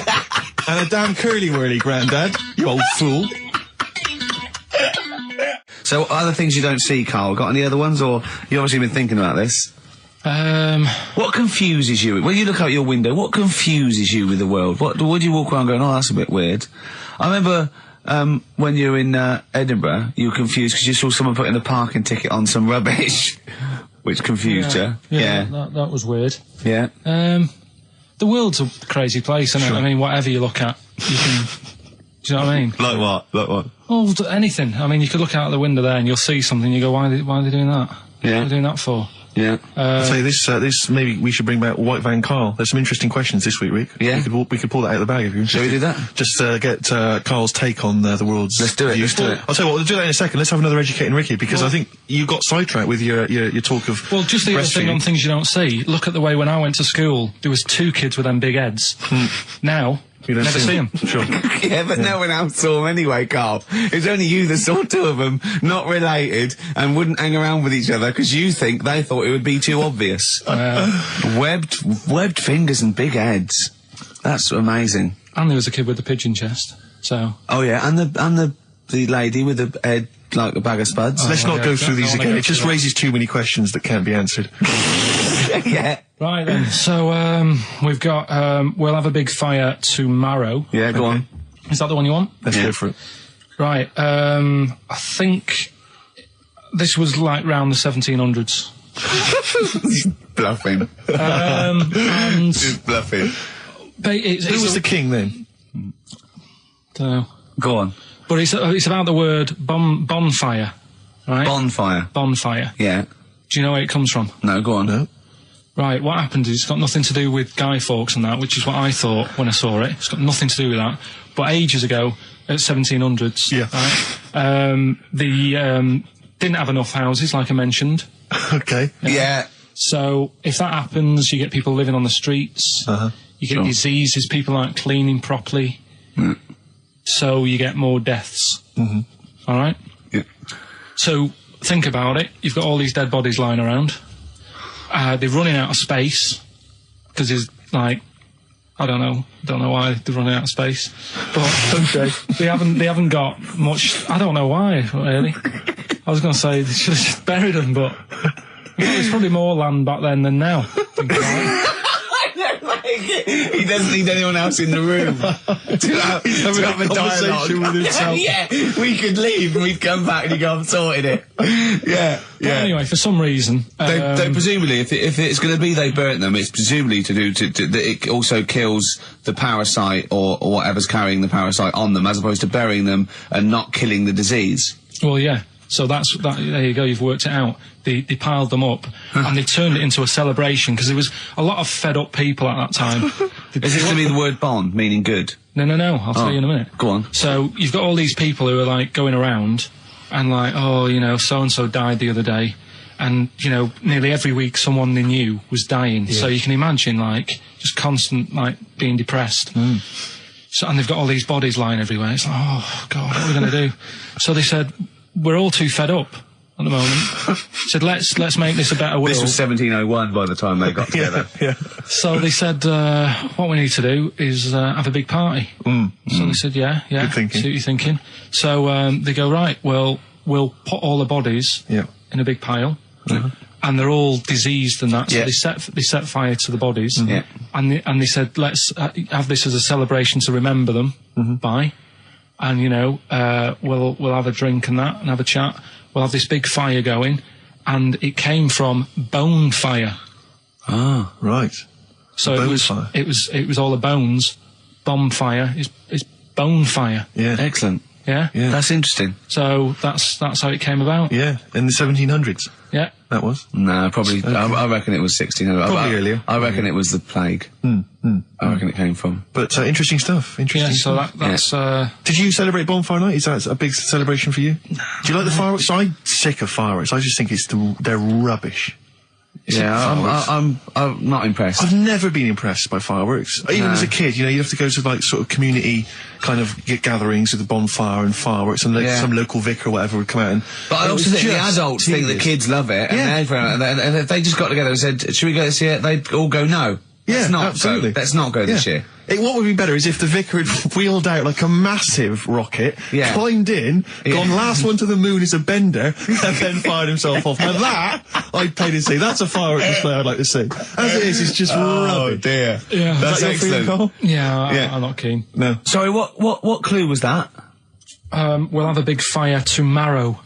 And a damn curly-whirly, Grandad, you old fool. So, other things you don't see, Carl? Got any other ones, or you obviously been thinking about this? What confuses you? When you look out your window, what confuses you with the world? What do you walk around going, oh, that's a bit weird? I remember, when you were in, Edinburgh, you were confused because you saw someone putting a parking ticket on some rubbish, which confused you. Yeah. That was weird. Yeah. The world's a crazy place, isn't it? I mean, whatever you look at, you can... Do you know what I mean? Like what? Like what? Oh, anything. I mean, you could look out the window there and you'll see something. You go, why are they doing that? Yeah. What are they doing that for? Yeah. I'll tell you this, maybe we should bring back White Van Carl. There's some interesting questions this week, Rick. Yeah. We could pull that out of the bag if you're interested. Shall we do that? Just, get, Carl's take on, the world's... Let's do it, let's do it. I'll tell you what, we'll do that in a second. Let's have another Educating Ricky, because I think you got sidetracked with your talk of Well, just the other thing on things you don't see. Look at the way when I went to school, there was 2 kids with them big heads. Now... You don't never see them. Sure. Yeah, but no one else saw them anyway, Carl. It's only you that saw 2 of them, not related, and wouldn't hang around with each other because they thought it would be too obvious. Webbed fingers and big heads. That's amazing. And there was a kid with a pigeon chest. So. Oh yeah, and the lady with the head like a bag of spuds. Let's not go through these again. It just raises too many questions that can't be answered. Yeah. Right then. So we've got we'll have a big fire tomorrow. Yeah, go on. Is that the one you want? Let's go for it. Right. I think this was like round the 1700s. Bluffing. And Just bluffing. Who was the king then? Don't know. Go on. But it's about the word bonfire, right? Bonfire. Yeah. Do you know where it comes from? No, go on. No. Right, what happened is it's got nothing to do with Guy Fawkes and that, which is what I thought when I saw it. It's got nothing to do with that. But ages ago, at 1700s, right, they didn't have enough houses, like I mentioned. Okay. Yeah. So if that happens, you get people living on the streets. You get diseases, people aren't cleaning properly. So you get more deaths. All right? Yeah. So think about it. You've got all these dead bodies lying around. They're running out of space because there's like, I don't know why they're running out of space, but they haven't got much. I don't know why really. I was going to say they should have just buried them, but there's probably more land back then than now. Think about it. He doesn't need anyone else in the room to have a dialogue with himself. Yeah, we could leave and we'd come back and he'd go, I've sorted it. Yeah. But anyway, for some reason... They presumably, if it's going to be they burnt them, it's presumably to do that it also kills the parasite or whatever's carrying the parasite on them, as opposed to burying them and not killing the disease. Well, yeah. So there you go, you've worked it out. They piled them up and they turned it into a celebration because there was a lot of fed up people at that time. Is this going to be the word bon, meaning good? No, I'll tell you in a minute. Go on. So you've got all these people who are like going around and like, oh, you know, so-and-so died the other day. And, you know, nearly every week someone they knew was dying. Yeah. So you can imagine, like, just constant, like, being depressed. So, and they've got all these bodies lying everywhere. It's like, oh, God, what are we going to do? So they said, we're all too fed up at the moment. Said, let's make this a better world. This was 1701 by the time they got together. Yeah. So they said, what we need to do is have a big party. So they said, yeah. Good thinking. See what you're thinking. So they go, right, well, we'll put all the bodies in a big pile. And they're all diseased and that, so they set fire to the bodies. And they said, let's have this as a celebration to remember them by. And, you know, we'll have a drink and that, and have a chat. We'll have this big fire going, and it came from bone fire. Ah, right. So it was all the bones. Bonfire is bone fire. Yeah. Excellent. Yeah? That's interesting. So that's how it came about. Yeah, in the 1700s. Yeah. That was? No, probably, Okay. I reckon it was 1600. Probably earlier. I reckon it was the plague. I reckon it came from. But interesting stuff. Interesting stuff. That's... Did you celebrate Bonfire Night? Is that a big celebration for you? Do you like the fireworks? I'm sick of fireworks. I just think they're rubbish. I'm not impressed. I've never been impressed by fireworks. Even as a kid, you know, you have to go to like sort of community kind of gatherings with a bonfire and fireworks, and some local vicar or whatever would come out. But I also think the adults think the kids love it, and if they just got together and said, "Should we go this year?" They'd all go, "No." Yeah, absolutely. Let's not go this year. What would be better is if the vicar had wheeled out like a massive rocket, climbed in, gone last one to the moon is a bender, and then fired himself off. Now that, I'd pay to see. That's a firework display I'd like to see. As it is, it's just rubbish. Oh dear. Yeah. That's your feeling, excellent. Cole? Yeah, I'm not keen. No. Sorry, what clue was that? We'll have a big fire tomorrow.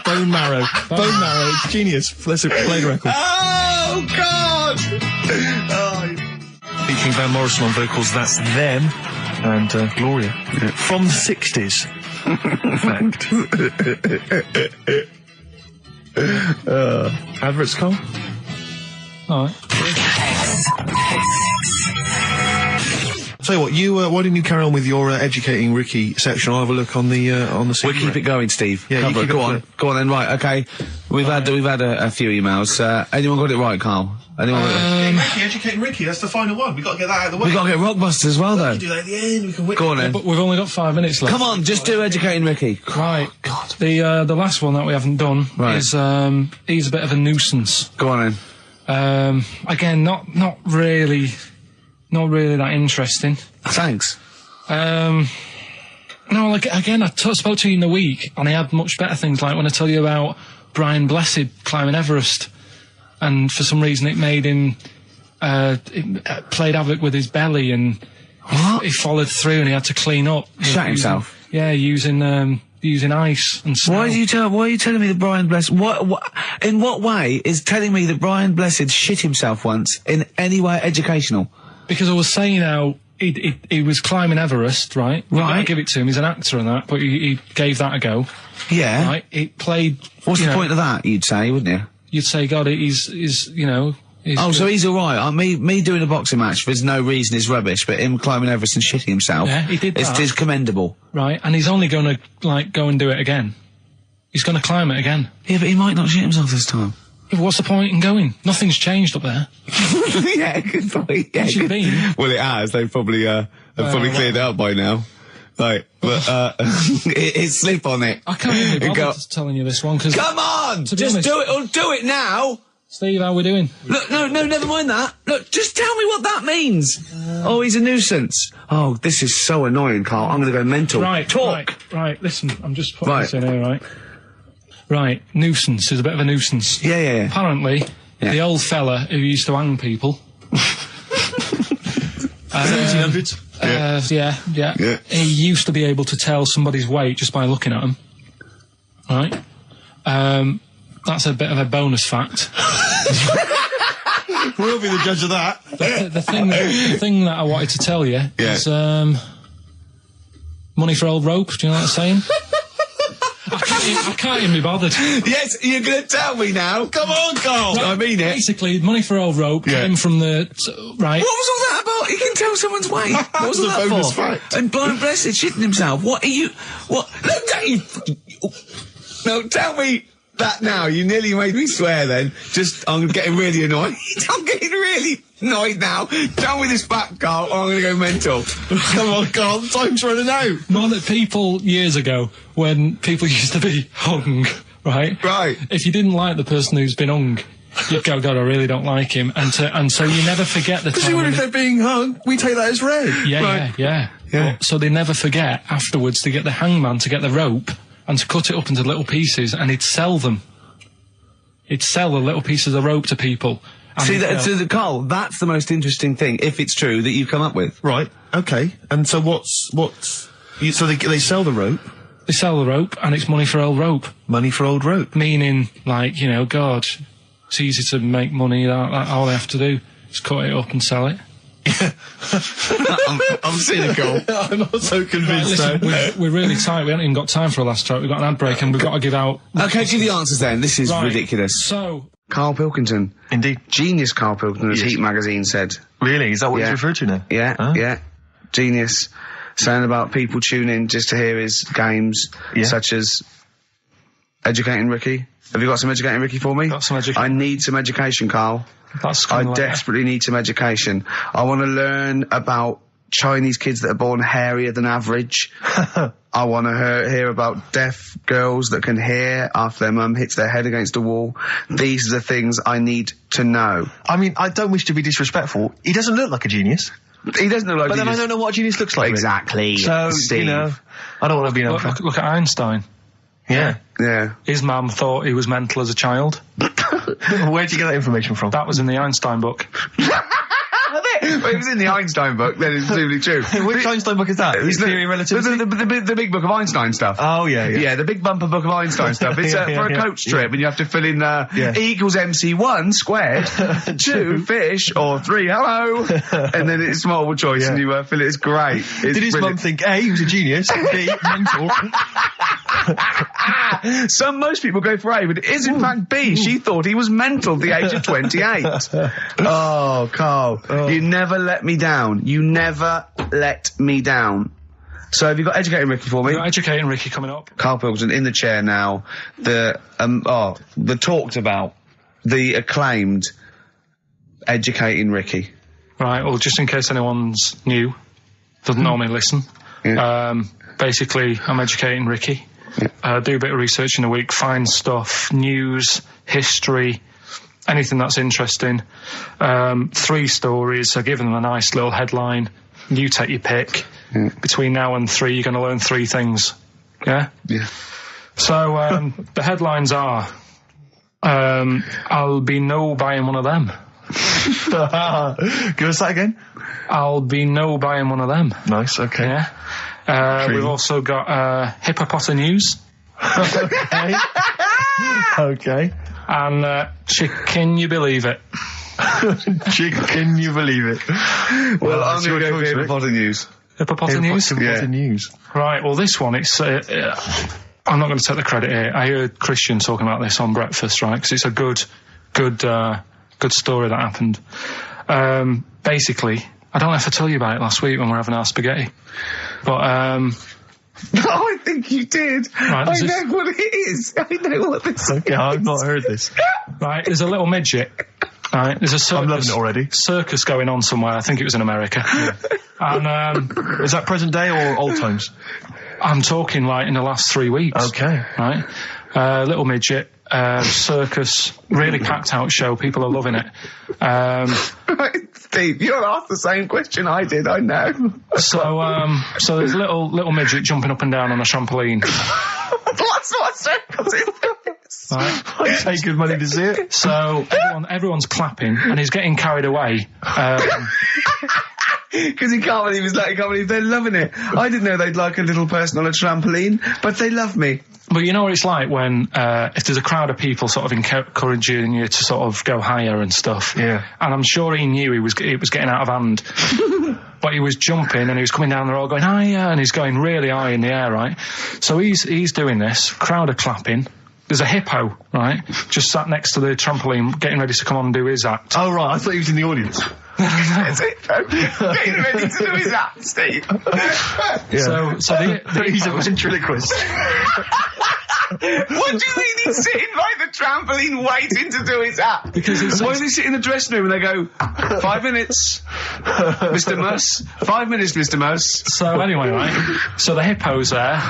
Bone marrow. Bone marrow. Genius. Let's play the record. Oh, God! Featuring Van Morrison on vocals, that's Them, and Gloria. From the 60s, in fact. Adverts, Cole? Alright. Tell you what, why didn't you carry on with your educating Ricky section? I'll have a look on the We'll keep it going, Steve. Yeah, go on then. Right, okay. We've had a few emails. Anyone got it right, Carl? Anyone got it? Ricky, educating Ricky. That's the final one. We've got to get that out of the way. We've got to get Rockbusters as well, though. We can do that at the end. We can win. Go on then. But we've only got 5 minutes left. Come on, just do educating Ricky. Right. God. The last one that we haven't done is he's a bit of a nuisance. Go on then. Again, not really that interesting. Thanks. No, like, again, I spoke to you in the week, and I had much better things, like when I tell you about Brian Blessed climbing Everest, and for some reason it made him, it played havoc with his belly, and he followed through, and he had to clean up. Shut himself? Yeah, using ice and snow. Why are you telling me that Brian Blessed, in what way is telling me that Brian Blessed shit himself once in any way educational? Because I was saying how he was climbing Everest, right? I give it to him. He's an actor and that, but he gave that a go. Yeah. Right. It played. What's the point of that? You'd say, wouldn't you? You'd say, God, he's you know. So he's all right. Me doing a boxing match for no reason is rubbish, but him climbing Everest and shitting himself, he did that. It's commendable. Right, and he's only going to go and do it again. He's going to climb it again. Yeah, but he might not shit himself this time. Yeah, what's the point in going? Nothing's changed up there. Yeah, good point. Yeah, should been. Well, it has. They've probably cleared it up by now. Like, but it's slip on it. I can't even be bothered telling you this one because. Come on, just do it. Or do it now. Steve, how we doing? Look, no, never mind that. Look, just tell me what that means. Oh, he's a nuisance. Oh, this is so annoying, Carl. I'm going to go mental. Right, talk. Right. Listen, I'm just putting this in here, right? Right, nuisance is a bit of a nuisance. Yeah. Apparently, the old fella who used to hang people 1700s? Yeah. He used to be able to tell somebody's weight just by looking at them. Right? That's a bit of a bonus fact. We'll be the judge of that. The thing that I wanted to tell you is money for old rope. Do you know what I'm saying? I can't even be bothered. Yes, you're going to tell me now. Come on, Carl. Right, I mean it. Basically, money for old rope came from the... Right. What was all that about? He can tell someone's weight. What was all that for? Fact. And blind blessed shitting himself. What are you... What? No, tell me that now. You nearly made me swear then. I'm getting really annoyed. I'm getting really annoyed now. Tell me this back, Carl, or I'm going to go mental. Come on, Carl, time's running out. More that people, years ago, when people used to be hung, right? Right. If you didn't like the person who's been hung, you'd go, God, I really don't like him. And so you never forget the time. Because even if they're being hung, we take that as read. Yeah. So they never forget afterwards to get the hangman to get the rope and to cut it up into little pieces, and he'd sell them. He'd sell the little pieces of rope to people. See, Carl, that's the most interesting thing, if it's true, that you've come up with. Right, okay. And so so they sell the rope? They sell the rope, and it's money for old rope. Money for old rope? Meaning, like, God, it's easy to make money, all they have to do is cut it up and sell it. I'm cynical. I'm not so convinced. Right, listen, we're really tight. We haven't even got time for a last track. We've got an ad break and we've got to give out... Okay, give the answers then. This is ridiculous. So... Karl Pilkington. Indeed. Genius Karl Pilkington, as Heat magazine said. Really? Is that what he's referred to now? Yeah. Genius. Saying about people tune in just to hear his games, such as Educating Ricky. Have you got some Educating Ricky for me? Got some education. I need some education, Carl. I desperately need some education. I want to learn about Chinese kids that are born hairier than average. I want to hear about deaf girls that can hear after their mum hits their head against a wall. These are the things I need to know. I mean, I don't wish to be disrespectful. He doesn't look like a genius. He doesn't look like a genius. But then I don't know what a genius looks like. Exactly. So, Steve. I don't want to be an Look at Einstein. Yeah. His mum thought he was mental as a child. Where'd you get that information from? That was in the Einstein book. But it was in the Einstein book, then it's presumably true. Which Einstein book is that? His Theory of Relativity? The big book of Einstein stuff. Oh, yeah. Yeah, the big bumper book of Einstein stuff. It's for a coach trip, and you have to fill in E equals MC1 squared, 2 fish, or 3 hello, and then it's multiple choice, and you fill it. It's great. Did his mum think, A, he was a genius, B, mental? Most people go for A, but it is in fact B. She thought he was mental at the age of 28. Oh, Carl, you never let me down. You never let me down. So have you got Educating Ricky for me? We've got Educating Ricky coming up. Karl Pilkington in the chair now. The talked about, the acclaimed Educating Ricky. Right, well, just in case anyone's new, doesn't normally listen. Basically, I'm Educating Ricky. Do a bit of research in a week, find stuff, news, history, anything that's interesting. 3 stories, I give them a nice little headline. You take your pick. Between now and 3, you're going to learn 3 things. Yeah? Yeah. So, the headlines are, I'll be no buying one of them. Give us that again. I'll be no buying one of them. Nice, okay. Yeah. We've also got hippopotamus. Okay. And can you believe it? Can you believe it? Well, I'm going to go for hippopotamus. Hippopotamus? Hippopotamus. Right, well, this one, it's... I'm not going to take the credit here. I heard Christian talking about this on breakfast, right? Because it's a good story that happened. Basically, I don't know if I told you about it last week when we were having our spaghetti. But, I think you did. Right, I know what it is. I know what this is. Okay, I've not heard this. Right, there's a little midget. Right, there's a circus. I'm loving it already. Circus going on somewhere. I think it was in America. And, is that present day or old times? I'm talking, like, in the last 3 weeks. Okay. Right? Little midget. Circus, really packed out show. People are loving it. Right, Steve, you're asked the same question I did. I know. So there's a little midget jumping up and down on a trampoline. That's what circus is. Right? I'd pay good money to see it. So everyone's clapping, and he's getting carried away. Because he can't believe they're loving it. I didn't know they'd like a little person on a trampoline, but they love me. But you know what it's like when, if there's a crowd of people sort of encouraging you to sort of go higher and stuff. Yeah. And I'm sure he knew it was getting out of hand. But he was jumping and he was coming down the road going higher, and he's going really high in the air, right? So he's doing this, crowd are clapping. There's a hippo, right, just sat next to the trampoline, getting ready to come on and do his act. Oh, right, I thought he was in the audience. That's it. Getting ready to do his act, Steve. Yeah. So he's a ventriloquist. What do you mean he's sitting by the trampoline waiting to do his act? Because why does he sit in the dressing room and they go, 5 minutes, Mr. Muss, 5 minutes, Mr. Muss. So anyway, right, so the hippo's there.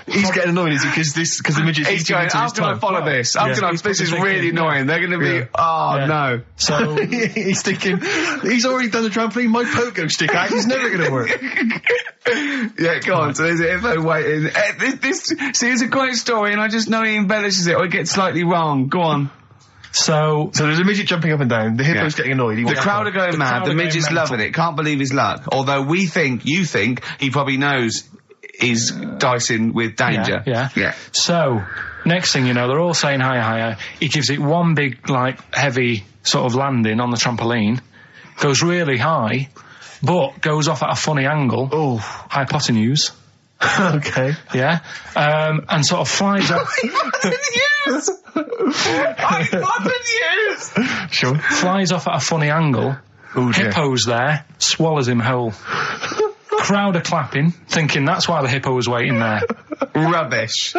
He's getting annoyed, is he? Because the midget... He's going, how can I follow this? This is really annoying. They're going to be, no. So he's thinking, he's already done the trampoline, my pogo stick act is never going to work. Yeah, go on. So there's a hippo waiting. See, it's a great story, and I just know he embellishes it or it gets slightly wrong. Go on. So there's a midget jumping up and down. The hippo's getting annoyed. The crowd are going mad. The midget's loving it. Can't believe his luck. Although you think he probably knows he's dicing with danger. Yeah. So next thing you know, they're all saying higher. He gives it one big, like, heavy sort of landing on the trampoline, goes really high, but goes off at a funny angle. Oh, hypotenuse. Okay. Yeah. And sort of flies up. Hypotenuse! Sure. Flies off at a funny angle. Oh, dear. Hippo's there, swallows him whole. Crowd are clapping, thinking that's why the hippo was waiting there. Rubbish.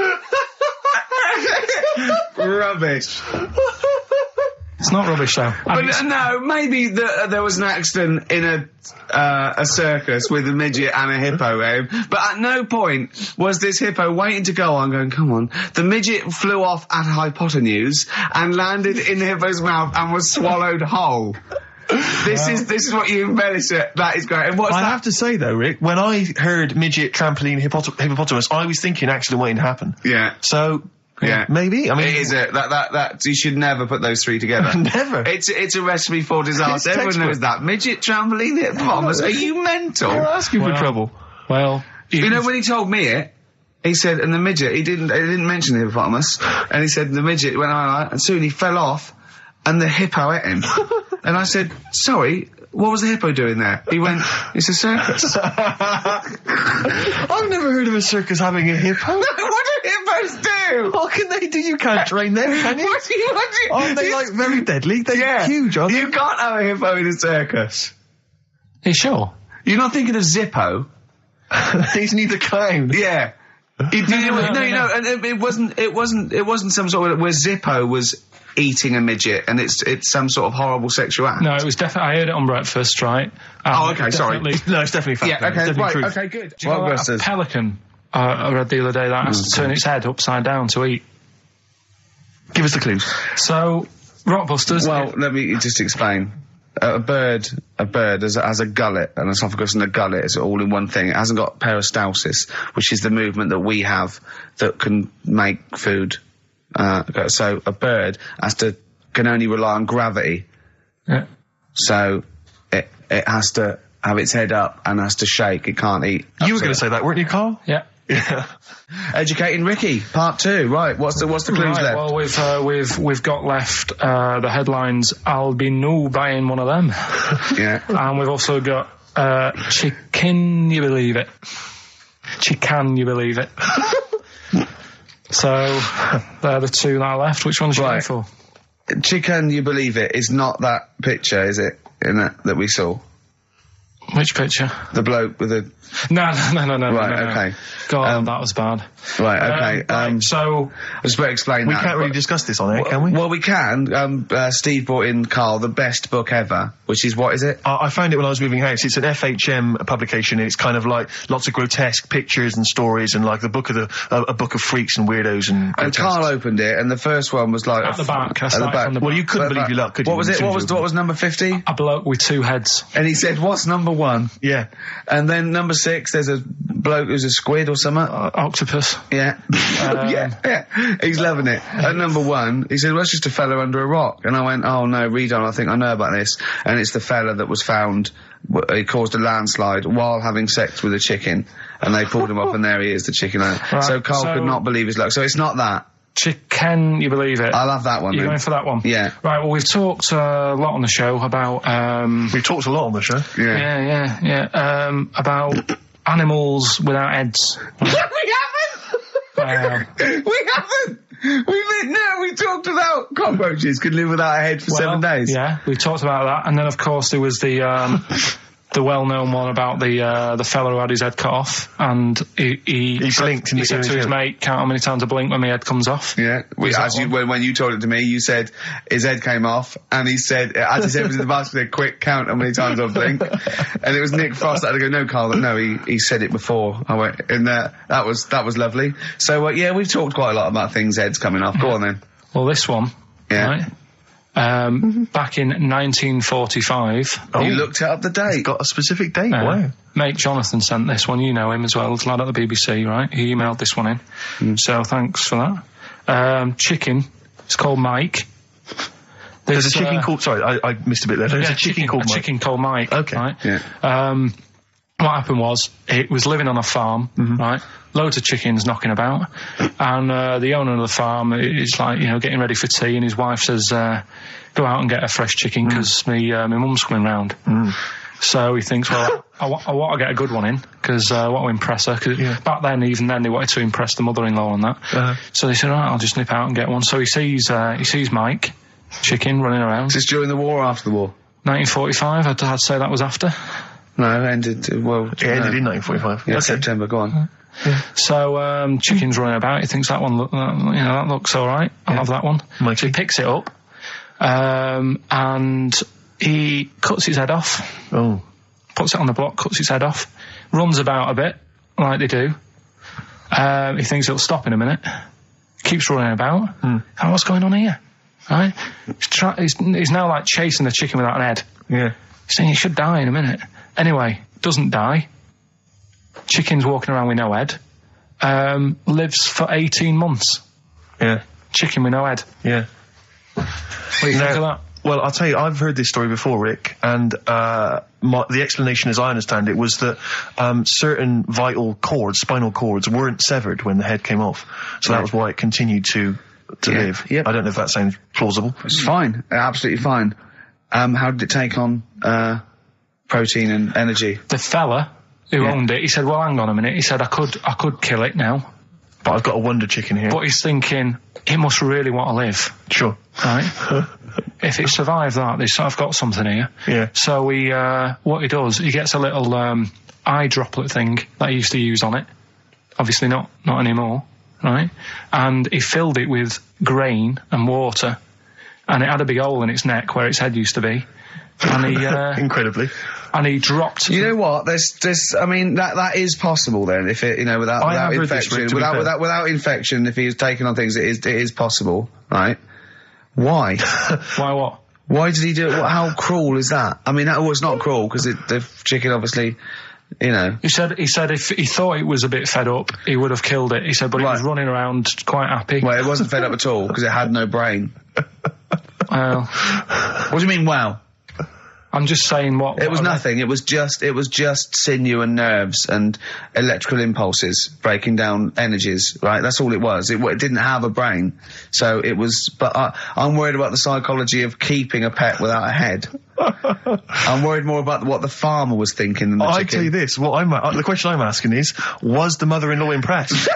Rubbish. It's not rubbish, though. But no, maybe there was an accident in a circus with a midget and a hippo, but at no point was this hippo waiting to go on, going, come on. The midget flew off at hypotenuse and landed in the hippo's mouth and was swallowed whole. This is what you embellish it. That is great. And what's I have to say, though, Rick, when I heard midget, trampoline, hippopotamus, I was thinking accident waiting to happen. Yeah. So... Yeah, maybe. I mean, it is that you should never put those three together. Never. It's a recipe for disaster. Everyone knows that. Midget, trampoline, hippopotamus. Are you mental? You're asking for trouble. Well, you know when he told me it, he said, and the midget. He didn't mention the hippopotamus, and he said the midget went on, and soon he fell off, and the hippo ate him. And I said, sorry. What was the hippo doing there? He went, it's a circus. I've never heard of a circus having a hippo. What do hippos do? What can they do? You can't train them, can you? What do you... Aren't they, like, very deadly? They're huge, aren't they? You can't have a hippo in a circus. Are you sure? You're not thinking of Zippo? He's neither clown. Yeah. No, and it wasn't some sort of where Zippo was eating a midget and it's some sort of horrible sexual act. No, it was definitely, I heard it on breakfast, right? Okay, sorry. No, it's definitely fact. Yeah, okay, right, truth. okay, good. Do you know what a pelican, I read the other day, that has to turn its head upside down to eat? Give us the clues. So, Rockbusters... Well, let me just explain. A bird has a gullet, an esophagus and a gullet. It's all in one thing. It hasn't got peristalsis, which is the movement that we have that can make food. So a bird can only rely on gravity. Yeah. So it has to have its head up and has to shake. It can't eat. You were going to say that, weren't you, Carl? Yeah. Yeah. Educating Ricky, part 2. Right, what's the clues left? Well, we've got left the headlines. I'll be no buying one of them. Yeah. And we've also got chicken. You believe it? Chicken. You believe it? So they're the two that are left. Which one's you going for? Chicken. You believe it is not that picture, is it? That we saw. Which picture? The bloke with the... No. Right, okay. God, that was bad. Right, okay. So... I just better explain we that. We can't really discuss this on air, can we? Well, we can. Steve brought in, Carl, the best book ever, which is, what is it? I found it when I was moving house. It's an FHM publication, and it's kind of like lots of grotesque pictures and stories, and like a book of freaks and weirdos and grotesques. And Carl opened it, and the first one was like... At the back. At the back. Well, you couldn't believe your luck, could you? What was it? What was number 50? A bloke with two heads. And he said, what's number 1. Yeah. And then number 6, there's a bloke who's a squid or something. Octopus. Yeah. Yeah. He's loving it. At number 1, he said, well, it's just a fella under a rock. And I went, oh no, read on, I think I know about this. And it's the fella that was found, he caused a landslide while having sex with a chicken. And they pulled him up and there he is, the chicken. Right, so Carl could not believe his luck. So it's not that. Can you believe it? I'll have that one. You're going for that one? Yeah. Right, well, we've talked a lot on the show about... We've talked a lot on the show. Yeah. About animals without heads. We haven't! We haven't! We talked about cockroaches could live without a head for 7 days. Yeah, we talked about that. And then, of course, there was the... the well-known one about the fella who had his head cut off, and he blinked. He said to his mate, "Count how many times I blink when my head comes off." Yeah, when you told it to me, you said his head came off, and he said, as his head was in the basket, he said, "Quick, count how many times I blink." And it was Nick Frost that had to go, "No, Carl, no, he said it before." I went, and that was lovely. So yeah, we've talked quite a lot about things heads coming off. Go on then. Well, this one, right? Back in 1945. You looked it up the date. It's got a specific date. Wow. Mate Jonathan sent this one. You know him as well. It's a lad at the BBC, right? He emailed this one in. So thanks for that. Chicken. It's called Mike. There's a chicken called... Sorry, I missed a bit there. There's a chicken called Mike. Chicken called Mike. Okay. Right? Yeah. What happened was, it was living on a farm, right? Loads of chickens knocking about. And the owner of the farm is like, getting ready for tea, and his wife says, go out and get a fresh chicken, because my mum's coming round. So he thinks, well, I want to get a good one in, because I want to impress her. Cause back then, even then, they wanted to impress the mother-in-law and that. So they said, all right, I'll just nip out and get one. So he sees Mike, chicken, running around. Is this during the war or after the war? 1945, I'd say that was after. No, it ended, It ended in 1945. Yeah, Okay. September, go on. Yeah. So, chicken's running about, he thinks that one, that looks alright, I'll have that one. Mikey. So he picks it up, and he cuts his head off. Oh. Puts it on the block, cuts his head off, runs about a bit, like they do. He thinks it'll stop in a minute, keeps running about. And what's going on here? Right? He's now like chasing the chicken without an head. Yeah. He's saying he should die in a minute. Anyway, doesn't die. Chicken's walking around with no head. Lives for 18 months. Yeah. Chicken with no head. Yeah. What do you think of that? Well, I'll tell you, I've heard this story before, Rick, and the explanation, as I understand it, was that certain vital cords, spinal cords, weren't severed when the head came off. So that was why it continued to live. Yep. I don't know if that sounds plausible. It's fine. Absolutely fine. How did it take on protein and energy? The fella who owned it, he said, well, hang on a minute. He said, I could kill it now. But I've got a wonder chicken here. But he's thinking, it must really want to live. Sure. Right? If it survived that, I've got something here. Yeah. So what he does, he gets a little eye droplet thing that he used to use on it. Obviously not anymore. Right? And he filled it with grain and water. And it had a big hole in its neck where its head used to be. And he... Incredibly. And he dropped... You know what? I mean, that is possible then, if it, without infection. Without infection, if he is taking on things, it is possible, right? Why? Why what? Why did he do it? How cruel is that? I mean, that was not cruel, because the chicken obviously... He said if he thought it was a bit fed up, he would have killed it. He said, but he was running around quite happy. Well, it wasn't fed up at all, because it had no brain. Well... What do you mean, wow? I'm just saying what... It was nothing. It was just sinew and nerves and electrical impulses breaking down energies, right? That's all it was. It didn't have a brain. So it was... But I'm worried about the psychology of keeping a pet without a head. I'm worried more about what the farmer was thinking than the chicken. I tell you this, the question I'm asking is, was the mother-in-law impressed?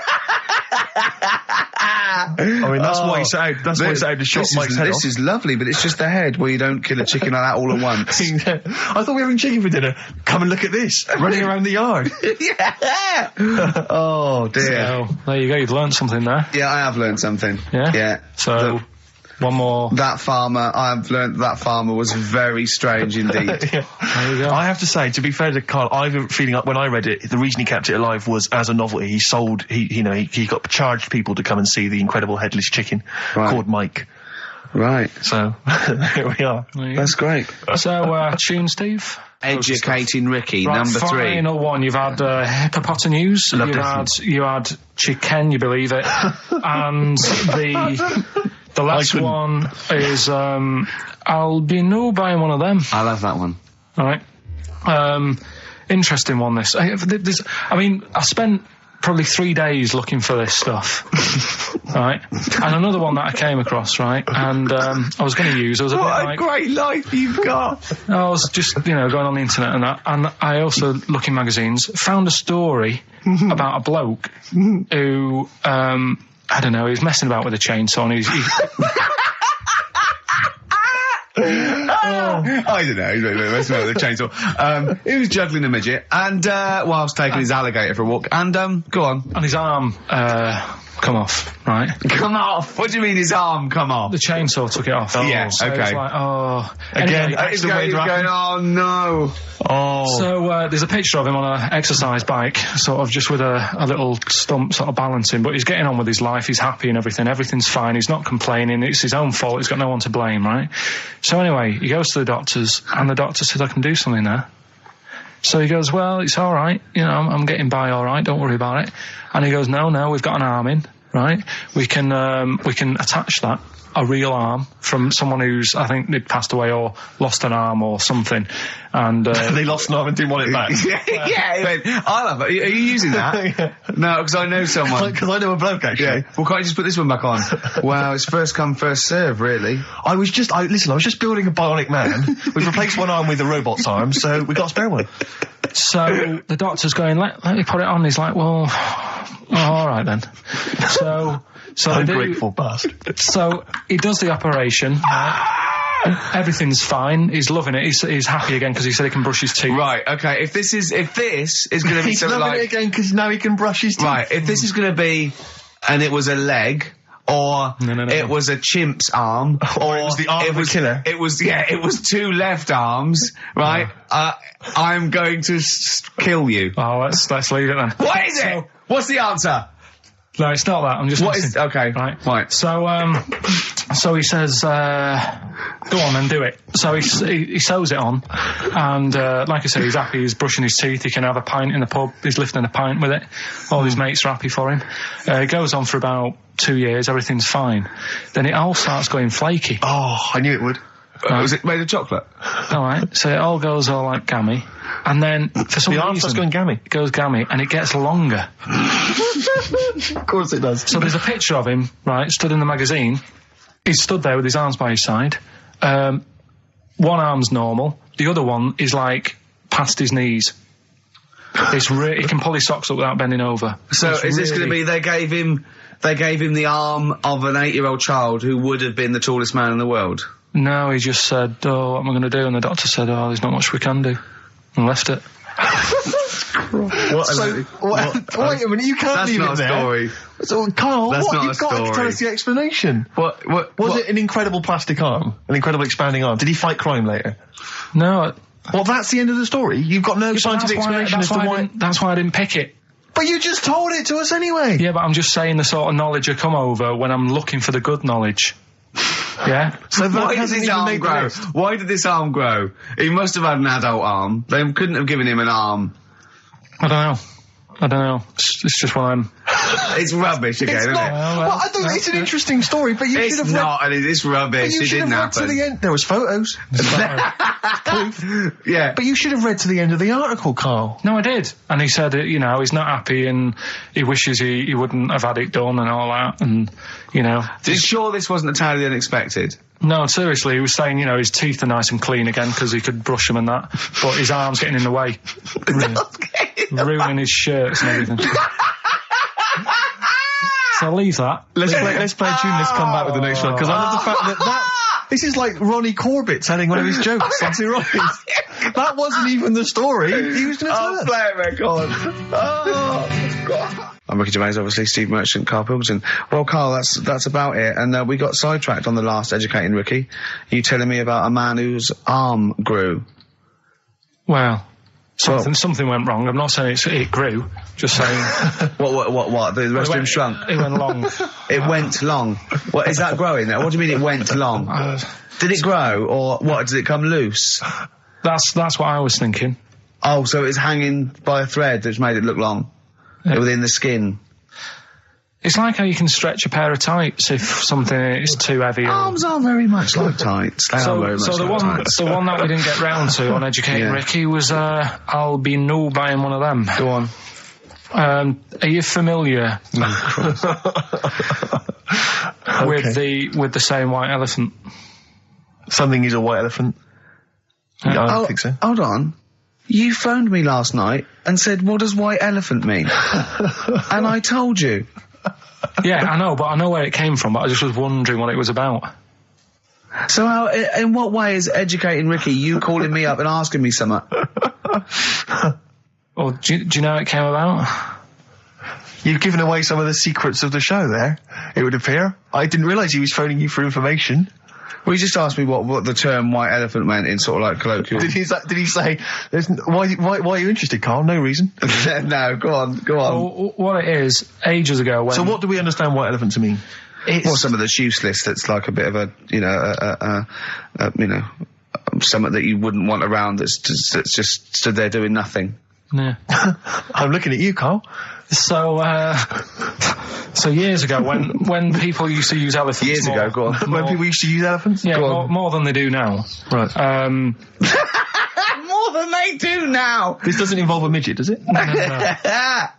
I mean, that's why he set out to shot Mike's head off. This is lovely, but it's just the head. Well, you don't kill a chicken like that all at once. I thought we were having chicken for dinner. Come and look at this, running around the yard. Yeah. Oh, dear. So, there you go, you've learned something there. Yeah, I have learned something. Yeah? Yeah. So... One more. That farmer, I've learned that farmer was very strange indeed. There you go. I have to say, to be fair to Carl, I have a feeling when I read it, the reason he kept it alive was as a novelty. He got charged people to come and see the incredible headless chicken called Mike. Right. So, here we are. That's great. So, tune, Steve? Educating Ricky, Right, number 3. Final one. You've had hippopotamus. You had chicken, you believe it, and the last one is I'll be no buying one of them. I love that one. All right. Interesting one. This. I spent probably 3 days looking for this stuff. Right. And another one that I came across, right, and I was going to use. I was a bit like, great life you've got. I was just, going on the internet and that, and I also look in magazines, found a story about a bloke who, I don't know, he's messing about with a chainsaw and he's I don't know, messing about with a chainsaw. He was juggling a midget and, whilst taking his alligator for a walk, and, go on. And his arm, come off, right? Come off? What do you mean his arm come off? The chainsaw took it off. Yeah, so okay. it's like, Again, anyway, he's going, oh no. Oh. So, there's a picture of him on an exercise bike, sort of just with a little stump sort of balancing, but he's getting on with his life, he's happy and everything's fine, he's not complaining, it's his own fault, he's got no one to blame, right? So anyway, he goes to the doctors, and the doctor said, I can do something there. So he goes, well, it's all right, I'm getting by all right, don't worry about it. And he goes, no, we've got an arm in, right? We can attach that, a real arm, from someone who's, I think they'd passed away or lost an arm or something. And, they lost an arm and didn't want it back. Yeah, I love it. Are you using that? Yeah. No, because I know someone. Because I know a bloke, actually. Yeah. Well, can't you just put this one back on? Well, it's first come, first serve, really. I was just building a bionic man. We've replaced one arm with a robot's arm, so we got a spare one. So the doctor's going, let me put it on. He's like, well, all right then. So ungrateful bastard. So he does the operation. Everything's fine. He's loving it. He's happy again because he said he can brush his teeth. Right. Okay. If this is going to be he's loving it again because now he can brush his teeth. Right. If this is going to be, and it was a leg. Or it was a chimp's arm, or it was the arm of a killer. It was 2 left arms, right? I'm going to kill you. Oh, let's leave it then. What is it? What's the answer? No, it's not that. I'm just. What is? Okay, right. So he says, "Go on and do it." So he sews it on, and like I say, he's happy. He's brushing his teeth. He can have a pint in the pub. He's lifting a pint with it. All his mates are happy for him. It goes on for about 2 years. Everything's fine. Then it all starts going flaky. Oh, I knew it would. Was it made of chocolate? All right. So it all goes all like gammy. And then, for some reason... The arm starts going gammy. It goes gammy, and it gets longer. Of course it does. So there's a picture of him, right, stood in the magazine. He's stood there with his arms by his side. One arm's normal. The other one is, like, past his knees. He can pull his socks up without bending over. So is this going to be, they gave him the arm of an 8-year-old child who would have been the tallest man in the world? No, he just said, oh, what am I going to do? And the doctor said, oh, there's not much we can do. And left it. Wait a minute, you can't leave it there. That's not a story. So, Carl, you've got to tell us the explanation. Was it an incredible plastic arm? An incredible expanding arm? Did he fight crime later? No. Well, that's the end of the story. You've got no scientific explanation as to why... That's why I didn't pick it. But you just told it to us anyway. Yeah, but I'm just saying the sort of knowledge I come over when I'm looking for the good knowledge. Yeah. So why did this arm grow? Why did this arm grow? He must have had an adult arm. They couldn't have given him an arm. I don't know. It's just what I'm... It's rubbish again, isn't it? Well, I don't know. It's an interesting story, but you should have... It's not, it's rubbish. It didn't happen. To the end. There was photos. Yeah. But you should have read to the end of the article, Carl. No, I did. And he said, he's not happy and he wishes he wouldn't have had it done and all that, and, Sure this wasn't entirely unexpected? No, seriously, he was saying, his teeth are nice and clean again because he could brush them and that, but his arm's getting in the way. Ruining his shirts and everything. So I'll leave that. Let's play a tune. Let's come back with the next one, because I love the fact that this is like Ronnie Corbett telling one of his jokes. That's ironic. That wasn't even the story. He was going to tell us. Play it, record. Oh, God. I'm Ricky Gervais, obviously, Steve Merchant, Karl Pilkington. Well, Karl, that's about it. And we got sidetracked on the last Educating Ricky. You telling me about a man whose arm grew. Well, something went wrong. I'm not saying it grew. Just saying. What? The rest of him shrunk? It went long. It went long. What, is that growing there? What do you mean it went long? Did it grow, or what? Did it come loose? That's what I was thinking. Oh, so it's hanging by a thread that's made it look long within the skin. It's like how you can stretch a pair of tights if something is too heavy. Arms are very much like tights. They are very much the like tights. The one that we didn't get round to on Educating Ricky was I'll be no buying one of them. Go on. Are you familiar with the saying white elephant? Something is a white elephant. I don't think so. Hold on. You phoned me last night and said, what does white elephant mean? And I told you. Yeah, I know, but I know where it came from, but I just was wondering what it was about. So in what way is Educating Ricky you calling me up and asking me something? Well, do you know how it came about? You've given away some of the secrets of the show there, it would appear. I didn't realise he was phoning you for information. Well, he just asked me what the term white elephant meant in sort of like colloquial. Did he say, why are you interested, Carl? No reason. No, go on. Well, what it is, ages ago when... So what do we understand white elephant to mean? Well, some of the useless that's like a bit of a, something that you wouldn't want around that's just stood there doing nothing. Yeah. I'm looking at you, Carl. So years ago, when people used to use elephants... Years ago, go on. When people used to use elephants? Yeah, more than they do now. Right. More than they do now! This doesn't involve a midget, does it? No.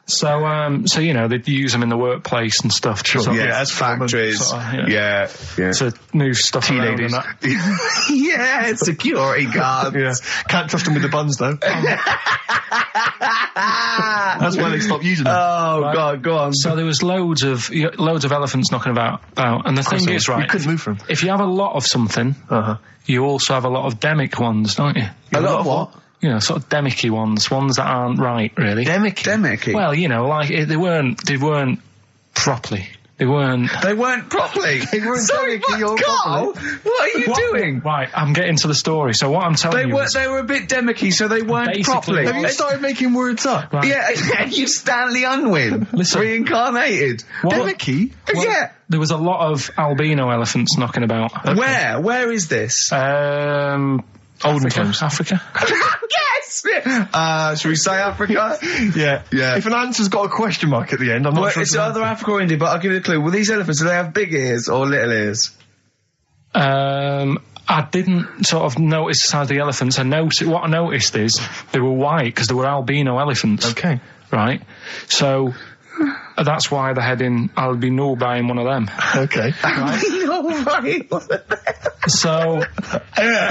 So, you know, they'd use them in the workplace and stuff. Sure, as factories. Yeah. To move stuff Teenagers. around and that. Yeah, security guards. Yeah. Can't trust them with the buns, though. That's why they stopped using them. Oh, right. God, go on. So there was loads of elephants knocking about, and the thing is, right, you couldn't move from. If you have a lot of something, you also have a lot of demic ones, don't you? A lot of what? You know, sort of demicky ones that aren't right, really. Demicky? Well, you know, like, they weren't properly. They weren't properly. They weren't Sorry, Carl, what are you doing? Right, I'm getting to the story. So what I'm telling you is... They were a bit demicky, so they weren't properly. Have you started making words up? Right. Yeah, you Stanley Unwin. Listen. Reincarnated. Demicky? Well, yeah. There was a lot of albino elephants knocking about. Okay. Where is this? Olden times. Africa. Yes! Should we say Africa? Yeah. If an answer's got a question mark at the end, I'm not sure. It's either Africa or India, but I'll give you a clue. Well, these elephants, do they have big ears or little ears? I didn't sort of notice the size of the elephants. What I noticed is they were white because they were albino elephants. Okay. Right? So... that's why they're heading, I'll be no buying one of them. Okay. Right? No buying one of them. So,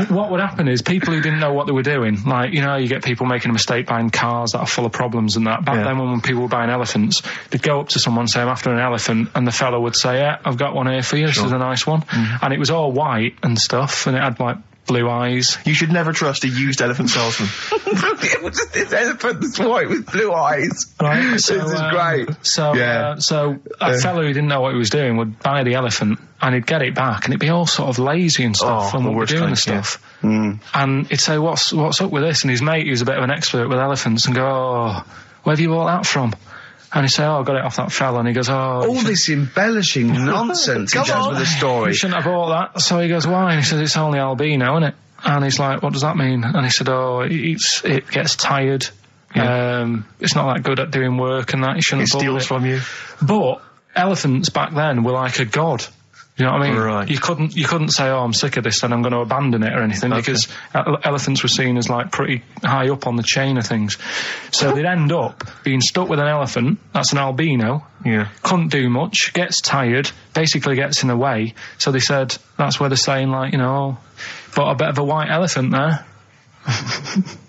what would happen is people who didn't know what they were doing, like, you know, you get people making a mistake buying cars that are full of problems and that. Back then when people were buying elephants, they'd go up to someone, say, I'm after an elephant, and the fella would say, yeah, I've got one here for you, This is a nice one. And it was all white and stuff, and it had, like, blue eyes. You should never trust a used elephant salesman. This elephant that's white with blue eyes. Right. So, this is great. So a fellow who didn't know what he was doing would buy the elephant and he'd get it back and it'd be all sort of lazy and stuff and what we're doing and stuff. And he'd say, what's up with this? And his mate, who's a bit of an expert with elephants, and go, oh, where have you bought that from? And he said, oh, I got it off that fella. And he goes, oh... all this embellishing nonsense he does with the story. You shouldn't have bought that. So he goes, why? And he says, it's only albino, isn't it? And he's like, what does that mean? And he said, oh, it gets tired. It's not that good at doing work and that. You shouldn't have bought it. It steals from you. But elephants back then were like a god. You know what I mean? Right. You couldn't say, oh, I'm sick of this and I'm going to abandon it or anything, because elephants were seen as like pretty high up on the chain of things. So they'd end up being stuck with an elephant, that's an albino, couldn't do much, gets tired, basically gets in the way. So they said, that's where they're saying, like, you know, bought a bit of a white elephant there.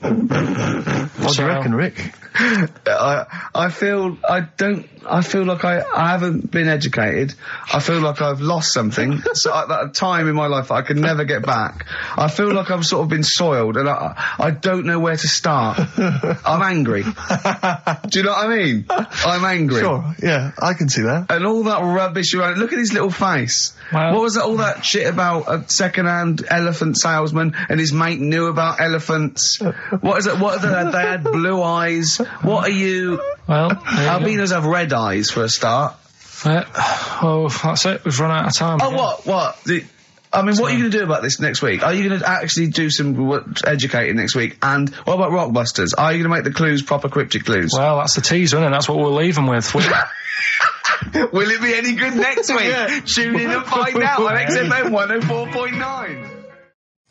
What do you reckon, Rick? I feel like I haven't been educated. I feel like I've lost something. So at that time in my life that I could never get back. I feel like I've sort of been soiled and I don't know where to start. I'm angry. Do you know what I mean? I'm angry. Sure, yeah, I can see that. And all that rubbish around. Look at his little face. Well, what was all that shit about a second-hand elephant salesman and his mate knew about elephants? What is it? What are they had blue eyes. What are you? Well, albinos have red eyes for a start. Oh, that's it. We've run out of time. Oh, what? I mean, what are you going to do about this next week? Are you going to actually do some educating next week? And what about Rockbusters? Are you going to make the clues proper cryptic clues? Well, that's the teaser, isn't it? That's what we'll leave them with. Will it be any good next week? Tune in and find out on XFM 104.9.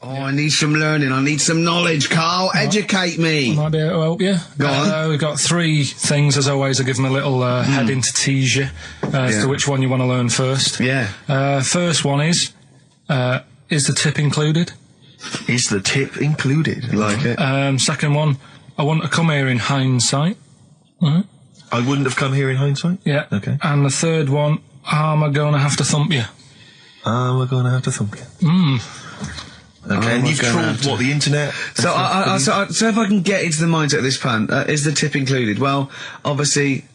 Oh, I need some learning. I need some knowledge, Carl. Educate me. I might be able to help you. Go on. We've got 3 things, as always. I give them a little heading to tease you as to which one you want to learn first. Yeah. First one is the tip included? Is the tip included? Like it. Second one, I want to come here in hindsight. Right. I wouldn't have come here in hindsight? Yeah. Okay. And the third one, am I going to have to thump you? We're going to have to thump you. Okay, and you've trawled, the internet? So if I can get into the mindset of this plan, is the tip included? Well, obviously,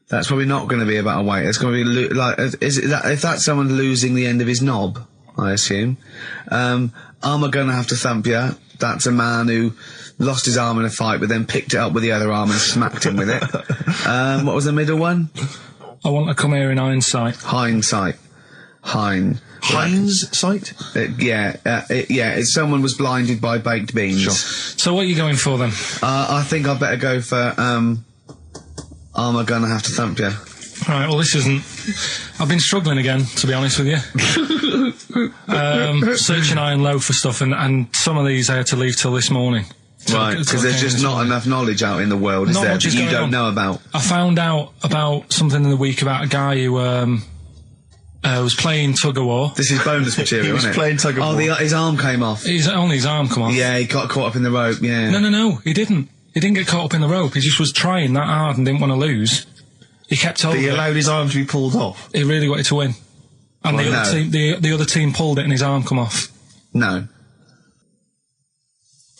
that's probably not going to be about a weight. It's going to be if that's someone losing the end of his knob, I assume. Am I going to have to thump you? That's a man who lost his arm in a fight, but then picked it up with the other arm and smacked him with it. What was the middle one? I want to come here in hindsight. Hindsight. Hindsight? It's someone was blinded by baked beans. Sure. So what are you going for then? I think I better go for, am I gonna have to thump you? Right, well this isn't... I've been struggling again, to be honest with you. Searching high and low for stuff, and some of these I had to leave till this morning. Right, because there's just not enough knowledge out in the world, is there, that you don't know about? I found out about something in the week about a guy who, was playing tug-of-war. This is bonus material, isn't it? He was playing tug-of-war. Oh, his arm came off. Only his arm come off. Yeah, he got caught up in the rope, yeah. No, he didn't. He didn't get caught up in the rope. He just was trying that hard and didn't want to lose. He kept over. But he allowed his arm to be pulled off? He really wanted to win. And the other team pulled it and his arm come off. No.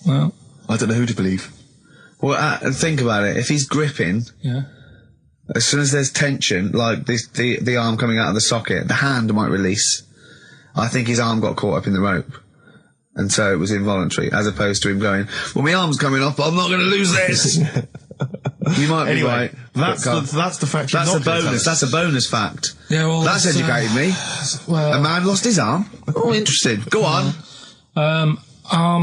Well, I don't know who to believe. Well, think about it. If he's gripping... Yeah. As soon as there's tension, like the arm coming out of the socket, the hand might release. I think his arm got caught up in the rope. And so it was involuntary, as opposed to him going, well, my arm's coming off, but I'm not going to lose this. You might be right. That's the fact. That's a bonus. That's a bonus fact. Yeah, well, that's educated me. Well, a man lost his arm. Oh, interesting. Go on. Am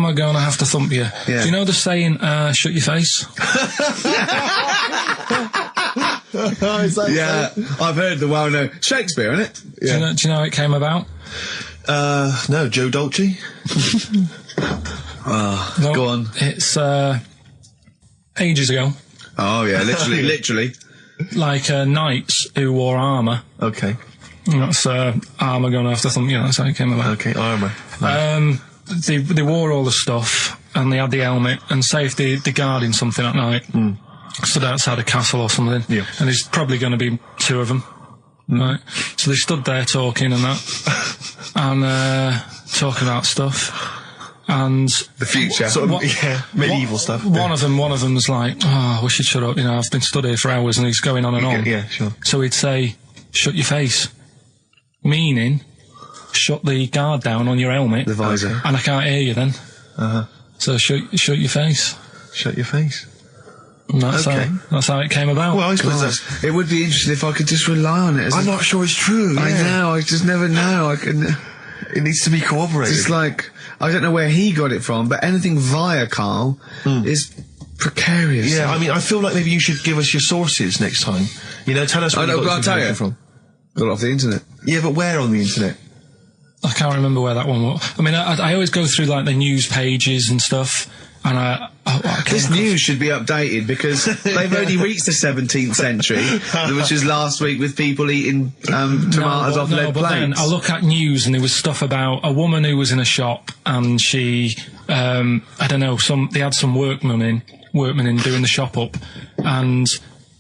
I going to have to thump you? Yeah. Do you know the saying, shut your face? Yeah, I've heard the well-known Shakespeare, innit? Yeah. Do you know how it came about? No, Joe Dolce. No, go on. It's ages ago. Oh yeah, literally. Like knights who wore armour. Okay. That's armour going to have to thump you. That's how it came about. Okay, armour. They wore all the stuff and they had the helmet, and say if they're guarding something at night. Stood outside a castle or something, yeah. And there's probably going to be 2 of them, right? So they stood there talking and that, and talking about stuff, and the future, medieval stuff. One of them was like, "Oh, we should shut up. You know, I've been stood here for hours," and he's going on and on. Yeah, sure. So he'd say, "Shut your face," meaning, shut the guard down on your helmet, the visor, and I can't hear you then. So shut your face. Shut your face. And that's how it came about. Well, I suppose it would be interesting if I could just rely on it. I'm not sure it's true. I know, I just never know. It needs to be corroborated. It's like, I don't know where he got it from, but anything via Carl is precarious. Yeah, I mean, I feel like maybe you should give us your sources next time. You know, tell us where you got this information from. Got it off the internet. Yeah, but where on the internet? I can't remember where that one was. I mean, I always go through like the news pages and stuff, and this news should be updated because they've only reached the 17th century, which was last week with people eating tomatoes off lead plates. Then I look at news and there was stuff about a woman who was in a shop and she, I don't know, they had some workmen in doing the shop up, and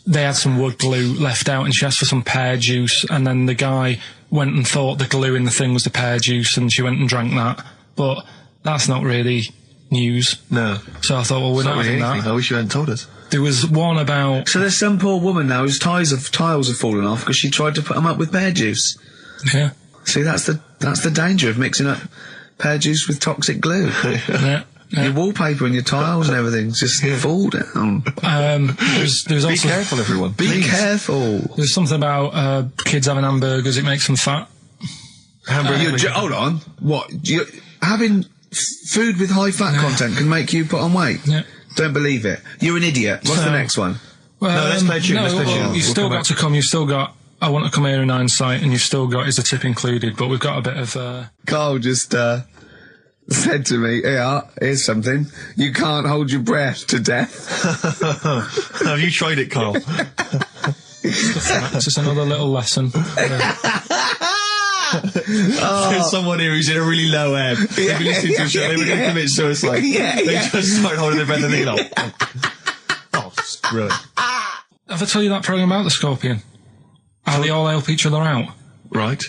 they had some wood glue left out, and she asked for some pear juice, and then the guy went and thought the glue in the thing was the pear juice, and she went and drank that. But that's not really news. No. So I thought, well, we're not having that. I wish you hadn't told us. There was one about... So there's some poor woman now whose tiles have fallen off because she tried to put them up with pear juice. Yeah. See, that's the danger of mixing up pear juice with toxic glue. Yeah. Your wallpaper and your tiles and everything just fall down. There's also... Be careful, everyone. Be careful. There's something about kids having hamburgers, it makes them fat. Hamburger. Hold on. What? Having food with high fat content can make you put on weight? Yeah. Don't believe it. You're an idiot. What's the next one? Well, No, let's play a tune. Let's play a tune. You've still got to come. You've still got I Want to Come Here in Hindsight, and you've still got Is the Tip Included, but we've got a bit of... Carl just said to me, here's something. You can't hold your breath to death. Have you tried it, Carl? It's just another little lesson. There's someone here who's in a really low ebb. They've been listening to a show, they were going to commit suicide. They just start holding their breath and they're like, oh, screw it. Have I told you that programme about the scorpion? How they all help each other out? Right.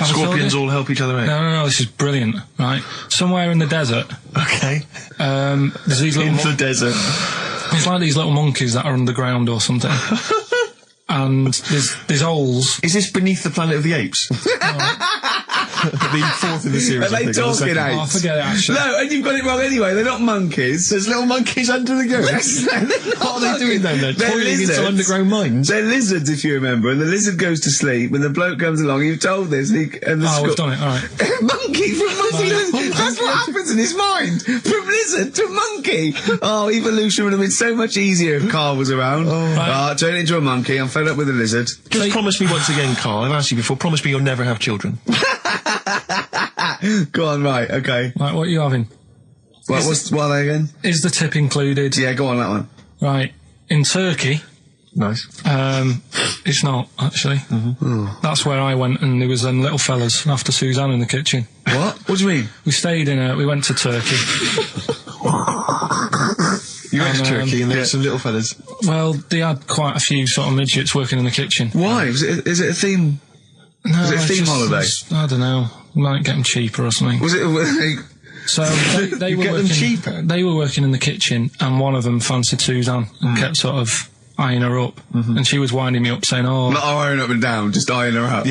Scorpions all help each other out? No, this is brilliant, right? Somewhere in the desert. Okay. There's these little... In the desert. It's like these little monkeys that are underground or something. And there's holes. Is this Beneath the Planet of the Apes? The fourth in the series. Are they talking apes? Oh, forget it, actually. No, and you've got it wrong anyway. They're not monkeys. There's little monkeys under the ground. What are they doing then? They're toiling into underground mines. They're lizards, if you remember. And the lizard goes to sleep, and the bloke comes along. You've told this. We've done it. All right. Monkey from monkey. That's what happens in his mind. From lizard to monkey. Oh, evolution would have been so much easier if Carl was around. Turn into a monkey. I'm fed up with a lizard. Just promise me once again, Carl. I've asked you before. Promise me you'll never have children. Go on, right, okay. Right, what are you having? What are they again? Is the tip included? Yeah, go on, that one. Right. In Turkey... Nice. It's not, actually. That's where I went, and there was them little fellas after Suzanne in the kitchen. What? What do you mean? We went to Turkey. You went to Turkey and there were some little fellas. Well, they had quite a few sort of midgets working in the kitchen. Why? Is it a theme? No, was it a theme holiday? I don't know. Might get them cheaper or something. Was it? So they were working. Cheaper? They were working in the kitchen, and one of them fancied Suzanne and kept sort of eyeing her up, and she was winding me up, saying, "Oh, not eyeing up and down, just eyeing her up."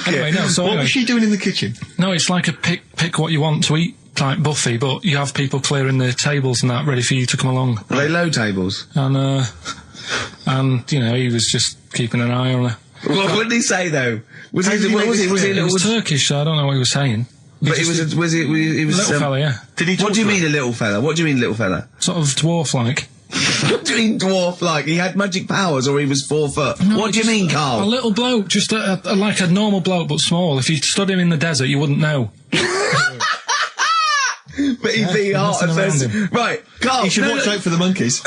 Anyway, no. So what was she doing in the kitchen? No, it's like a pick what you want to eat type buffet, but you have people clearing the tables and that ready for you to come along. Are they low tables? And you know, he was just keeping an eye on her. What did he say though? Was he Turkish, so I don't know what he was saying. But he was a little fella, yeah. Did he? What do you mean a little fella? What do you mean little fella? Sort of dwarf-like. What do you mean dwarf-like? He had magic powers, or he was 4 foot? No, what do you mean, Carl? A little bloke, just like a normal bloke, but small. If you stood him in the desert, you wouldn't know. But he'd be hot at first. Right, Carl. You should watch out for the monkeys.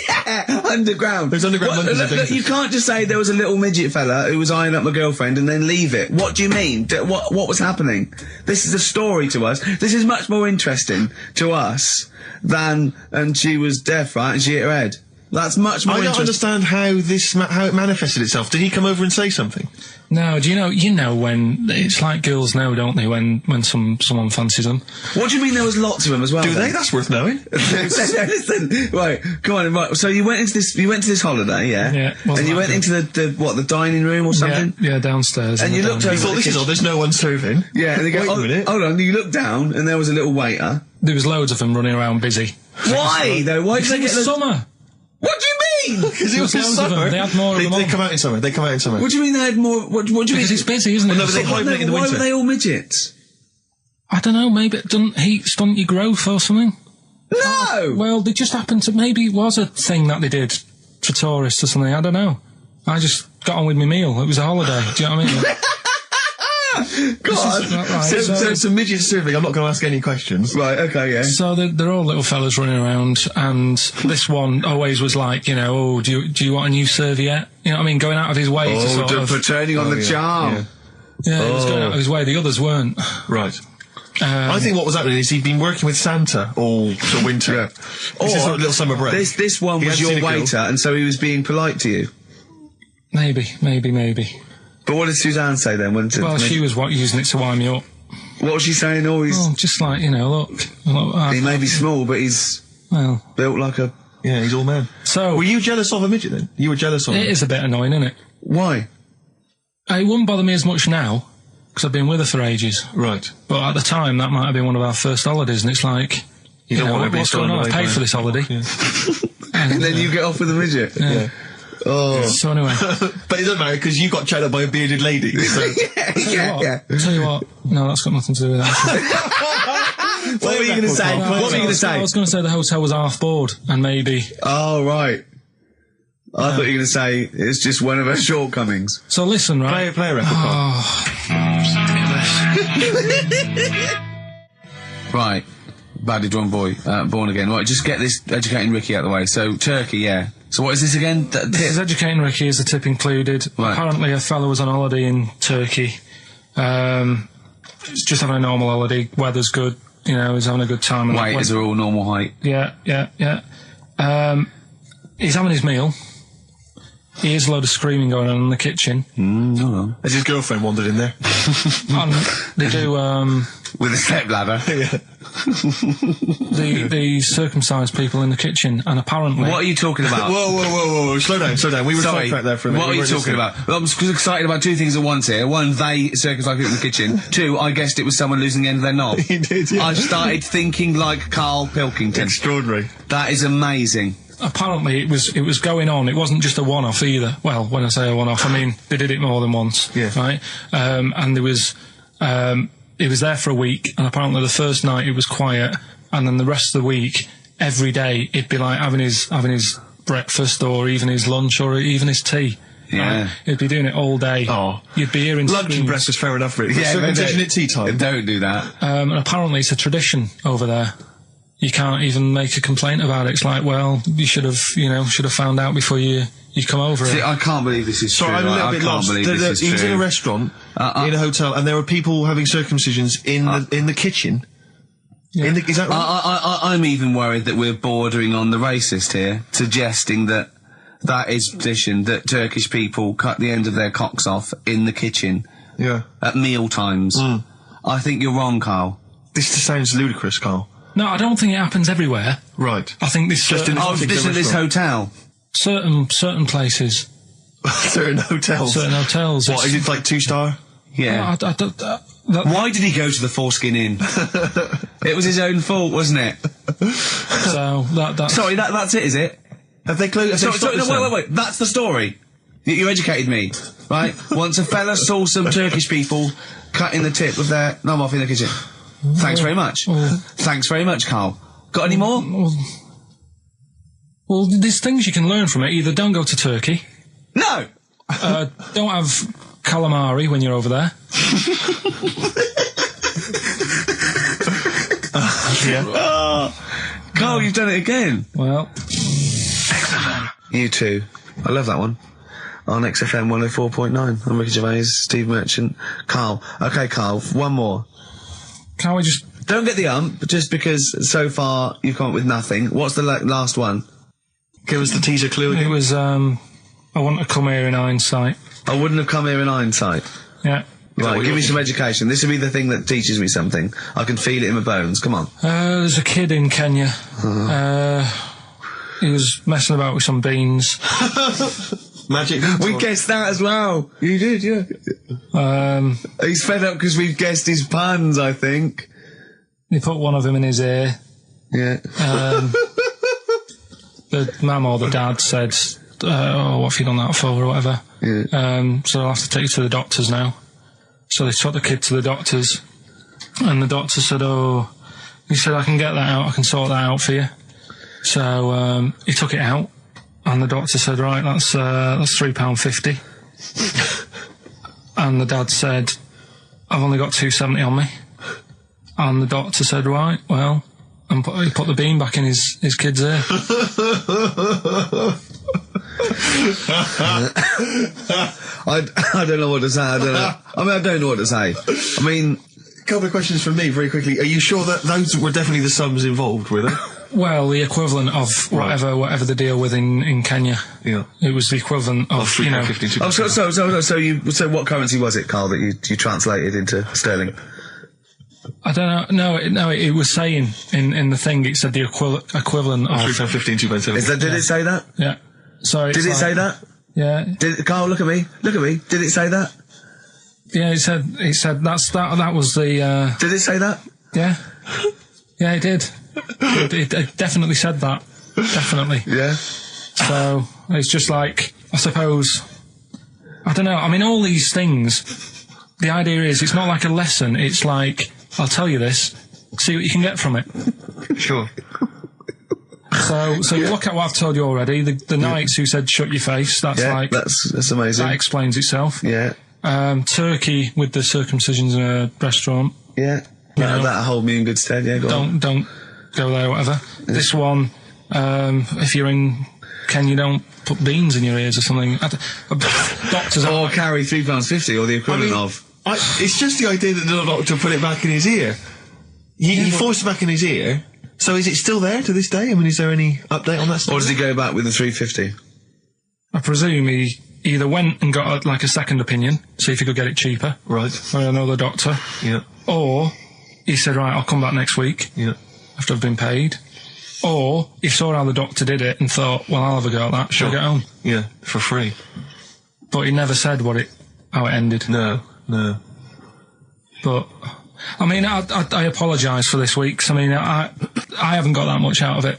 Yeah, underground. There's underground monkeys. Look, you can't just say there was a little midget fella who was eyeing up my girlfriend and then leave it. What do you mean? What was happening? This is a story to us. This is much more interesting to us than, and she was deaf, right, and she hit her head. That's much more interesting. I don't understand how it manifested itself. Did he come over and say something? No, do you know when it's like girls know, don't they, when someone fancies them? What do you mean there was lots of them as well? Do they? That's worth knowing. Listen, right, come on, right. So you went to this holiday, yeah? Yeah. And you went into the dining room or something? Yeah, downstairs. And you looked over. You thought, this is odd, there's no one serving. Yeah, and they go, wait a minute. Hold on, you looked down and there was a little waiter. There was loads of them running around busy. Why though? Why did they get summer? What do you mean? Because it was summer. They had more of them. They come out in summer. What do you mean they had more? What do you mean? Because it's busy, isn't it? Well, no, but they hibernate in the winter. Why were they all midgets? I don't know, maybe it doesn't heat stunt your growth or something. No! Well, they just happened to, maybe it was a thing that they did for tourists or something, I don't know. I just got on with my meal. It was a holiday, do you know what I mean? God. Right. So some midget serving, I'm not going to ask any questions. Right, okay, yeah. So they're all little fellas running around, and this one always was like, you know, oh, do you want a new serviette? You know what I mean? Going out of his way to sort of... for turning on the charm. Yeah, he was going out of his way, the others weren't. Right. I think what was happening is he'd been working with Santa all the winter. Yeah. This is a little summer break. This one was your waiter, and so he was being polite to you. Maybe. But what did Suzanne say then? She was using it to wind me up. What was she saying? Just like, you know, look he may be small, but he's built like a... Yeah, he's all man. So... Were you jealous of a midget then? You were jealous of him? It is a bit annoying, isn't it? Why? It wouldn't bother me as much now, because I've been with her for ages. Right. But at the time, that might have been one of our first holidays, and it's like... You know, what's going on? I've paid for this holiday. Yeah. And then you get off with a midget? Yeah. Oh. So anyway. But it doesn't matter because you got chatted up by a bearded lady. So. Yeah. Tell you what. No, that's got nothing to do with that. What were you going to say? What were you going to say? I was going to say the hotel was half board, and maybe. Oh, right. I thought you were going to say it's just one of her shortcomings. So listen, right? Play a record. Right. Badly drawn boy, born again. Right, just get this educating Ricky out of the way. So, Turkey, yeah. So what is this again? This is educating Ricky. Is the tip included? Right. Apparently, a fellow was on holiday in Turkey. He's just having a normal holiday. Weather's good. You know, he's having a good time. Waiters are all normal height. Yeah. He's having his meal. He hears a load of screaming going on in the kitchen. No. Has his girlfriend wandered in there? And they do, With a stepladder. the circumcised people in the kitchen, and apparently... What are you talking about? Whoa. Slow down. We were sidetracked there for a minute. What are you talking about? Well, I'm excited about two things at once here. One, they circumcised people in the kitchen. Two, I guessed it was someone losing the end of their knob. You did, yeah. I started thinking like Karl Pilkington. Extraordinary. That is amazing. Apparently it was going on. It wasn't just a one-off either. Well, when I say a one-off, I mean they did it more than once. Yeah. Right? And there was... it was there for a week, and apparently the first night it was quiet, and then the rest of the week, every day, it'd be like having his breakfast, or even his lunch, or even his tea. Yeah. Right? He'd be doing it all day. Oh. You'd be hearing Lunch screams. and breakfast, fair enough, really. Yeah, Circumcision at tea time. Don't do that. And apparently it's a tradition over there. You can't even make a complaint about it. It's like, well, you should have found out before you come over. See, I can't believe this is true. Sorry, I'm a little bit lost. He was in a restaurant, in a hotel, and there were people having circumcisions in the kitchen. Yeah. Is that right? I'm even worried that we're bordering on the racist here, suggesting that is tradition, that Turkish people cut the end of their cocks off in the kitchen. Yeah. At meal times. I think you're wrong, Karl. This just sounds ludicrous, Karl. No, I don't think it happens everywhere. Right. I think this Just in this hotel. certain places. Certain hotels. Certain hotels. What, is it like 2-star? Yeah. Why did he go to the Foreskin Inn? It was his own fault, wasn't it? So that. Sorry, that's it, is it? Have they closed? Wait. That's the story. You educated me, right? Once a fella saw some Turkish people cutting the tip of their knob off in the kitchen. Thanks very much. Thanks very much, Karl. Got any more? Well, there's things you can learn from it. Either don't go to Turkey. No! Don't have calamari when you're over there. Karl, you've done it again. Well... You too. I love that one. On XFM 104.9. I'm Ricky Gervais, Steve Merchant, Karl. Okay, Karl, one more. Can't we just... Don't get the just because so far you've come up with nothing. What's the last one? Give us the teaser clue again. It was, I want to come here in hindsight. I wouldn't have come here in hindsight. Yeah. Right, give me some education. This will be the thing that teaches me something. I can feel it in my bones. Come on. There's a kid in Kenya. He was messing about with some beans. Magic. We guessed that as well. You did, yeah. He's fed up because we've guessed his puns, I think. He put one of them in his ear. Yeah. The mum or the dad said, what have you done that for, or whatever. Yeah. So I'll have to take you to the doctors now. So they took the kid to the doctors, and the doctor said, he said, I can get that out, I can sort that out for you. So, he took it out, and the doctor said, right, that's £3.50. And the dad said, I've only got £2.70 on me. And the doctor said, right, well, and he put the bean back in his kid's ear. I don't know what to say. I don't know what to say. I mean, a couple of questions from me, very quickly. Are you sure that those were definitely the sums involved, were they? Well, the equivalent of whatever the deal with in Kenya. Yeah. It was the equivalent of, you know. So what currency was it, Karl, that you translated into sterling? I don't know. No, it was saying in the thing, it said the equivalent of £3.15, £2.70. Did it say that? Yeah. So did it say that? Yeah. Karl, look at me. Did it say that? Yeah, it said that was the Did it say that? Yeah. Yeah, it did. It definitely said that. Definitely. Yeah. So it's just like I suppose, I don't know, I mean, all these things, the idea is it's not like a lesson, it's like, I'll tell you this, see what you can get from it. Sure. So you look at what I've told you already, the Knights who said shut your face, that's that's amazing. That explains itself. Yeah. Turkey with the circumcisions in a restaurant. Yeah. That'll hold me in good stead, yeah, Don't go there, whatever. This one, if you're in Kenya, don't put beans in your ears or something. Doctors or carry £3.50 or the equivalent of. It's just the idea that the doctor put it back in his ear. He forced it back in his ear. So is it still there to this day? I mean, is there any update on that stuff? Or does he go back with the 350? I presume he either went and got a second opinion, see if he could get it cheaper. Right. Or another doctor. Yeah. Or he said, right, I'll come back next week. Yeah. After I've been paid. Or he saw how the doctor did it and thought, well, I'll have a go at that. Sure. I'll get home. Yeah, for free. But he never said how it ended. No. But, I mean, I apologise for this week. I mean, I haven't got that much out of it.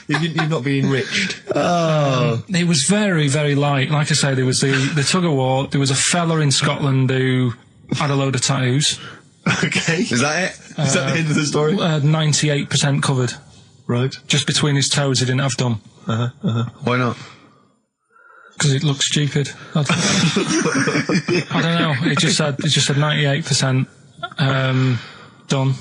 You've not been enriched. It was very, very light. Like I say, there was the tug of war. There was a fella in Scotland who had a load of tattoos. Okay. Is that it? Is that the end of the story? 98% covered. Right. Just between his toes, he didn't have done. Why not? Because it looks stupid. I don't know. It just said 98% done.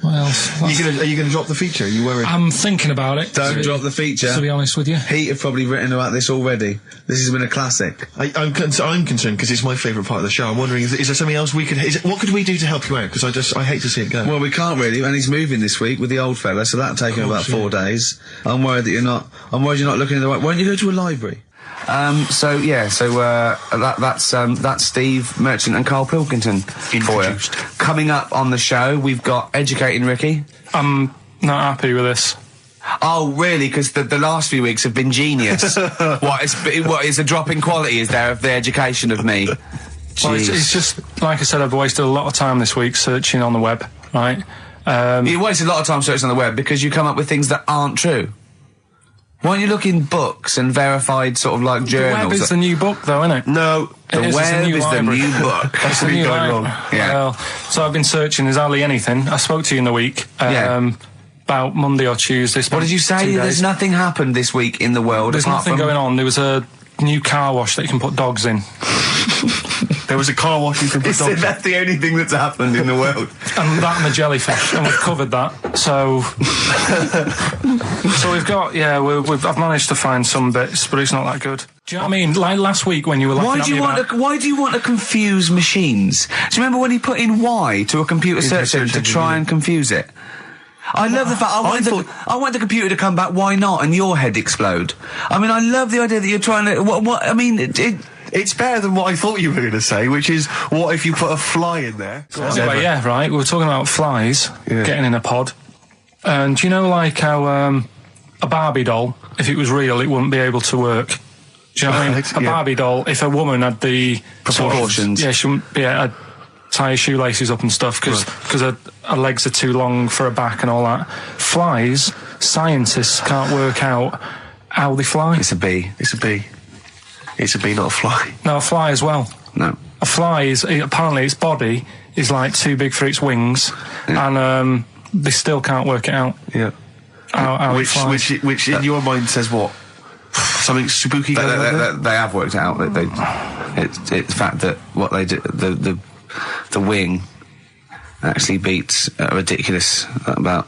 What else? Are you going to drop the feature? Are you worried? I'm thinking about it. Don't drop the feature. To be honest with you. Heat have probably written about this already. This has been a classic. I'm concerned because it's my favourite part of the show. I'm wondering, is there something else we could... what could we do to help you out? Because I hate to see it go. Well, we can't really, and he's moving this week with the old fella, so that'll take him about 4 days. I'm worried you're not looking in the right... Why don't you go to a library? That's Steve Merchant and Karl Pilkington for you. Coming up on the show, we've got Educating Ricky. I'm not happy with this. Oh, really? Because the last few weeks have been genius. What is a drop in quality, is there, of the education of me? Well, it's just, like I said, I've wasted a lot of time this week searching on the web, right? You wasted a lot of time searching on the web because you come up with things that aren't true. Why don't you look in books and verified sort of like journals? The web is the new book, though, isn't it? No, the web is the new book. That's the new going wrong. Yeah. Well, so I've been searching. There's hardly anything. I spoke to you in the week. About Monday or Tuesday. What did you say? There's nothing happened this week in the world. There's nothing going on. There was a new car wash that you can put dogs in. There was a car wash you can put dogs in. That's the only thing that's happened in the world. And that and the jellyfish, and we've covered that. So, we've got, I've managed to find some bits, but it's not that good. Do you know what I mean? Like last week when you were laughing at me about... Why do you want to confuse machines? Do you remember when he put in Y to a computer search engine to try and confuse it? I love the fact I want the computer to come back. Why not? And your head explode. I mean, I love the idea that you're trying to. What? I mean, it's better than what I thought you were going to say, which is what if you put a fly in there? Anyway, yeah, right. We were talking about flies getting in a pod, and do you know, like how a Barbie doll, if it was real, it wouldn't be able to work. Do you know what I mean? A Barbie doll, if a woman had the proportions, she wouldn't be able to tie her shoelaces up and stuff because her legs are too long for her back and all that. Flies, scientists can't work out how they fly. It's a bee. It's a bee. It's a bee, not a fly. No, a fly as well. No. A fly is, apparently its body is like too big for its wings, and they still can't work it out. Yeah. How it flies. Which in your mind says what? Something spooky going on? They have worked it out. It's the fact that what they do, the wing actually beats a ridiculous about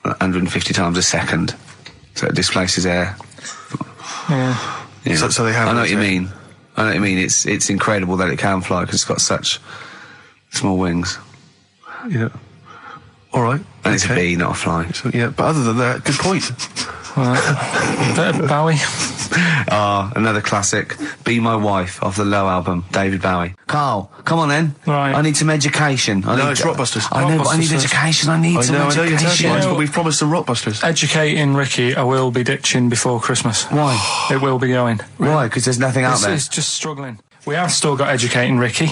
150 times a second, so it displaces air. Yeah. So they have. I know what you mean. It's incredible that it can fly because it's got such small wings. Yeah. All right. And it's a bee, not a fly. So, yeah, but other than that, good point. Bowie. Another classic. Be My Wife off the Low album, David Bowie. Carl, come on then. Right. I need some education. It's Rockbusters. I know, but I need education. I need some education. I know, but we've promised some Rockbusters. Educating Ricky, I will be ditching before Christmas. Why? It will be going. Why? Because there's nothing out there. It's just struggling. We have still got Educating Ricky.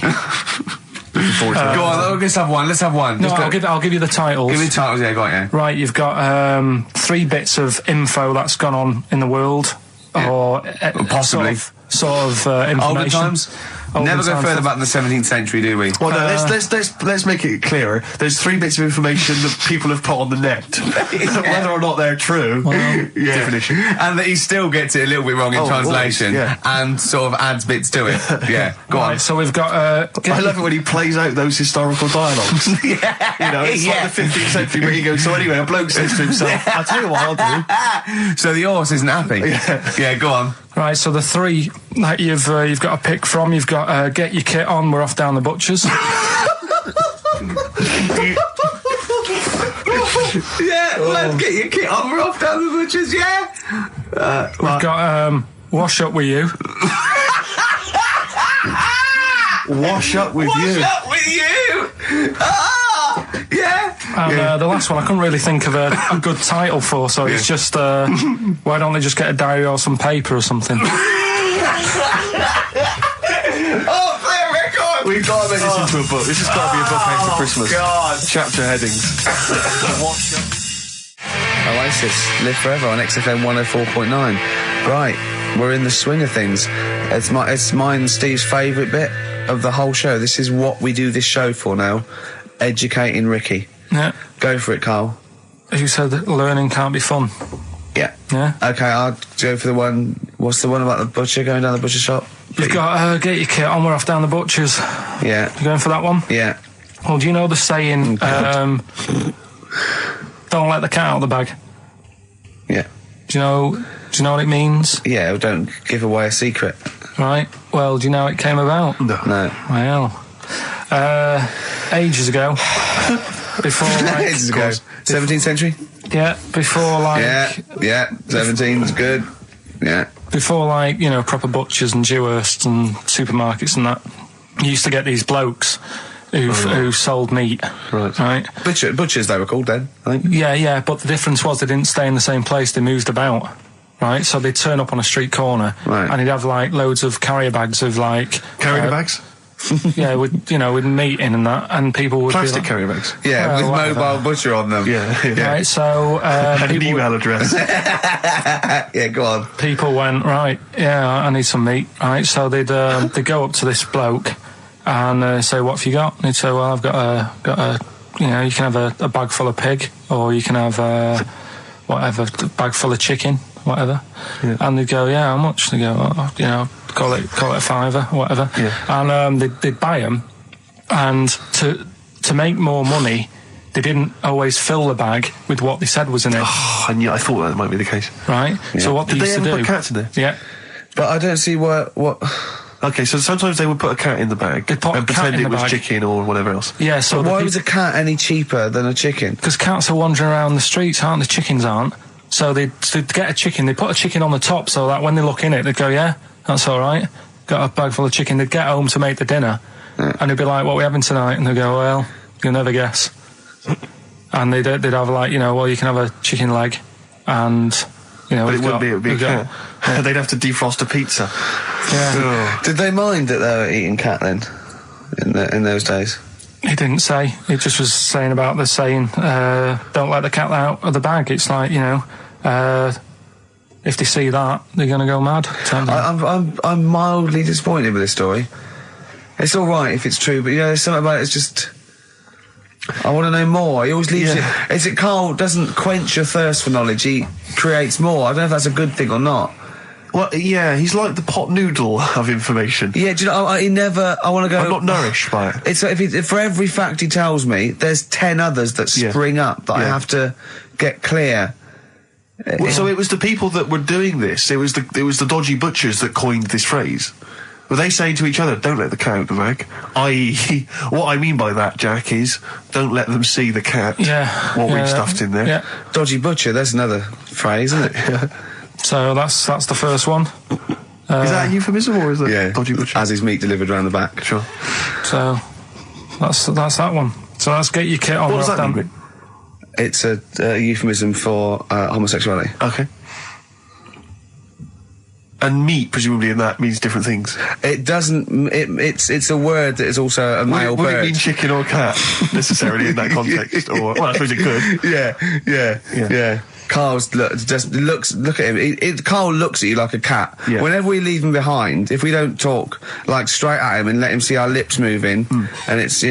Looking forward to it. Go on, let's have one. No, I'll give you the titles. Give me the titles, yeah, go on, yeah. Right, you've got 3 bits of info that's gone on in the world, or possibly sort of information. Older times. Never go further back than the 17th century, do we? Well, no, let's make it clearer. There's 3 bits of information that people have put on the net. Whether or not they're true, different issue. And that he still gets it a little bit wrong in translation, and sort of adds bits to it. Yeah, go on. So we've got... I love it when he plays out those historical dialogues. You know, it's like the 15th century where he goes, so anyway, a bloke says to himself, I'll tell you what I'll do. So the horse isn't happy. Yeah, go on. Right, so the 3 that you've got to pick from, you've got get your kit on, we're off down the butcher's. Let's get your kit on, we're off down the butcher's, We've got wash up with you. Wash up with you. Wash up with you! And the last one I couldn't really think of a good title for, so it's just why don't they just get a diary or some paper or something? We've got to make this into a book. This has got to be a book made for Christmas. God. Chapter headings. Oasis, Live Forever on XFM 104.9. Right, we're in the swing of things. It's mine and Steve's favourite bit of the whole show. This is what we do this show for now. Educating Ricky. Yeah. Go for it, Carl. You said that learning can't be fun. Yeah. Yeah. Okay, I'll go for the one. What's the one about the butcher going down the butcher shop? You've got get your kit on, we're off down the butcher's. Yeah. You going for that one? Yeah. Well, do you know the saying, don't let the cat out of the bag? Yeah. Do you know what it means? Yeah, don't give away a secret. Right. Well, do you know how it came about? No. Well, ages ago. Before, like... Ages ago. 17th century? Yeah, before, like... Yeah, 17's good. Yeah. Before, like, you know, proper butchers and Dewhursts and supermarkets and that, you used to get these blokes who sold meat. Right. Butchers, they were called then, I think. Yeah, but the difference was they didn't stay in the same place, they moved about. Right, so they'd turn up on a street corner, and he'd have, like, loads of carrier bags of, like... Carrier bags? Yeah, with meat in and that, and people would plastic be like, carrier bags. Yeah, with mobile butcher on them. Yeah. Right, so and an email address. Yeah, go on. People went, right, yeah, I need some meat. Right, so they'd go up to this bloke and say, what have you got? And he'd say, well, I've got a you know, you can have a bag full of pig, or you can have a bag full of chicken, whatever. Yeah. And they'd go, yeah, how much? They go, you know, call it a fiver, whatever. Yeah. And they'd buy them, and to make more money, they didn't always fill the bag with what they said was in it. Oh, I thought that might be the case. Right. Yeah. So what they used to do? Put cats in there? Yeah. But I don't see what. Okay, so sometimes they would put a cat in the bag and pretend it was chicken or whatever else. Yeah. So why was a cat any cheaper than a chicken? Because cats are wandering around the streets, aren't they? Chickens aren't. So they'd get a chicken. They put a chicken on the top so that when they look in it, they'd go, yeah, that's all right. Got a bag full of chicken. They'd get home to make the dinner, and they'd be like, what are we having tonight? And they'd go, well, you'll never guess. And they'd have, like, you know, well, you can have a chicken leg, and, you know... But it would be a cat. Yeah. They'd have to defrost a pizza. Yeah. Did they mind that they were eating cat then, in those days? He didn't say. He just was saying about the saying, don't let the cat out of the bag. It's like, you know, if they see that, they're going to go mad. I'm mildly disappointed with this story. It's all right if it's true, but, you know, there's something about it, it's just... I want to know more. He always leaves it... Is it Carl doesn't quench your thirst for knowledge, he creates more. I don't know if that's a good thing or not. Well, yeah, he's like the pot noodle of information. Yeah, do you know, he never... I want to go... I'm not nourished by it. It's like if for every fact he tells me, there's 10 others that spring up that I have to get clear. Well, so it was the people that were doing this, it was the dodgy butchers that coined this phrase. Were they saying to each other, don't let the cat out the bag? I.e., what I mean by that, Jack, is don't let them see the cat. Yeah. What we've stuffed in there. Yeah. Dodgy butcher, that's another phrase, isn't it? Yeah. So that's the first one. Is that a euphemism, or is that dodgy butcher? As his meat delivered round the back. Sure. So that's that one. So let's get your kit on. What does that mean? It's a euphemism for homosexuality. Okay. And meat, presumably, in that means different things. It doesn't. It's a word that is also a male bird. Would it mean chicken or cat necessarily in that context? Or well, I suppose it could. Yeah. Carl's look at him. Carl looks at you like a cat. Yeah. Whenever we leave him behind, if we don't talk like straight at him and let him see our lips moving, and it's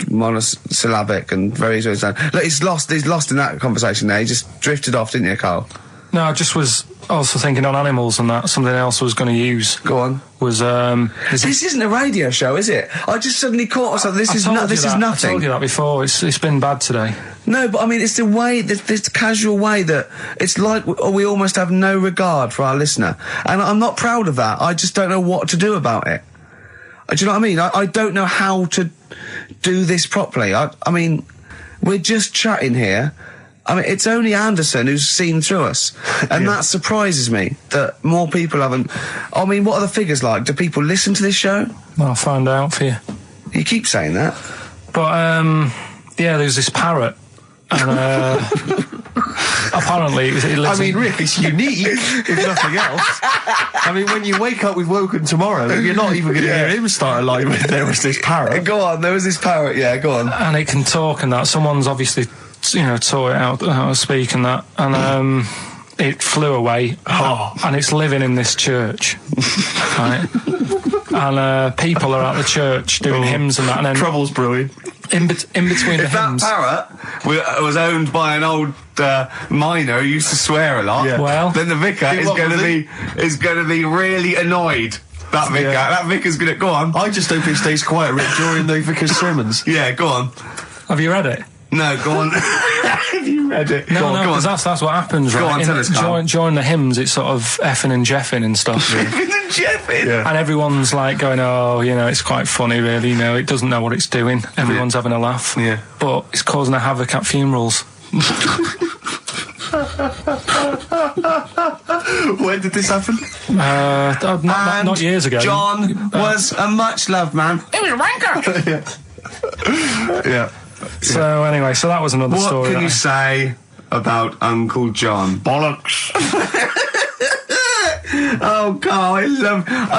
monosyllabic and very slow. Look, he's lost in that conversation there. He just drifted off, didn't you, Carl? No, I just was also thinking on animals and that. Something else I was going to use. Go on. Was this isn't a radio show, is it? I just suddenly caught myself. This is nothing. I told you that before. It's been bad today. No, but I mean, it's the way, this casual way that it's like we almost have no regard for our listener, and I'm not proud of that. I just don't know what to do about it. Do you know what I mean? I don't know how to do this properly. I mean, we're just chatting here. I mean, it's only Anderson who's seen through us. And that surprises me, that more people haven't. I mean, what are the figures like? Do people listen to this show? I'll find out for you. You keep saying that. But, there's this parrot. And, apparently it lives Rick, it's unique, if nothing else. I mean, when you wake up with Woken tomorrow, you're not even going to hear him start a line with there was this parrot. Go on, there was this parrot, go on. And it can talk and that. Someone's obviously, taught it how to speak and that. And, it flew away. And it's living in this church. Right? And, people are at the church doing hymns and that. And then trouble's brewing. In between the hymns. That parrot was owned by an old miner who used to swear a lot. Yeah. Well, then the vicar is going to be really annoyed. That vicar, that vicar's going to go on. I just hope it stays quiet, Rick, during the vicar's sermons. Yeah, go on. Have you read it? No, go on. Have you read it? No, because that's what happens, right? Go on, tell us, Carl. During the hymns, it's sort of effing and jeffing and stuff. Effing and jeffing? Yeah. And everyone's like going, it's quite funny, really, it doesn't know what it's doing. Everyone's having a laugh. Yeah. But it's causing a havoc at funerals. When did this happen? Not years ago. John was a much-loved man. He was a wanker! Yeah. So anyway, that was another story. What can you say about Uncle John? Bollocks. Oh, Carl, I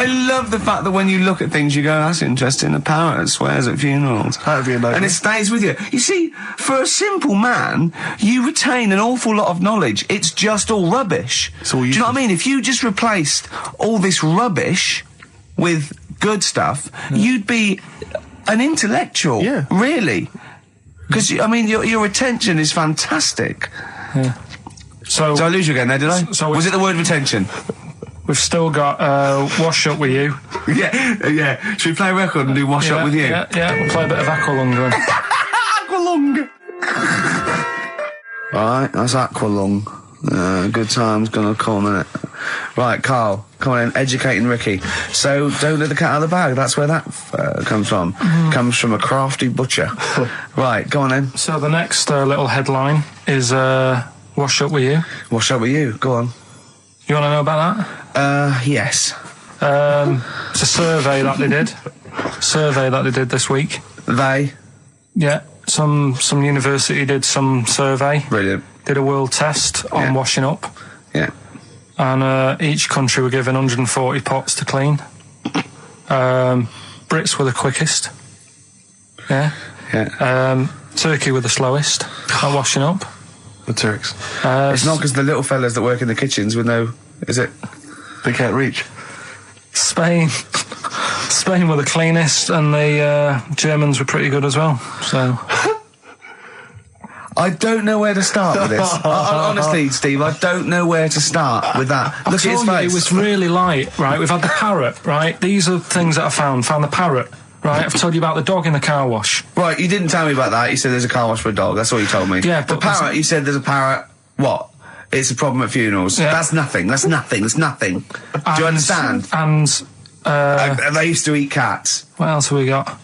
love the fact that when you look at things, you go, that's interesting. A parrot that swears at funerals. That'd be a nightmare. And it stays with you. You see, for a simple man, you retain an awful lot of knowledge. It's just all rubbish. Do you know what I mean? If you just replaced all this rubbish with good stuff, you'd be an intellectual. Yeah. Really. Because, I mean, your retention is fantastic. Yeah. So Did I lose you again there, did I? Was it the word retention? We've still got Wash Up With You. Yeah. Should we play a record and do Wash Up With You? Yeah, we'll play a bit of Aqualung then. Aqualung! Right, that's Aqualung. Good time's gonna come, innit? Right, Carl, come on in, educating Ricky. So, don't let the cat out of the bag, that's where that comes from. Comes from a crafty butcher. Right, go on then. So the next little headline is Wash Up With You. Wash Up With You, go on. You want to know about that? Yes. It's a survey that they did. This week. They? Yeah, some university did some survey. Brilliant. Did a world test on washing up. Yeah. And each country were given 140 pots to clean. Brits were the quickest. Yeah. Turkey were the slowest at washing up. The Turks. It's not because the little fellas that work in the kitchens with no... Is it? They can't reach. Spain were the cleanest, and the Germans were pretty good as well. So... I don't know where to start with this. Honestly, Steve, I don't know where to start with that. Look at his face. It was really light, right? We've had the parrot, right? These are things that I found. Found the parrot, right? I've told you about the dog in the car wash. Right, you didn't tell me about that. You said there's a car wash for a dog. That's all you told me. Yeah, the but parrot, you said there's a parrot. What? It's a problem at funerals. Yeah. That's nothing. That's nothing. Do you understand? And they used to eat cats. What else have we got?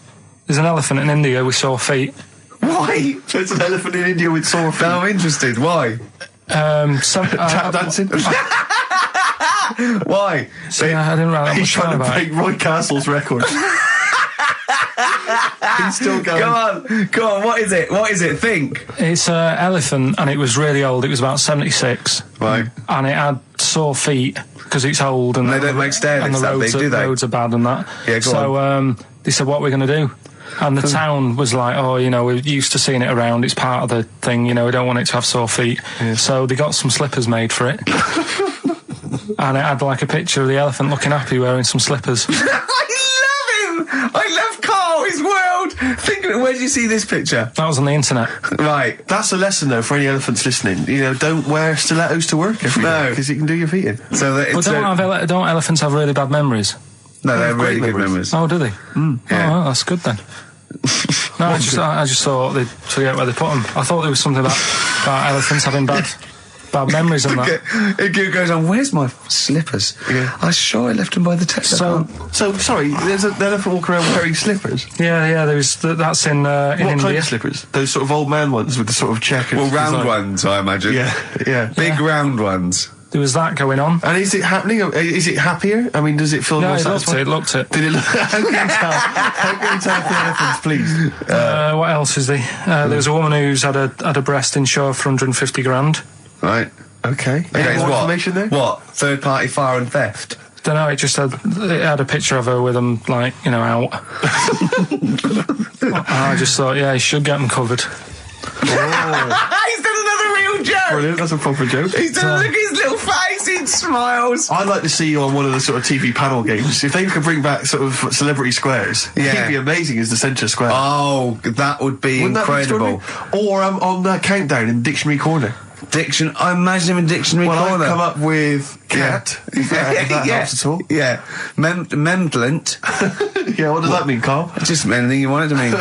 There's an elephant in India with sore feet. Why? There's an elephant in India with sore feet. I'm interested. Why? Tap dancing. Why? I didn't write that He's much trying to about break Roy Castle's record. He's still going. Go on. What is it? Think. It's an elephant, and it was really old. It was about 76. Right. And it had sore feet because it's old and they don't make stair lifts that big, do they? Roads are bad and that. Yeah, go on. They said, what are we going to do? And the town was like, oh, you know, we're used to seeing it around. It's part of the thing, you know, we don't want it to have sore feet. Yeah. So they got some slippers made for it. And it had like a picture of the elephant looking happy wearing some slippers. I love him! I love Carl, his world! Where did you see this picture? That was on the internet. Right. That's a lesson, though, for any elephants listening. You know, don't wear stilettos to work every day, because it can do your feet in. So that don't elephants have really bad memories? No, they're really good memories. Oh, do they? Mm. Yeah. Oh, well, that's good then. No, I just thought they'd forget where they put them. I thought there was something about elephants having bad memories and that. It goes on, where's my slippers? Yeah. I'm sure I left them by the test. So, sorry, there's an elephant walking around wearing slippers? Yeah, that's in India. What kind of slippers? Those sort of old man ones with the sort of check and round design. ones, I imagine. Yeah. Big round ones. There was that going on. And is it happening? Is it happier? I mean, does it feel more satisfying? It looked it. Did it look? How can you tell for elephants, please? What else is there? There was a woman who's had a breast insured for 150 grand. Right. Okay. Any more information there? What? Third party fire and theft? Don't know. It just had a picture of her with them, like, you know, out. I just thought, yeah, he should get them covered. He's done another real joke. Brilliant. That's a proper joke. He's done look at his little face. He smiles. I'd like to see you on one of the sort of TV panel games. If they could bring back sort of celebrity squares, it'd be amazing as the centre square. Oh, that would be incredible. Or on Countdown in Dictionary Corner. I imagine him in Dictionary Corner. I'd come up with cat. If that helps at all. Yeah. Memblent. Yeah, what does that mean, Carl? Just anything you want it to mean.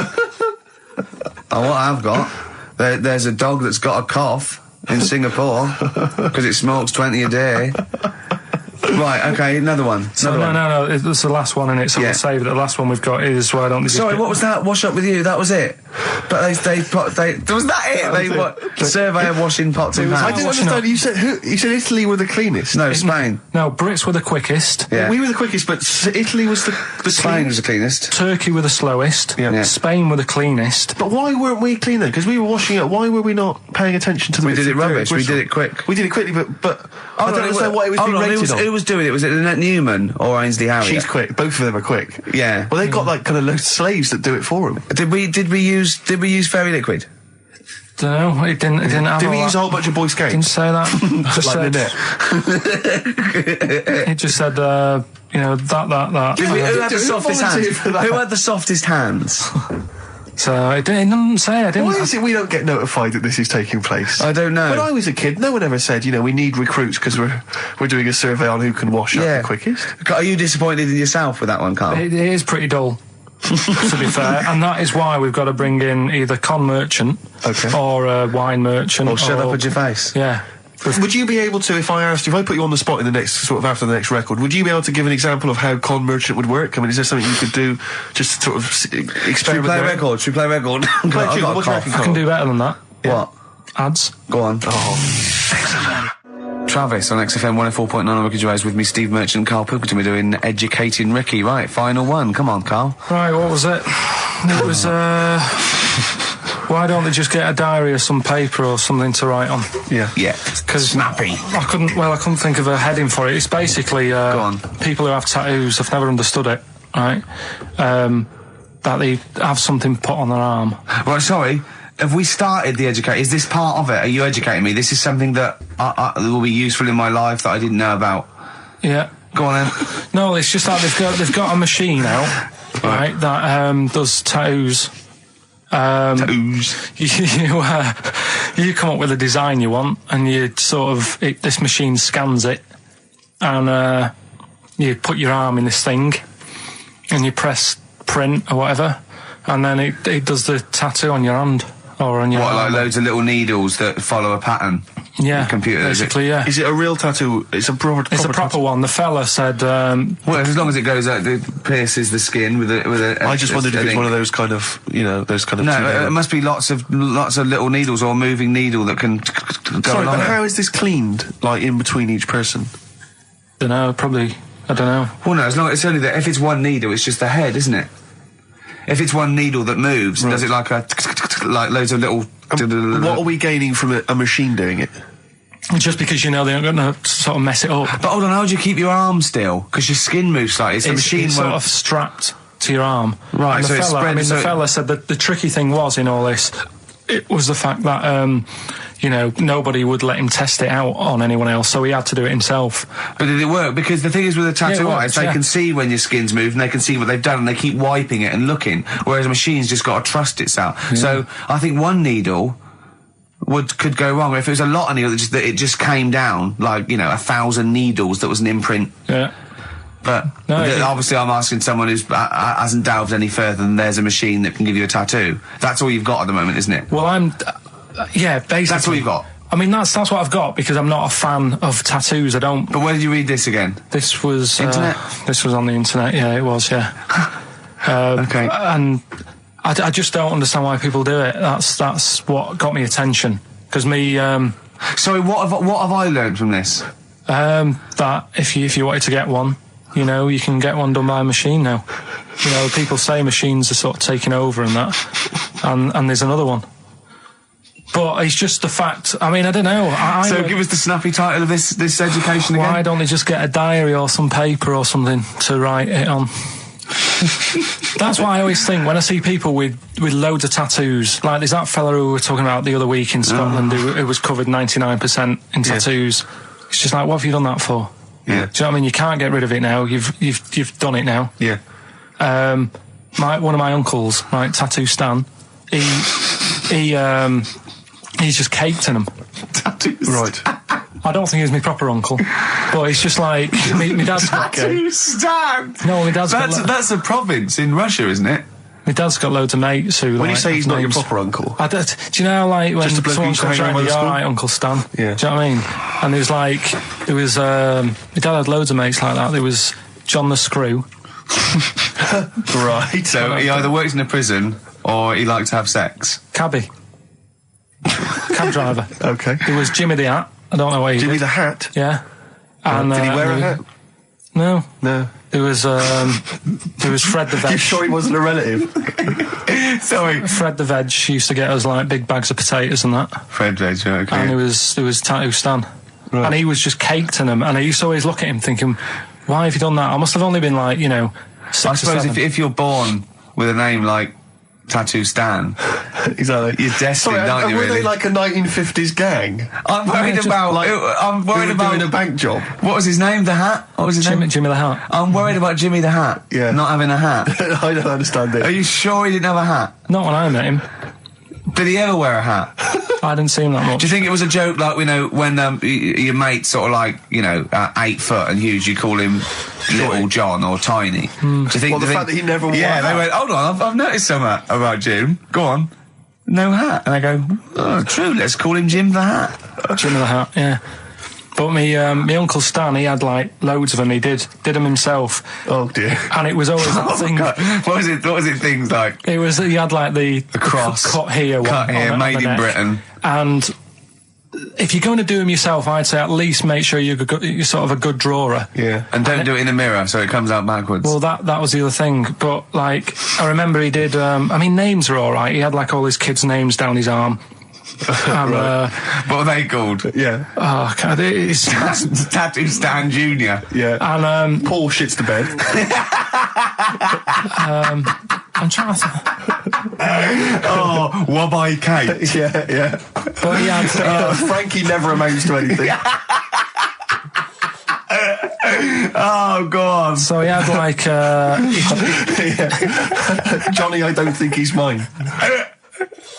What I've got, there's a dog that's got a cough in Singapore because it smokes 20 a day. Right, okay, another one. No, it's the last one in it, so we'll save it. The last one we've got is why don't they just what was that? Wash up with you, that was it? But was that it? Survey of washing pots and pans. I didn't understand, you said Italy were the cleanest? No, Spain. No, Brits were the quickest. Yeah. We were the quickest, but Italy was the Spain was the cleanest. Turkey were the slowest. Yeah. Spain were the cleanest. But why weren't we clean then? Because we were washing it. Why were we not paying attention to the... We did it rubbish, we did it quick. We did it quickly, but I don't understand why it was being rated on. Who was doing it? Was it Annette Newman or Ainsley Harriott? She's quick. Both of them are quick. Yeah. Well, they've got like kind of loads of slaves that do it for them. Did we use fairy liquid? Don't know. It didn't have. Did we use a whole bunch of Boy Scouts? Didn't say that. Just like it just said, you know, that. Who had the softest hands? Who had the softest hands? So it didn't say. I didn't. Why is it we don't get notified that this is taking place? I don't know. When I was a kid, no one ever said, you know, we need recruits because we're doing a survey on who can wash up the quickest. Are you disappointed in yourself with that one, Carl? It is pretty dull. To be fair, and that is why we've got to bring in either con merchant or a wine merchant or shut up at your face. Yeah. Would you be able to, if I put you on the spot in the next, sort of after the next record, would you be able to give an example of how con merchant would work? I mean, is there something you could do just to sort of experiment? Should we play record? I can do better than that. Yeah. What? Ads. Go on. Travis on XFM 104.9 on Ricky Gervais with me, Steve Merchant, Karl Pilkington. We're doing Educating Ricky. Right, final one. Come on, Karl. Right, what was it? It was, why don't they just get a diary or some paper or something to write on? Yeah. Because snappy. I couldn't think of a heading for it. It's basically, Go on. People who have tattoos, I've never understood it, right? That they have something put on their arm. Right, sorry. Have we started the educate? Is this part of it? Are you educating me? This is something that will be useful in my life that I didn't know about. Yeah. Go on then. No, it's just that they've got a machine out, right, that does tattoos. You come up with a design you want, and you sort of this machine scans it, and you put your arm in this thing, and you press print or whatever, and then it does the tattoo on your hand. Or on your like loads of little needles that follow a pattern? Yeah, the computer, basically, yeah. Is it a real tattoo? It's a proper one. The fella said... well, as long as it goes out, it pierces the skin with a I just wondered if it's one of those kind of, you know, those kind of... No, it must be lots of little needles or a moving needle that can go Sorry, along but it. how is this cleaned, like, in between each person? Don't know, probably... I don't know. Well, no, as long as it's only that... If it's one needle, it's just the head, isn't it? If it's one needle that moves, does it like loads of little... What are we gaining from a machine doing it? just because you know they're going to sort of mess it up. But hold on, how do you keep your arm still? Because your skin moves slightly, so the machine it's won't... sort of strapped to your arm. Right, and so it's spread... the fella said that the tricky thing was in all this, it was the fact that, you know, nobody would let him test it out on anyone else, so he had to do it himself. But did it work? Because the thing is with a tattoo artist, they can see when your skin's moved and they can see what they've done and they keep wiping it and looking, whereas a machine's just got to trust itself. Yeah. So I think one needle could go wrong. If it was a lot of needles, that it just came down, like, you know, 1,000 needles that was an imprint. Yeah. But obviously I'm asking someone who hasn't delved any further than there's a machine that can give you a tattoo. That's all you've got at the moment, isn't it? Well, yeah, basically. That's all you've got? I mean, that's what I've got, because I'm not a fan of tattoos. I don't... But where did you read this again? This was... Internet? This was on the internet, yeah, it was, yeah. Okay. And I just don't understand why people do it. That's what got me attention. Because me... Sorry, what have I learned from this? That if you wanted to get one, you know, you can get one done by a machine now. You know, people say machines are sort of taking over and that, and there's another one. But it's just the fact. I mean, I don't know. So give us the snappy title of this education again. Why don't they just get a diary or some paper or something to write it on? That's why I always think when I see people with loads of tattoos, like there's that fella who we were talking about the other week in Scotland who was covered 99% in tattoos. It's just like, what have you done that for? Yeah. Do you know what I mean? You can't get rid of it now. You've done it now. Yeah. One of my uncles, right, Tattoo Stan, he's just caked in them. Tattoos. Right. I don't think he's my proper uncle, but it's just like my dad's got... Tattoo Stan! No, my dad's got... That's a province in Russia, isn't it? My dad's got loads of mates who... When you say he's not your proper uncle... do you know, like, when someone comes around, you're alright, Uncle Stan? Yeah. Do you know what I mean? And there was, my dad had loads of mates like that. There was John the Screw. Right. So he either works in a prison or he likes to have sex. Cabbie. Cab driver. Okay. There was Jimmy the Hat. I don't know where he Jimmy did. the Hat? Yeah. And, did he wear a hat? No. No. There was Fred the Veg. You sure he wasn't a relative? Sorry. Fred the Veg used to get us like big bags of potatoes and that. Fred Veg, okay. And there was Tattoo Stan. Right. And he was just caked in them. And I used to always look at him thinking, why have you done that? I must have only been like, 6 I suppose or 7. if you're born with a name like Tattoo Stan, exactly, you're destined, aren't you? Were really? they like a 1950s gang? I'm worried about doing a bank job. What was his name? The Hat? What was his name? Jimmy the Hat. I'm worried about Jimmy the Hat. Yeah. Not having a hat. I don't understand it. Are you sure he didn't have a hat? Not when I met him. Did he ever wear a hat? I didn't see him that much. Do you think it was a joke, like, when your mate's sort of like, 8 foot and huge, you call him Little John or Tiny? Do you think the fact that he never wore a hat? Yeah, they went, hold on, I've noticed something about Jim. Go on. No hat. And I go, oh, true, let's call him Jim the Hat. Jim the Hat, yeah. But my Uncle Stan, he had like loads of them. He did them himself. Oh dear! And it was always that thing. God. What was it? Things like he had like the cross cut here, made in Britain. And if you're going to do them yourself, I'd say at least make sure you're sort of a good drawer. Yeah. And don't do it in the mirror so it comes out backwards. Well, that was the other thing. But like, I remember he did. Names are all right. He had like all his kids' names down his arm. And, what are they called? Yeah. Oh, God, it's Tattoo Stan Jr. Yeah. And Paul shits to bed. I'm trying to. Wabbai Kate. Yeah. But yeah, Frankie never amounts to anything. Oh, go on. So he had like. Johnny, I don't think he's mine.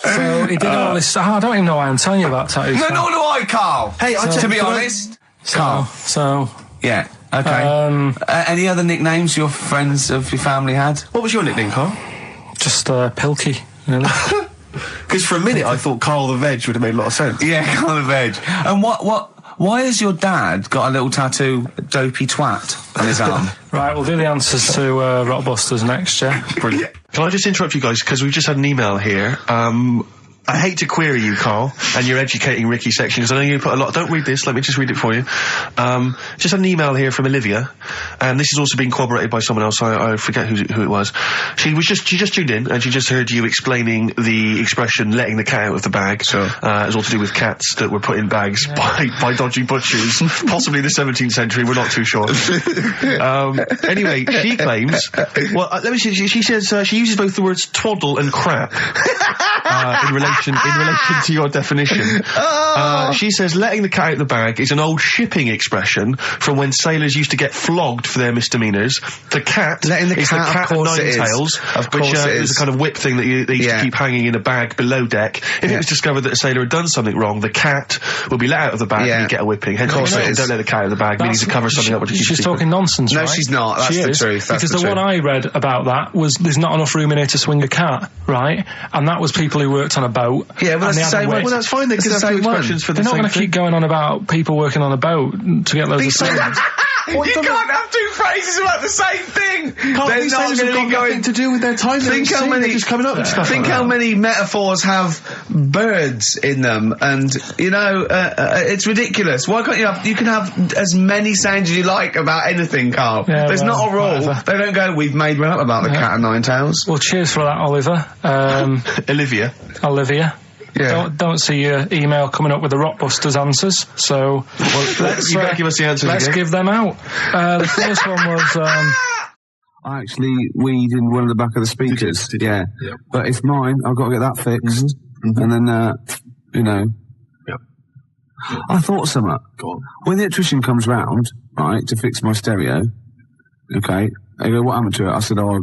So he did all this. I don't even know why I'm telling you about tattoos. No, nor do I, Carl. Hey, to be honest, Carl. So. Yeah. Okay. Any other nicknames your friends of your family had? What was your nickname, Carl? Just Pilky, really. Because for a minute I thought Karl the Veg would have made a lot of sense. Yeah, Karl the Veg. And why has your dad got a little tattoo, dopey twat, on his arm? Right, we'll do the answers to Rockbusters next, yeah? Brilliant. Can I just interrupt you guys, because we've just had an email here, I hate to query you, Carl, and your educating Ricky section, because I know you put a lot. Don't read this. Let me just read it for you. Just an email here from Olivia, and this has also been corroborated by someone else. I forget who it was. She just tuned in, and she just heard you explaining the expression "letting the cat out of the bag." Sure. It's all to do with cats that were put in bags by dodgy butchers, possibly the 17th century. We're not too sure. Anyway, she claims. Well, let me see. She says she uses both the words twaddle and crap in relation to your definition. She says letting the cat out of the bag is an old shipping expression from when sailors used to get flogged for their misdemeanours. The cat letting the cat of nine tails, which is a kind of whip thing that they used to keep hanging in a bag below deck. If it was discovered that a sailor had done something wrong, the cat would be let out of the bag and he'd get a whipping. Hence, don't let the cat out of the bag. We need to cover something up. She's talking nonsense, right? No, she's not. That's the truth. Because the one I read about that was there's not enough room in here to swing a cat, right? And that was people who worked on a boat. Yeah, well, that's the same one. Well, that's fine. They can have two expressions for the same thing. They're not going to keep going on about people working on a boat to get loads of things. You can't have two phrases about the same thing. They're not going to go to do with their time. Think how many just coming up with stuff. Think how many metaphors have birds in them, and it's ridiculous. Why can't you can have as many sounds as you like about anything, Carl? Yeah, there's not a rule. Whatever. They don't go. We've made one up about the cat of nine tails. Well, cheers for that, Oliver. Olivia. Yeah. Don't see your email coming up with the Rockbusters answers, so you better give us the answers. Let's give them out. The first one was I actually weed in one of the back of the speakers. Yeah. But it's mine. I've got to get that fixed. And then I thought something. Go on. When the electrician comes round, right, to fix my stereo, okay, they go, what happened to it? I said, I'll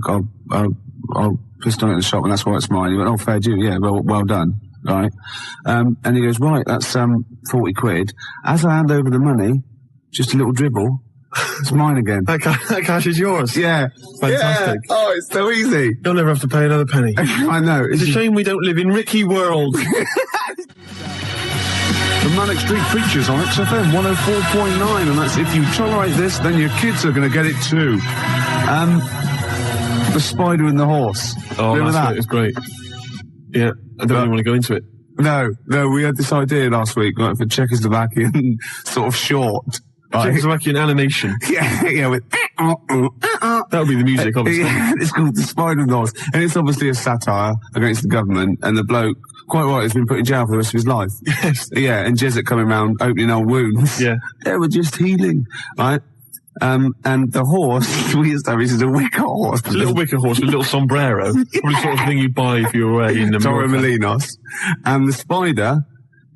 pissed on it in the shop and that's why it's mine. He went, oh, fair due, yeah, well done. Right, and he goes, right, that's 40 quid. As I hand over the money, just a little dribble, it's mine again. That cash is yours. Yeah, fantastic. Yeah. Oh, it's so easy. You'll never have to pay another penny. I know. It's a shame we don't live in Ricky world. The Manic Street Preachers on XFM 104.9, and that's if you tolerate this, then your kids are going to get it too. The Spider and the Horse. Oh, remember that? It's great. Yeah, I don't really want to go into it. No, we had this idea last week, like, for Czechoslovakian sort of short. Right? Czechoslovakian animation. Yeah, with that would be the music, obviously. Yeah, it's called The Spider and the Horse, and it's obviously a satire against the government, and the bloke, quite right, has been put in jail for the rest of his life. Yes. Yeah, and Jesuit coming around opening old wounds. Yeah. They were just healing, right? And the horse, we established is a wicker horse. It's a little wicker horse with a little sombrero. Probably sort of thing you'd buy if you were away in the Torremolinos. And the spider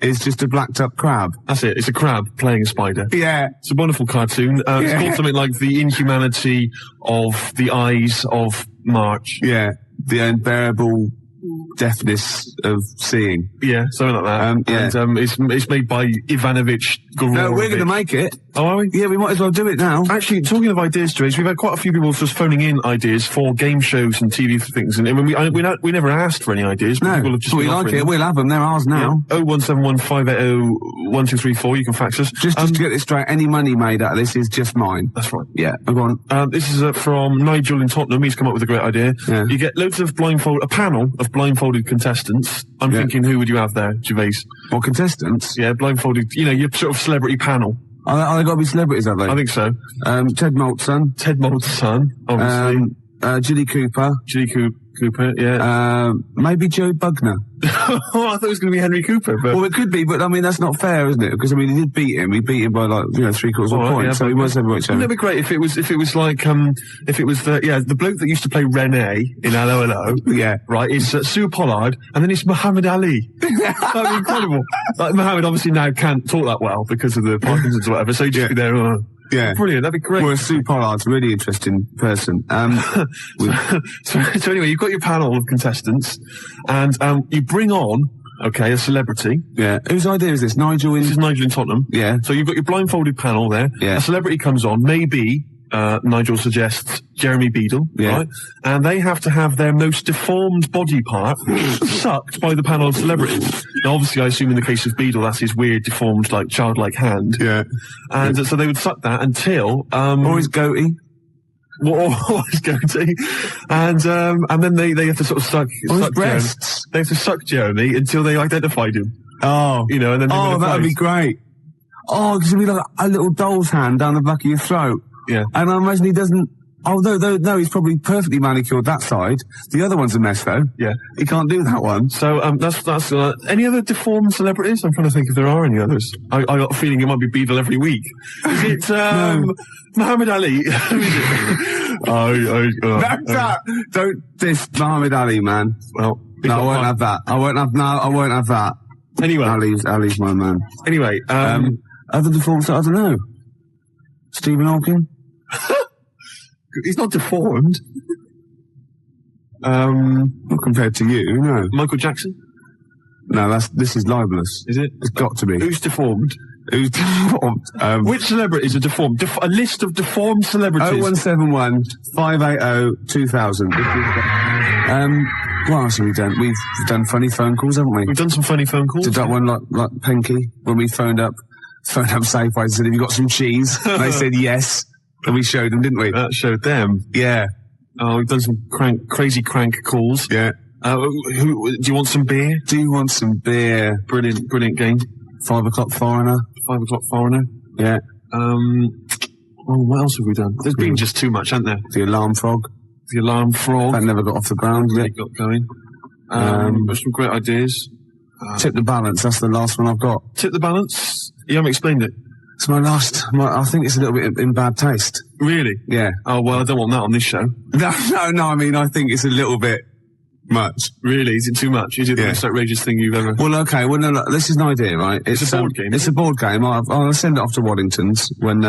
is just a blacked up crab. That's it. It's a crab playing a spider. Yeah. It's a wonderful cartoon. It's called something like The Inhumanity of the Eyes of March. Yeah. The Unbearable Deafness of Seeing. Yeah, something like that. And it's made by Ivanovich Gorovich. No, we're going to make it. Oh, are we? Yeah, we might as well do it now. Actually, talking of ideas, Gervais, we've had quite a few people just phoning in ideas for game shows and TV things, and we never asked for any ideas. No, people have just we like it. We'll have them. They're ours now. Yeah. 01715801234. You can fax us. Just to get this straight, any money made out of this is just mine. That's right. Yeah, go on. This is from Nigel in Tottenham. He's come up with a great idea. Yeah. You get loads of a panel of blindfolded contestants. I'm thinking, who would you have there, Gervais? What, contestants? Yeah, blindfolded. You know, your sort of celebrity panel. Are they got to be celebrities, have they? I think so. Ted Malt's son. Ted Malt's son, obviously. Ginny Cooper. Cooper, yeah. Maybe Joe Bugner. Oh, I thought it was going to be Henry Cooper, but... Well, it could be, but I mean, that's not fair, isn't it? Because, I mean, he did beat him. He beat him by, like, 3/4 of a point, yeah, so he was heavyweight champion. Wouldn't it be great if it was like, the bloke that used to play Rene in Hello Hello. Yeah. Right, is Sue Pollard, and then it's Muhammad Ali. That'd be incredible. Like, Muhammad obviously now can't talk that well because of the Parkinson's or whatever, so he'd just be there, yeah. Brilliant, that'd be great. Well, Sue Pollard's a really interesting person. So anyway, you've got your panel of contestants, and you bring on, a celebrity. Yeah. Whose idea is this? This is Nigel in Tottenham. Yeah. So you've got your blindfolded panel there. Yeah. A celebrity comes on, maybe, Nigel suggests Jeremy Beadle, right? And they have to have their most deformed body part sucked by the panel of celebrities. Now, obviously, I assume in the case of Beadle, that's his weird, deformed, like, childlike hand. Yeah. And so they would suck that until... or his goatee. always go to, and then they have to sort of suck breasts. They have to suck Jeremy until they identified him. Oh, you know, and then that would be great. Oh, because it'd be like a little doll's hand down the back of your throat. Yeah, and I imagine he doesn't. Oh, no, he's probably perfectly manicured that side. The other one's a mess, though. Yeah. He can't do that one. So, that's any other deformed celebrities? I'm trying to think if there are any others. I got a feeling it might be Beadle every week. Is it, Muhammad Ali? Who is it? Don't diss Muhammad Ali, man. Well, no, I won't have that. I won't have that. Anyway. Ali's my man. Anyway, other deformed, I don't know. Stephen Hawking? He's not deformed. Not compared to you, no. Michael Jackson? No, this is libelous. Is it? It's got to be. Who's deformed? Who's deformed? Which celebrities are deformed? A list of deformed celebrities. 0171 580 2000. What else have we done? We've done funny phone calls, haven't we? We've done some funny phone calls. Did that one like Penky when we phoned up Safeway and said, "Have you got some cheese?" And they said yes. And we showed them, didn't we? That showed them. Yeah. Oh, we've done some crazy crank calls. Yeah. Do you want some beer? Do you want some beer? Brilliant game. 5 o'clock foreigner. 5 o'clock foreigner. Yeah. What else have we done? There's been just too much, hasn't there? The alarm frog. That never got off the ground yet. Got going. There's some great ideas. Tip the balance. That's the last one I've got. Tip the balance? You haven't explained it. It's my last. I think it's a little bit in bad taste. Really? Yeah. Oh, well, I don't want that on this show. No, I mean, I think it's a little bit much. Really? Is it too much? Is it the most outrageous thing you've ever... Well, okay. Well, no, this is an idea, right? It's a board game. It's a board game. I'll send it off to Waddington's when,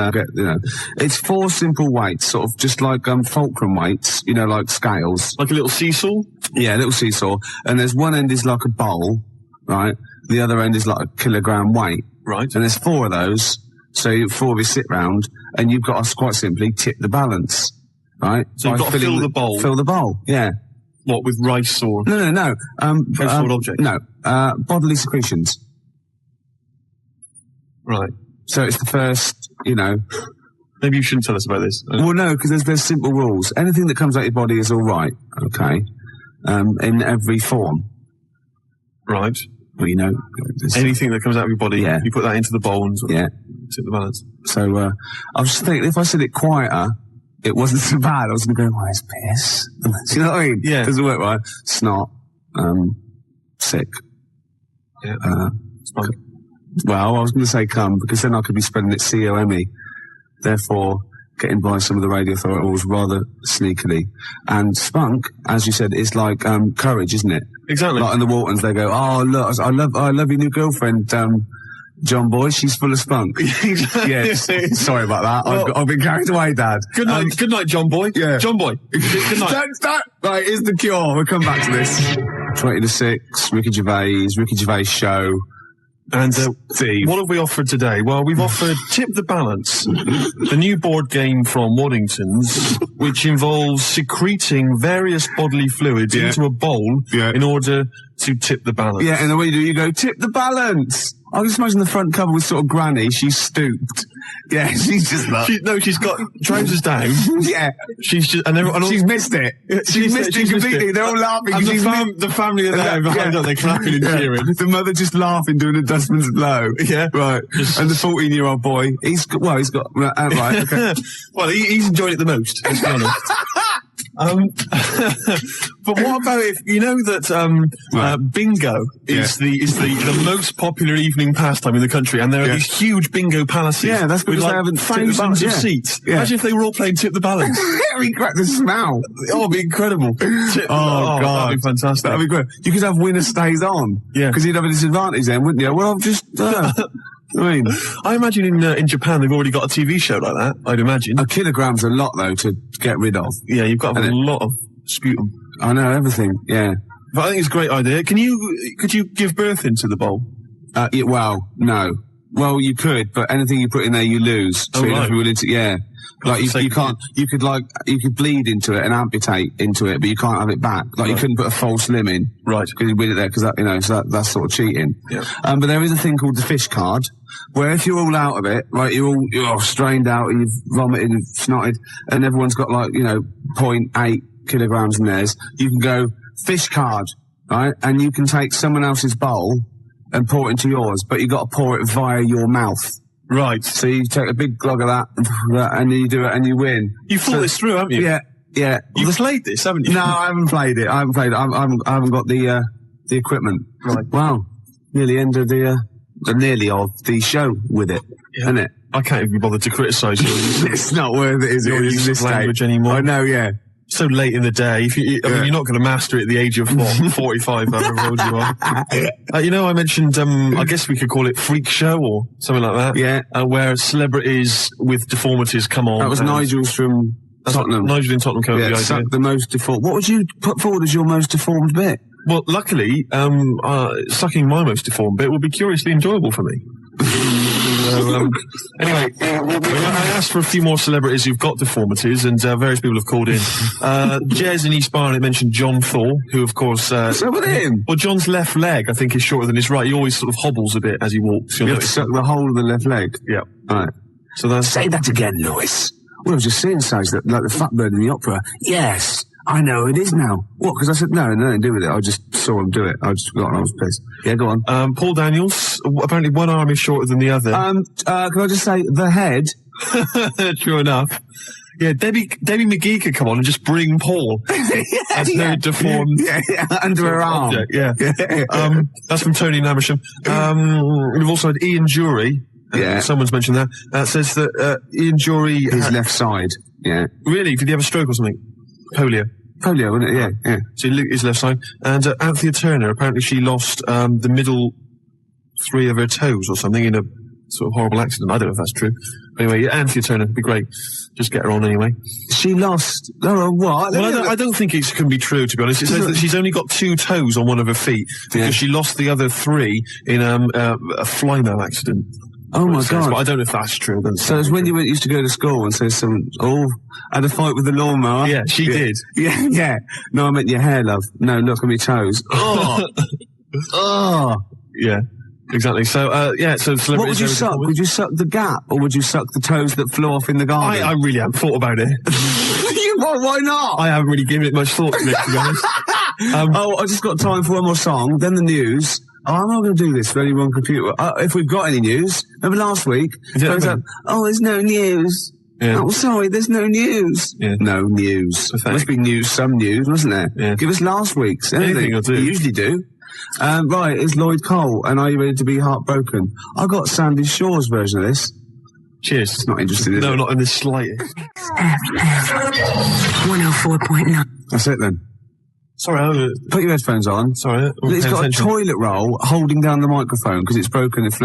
it's 4 simple weights, sort of just like, fulcrum weights, like scales. Like a little seesaw? Yeah, a little seesaw. And there's one end is like a bowl, right? The other end is like a kilogram weight. Right. And there's 4 of those. So 4 of you sit round, and you've got to quite simply tip the balance, right? So you've got to fill the bowl. Fill the bowl, yeah. What, with rice or... No. Household object? No, bodily secretions. Right. So it's the first, Maybe you shouldn't tell us about this. Well, no, because there's simple rules. Anything that comes out your body is all right, okay? In every form. Right. Well, anything that comes out of your body, yeah. You put that into the bowl and sort of tip the balance. So, I was just thinking, if I said it quieter, it wasn't so bad. I was going to go, it's piss. Do you know what I mean? Yeah. Doesn't work right. Snot. Sick. Yeah. Spunk. Well, I was going to say cum, because then I could be spelling it C-O-M-E. Therefore, getting by some of the radio authorities rather sneakily. And spunk, as you said, is like, courage, isn't it? Exactly. Like in the Waltons, they go, "Oh, look, I love your new girlfriend, John Boy. She's full of spunk." Yes. Sorry about that. Well, I've been carried away, Dad. Good night, John Boy. Yeah. John Boy. Good night. Right, here's the cure. We'll come back to this. 20 to 6, Ricky Gervais show. And Steve, what have we offered today? Well, we've offered Tip the Balance, the new board game from Waddington's, which involves secreting various bodily fluids into a bowl in order to tip the balance. Yeah, and the way you do, you go, tip the balance. I just imagine the front cover with sort of Granny. She's stooped. Yeah, she's just like... she's got trousers down. Yeah. She's just... And she's missed it. She's missed it completely. They're all laughing. And the family are there behind her. They're clapping and cheering. The mother just laughing, doing a dustman's blow. Yeah. Right. And the 14-year-old boy, he's got... right, okay. Well, he's enjoyed it the most, let's be honest. But what about if you know that bingo is the most popular evening pastime in the country, and there are these huge bingo palaces. Yeah, that's because they haven't thousands of seats. Yeah. Imagine if they were all playing Tip the Balance. Very great. The smell. Oh, it'd be incredible. God, that'd be fantastic. That'd be great. You could have winner stays on. Yeah, because you'd have a disadvantage then, wouldn't you? Well, I've just. I imagine in Japan they've already got a TV show like that. I'd imagine. A kilogram's a lot though to get rid of. Yeah, you've got a lot of sputum. I know everything. Yeah, but I think it's a great idea. Could you give birth into the bowl? Well, no. Well, you could, but anything you put in there, you lose. So you'd have to be willing to, yeah. Like, you can't, you could bleed into it and amputate into it, but you can't have it back. Like, you couldn't put a false limb in. Right. Because you win it there, because that, you know, so that's sort of cheating. Yeah. But there is a thing called the fish card, where if you're all out of it, right, you're all strained out, and you've vomited and snotted, and everyone's got like, you know, 0.8 kilograms in theirs, you can go fish card, right? And you can take someone else's bowl and pour it into yours, but you got to pour it via your mouth. Right. So you take a big glug of that, and you do it, and you win. You thought this through, haven't you? Yeah, yeah. You've played this, haven't you? No, I haven't played it. I haven't got the equipment. Right. Wow. Nearly end of the show with it, isn't it? I can't even be bothered to criticise you. It's not worth it, is it? Your use of language anymore. I know, yeah. So late in the day. I mean, you're not going to master it at the age of, 45, however old you are. You know, I mentioned, I guess we could call it Freak Show or something like that. Yeah. Where celebrities with deformities come on. That was Nigel's from Tottenham. Nigel in Tottenham came up with the idea. The most deformed. What would you put forward as your most deformed bit? Well, luckily, sucking my most deformed bit will be curiously enjoyable for me. Anyway, I asked for a few more celebrities who've got deformities, and various people have called in. Jez in East Barnet mentioned John Thor, who, of course... So with him? Well, John's left leg, I think, is shorter than his right. He always sort of hobbles a bit as he walks. You have to suck the whole of the left leg? Yeah. Right. So that's... Say that again, Lewis. Well, I was just saying, like the fat bird in the opera. Yes. I know it is now. What? Because I said no, nothing to do with it. I just saw him do it. I just forgot and I was pissed. Yeah, go on. Paul Daniels. Apparently, one arm is shorter than the other. Can I just say the head? True enough. Yeah, Debbie McGee could come on and just bring Paul as no deformed under her arm. Object, yeah. That's from Tony Namersham. We've also had Ian Jury. Someone's mentioned that. Says that Ian Jury... His left side. Yeah. Really? Did he have a stroke or something? Polio, wasn't it? Yeah, yeah. So his left side. And Anthea Turner, apparently she lost the middle 3 of her toes or something in a sort of horrible accident. I don't know if that's true. Anyway, Anthea Turner would be great. Just get her on anyway. She lost... Oh, what? Well, I don't think it can be true, to be honest. It says that she's only got 2 toes on one of her feet because she lost the other 3 in a fly-mail accident. Oh my God! But I don't know if that's true. So it's when you used to go to school and say had a fight with the lawnmower. Yeah, she did. Yeah, yeah. No, I meant your hair, love. No, look at me toes. Oh, oh. Yeah, exactly. So, so celebrities. What would you suck? Would you suck the gap, or would you suck the toes that flew off in the garden? I really haven't thought about it. Why not? I haven't really given it much thought, to be honest. I just got time for one more song, then the news. Oh, I'm not going to do this for any one computer. If we've got any news. Remember last week? There's no news. Yeah. Oh, sorry, there's no news. Yeah. No news. Must be news, some news, wasn't there? Yeah. Give us last week's. Anything will do. You usually do. Right, it's Lloyd Cole, and Are You Ready to Be Heartbroken? I got Sandy Shaw's version of this. Cheers. It's not interesting, is it? No, not in the slightest. 104.9. That's it then. Sorry, put your headphones on. Sorry, it's got a toilet roll holding down the microphone because it's broken. I've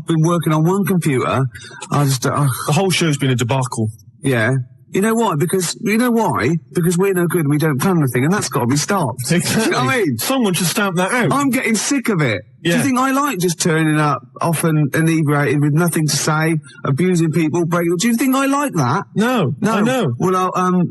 been working on one computer. The whole show's been a debacle. Yeah. You know why? Because we're no good and we don't plan anything, and that's got to be stopped. Exactly. You know what I mean? Someone should stamp that out. I'm getting sick of it. Yeah. Do you think I like just turning up often inebriated with nothing to say, abusing people, breaking? Do you think I like that? No. I know. Well, I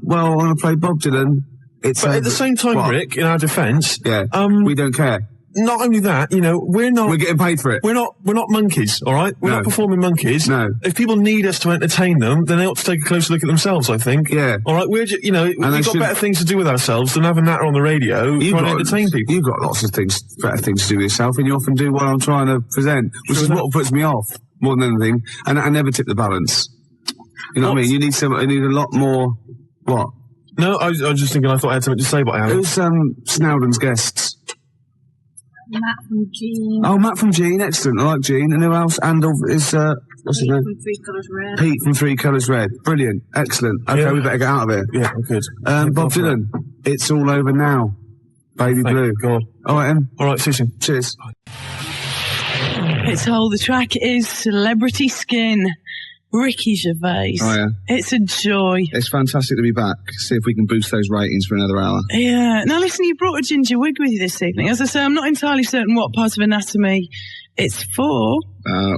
want to play Bob Dylan. But at the same time, Rick, in our defence, we don't care. Not only that, we're getting paid for it. We're not monkeys, all right? We're not performing monkeys. No. If people need us to entertain them, then they ought to take a closer look at themselves, I think. Yeah. All right, we're just, we've got better things to do with ourselves than have a natter on the radio trying to entertain people. You've got lots of better things to do with yourself, and you often do what I'm trying to present, which is what puts me off more than anything. And I never tip the balance. You know what I mean? You need a lot more. What? No, I was just thinking. I thought I had something to say, but I haven't. Who's Snowden's guests? Matt from Gene. Oh, Matt from Gene, excellent. I like Gene. And who else? Andal is what's his name? From 3 Colours Red. Pete from 3 Colours Red. Brilliant, excellent. Okay, we better get out of here. Yeah, good. Bob Dylan, It's All Over Now. Baby Blue. God. All right, Em. All right, see you soon. Cheers. It's all. The track is Celebrity Skin. Ricky Gervais. Oh, yeah. It's a joy. It's fantastic to be back. See if we can boost those ratings for another hour. Yeah. Now, listen, you brought a ginger wig with you this evening. As I say, I'm not entirely certain what part of anatomy It's for...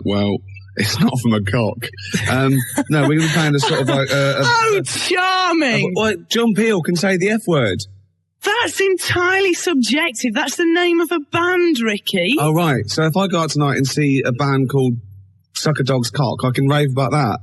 Well, it's not from a cock. No, we're going to be playing a sort of like... charming! John Peel can say the F word. That's entirely subjective. That's the name of a band, Ricky. Oh, right. So if I go out tonight and see a band called Suck a Dog's Cock, I can rave about that.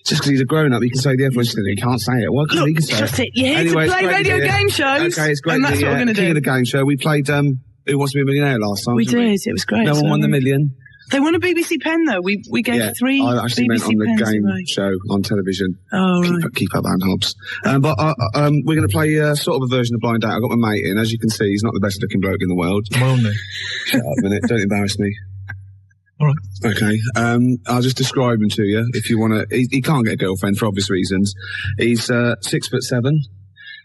Just because he's a grown-up, he can say the F word. He can't say it. Well, Look, he can say shut it. You're here to play radio game shows. Okay, it's great. And that's what we're going to do. King of the Game Show. We played Who Wants to Be a Millionaire last time. We did. It was great. No one won the million. They won a BBC pen, though. We gave 3 I actually BBC meant on the pens game away. show on television. Oh, right. Keep up, Anne Hobbs. But we're going to play sort of a version of Blind Date. I've got my mate in. As you can see, he's not the best-looking bloke in the world. Well, no. Shut up a minute. Don't embarrass me. All right. Okay. I'll just describe him to you if you want to. He can't get a girlfriend for obvious reasons. He's 6'7".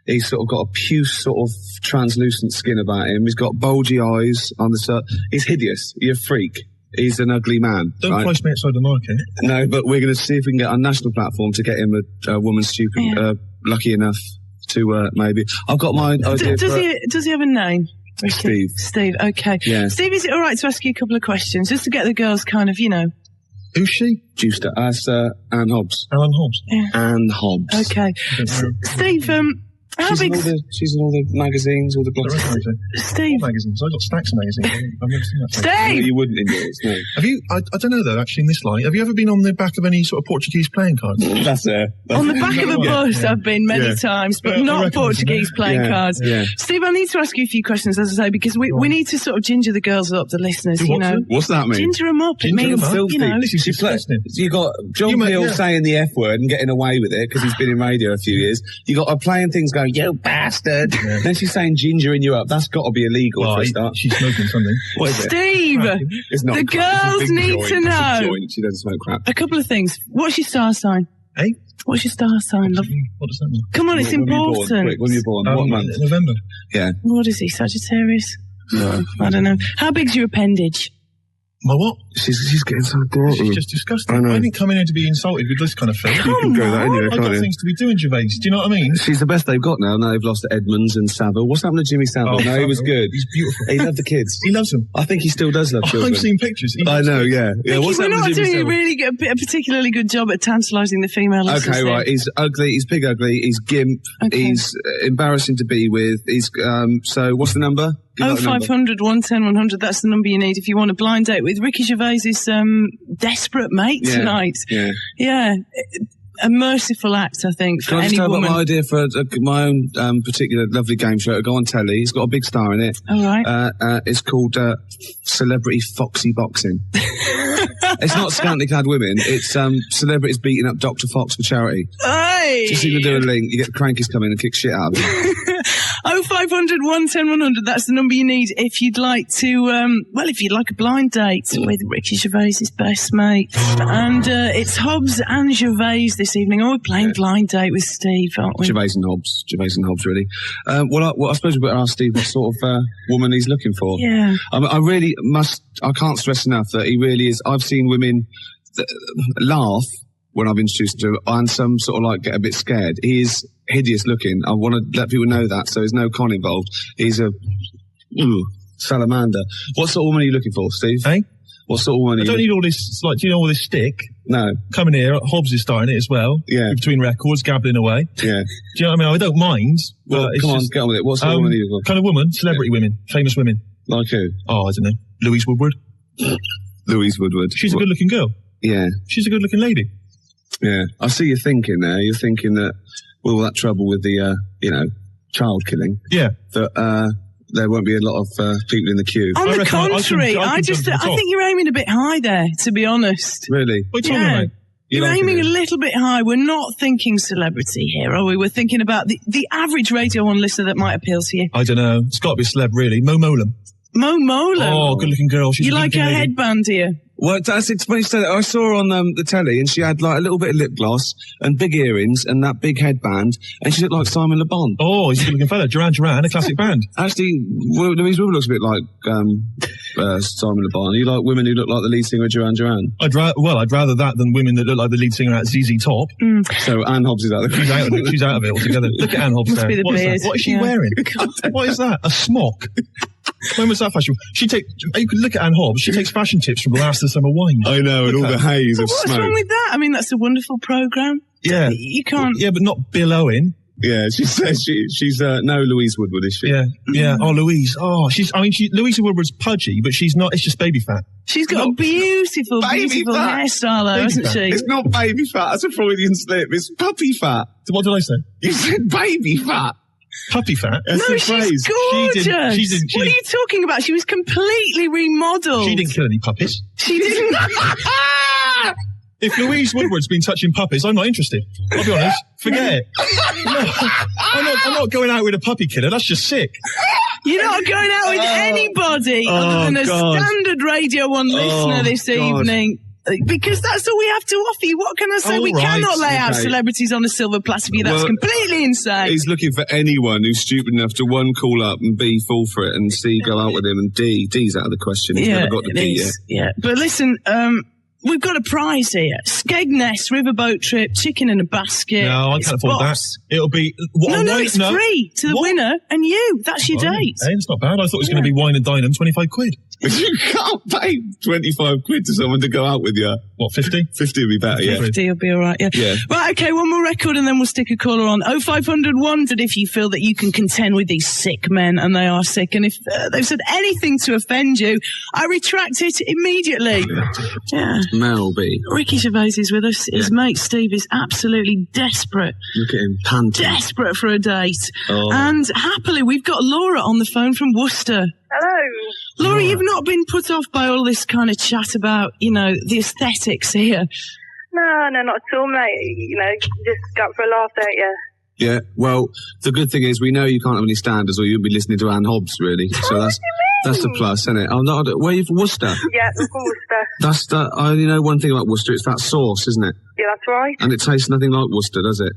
He's sort of got a puce sort of translucent skin about him. He's got bulgy eyes on the side. He's hideous. He's a freak. He's an ugly man. Don't place me outside the market. No, but we're going to see if we can get on national platform to get him a woman stupid, lucky enough to maybe. I've got my idea. Does he have a name? Steve. Steve, okay. Yeah. Steve, is it all right to ask you a couple of questions, just to get the girls kind of, you know... Who's she? Juicer. Anne Hobbs. Anne Hobbs? Yeah. Anne Hobbs. Okay. Steve, how big... She's in all the magazines, all the blogs. Steve. All magazines. I've got stacks of magazines. I've never seen that. Steve! No, you wouldn't in yours, no. Have you, I don't know though, actually in this light, have you ever been on the back of any sort of Portuguese playing cards? That's it. On the back of a bus, I've been many times, but not Portuguese playing cards. Yeah. Steve, I need to ask you a few questions, as I say, because we need to sort of ginger the girls up, the listeners, you know. What's that mean? Ginger them up. It means, you know. This is disgusting. You got John Peel saying the F word and getting away with it because he's been in radio a few years. You got her playing things going, you bastard. Yeah. Then she's saying gingering you up. That's got to be illegal for a start. She's smoking something. What is it? Steve, it's not the girls need to know. She doesn't smoke crap. A couple of things. What's your star sign? Hey? What's your star sign, love? What does that mean? Come on, it's important. Quick, when were you born? What month? November. Yeah. What is he, Sagittarius? No, I don't know. How big's your appendage? My what? She's getting so dirty. She's just disgusting. I didn't come in here to be insulted with this kind of thing. You can go that anyway, I've got things to be doing, Gervais. Do you know what I mean? She's the best they've got now. Now they've lost to Edmonds and Savile. What's happened to Jimmy Savile? No, he was good. He's beautiful. He loved the kids. He loves them. I think he still does love children. I've seen pictures. I know, yeah. What's we're not doing a particularly good job at tantalising the female listeners. Okay, right. He's ugly. He's big ugly. He's gimp. Okay. He's embarrassing to be with. He's, so what's the number? 0500 110 100. That's the number you need if you want a blind date with Ricky Gervais's desperate mate tonight. Yeah. Yeah. A merciful act, I think, for Can I just any tell woman. about my idea for my own particular lovely game show to go on telly? It's got a big star in it. All right. It's called Celebrity Foxy Boxing. It's not scantily clad women. It's celebrities beating up Dr. Fox for charity. Hey! Just even do a link. You get the crankies come in and kick shit out of them. 0500 110 100. That's the number you need if you'd like to, if you'd like a blind date with Ricky Gervais's best mate. And it's Hobbs and Gervais this evening. Oh, we're playing blind date with Steve, aren't we? Gervais and Hobbs, really. I suppose we better ask Steve what sort of woman he's looking for. Yeah. I can't stress enough that he really is. I've seen women laugh when I've introduced him to him, and some sort of like get a bit scared. He is hideous looking. I want to let people know that, so there's no con involved. He's a salamander. What sort of woman are you looking for, Steve? Hey? What sort of woman are you? I don't need all this, do you know all this stick? No. Coming here, Hobbs is starting it as well. Yeah. Between records, gabbling away. Yeah. Do you know what I mean? I don't mind. Well, it's come on, just, get on with it. What sort of woman are you looking for? Kind of woman, celebrity women, famous women. Like who? Oh, I don't know. Louise Woodward. Louise Woodward. She's a good-looking girl. Yeah. She's a good-looking lady. Yeah. I see you thinking there. You're thinking that with all that trouble with the, child killing. Yeah. That, there won't be a lot of people in the queue. On the contrary, I think you're aiming a bit high there, to be honest. Really? What are you talking about? You're aiming a little bit high. We're not thinking celebrity here, are we? We're thinking about the average Radio 1 listener that might appeal to you. I don't know. It's got to be a celeb, really. Mo Molam. Mo Molam? Oh, good-looking girl. She's you like her headband, do you? Well, it's funny you say that. I saw her on the telly, and she had like a little bit of lip gloss and big earrings and that big headband, and she looked like Simon Le Bon. Oh, he's a good-looking fella. Duran, a classic band. Actually, Louise Woodward looks a bit like Simon Le Bon. You like women who look like the lead singer of Duran? I'd rather that than women that look like the lead singer at ZZ Top. So Anne Hobbs is out of it. She's out of it altogether. Look at Anne Hobbs there. What is she wearing? What is that? A smock? When was that fashion? You could look at Anne Hobbs. She takes fashion tips from Last of the Summer Wine. I know, and all the haze of What's smoke. wrong with that? I mean, that's a wonderful programme. Yeah. You can't... Yeah, but not Bill Owen. Yeah, she says she's no Louise Woodward, is she? Yeah. Oh, Louise. Oh, Louise Woodward's pudgy, but she's not. It's just baby fat. She's got a beautiful hairstyle, though, hasn't she? It's not baby fat. That's a Freudian slip. It's puppy fat. What did I say? You said baby fat. Puppy fat? That's she's gorgeous. What are you talking about? She was completely remodelled. She didn't kill any puppies. She didn't. If Louise Woodward's been touching puppies, I'm not interested. I'll be honest. Forget it. I'm not going out with a puppy killer. That's just sick. You're not going out with anybody other than a standard Radio 1 listener this evening. Because that's all we have to offer you. What can I say? We cannot lay out celebrities on a silver platter for you. That's completely insane. He's looking for anyone who's stupid enough to, 1, call up, and B, fall for it, and C, go out with him, and D's out of the question. He's never got the D yet. Yeah, but listen, we've got a prize here. Skegness riverboat trip, chicken in a basket. No, I can't afford that. It'll be... It's free to the winner and you. That's your date. Hey, it's not bad. I thought it was going to be wine and dine and 25 quid. You can't pay 25 quid to someone to go out with you. What, 50? 50 would be better, yeah. 50 will be all right, yeah. Right, okay, one more record and then we'll stick a caller on. 0500 100 if you feel that you can contend with these sick men, and they are sick. And if they've said anything to offend you, I retract it immediately. Yeah. Mel B. Ricky Gervais is with us. His mate Steve is absolutely desperate. Look at him, panting. Desperate for a date. And happily, we've got Laura on the phone from Worcester. Hello. Laura, you've not been put off by all this kind of chat about, the aesthetics here. No, not at all, mate. Just go for a laugh, don't you? Yeah, well, the good thing is we know you can't have any standards or you'll be listening to Anne Hobbs, really. So that's a plus, isn't it? Where are you from, Worcester? Yeah, I'm from Worcester. I only know one thing about Worcester, it's that sauce, isn't it? Yeah, that's right. And it tastes nothing like Worcester, does it?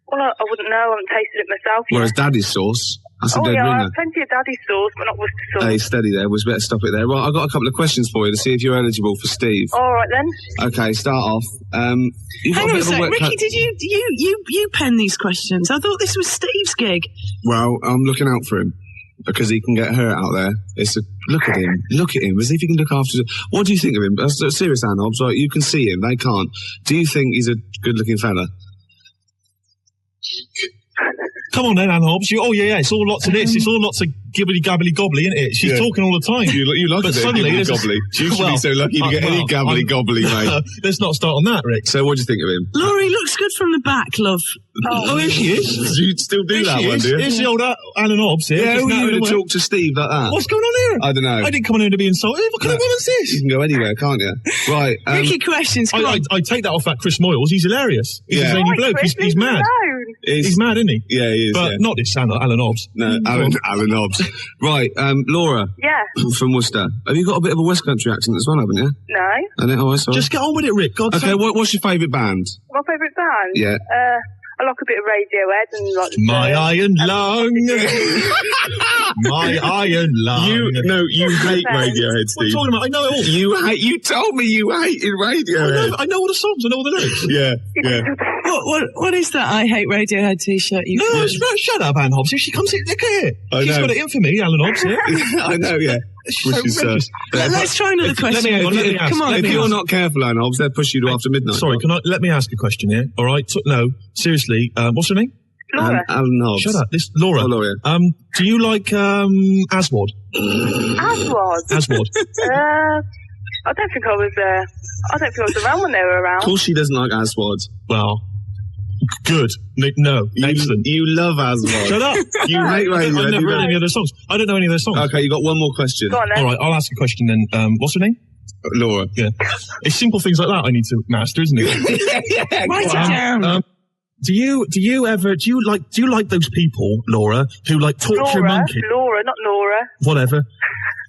Well, I wouldn't know. I haven't tasted it myself yet. Whereas Daddy's sauce, that's a dead ringer. I have plenty of Daddy's sauce, but not Worcester sauce. Hey, steady there. We better stop it there. Right, I've got a couple of questions for you to see if you're eligible for Steve. All right, then. Okay, start off. Hang on a sec. Ricky, did you pen these questions? I thought this was Steve's gig. Well, I'm looking out for him. Because he can get hurt out there. Look at him, as if he can look after... What do you think of him? That's a serious, Anne Hobbs. Like, you can see him, they can't. Do you think he's a good-looking fella? Come on then, Anne Hobbs. It's all lots of this. It's all lots of gibbly-gabbly-gobbly, isn't it? She's talking all the time. You like it, gibbly-gobbly. You should be so lucky to get any gabbly-gobbly, mate. Let's not start on that, Rick. So what do you think of him? Laurie looks good from the back, love. Oh, here she is. You still do that one, do you? Here's the old Alan Hobbs here. Yeah, who are you going to talk to Steve like that? What's going on here? I don't know. I didn't come on here to be insulted. What kind of woman's this? You can go anywhere, can't you? Right. Ricky, questions. I take that off that Chris Moyles. He's hilarious. He's a zany bloke. He's mad. He's mad, isn't he? Yeah, he is. But not this Alan Hobbs. No, Alan Hobbs. Right, Laura. Yeah. From Worcester. Have you got a bit of a West Country accent as well, haven't you? No. Sorry. Just get on with it, Rick. Okay, what's your favourite band? My favourite band? Yeah. I like a bit of Radiohead and like... My Iron Lung. My Iron Lung. You hate Radiohead, Steve. What are you talking about? I know it all. You told me you hated Radiohead. I know all the songs. I know all the lyrics. Yeah. What is that I hate Radiohead t-shirt you shut up, Anne Hobbs. If she comes in, look at it. She's got it in for me, Alan Hobbs. I know, yeah. Let's try another question. Come on, if you're not careful, Anne Hobbs, they'll push you to after midnight. Sorry, let me ask a question here? All right? No, seriously. What's her name? Laura. Alan Hobbs. Shut up. Laura. Oh, Laura. Do you like Aswad? Aswad? I don't think I was around when they were around. Of course she doesn't like Aswad. Well, good. No, excellent. You love Aswad. Shut up. You hate Radiohead. I've never heard any of their songs. I don't know any of their songs. Okay, you got one more question. Go on, then. All right, I'll ask a question then. What's her name? Laura. Yeah. It's simple things like that I need to master, isn't it? Write it down. Do you like those people, Laura, who like torture monkeys? Laura, not Nora. Whatever.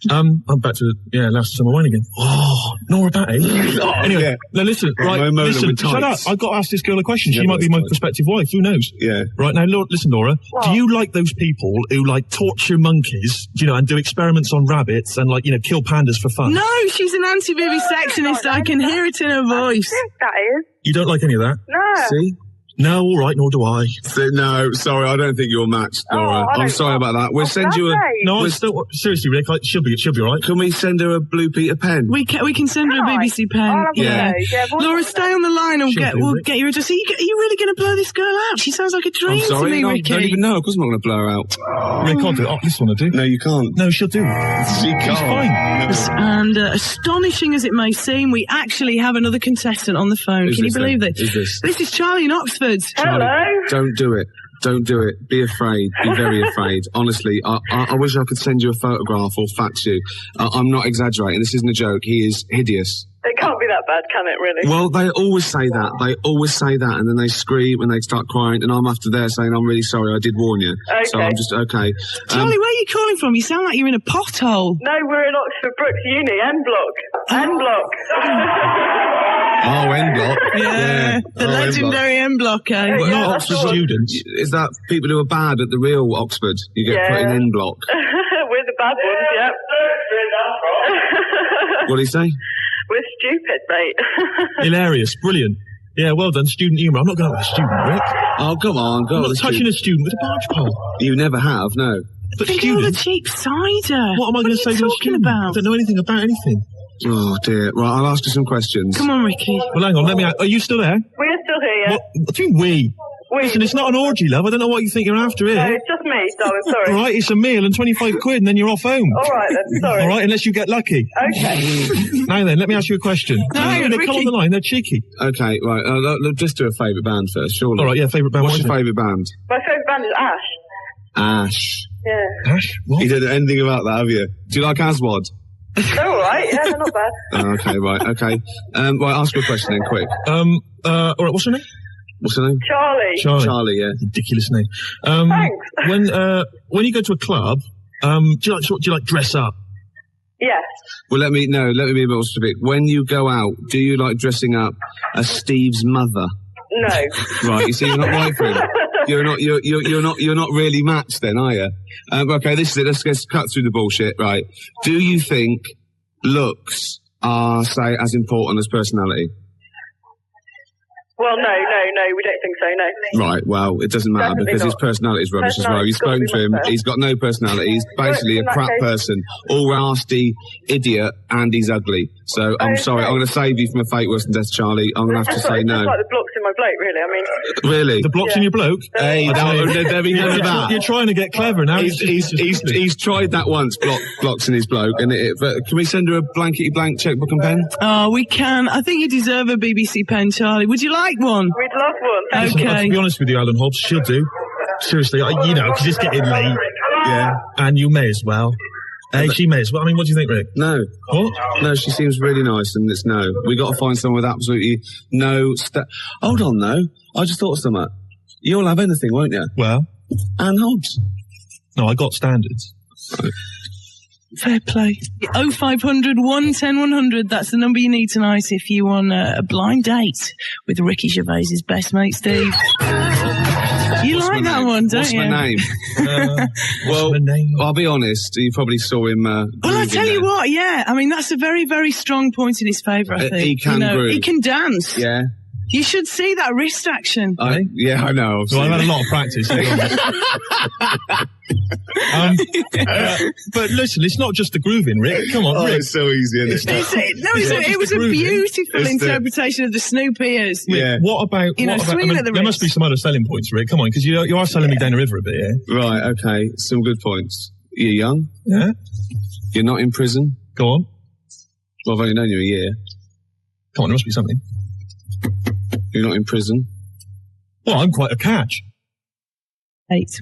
I'm back to Last Summer Wine again. Oh, Nora Batty. Anyway, now listen, shut up. I've got to ask this girl a question. She might be my prospective wife. Who knows? Yeah. Right now, listen, Laura. What? Do you like those people who like torture monkeys, and do experiments on rabbits and kill pandas for fun? No, she's an anti-vivisectionist. I can hear it in her voice. That is. You don't like any of that? No. See? No, all right, nor do I. No, sorry, I don't think you're matched, Laura. I'm sorry about that. We'll send you a... No, seriously, Rick, she'll be all right. Can we send her a Blue Peter pen? We can send her a BBC pen. Yeah. Laura, stay on the line and we'll get your address. Are you really going to blow this girl out? She sounds like a dream to me, Ricky. I don't even know. Of course I'm not going to blow her out. Rick, I'll do it. Oh, this one I do. No, you can't. No, she'll do. She can't. She's fine. And astonishing as it may seem, we actually have another contestant on the phone. Can you believe this? Who's this? This is Charlie in Oxford. Charlie, don't do it. Don't do it. Be afraid. Be very afraid. Honestly, I wish I could send you a photograph or fax you. I'm not exaggerating. This isn't a joke. He is hideous. It can't be that bad, can it, really? Well, they always say that. They always say that, and then they scream and they start crying, and I'm after there saying, I'm really sorry, I did warn you. Okay. So I'm just, okay. Charlie, where are you calling from? You sound like you're in a pothole. No, we're in Oxford Brookes Uni, N Block. N Block. Oh, N Block. Yeah, the legendary N Block, eh? Well, not Oxford students. Is that people who are bad at the real Oxford? You get put in N Block. We're the bad ones, yep. What do you say? We're stupid, mate. Hilarious. Brilliant. Yeah, well done. Student humour. I'm not going to have a student, Rick. Oh, come on. Go I'm on. not touching a student with a barge pole. You never have, no. But Think of all the cheap cider. What am I going to say to a student? I don't know anything about anything. Oh, dear. Right, I'll ask you some questions. Come on, Ricky. Well, hang on. Let me... Are you still there? We're still here, yeah. What do you mean we? Listen, it's not an orgy, love. I don't know what you think you're after here. No, it's just me, darling, sorry. All right, it's a meal and 25 quid and then you're off home. All right, then, sorry. All right, unless you get lucky. Okay. Now then, let me ask you a question. No, they come on the line, they're cheeky. Okay, right. Let's just do a favourite band first, surely. All right, yeah, favourite band. What's your favourite band? My favourite band is Ash. Ash. Yeah. Ash? What? You don't know anything about that, have you? Do you like Aswad? They're all right, yeah, they're not bad. Oh, okay, right, okay. Right, ask her a question then, quick. All right, what's her name? What's her name? Charlie. Charlie, yeah. Ridiculous name. Thanks. When you go to a club, do you like dress up? Yes. Well, let me be a bit more specific. When you go out, do you like dressing up as Steve's mother? No. Right, you see, you're not right for him. You're not really matched then, are you? Okay, this is it. Let's cut through the bullshit, right? Do you think looks are, say, as important as personality? Well, no, we don't think so, no. Right, well, it doesn't matter Definitely because his not. personality is rubbish as well. You've spoken to him, he's got no personality, he's basically a in that crap case- person, all nasty, idiot, and he's ugly. So, I'm sorry, I'm going to save you from a fate worse than death, Charlie. I'm going to have to say It's no. just like the blocks in my bloke, really, I mean... Really? The blocks in your bloke? Hey, there be none of that. You're trying to get clever now. He's tried that once, blocks in his bloke, and but can we send her a blankety blank checkbook and pen? Oh, we can. I think you deserve a BBC pen, Charlie. Would you like one? We'd love one. Listen, Okay. to be honest with you, Alan Hobbs, she'll do. Seriously, because it's getting late. Yeah. And you may as well. Hey, she may as well. I mean, what do you think, Rick? No. What? No, she seems really nice, and it's no. We got to find someone with absolutely no... Hold on, though. I just thought of something. You'll have anything, won't you? Well? Anne Hobbs. No, I got standards. Fair play. 0500 110 100. That's the number you need tonight if you want a blind date with Ricky Gervais's best mate, Steve. You like that one, don't you? What's my name? Well, I'll be honest. You probably saw him. Well, I tell you what, yeah. I mean, that's a very, very strong point in his favour, I think. He can groove. He can dance. Yeah. You should see that wrist action. Yeah, I know. Well, I've had a lot of practice. But listen, it's not just the grooving, Rick. Come on, Rick. It's so easy, isn't it? It was a beautiful interpretation of the Snoop ears. Yeah. What about... swinging at the there wrist. must be some other selling points, Rick. Come on, because you are selling me down the river a bit here. Right, okay. Some good points. You're young. Yeah. You're not in prison. Go on. Well, I've only known you a year. Come on, there must be something. You're not in prison. Well, I'm quite a catch.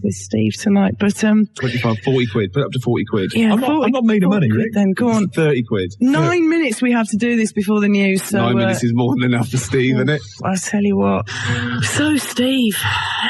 With Steve tonight, but 25, 40 quid. Put up to 40 quid. yeah, I'm not made of money, Rick. Then go on. 30 quid. 9 minutes we have to do this before the news. So 9 minutes is more than enough for Steve, isn't it? I'll tell you what. So Steve,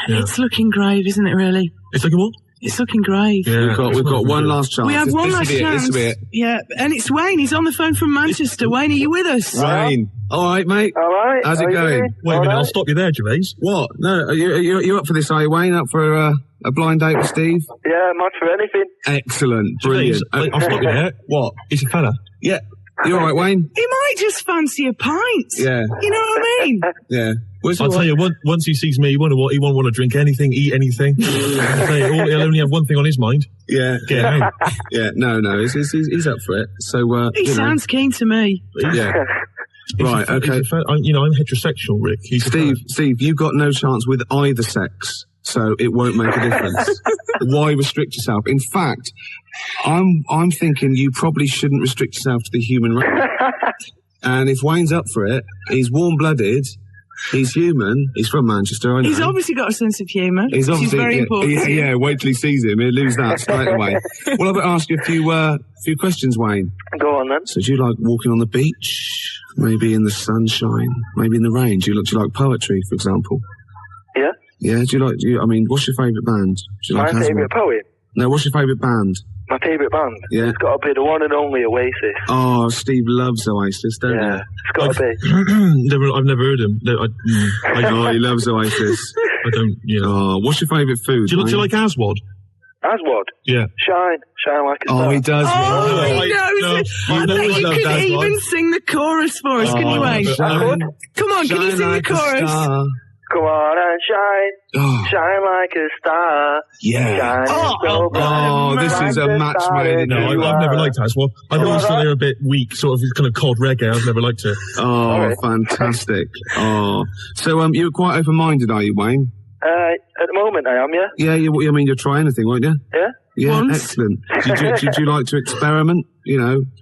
it's looking grave, isn't it? Really? It's looking what? It's looking grave. Yeah, we've got one last chance. We have one last chance. This will be it. Yeah, and it's Wayne. He's on the phone from Manchester. Wayne, are you with us? Wayne. All right, mate. All right. How's it going? Wait a minute, I'll stop you there, Gervais. What? No, you're up for this, are you, Wayne? Up for a blind date with Steve? Yeah, much for anything. Excellent. Brilliant. Gervais, I'll stop you there. What? He's a fella. Yeah. You all right, Wayne? He might just fancy a pint. Yeah. You know what I mean? Yeah. I'll tell you, once he sees me, he won't want to drink anything, eat anything. He'll only have one thing on his mind. Yeah. Get out. Yeah, no, he's up for it. So, he sounds keen to me. Yeah. Right, okay. I'm heterosexual, Rick. Steve, you've got no chance with either sex, so it won't make a difference. Why restrict yourself? In fact, I'm thinking you probably shouldn't restrict yourself to the human race. And if Wayne's up for it, he's warm-blooded, he's human, he's from Manchester, I know. He's obviously got a sense of humour. He's obviously very important. Yeah, wait till he sees him, he'll lose that straight away. Well, I'll ask you a few questions, Wayne. Go on then. So do you like walking on the beach? Maybe in the sunshine? Maybe in the rain? Do you like poetry, for example? Yeah. Yeah, what's your favourite band? Do you like My favourite poet? No, what's your favourite band? My favourite band? Yeah. It's got to be the one and only Oasis. Oh, Steve loves Oasis, don't you? Yeah, it's got to be. I've never heard him. He loves Oasis. I don't, Oh, what's your favourite food? Do you like Aswad? Aswad? Yeah. Shine like a star. Oh, he does. Oh, he knows it. I bet you could even sing the chorus for us, couldn't you, Wayne? Come on, can you sing the chorus? Come on and shine like a star. Yeah. This is a match made in No, I've never liked Aswad. I've always thought they were a bit weak, sort of kind of cod reggae. I've never liked it. Oh, fantastic. Oh. So, you're quite open-minded, are you, Wayne? At the moment I am, yeah. Yeah, you'll try anything, won't you? Yeah. Yeah, Once. excellent. Did you like to experiment?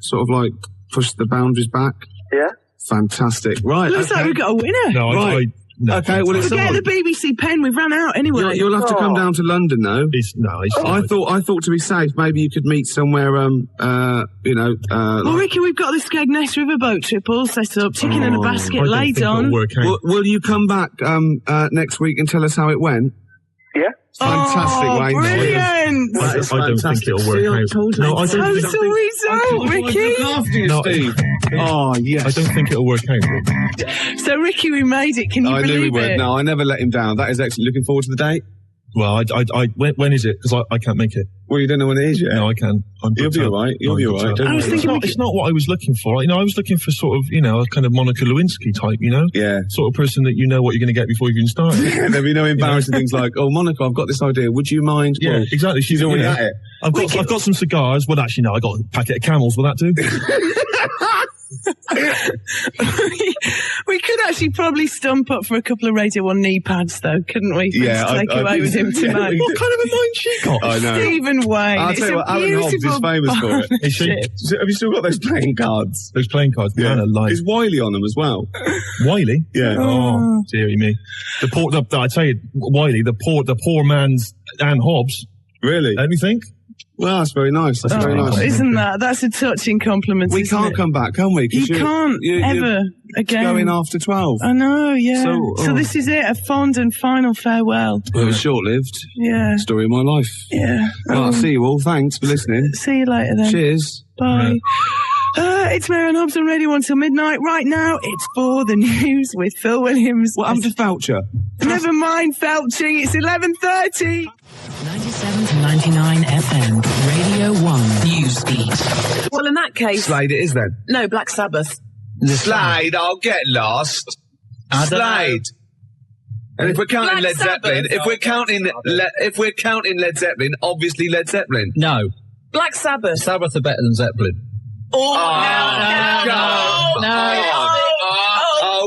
Sort of like push the boundaries back? Yeah. Fantastic. Right. Looks like we've got a winner. No, Right. Okay, well, it's Forget the BBC pen, we've run out anyway. You'll have to come down to London, though. I thought to be safe, maybe you could meet somewhere. Well, Ricky, we've got the Skegness Riverboat trip all set up, chicken in a basket laid on. Will you come back next week and tell us how it went? Yeah. Fantastic, Wayne. Brilliant! That is I don't think it'll work out. No, I don't think Total result, Ricky! after you, Steve. Oh, yes. I don't think it'll work out, Rick. So, Ricky, we made it. Can you I believe knew we would. it? No, I never let him down. That is excellent. Looking forward to the date? Well, when is it? Because I can't make it. Well, you don't know when it is yet. No, I can. You'll be all right. You'll be all right. Don't worry. It's not what I was looking for. I was looking for sort of, a kind of Monica Lewinsky type, Yeah. Sort of person that you know what you're going to get before you even start. There'll be no embarrassing things like, oh, Monica, I've got this idea. Would you mind? Yeah, well, exactly. She's already at it. I've got some cigars. Well, actually, no, I got a packet of Camels. Will that do? We could actually probably stump up for a couple of Radio 1 knee pads, though, couldn't we? Yeah, to take away with him tonight. What kind of a mind she got? I know. Stephen Wayne. I'll tell you what, Alan Hobbs is famous for it. Is she? Have you still got those playing cards? Those playing cards? Yeah. Man alive. Is Wiley on them as well? Wiley? Yeah. Oh, dearie me. I tell you, Wiley, the poor man's Anne Hobbs. Really? Let me think. Well, that's very nice. That's very nice. Isn't that? That's a touching compliment. We can't come back, can we? You can't ever again. Going after 12. I know, yeah. So oh. this is it, a fond and final farewell. Well, it was short-lived. Yeah. Story of my life. Yeah. Well, I'll see you all. Thanks for listening. See you later then. Cheers. Bye. It's Mary and Hobbs on Radio 1 till midnight. Right now, it's for the news with Phil Williams. What happened to Felcher? Never mind felching. It's 11:30. 97 to 99 FM, Radio 1 Newsbeat. Well, in that case... Slade it is then. No, Black Sabbath. Slade, I'll get lost. Slade. And if we're counting Led Zeppelin, if we're counting Led Zeppelin, obviously Led Zeppelin. No. Black Sabbath. Sabbath are better than Zeppelin. Oh,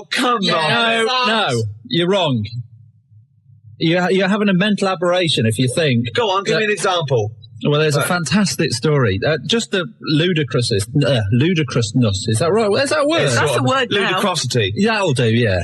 come on. No, you're wrong. You're having a mental aberration if you think... Go on, give me an example. Well, there's a fantastic story. Just the ludicrousness. Is that right? Where's that word? That's a word now. Ludicrosity. That'll do, yeah.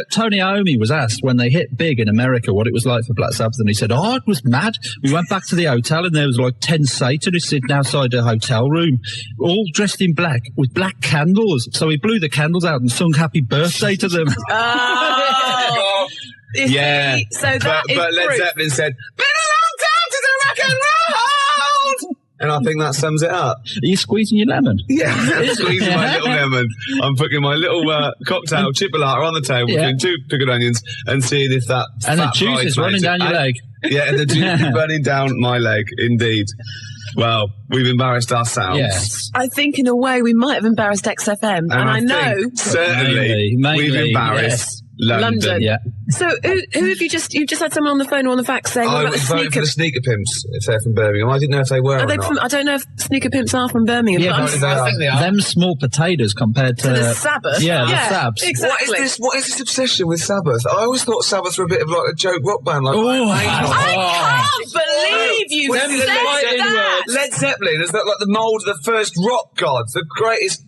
Tony Iommi was asked when they hit big in America what it was like for Black Sabbath, and he said, it was mad. We went back to the hotel, and there was like 10 Satanists sitting outside the hotel room, all dressed in black, with black candles. So he blew the candles out and sung Happy Birthday to them. Yeah. So that but Led Zeppelin said, been a long time to the rock and roll. And I think that sums it up. Are you squeezing your lemon? Yeah, I'm squeezing my little lemon. I'm putting my little cocktail chipolata on the table between 2 pickled onions and seeing if that and the juice is running down your leg. Yeah, and the juice is running down my leg, indeed. Well, we've embarrassed ourselves. Yes. I think in a way we might have embarrassed XFM, and I know certainly mainly, we've embarrassed London. Yeah. So who have you've just had someone on the phone or on the fax saying I was voting for the sneaker pimps if they're from Birmingham. I didn't know if they were. Are they from, I don't know if sneaker pimps are from Birmingham. Yeah, but I think they are. Them small potatoes compared to the Sabbath. Yeah, the Sabs. Exactly. What is this obsession with Sabbath? I always thought Sabbath were a bit of like a joke rock band. Like, I can't believe you said that. Led Zeppelin is that like the mould of the first rock gods, the greatest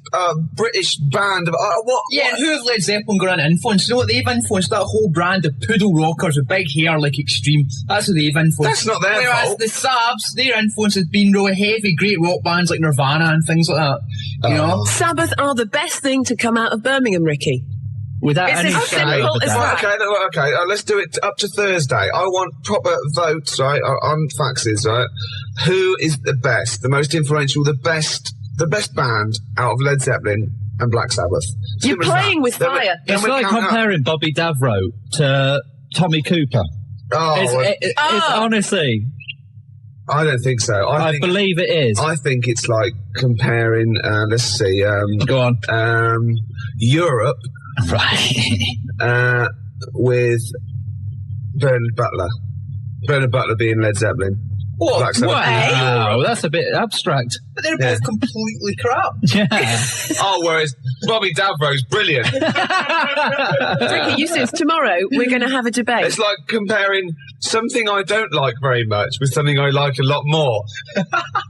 British band of what? Yeah, who have Led Zeppelin got an influence? You know what they've influenced? That whole brand of poodle rockers with big hair like Extreme. That's what they've influenced. That's not their fault. Whereas the Sabs, their influence has been really heavy, great rock bands like Nirvana and things like that. You know? Sabbath are the best thing to come out of Birmingham, Ricky. Without it's any as simple as that. Okay, let's do it up to Thursday. I want proper votes, right, on faxes, right? Who is the best, the most influential, the best band out of Led Zeppelin and Black Sabbath? You're playing with fire. It's like comparing Bobby Davro to Tommy Cooper. It's honestly... I don't think so. I believe it is. I think it's like comparing, let's see... go on. Europe... Right. With Bernard Butler. Bernard Butler being Led Zeppelin. What? Wow, that's a bit abstract. But they're both completely crap. Yeah. Whereas Bobby Davro's brilliant. Ricky, you said tomorrow we're going to have a debate. It's like comparing something I don't like very much with something I like a lot more.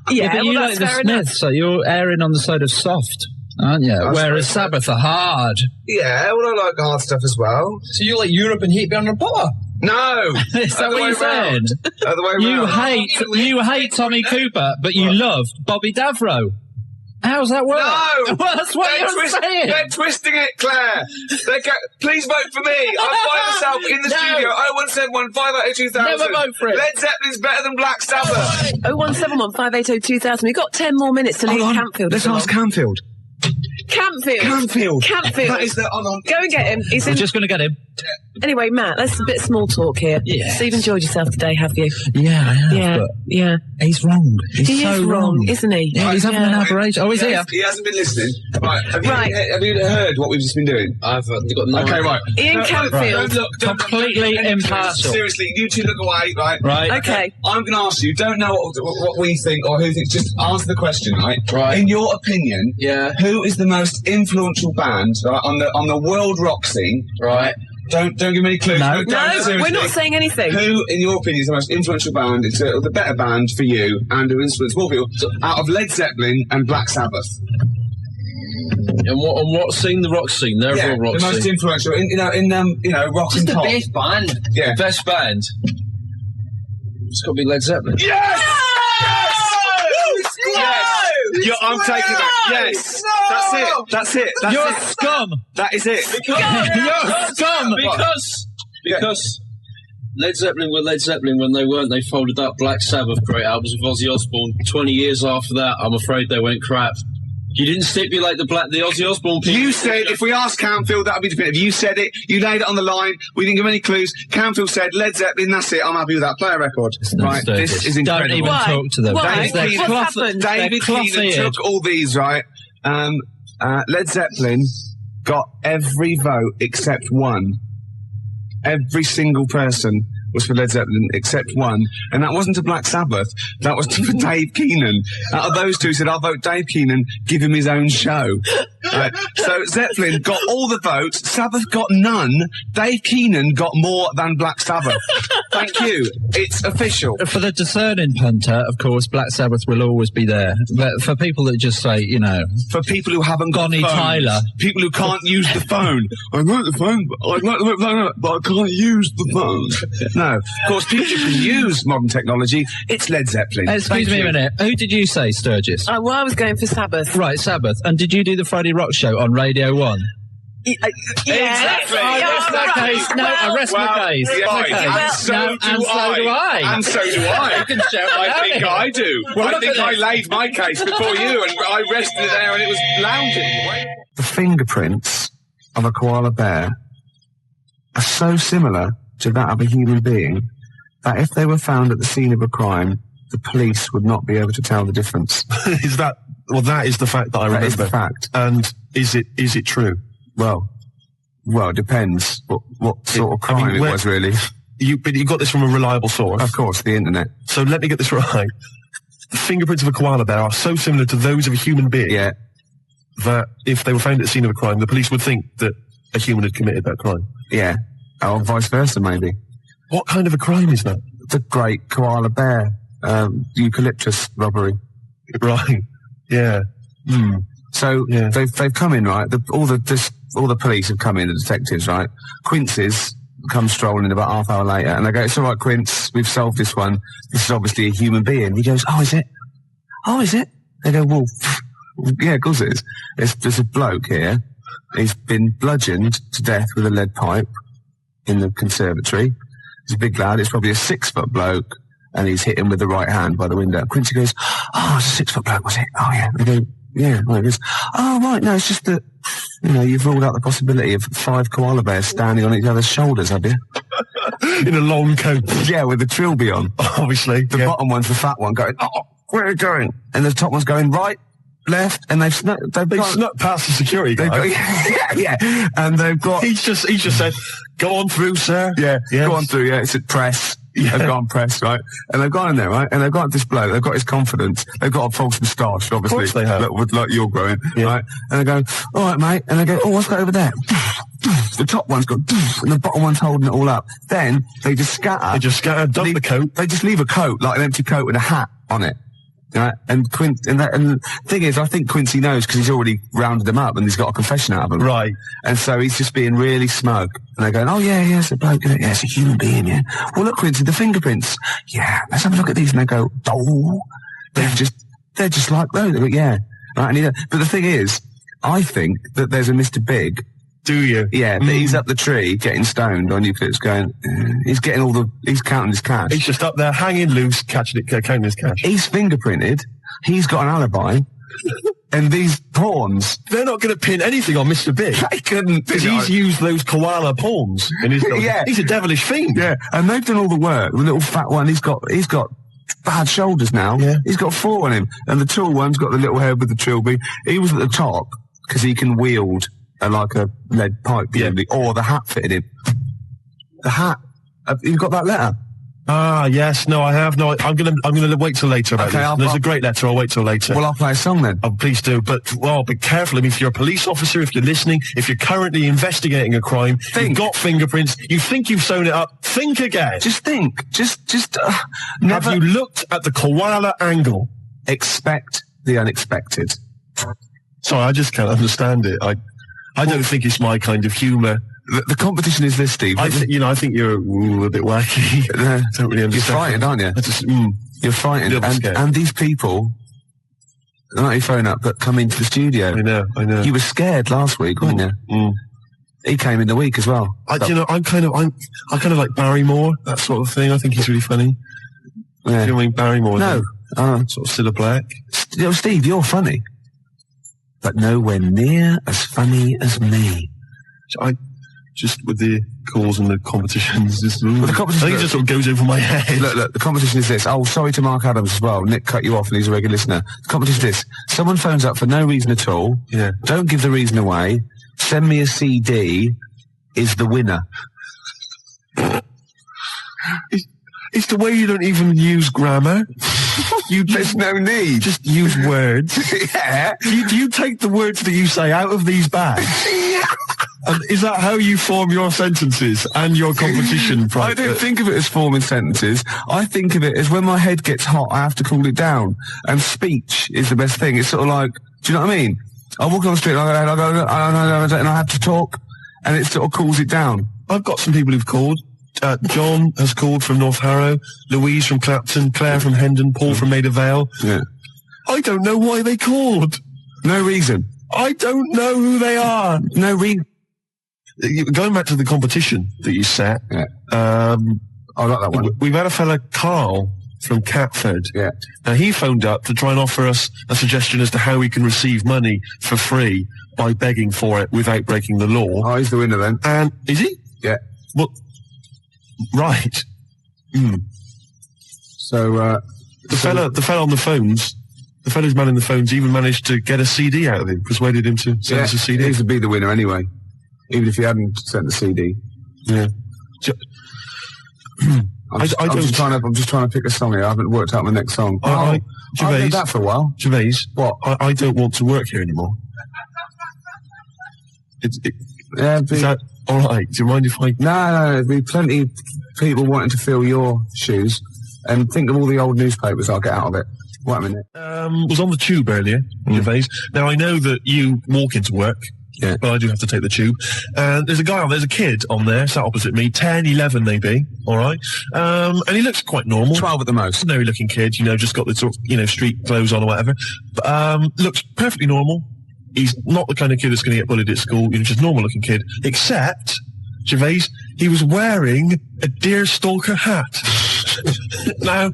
Yeah, but you like the Smiths, so you're erring on the side of soft, aren't you? Whereas Sabbath are hard. Yeah, well, I like hard stuff as well. So you like Europe and hate Bernard Butler? No! Is that what you said? Other way around. You hate Tommy Cooper, but you love Bobby Davro. How's that work? No! Well, that's what you're saying. They're twisting it, Claire. Please vote for me. I'm by myself in the studio. 0171 580 2000. Never vote for it. Led Zeppelin's better than Black Sabbath. 0171 580 2000. We've got 10 more minutes to leave Campfield. Let's ask Campfield. Campfield. That is the... Go and get him. We're just going to get him. Anyway, Matt, let's a bit small talk here. Yeah. So you've enjoyed yourself today, have you? Yeah, I have. Yeah, but yeah. He's wrong. He is wrong, isn't he? Yeah, he's having an aberration. Oh, he's here. He hasn't been listening. Right. Have you heard what we've just been doing? I've got no Okay, right. Ian Campfield. Completely impartial. Seriously, you two look away, right? Right. Okay. I'm going to ask you, don't know what we think or who thinks, just answer the question, right? Right. In your opinion, who is the most influential band on the world rock scene? Right. Don't give me any clues. No, we're not saying anything. Who, in your opinion, is the most influential band? It's the better band for you and who influenced more people out of Led Zeppelin and Black Sabbath. And what scene? The rock scene. They're all rock scene. The most influential in rock just and pop. The best band. Yeah. Best band. It's got to be Led Zeppelin. Yes! I'm taking that. Yes. No! That's it. You're scum. That is it. You're scum. Because Led Zeppelin were Led Zeppelin when they weren't. They folded up Black Sabbath, great albums with Ozzy Osbourne. 20 years after that, I'm afraid they went crap. You didn't stipulate the Ozzy Osbourne people. You said, if we asked Campfield, that would be definitive. You said it. You laid it on the line. We didn't give any clues. Campfield said, Led Zeppelin, that's it. I'm happy with that. Play a record. Right, this is incredible. Don't even talk to them. Why? What's happened? David Keenan took all these, right? Led Zeppelin got every vote except one. Every single person was for Led Zeppelin except one, and that wasn't to Black Sabbath, that was for Dave Keenan. Out of those two, said, I'll vote Dave Keenan, give him his own show. So Zeppelin got all the votes, Sabbath got none, Dave Keenan got more than Black Sabbath. Thank you. It's official. For the discerning punter, of course, Black Sabbath will always be there. But for people that just say, you know... For people who haven't got Bonnie phones, Tyler. People who can't use the phone. I like the phone, but I can't use the phone. No. Of course, people who can use modern technology, it's Led Zeppelin. Excuse me a minute. Who did you say, Sturgis? Well, I was going for Sabbath. Right, Sabbath. And did you do the Friday Rock Show on Radio 1? Exactly. I rest my case. No, I rest my case. And so do I. And so do I. You can shout I think I do. Well, I think I laid my case before you, and I rested it there, and it was lounging. The fingerprints of a koala bear are so similar to that of a human being that if they were found at the scene of a crime, the police would not be able to tell the difference. That is the fact that I remember. That is the fact. And is it true? Well, it depends what sort of crime it was, really. But you got this from a reliable source? Of course, the internet. So let me get this right. The fingerprints of a koala bear are so similar to those of a human being that if they were found at the scene of a crime, the police would think that a human had committed that crime. Yeah. Or vice versa, maybe. What kind of a crime is that? The great koala bear eucalyptus robbery. Right. Yeah. So they've come in, right? All the police have come in, the detectives, right? Quincy's come strolling about half hour later, and they go, "It's all right, Quince, we've solved this one. This is obviously a human being." He goes, "Oh, is it? Oh, is it?" They go, "Well, yeah, of course it is. There's a bloke here. He's been bludgeoned to death with a lead pipe in the conservatory. He's a big lad. It's probably a 6-foot bloke, and he's hit him with the right hand by the window." Quincy goes, "Oh, it's a 6-foot bloke, was it? Oh, yeah." They go, "Yeah." Right. He goes, "Oh, right. No, it's just that, you've ruled out the possibility of 5 koala bears standing on each other's shoulders, have you?" In a long coat. Yeah, with the trilby on. Obviously. The bottom one's the fat one going, "Oh, where are you going?" And the top one's going right, left, and they've snuck past the security guy. Yeah. And they've got... He's just said, "Go on through, sir." Yeah, yes. Go on through, yeah. It's at press. Yeah. They've gone press, right? And they've gone in there, right? And they've got this bloke, they've got his confidence, they've got a false moustache, obviously. Of course they have. Like you're growing, right? And they go, "All right, mate." And they go, "Oh, what's that over there?" The top one's got, and the bottom one's holding it all up. Then they just scatter. Dump the coat. They just leave a coat, like an empty coat with a hat on it. Right? And the thing is, I think Quincy knows because he's already rounded them up and he's got a confession out of them. Right. And so he's just being really smug. And they're going, "Oh, yeah, it's a bloke, isn't it? Yeah, it's a human being, yeah. Well, look, Quincy, the fingerprints. Yeah, let's have a look at these." And they go, "Oh, they're just like those." They go, "Yeah." Right. But the thing is, I think that there's a Mr. Big. Do you? Yeah, but he's up the tree getting stoned on eucalyptus going, he's counting his cash. He's just up there hanging loose, counting his cash. He's fingerprinted, he's got an alibi, and these pawns... They're not going to pin anything on Mr. Big. They couldn't. Because he's used those koala pawns in his Yeah. He's a devilish fiend. Yeah, and they've done all the work. The little fat one, he's got bad shoulders now. Yeah. He's got 4 on him. And the tall one's got the little head with the trilby. He was at the top, because he can wield... like a lead pipe, or the hat fitted him. The hat. You've got that letter? Ah, yes. No, I have. No, I'm gonna wait till later about this. There's a great letter. I'll wait till later. Well, I'll play a song then. Oh, please do. But, be careful. I mean, if you're a police officer, if you're listening, if you're currently investigating a crime, you've got fingerprints, you think you've sewn it up, think again. Just think. Have you looked at the koala angle? Expect the unexpected. Sorry, I just can't understand it. I don't think it's my kind of humour. The competition is this, Steve. I think you're a bit wacky. Don't really understand. You're frightened, aren't you? You're frightened. And these people, not your phone up, but come into the studio. I know. You were scared last week, weren't you? Mm. He came in the week as well. I kind of like Barrymore, that sort of thing. I think he's really funny. Yeah. Do you know what I mean, Barrymore? No. Sort of Cilla Black. Steve, you're funny. But nowhere near as funny as me. Just with the calls and the competitions, the competition, I think it just sort of goes over my head. Look, the competition is this. Oh, sorry to Mark Adams as well. Nick cut you off and he's a regular listener. The competition is this. Someone phones up for no reason at all. Yeah. Don't give the reason away. Send me a CD is the winner. It's the way you don't even use grammar. There's no need. Just use words. Yeah. Do you take the words that you say out of these bags? Yeah. And is that how you form your sentences and your competition? I don't think of it as forming sentences. I think of it as when my head gets hot, I have to cool it down. And speech is the best thing. It's sort of like, do you know what I mean? I walk on the street and I have to talk, and it sort of cools it down. I've got some people who've called. John has called from North Harrow, Louise from Clapton, Claire from Hendon, Paul from Maida Vale. Yeah. I don't know why they called. No reason. I don't know who they are. No reason. going back to the competition that you set, I like that one. We've had a fella, Karl, from Catford. Yeah. Now, he phoned up to try and offer us a suggestion as to how we can receive money for free by begging for it without breaking the law. Oh, he's the winner then. And, is he? Yeah. Well, right. So, the fella on the phones, the fella's manning the phones even managed to get a CD out of him, persuaded him to send us a CD. He used to be the winner anyway, even if he hadn't sent the CD. Yeah. I'm just trying to pick a song here. I haven't worked out my next song. Gervais, I did that for a while. Gervais, what? I don't want to work here anymore. Is that all right? Do you mind if I? No, there'd be plenty of people wanting to fill your shoes. And think of all the old newspapers I'll get out of it. Wait a minute. Was on the tube earlier, Gervais. Now, I know that you walk into work, but I do have to take the tube. And there's a kid on there, sat opposite me, 10, 11 maybe, all right? And he looks quite normal. 12 at the most. Ordinary looking kid, just got the sort of, street clothes on or whatever. But, looks perfectly normal. He's not the kind of kid that's going to get bullied at school, just normal looking kid, except, Gervais, he was wearing a deerstalker hat. Now,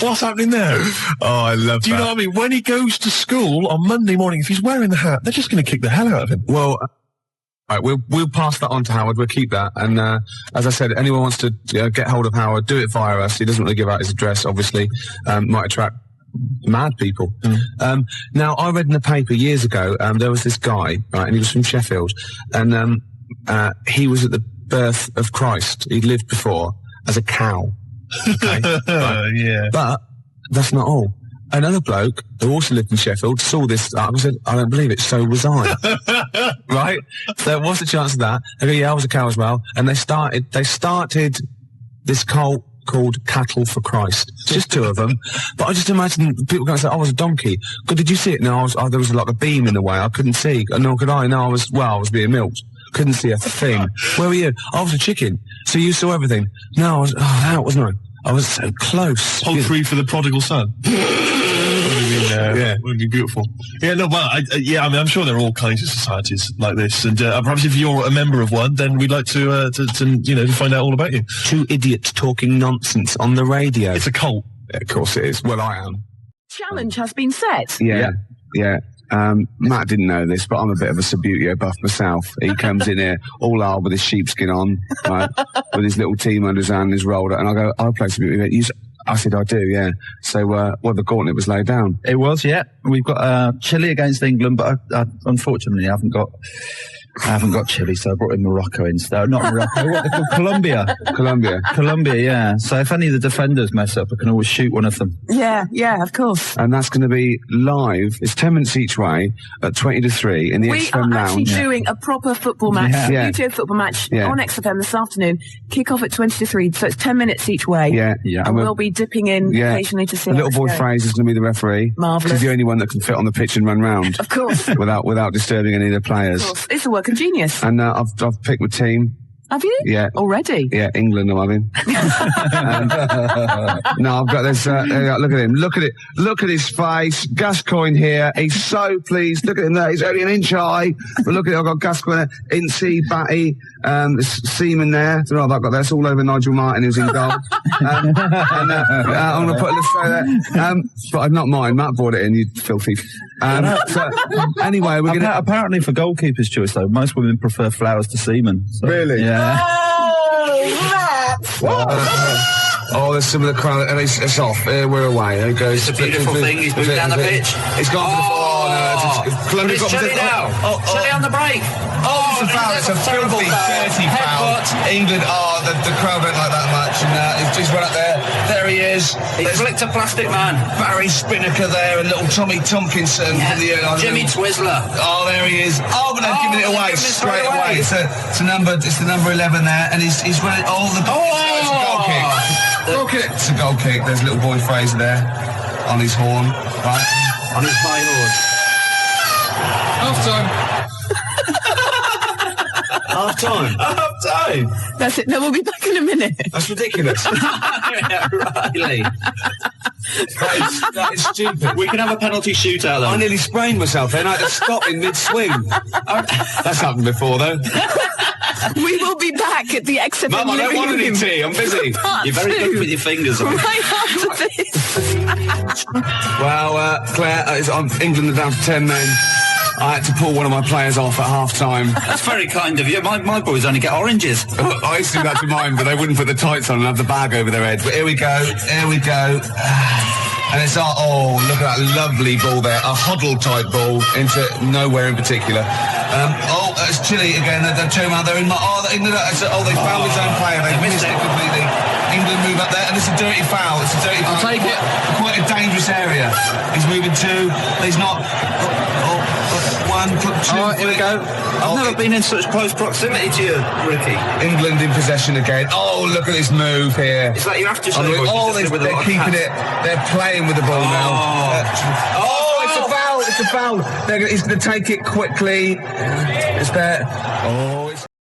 what's happening there? Oh, I love that. Do you know what I mean? When he goes to school on Monday morning, if he's wearing the hat, they're just going to kick the hell out of him. Well, right, we'll pass that on to Howard. We'll keep that. And as I said, anyone wants to get hold of Howard, do it via us. He doesn't really give out his address, obviously. Might attract mad people. Now, I read in the paper years ago, there was this guy, right, and he was from Sheffield, and he was at the birth of Christ. He'd lived before as a cow. Okay, right. Yeah. But that's not all. Another bloke who also lived in Sheffield saw this article and said, I don't believe it, so was I. Right? So what's the chance of that? I go, yeah, I was a cow as well. And they started this cult called Cattle for Christ. It's just two of them. But I just imagine people going to say, I was a donkey. Good, did you see it? No, there was like a beam in the way. I couldn't see. Nor could I. No, I was being milked. Couldn't see a thing. Where were you? I was a chicken. So you saw everything. No, I was out, wasn't I? I was so close. Hold free for the prodigal son. Yeah, would be beautiful. Yeah, no, well, I'm sure there are all kinds of societies like this, and perhaps if you're a member of one, then we'd like to find out all about you. Two idiots talking nonsense on the radio. It's a cult. Yeah, of course it is. Well, I am. Challenge has been set. Yeah. Matt didn't know this, but I'm a bit of a Subbuteo buff myself. He comes in here all hard with his sheepskin on, right, with his little team under his hand, his roller, and I go, I'll play Subbuteo. I said, I do, yeah. So, the gauntlet was laid down. It was, yeah. We've got Chile against England, but I unfortunately I haven't got Chile, so I brought in Morocco instead. Not Morocco, what they're called? Colombia, yeah. So if any of the defenders mess up, I can always shoot one of them. Yeah, of course. And that's going to be live. It's 10 minutes each way at 20 to 3 in the XFM Lounge. We are actually doing a proper football match, YouTube football match on XFM this afternoon. Kick off at 20 to 3, so it's 10 minutes each way. Yeah. And we'll be dipping in occasionally to see a little boy Fraser is going to be the referee. Marvellous. He's the only one that can fit on the pitch and run round. Of course. without disturbing any of the players. Of course. It's a work of genius. And I've picked my team. Have you? Yeah. Already? Yeah, England I'm having. No, I've got this, look at him. Look at his face. Gascoigne here. He's so pleased. Look at him there. He's only an inch high. But look at it. I've got Gascoigne there. Incy, Batty, Seaman there. I don't know if I've got this all over Nigel Martin who's in goal. I'm going to put a little throw there. But not mine. Matt brought it in, you filthy. So, anyway, we're going to... Apparently for goalkeeper's choice, though, most women prefer flowers to semen. So, really? Yeah. There's some of the crowd, and it's off. We're away. There goes. It's a beautiful thing. He's moved down the pitch. It's gone but it's Chile now. Chile on the break. It's a foul. It's a filthy, dirty foul. England, the crowd don't like that much, and he's just went up there. There he is. He flicked a plastic man. Barry Spinnaker there, and little Tommy Tompkinson from the Jimmy Twizzler. Oh, there he is. Oh, but they've given it away straight away. It's the number 11 there, and he's running all the. It's a goal kick. It's a goal kick. There's little boy Fraser there on his horn, right? On his high horse. Half time. That's it. No, we'll be back in a minute. That's ridiculous. Yeah, Riley. That is stupid. We can have a penalty shootout, though. I nearly sprained myself then. I had to stop in mid-swing. That's happened before, though. We will be back at the XFM Mum, I don't want any tea. I'm busy. You're very good with your fingers. Right after this. Well, Claire, England are down to 10 men. I had to pull one of my players off at half-time. That's very kind of you. My boys only get oranges. I used to do that to mine, but they wouldn't put the tights on and have the bag over their head. But here we go. And it's look at that lovely ball there. A Hoddle-type ball into nowhere in particular. It's Chile again. They're two out there in my... they fouled his own player. They missed it completely. England move up there, and it's a dirty foul. It's a dirty foul. I'll take it. Quite a dangerous area. He's moving two. He's not... one, two... Here we go. I've never been in such close proximity to you, Ricky. England in possession again. Oh, look at this move here. Is that your after show? They're keeping it. They're playing with the ball now. It's a foul. He's going to take it quickly. It's there.